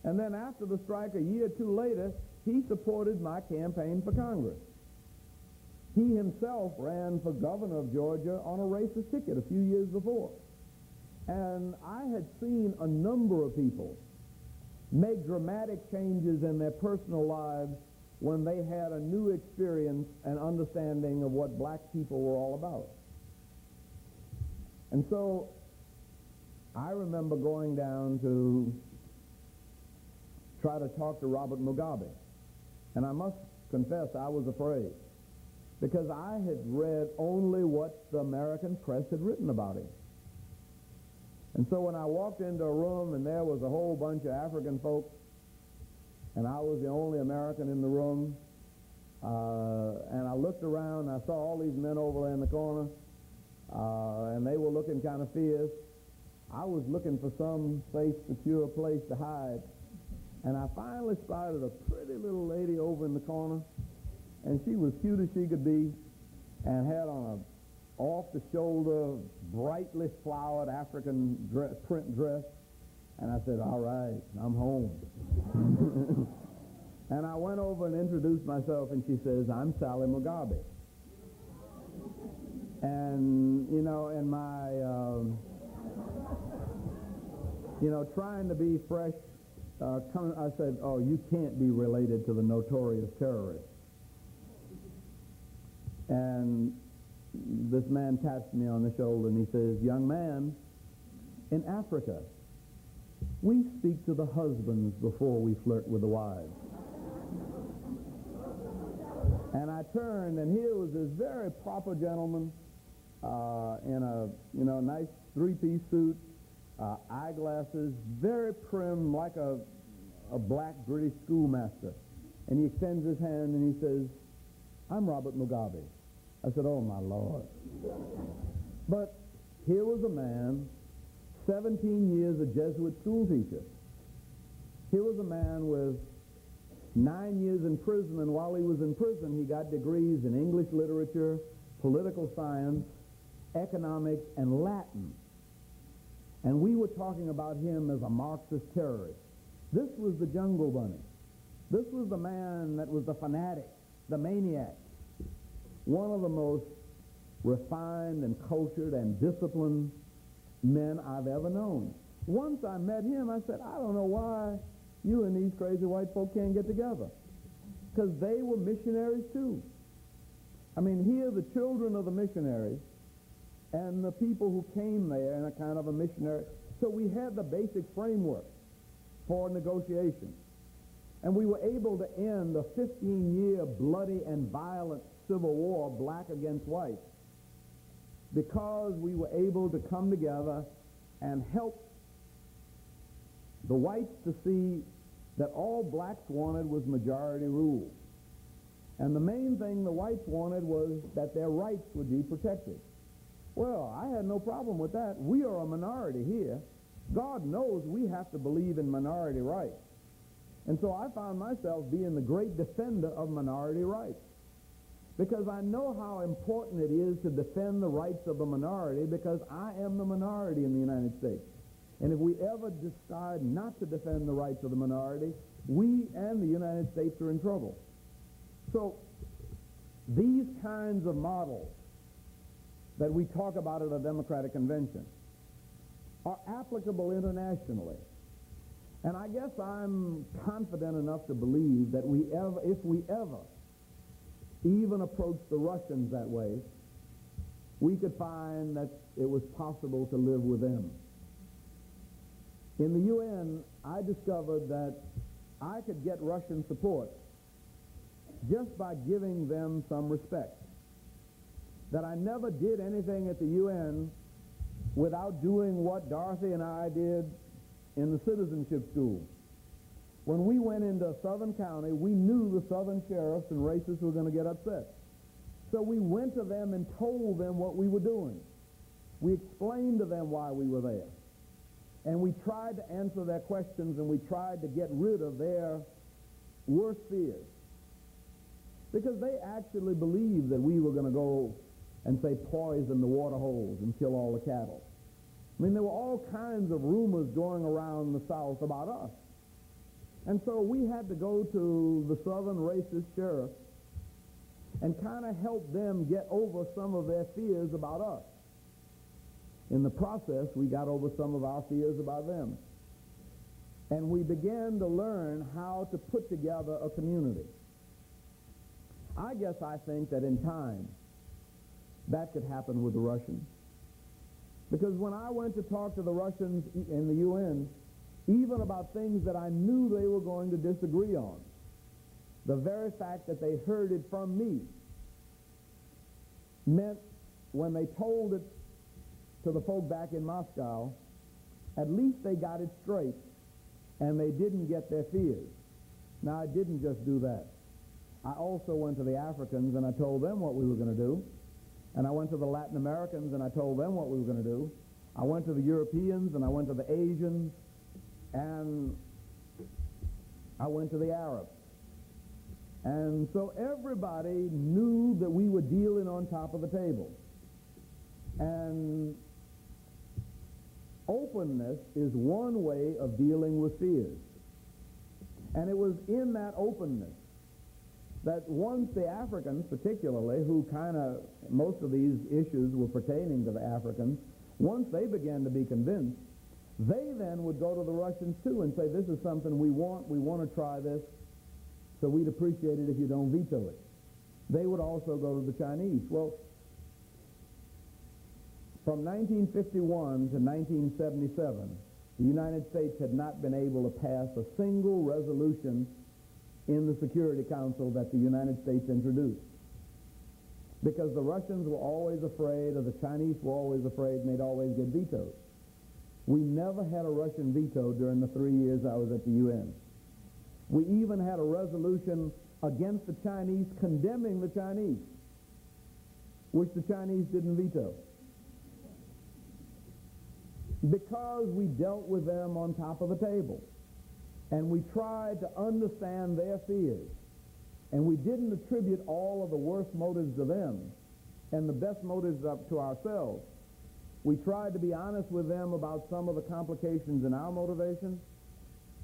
And then after the strike, a year or two later, he supported my campaign for Congress. He himself ran for governor of Georgia on a racist ticket a few years before. And I had seen a number of people make dramatic changes in their personal lives when they had a new experience and understanding of what black people were all about. And so I remember going down to try to talk to Robert Mugabe. And I must confess I was afraid, because I had read only what the American press had written about him. And so when I walked into a room and there was a whole bunch of African folks, and I was the only American in the room, and I looked around, and I saw all these men over there in the corner, and they were looking kind of fierce. I was looking for some safe, secure place to hide, and I finally spotted a pretty little lady over in the corner, and she was cute as she could be, and had on a off-the-shoulder, brightly flowered African print dress. And I said, all right, I'm home. And I went over and introduced myself, and she says, I'm Sally Mugabe. And, you know, in my, trying to be fresh, I said, oh, you can't be related to the notorious terrorist. And this man taps me on the shoulder, and he says, young man, in Africa, we speak to the husbands before we flirt with the wives. And I turned, and here was this very proper gentleman in a nice three-piece suit, eyeglasses, very prim, like a black British schoolmaster. And he extends his hand and he says, I'm Robert Mugabe. I said, oh, my Lord. But here was a man, 17 years a Jesuit school teacher. Here was a man with 9 years in prison, and while he was in prison, he got degrees in English literature, political science, economics, and Latin. And we were talking about him as a Marxist terrorist. This was the jungle bunny. This was the man that was the fanatic, the maniac, one of the most refined and cultured and disciplined men I've ever known. Once I met him, I said, I don't know why you and these crazy white folk can't get together. Because they were missionaries too. I mean, here the children of the missionaries and the people who came there in a kind of a missionary. So we had the basic framework for negotiation. And we were able to end a 15-year bloody and violent civil war, black against white, because we were able to come together and help the whites to see that all blacks wanted was majority rule. And the main thing the whites wanted was that their rights would be protected. Well, I had no problem with that. We are a minority here. God knows we have to believe in minority rights. And so I found myself being the great defender of minority rights, because I know how important it is to defend the rights of the minority, because I am the minority in the United States. And if we ever decide not to defend the rights of the minority, we and the United States are in trouble. So these kinds of models that we talk about at a Democratic convention are applicable internationally. And I guess I'm confident enough to believe that if we ever even approach the Russians that way, we could find that it was possible to live with them. In the UN, I discovered that I could get Russian support just by giving them some respect. That I never did anything at the UN without doing what Dorothy and I did in the citizenship school. When we went into Southern County, we knew the Southern sheriffs and racists were going to get upset. So we went to them and told them what we were doing. We explained to them why we were there. And we tried to answer their questions, and we tried to get rid of their worst fears. Because they actually believed that we were going to go and, say, poison the water holes and kill all the cattle. I mean, there were all kinds of rumors going around the South about us. And so we had to go to the Southern racist sheriff and kind of help them get over some of their fears about us. In the process, we got over some of our fears about them. And we began to learn how to put together a community. I guess I think that in time, that could happen with the Russians. Because when I went to talk to the Russians in the UN, even about things that I knew they were going to disagree on, the very fact that they heard it from me meant when they told it to the folk back in Moscow, at least they got it straight and they didn't get their fears. Now, I didn't just do that. I also went to the Africans and I told them what we were going to do. And I went to the Latin Americans and I told them what we were going to do. I went to the Europeans and I went to the Asians and I went to the Arabs. And so everybody knew that we were dealing on top of the table. And openness is one way of dealing with fears. And it was in that openness that once the Africans, particularly, who most of these issues were pertaining to the Africans, once they began to be convinced, they then would go to the Russians too and say, this is something we want to try this, so we'd appreciate it if you don't veto it. They would also go to the Chinese. Well, from 1951 to 1977, the United States had not been able to pass a single resolution in the Security Council that the United States introduced. Because the Russians were always afraid, or the Chinese were always afraid, and they'd always get vetoed. We never had a Russian veto during the 3 years I was at the UN. We even had a resolution against the Chinese condemning the Chinese, which the Chinese didn't veto. Because we dealt with them on top of the table. And we tried to understand their fears. And we didn't attribute all of the worst motives to them and the best motives up to ourselves. We tried to be honest with them about some of the complications in our motivation,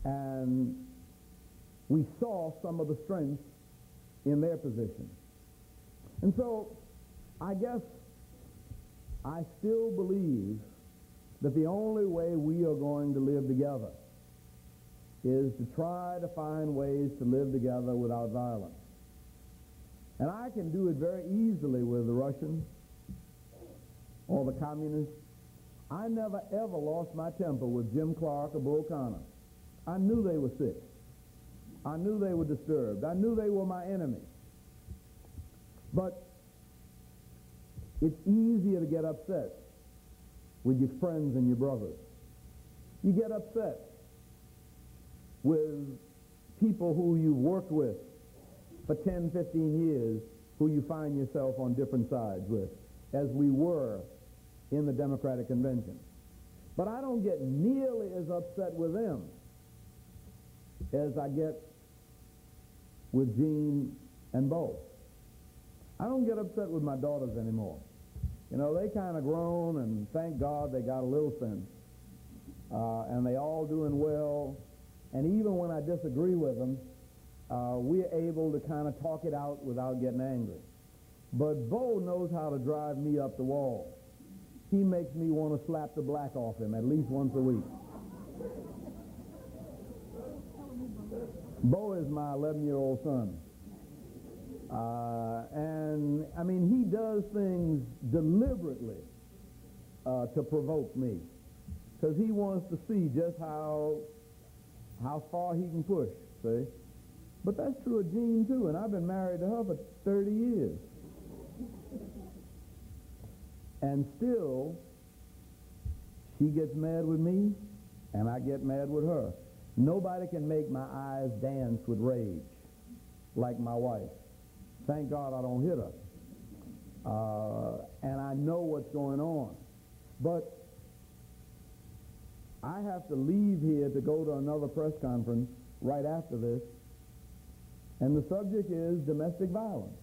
and we saw some of the strengths in their position. And so I guess I still believe that the only way we are going to live together is to try to find ways to live together without violence. And I can do it very easily with the Russians or the communists. I never ever lost my temper with Jim Clark or Bull Connor. I knew they were sick. I knew they were disturbed. I knew they were my enemy. But it's easier to get upset with your friends and your brothers. You get upset with people who you've worked with for 10, 15 years, who you find yourself on different sides with, as we were in the Democratic Convention. But I don't get nearly as upset with them as I get with Gene and Bo. I don't get upset with my daughters anymore. You know, they kind of grown, and thank God they got a little sense. And they all doing well. And even when I disagree with them, we're able to kind of talk it out without getting angry. But Bo knows how to drive me up the wall. He makes me want to slap the black off him at least once a week. Bo is my 11-year-old son. And, I mean, he does things deliberately to provoke me, because he wants to see just how far he can push, see? But that's true of Jean, too, and I've been married to her for 30 years. And still, she gets mad with me, and I get mad with her. Nobody can make my eyes dance with rage like my wife. Thank God I don't hit her. And I know what's going on. But I have to leave here to go to another press conference right after this, and the subject is domestic violence.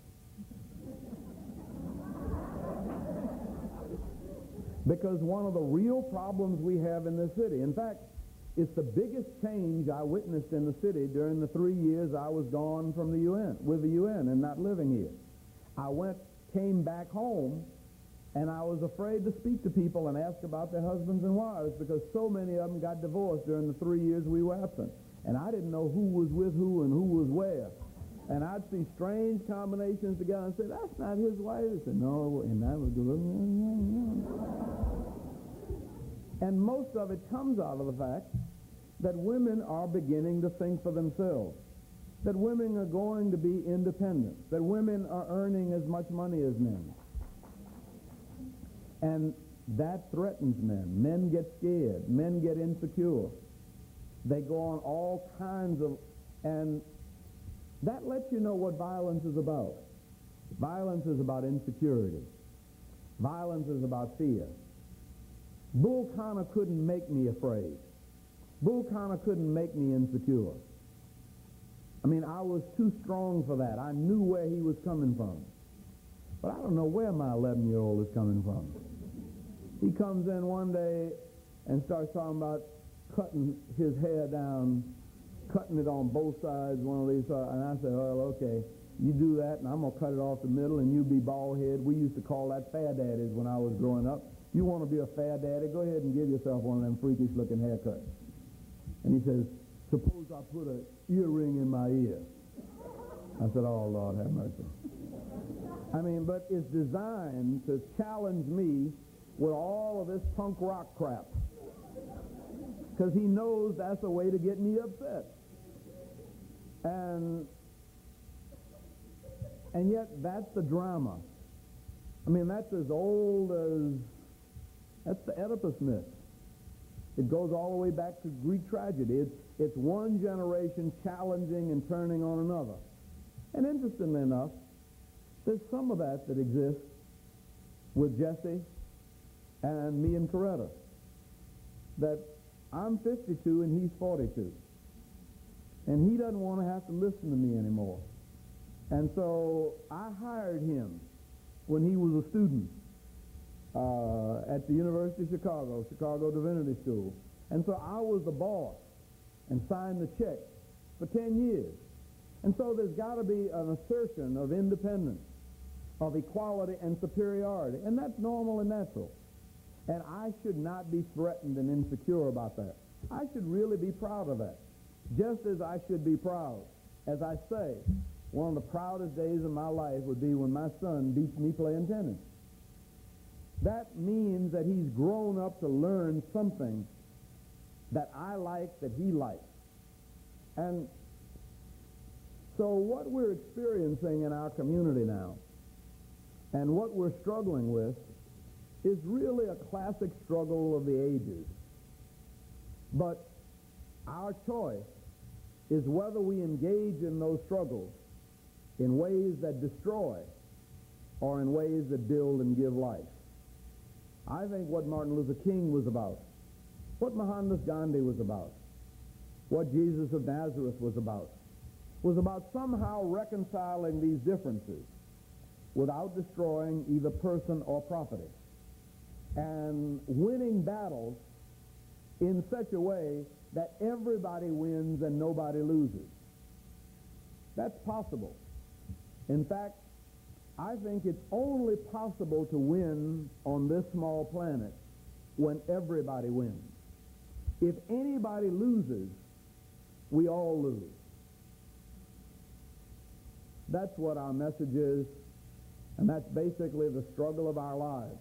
Because one of the real problems we have in this city, in fact, it's the biggest change I witnessed in the city during the 3 years I was gone from the UN, with the UN and not living here. I came back home, and I was afraid to speak to people and ask about their husbands and wives, because so many of them got divorced during the 3 years we were absent. And I didn't know who was with who and who was where. And I'd see strange combinations together and say, that's not his wife. I said, no, and that was good. And most of it comes out of the fact that women are beginning to think for themselves, that women are going to be independent, that women are earning as much money as men. And that threatens men. Men get scared. Men get insecure. They go on all kinds of, and that lets you know what violence is about. Violence is about insecurity. Violence is about fear. Bull Connor couldn't make me afraid. Bull Connor couldn't make me insecure. I mean, I was too strong for that. I knew where he was coming from. But I don't know where my 11-year-old is coming from. He comes in one day and starts talking about cutting his hair down, cutting it on both sides, one of these, and I said, well, okay, you do that, and I'm going to cut it off the middle, and you be bald head. We used to call that fair daddies when I was growing up. You want to be a fair daddy, go ahead and give yourself one of them freakish-looking haircuts. And he says, suppose I put an earring in my ear. I said, oh, Lord, have mercy. I mean, but it's designed to challenge me with all of this punk rock crap, because he knows that's a way to get me upset. And yet that's the drama. I mean, that's as old as, that's the Oedipus myth. It goes all the way back to Greek tragedy. It's one generation challenging and turning on another. And interestingly enough, there's some of that exists with Jesse and me and Coretta. That I'm 52 and he's 42. And he doesn't want to have to listen to me anymore. And so I hired him when he was a student at the University of Chicago Divinity School. And so I was the boss and signed the check for 10 years. And so there's got to be an assertion of independence, of equality and superiority. And that's normal and natural. And I should not be threatened and insecure about that. I should really be proud of that. Just as I should be proud. As I say, one of the proudest days of my life would be when my son beats me playing tennis. That means that he's grown up to learn something that I like, that he likes. And so what we're experiencing in our community now, and what we're struggling with, is really a classic struggle of the ages. But our choice is whether we engage in those struggles in ways that destroy or in ways that build and give life. I think what Martin Luther King was about, what Mohandas Gandhi was about, what Jesus of Nazareth was about somehow reconciling these differences without destroying either person or property, and winning battles in such a way that everybody wins and nobody loses. That's possible. In fact, I think it's only possible to win on this small planet when everybody wins. If anybody loses, we all lose. That's what our message is, and that's basically the struggle of our lives.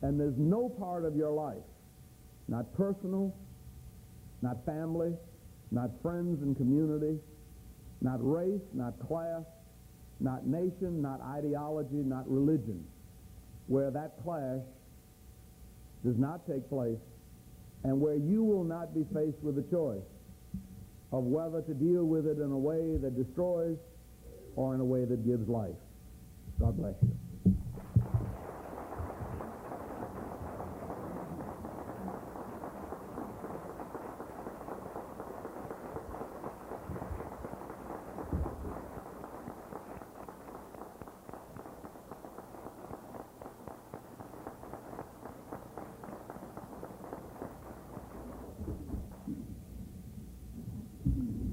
And there's no part of your life, not personal, not family, not friends and community, not race, not class, not nation, not ideology, not religion, where that clash does not take place, and where you will not be faced with a choice of whether to deal with it in a way that destroys or in a way that gives life. God bless you.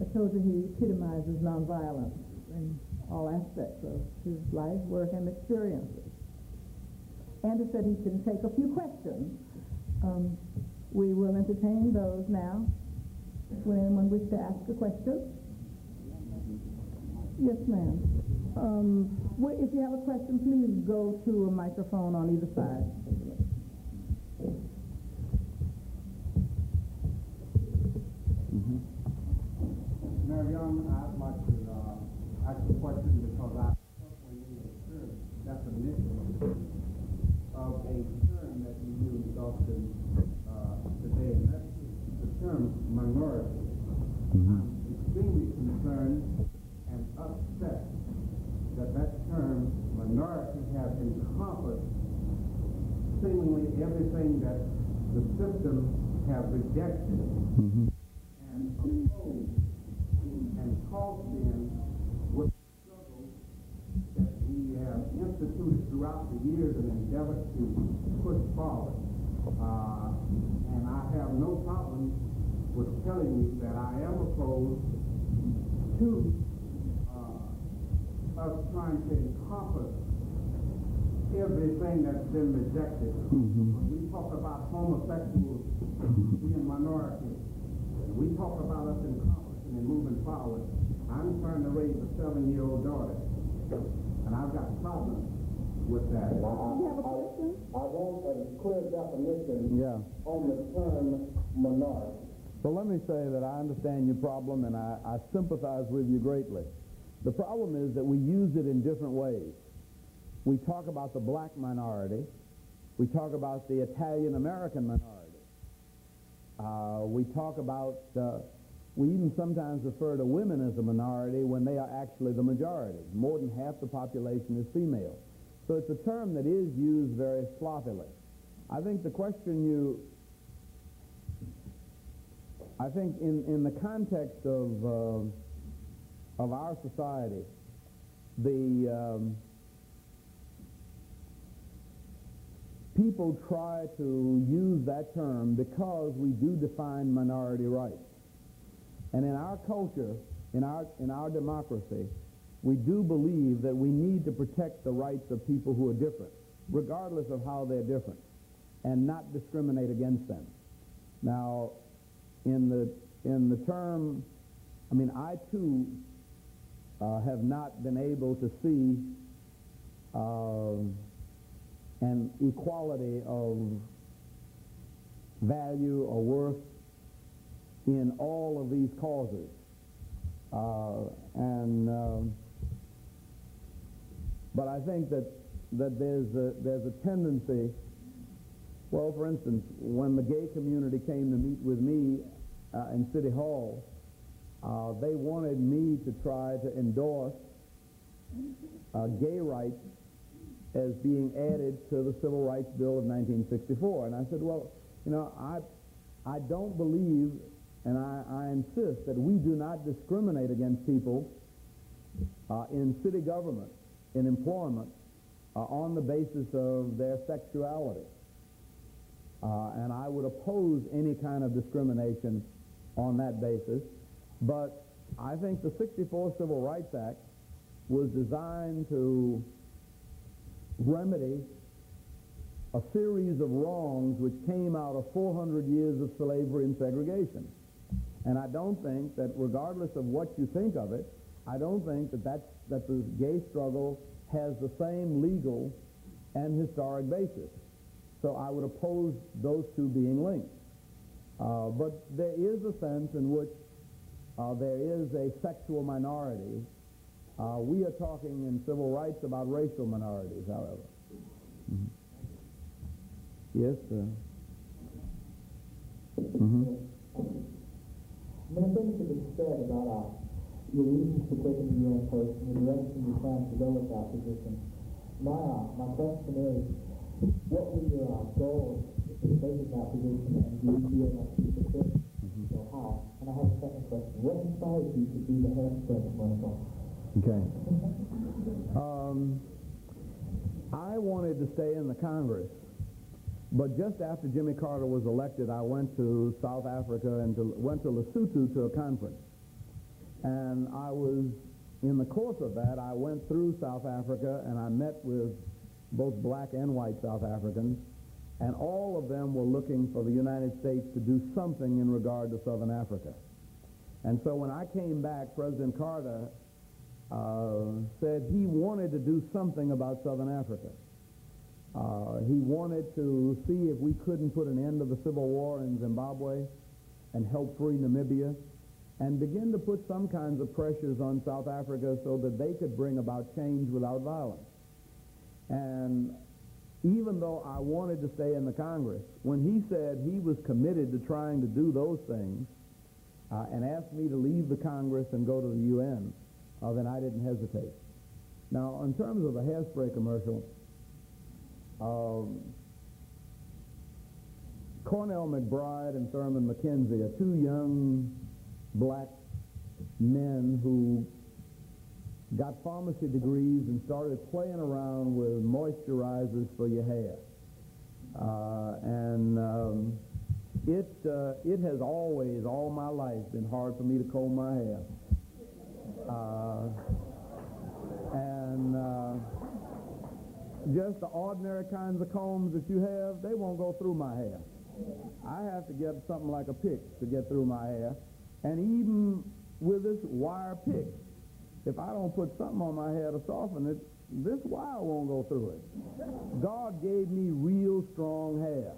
I told you he epitomizes nonviolence in all aspects of his life, work, and experiences. Andy said he can take a few questions. We will entertain those now. Would anyone wish to ask a question? Yes, ma'am. If you have a question, please go to a microphone on either side. Mayor Young, I'd like to ask a question because I personally need a clear definition of a term that you use often today, and that's the term minority. I'm extremely concerned and upset that that term minority has encompassed seemingly everything that the system have rejected and opposed and called in with the struggle that we have instituted throughout the years and endeavored to push forward. And I have no problem with telling you that I am opposed to us trying to encompass everything that's been rejected. When we talk about homosexuals being minorities, we talk about us encompassing and moving forward. I'm trying to raise a 7-year-old daughter, and I've got problems with that. Do you have a question? I want a clear definition on the term minority. So let me say that I understand your problem, and I sympathize with you greatly. The problem is that we use it in different ways. We talk about the black minority. We talk about the Italian-American minority. We talk about, we even sometimes refer to women as a minority when they are actually the majority. More than half the population is female. So it's a term that is used very sloppily. I think the question I think in the context of our society, people try to use that term because we do define minority rights. And in our culture, in our democracy, we do believe that we need to protect the rights of people who are different, regardless of how they're different, and not discriminate against them. Now, in the term, I mean, I too have not been able to see an equality of value or worth in all of these causes. But I think that there's a tendency. Well, for instance, when the gay community came to meet with me in City Hall, they wanted me to try to endorse gay rights as being added to the Civil Rights Bill of 1964. And I said, well, you know, I don't believe, and I insist that we do not discriminate against people in city government, in employment, on the basis of their sexuality. And I would oppose any kind of discrimination on that basis. But I think the '64 Civil Rights Act was designed to remedy a series of wrongs which came out of 400 years of slavery and segregation. And I don't think that, regardless of what you think of it, I don't think that the gay struggle has the same legal and historic basis. So I would oppose those two being linked. But there is a sense in which there is a sexual minority. We are talking in civil rights about racial minorities, however. Mm-hmm. Yes, sir. Mm-hmm. There's things to be said about your reasons for taking the U.S. post and the direction you plan to go with that position. My question is, what were your goals in taking that position, and do you feel like you fulfilled or how? And I have a second question. What inspired you to do the hairspray commercial? Okay. I wanted to stay in the Congress, but just after Jimmy Carter was elected, I went to South Africa and went to Lesotho to a conference. And I was, in the course of that, I went through South Africa and I met with both black and white South Africans, and all of them were looking for the United States to do something in regard to Southern Africa. And so when I came back, President Carter said he wanted to do something about Southern Africa. He wanted to see if we couldn't put an end to the civil war in Zimbabwe and help free Namibia and begin to put some kinds of pressures on South Africa so that they could bring about change without violence. And even though I wanted to stay in the Congress, when he said he was committed to trying to do those things and asked me to leave the Congress and go to the UN, then I didn't hesitate. Now, in terms of the hairspray commercial, Cornell McBride and Thurman McKenzie are two young black men who got pharmacy degrees and started playing around with moisturizers for your hair. It has always, all my life, been hard for me to comb my hair. Just the ordinary kinds of combs that you have, they won't go through my hair. I have to get something like a pick to get through my hair. And even with this wire pick, if I don't put something on my hair to soften it, this wire won't go through it. God gave me real strong hair.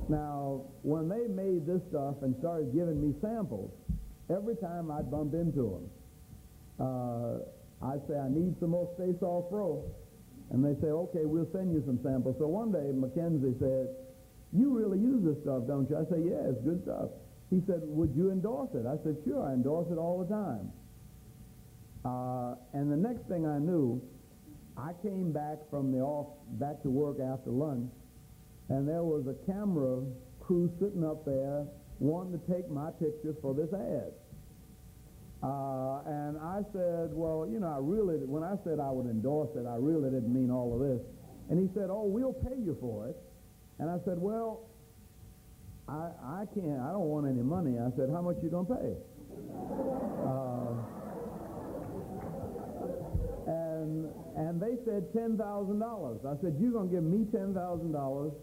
Now, when they made this stuff and started giving me samples, every time I'd bump into them, I'd say, I need some more Stay Soft Pro. And they say, okay, we'll send you some samples. So one day, Mackenzie said, you really use this stuff, don't you? I said, yeah, it's good stuff. He said, would you endorse it? I said, sure, I endorse it all the time. And the next thing I knew, I came back back to work after lunch, and there was a camera crew sitting up there wanting to take my picture for this ad. And I said, well, you know, when I said I would endorse it, I really didn't mean all of this. And he said, oh, we'll pay you for it. And I said, well, I can't, I don't want any money. I said, how much you gonna pay? And they said $10,000. I said, you're gonna give me $10,000?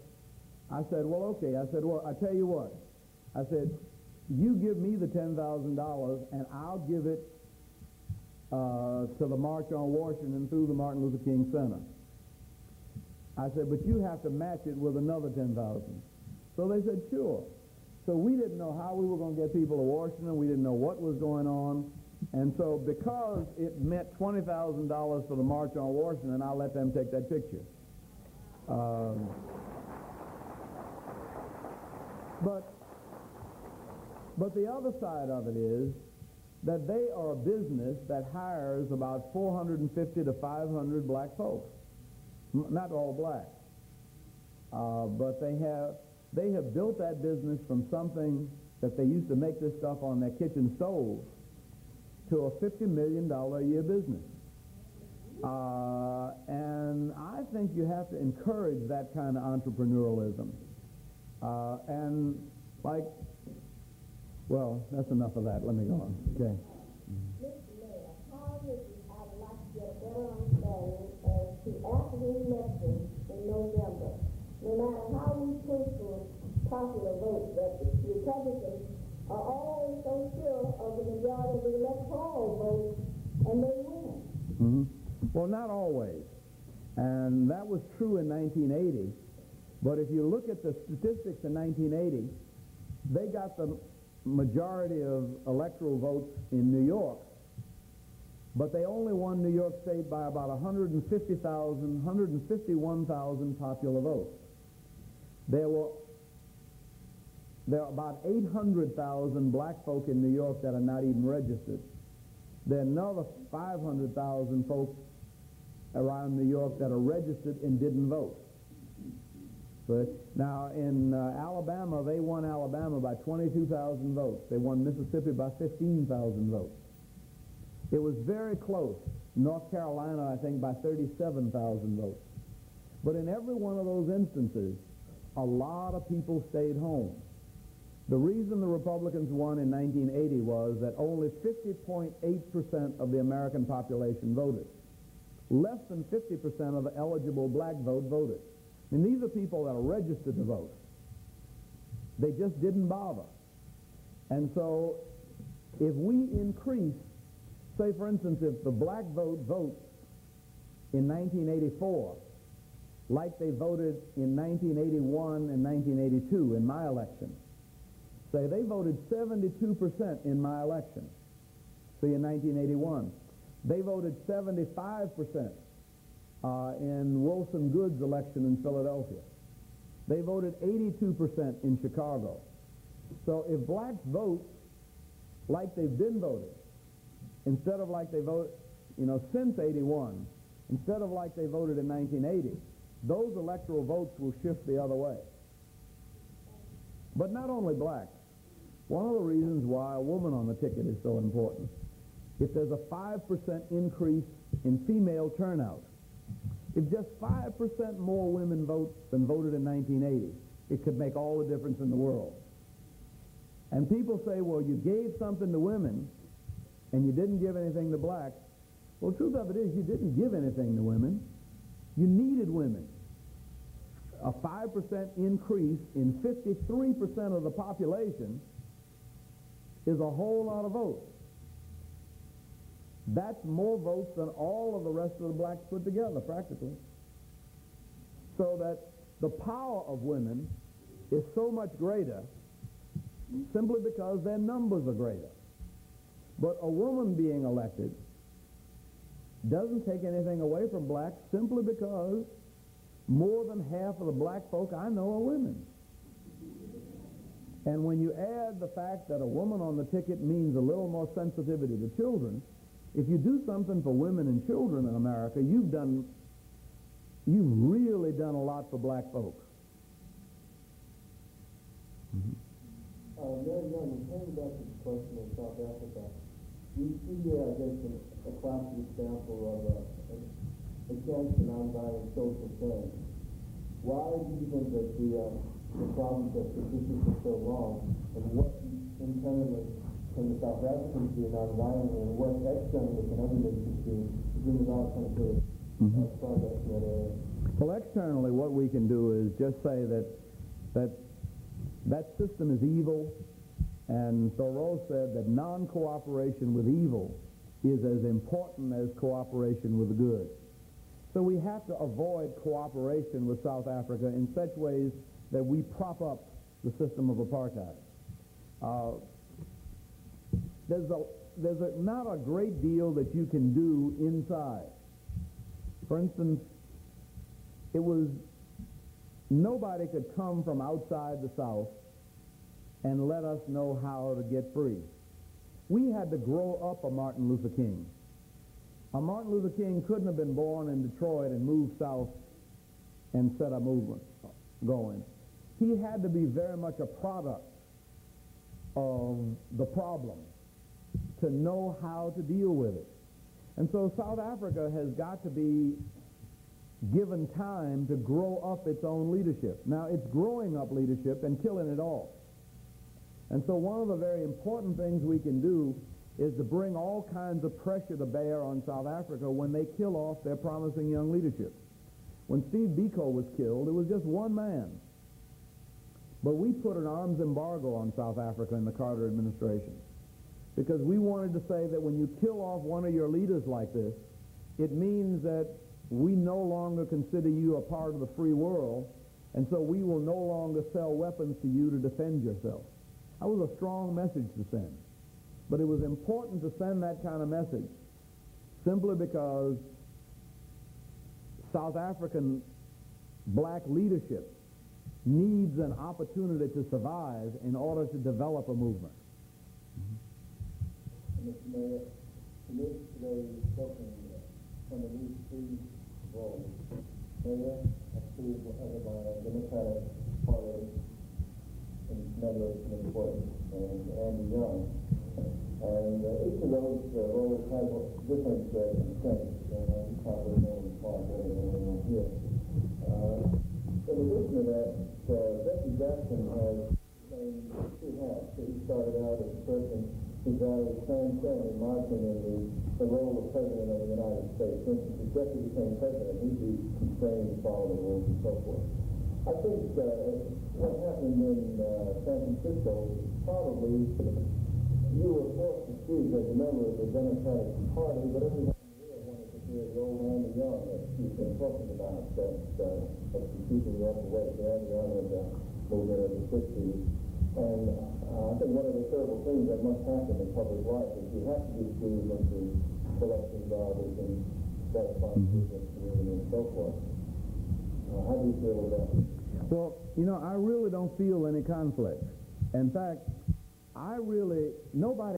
I said, well, okay. I said, well, I tell you what. I said, you give me the $10,000 and I'll give it to the March on Washington through the Martin Luther King Center. I said, but you have to match it with another $10,000. So they said, sure. So we didn't know how we were going to get people to Washington. We didn't know what was going on. And so because it meant $20,000 for the March on Washington, I let them take that picture. But the other side of it is that they are a business that hires about 450 to 500 black folks. Not all black. But they have built that business from something that they used to make this stuff on their kitchen stove to a $50 million a year business. And I think you have to encourage that kind of entrepreneurialism. Well, that's enough of that. Let me go on. Okay. Mr. Mayor, how would you, I'd like to get a better understanding of after the election in November, no matter how we push for popular votes, that the Republicans are always so sure of the majority of the electoral votes, and they win. Mm-hmm. Well, not always. And that was true in 1980. But if you look at the statistics in 1980, they got the majority of electoral votes in New York, but they only won New York State by about 151,000 popular votes. There are about 800,000 black folk in New York that are not even registered. There are another 500,000 folks around New York that are registered and didn't vote. But now in Alabama, they won Alabama by 22,000 votes. They won Mississippi by 15,000 votes. It was very close. North Carolina, I think, by 37,000 votes. But in every one of those instances, a lot of people stayed home. The reason the Republicans won in 1980 was that only 50.8% of the American population voted. Less than 50% of the eligible black vote voted. I mean, these are people that are registered to vote. They just didn't bother. And so if we increase, say for instance, if the black vote votes in 1984 like they voted in 1981 and 1982 in my election, say they voted 72% in my election, see in 1981. They voted 75% in Wilson Good's election in Philadelphia. They voted 82% in Chicago. So if blacks vote like they've been voting, instead of like they vote, since 81, instead of like they voted in 1980, those electoral votes will shift the other way. But not only blacks. One of the reasons why a woman on the ticket is so important, if there's a 5% increase in female turnout, if just 5% more women vote than voted in 1980, it could make all the difference in the world. And people say, well, you gave something to women and you didn't give anything to blacks. Well, the truth of it is you didn't give anything to women. You needed women. A 5% increase in 53% of the population is a whole lot of votes. That's more votes than all of the rest of the blacks put together, practically. So that the power of women is so much greater simply because their numbers are greater. But a woman being elected doesn't take anything away from blacks simply because more than half of the black folk I know are women. And when you add the fact that a woman on the ticket means a little more sensitivity to children, if you do something for women and children in America, you've really done a lot for black folk. Mary Young, coming back to the question of South Africa, we see here, I guess, a classic example of a chance to nonviolent social change. Why do you think that the problems that persisted for so long, and what internally can the South Africans do nonviolently, and what externally can other nations do to bring about some sort of progress in that area? Well, externally, what we can do is just say that system is evil, and Thoreau said that non-cooperation with evil is as important as cooperation with the good. So we have to avoid cooperation with South Africa in such ways that we prop up the system of apartheid. There's not a great deal that you can do inside. For instance, nobody could come from outside the South and let us know how to get free. We had to grow up a Martin Luther King. A Martin Luther King couldn't have been born in Detroit and moved south and set a movement going. He had to be very much a product of the problem to know how to deal with it. And so South Africa has got to be given time to grow up its own leadership. Now, it's growing up leadership and killing it all. And so one of the very important things we can do is to bring all kinds of pressure to bear on South Africa when they kill off their promising young leadership. When Steve Biko was killed, it was just one man. But we put an arms embargo on South Africa in the Carter administration because we wanted to say that when you kill off one of your leaders like this, it means that we no longer consider you a part of the free world, and so we will no longer sell weapons to you to defend yourself. That was a strong message to send. But it was important to send that kind of message simply because South African black leadership needs an opportunity to survive in order to develop a movement. Mr. Mayor, today is spoken from the new three roles. Mayor, approved by a Democratic Party in Federation of Importance, and Andy Young. And each of those roles has different constraints, and you probably know them far better than anyone here. In addition to that, Jesse Jackson has claimed two hats. He started out as a person who valued transcending, in my opinion, the role of President of the United States. For instance, if Jesse became President, he'd be constrained to follow the rules and so forth. I think what happened in San Francisco probably you were forced to speak as a member of the Democratic Party, but everyone here wanted to hear the old Andy Young that you've been talking about, that's keeping you up to date. The Andy Young of the movement of the 60s. And I think one of the terrible things that must happen in public life is you have to be squeezed into collecting garbage and satisfying the community and so forth. How do you feel with that? Well, you know, I really don't feel any conflict. In fact, nobody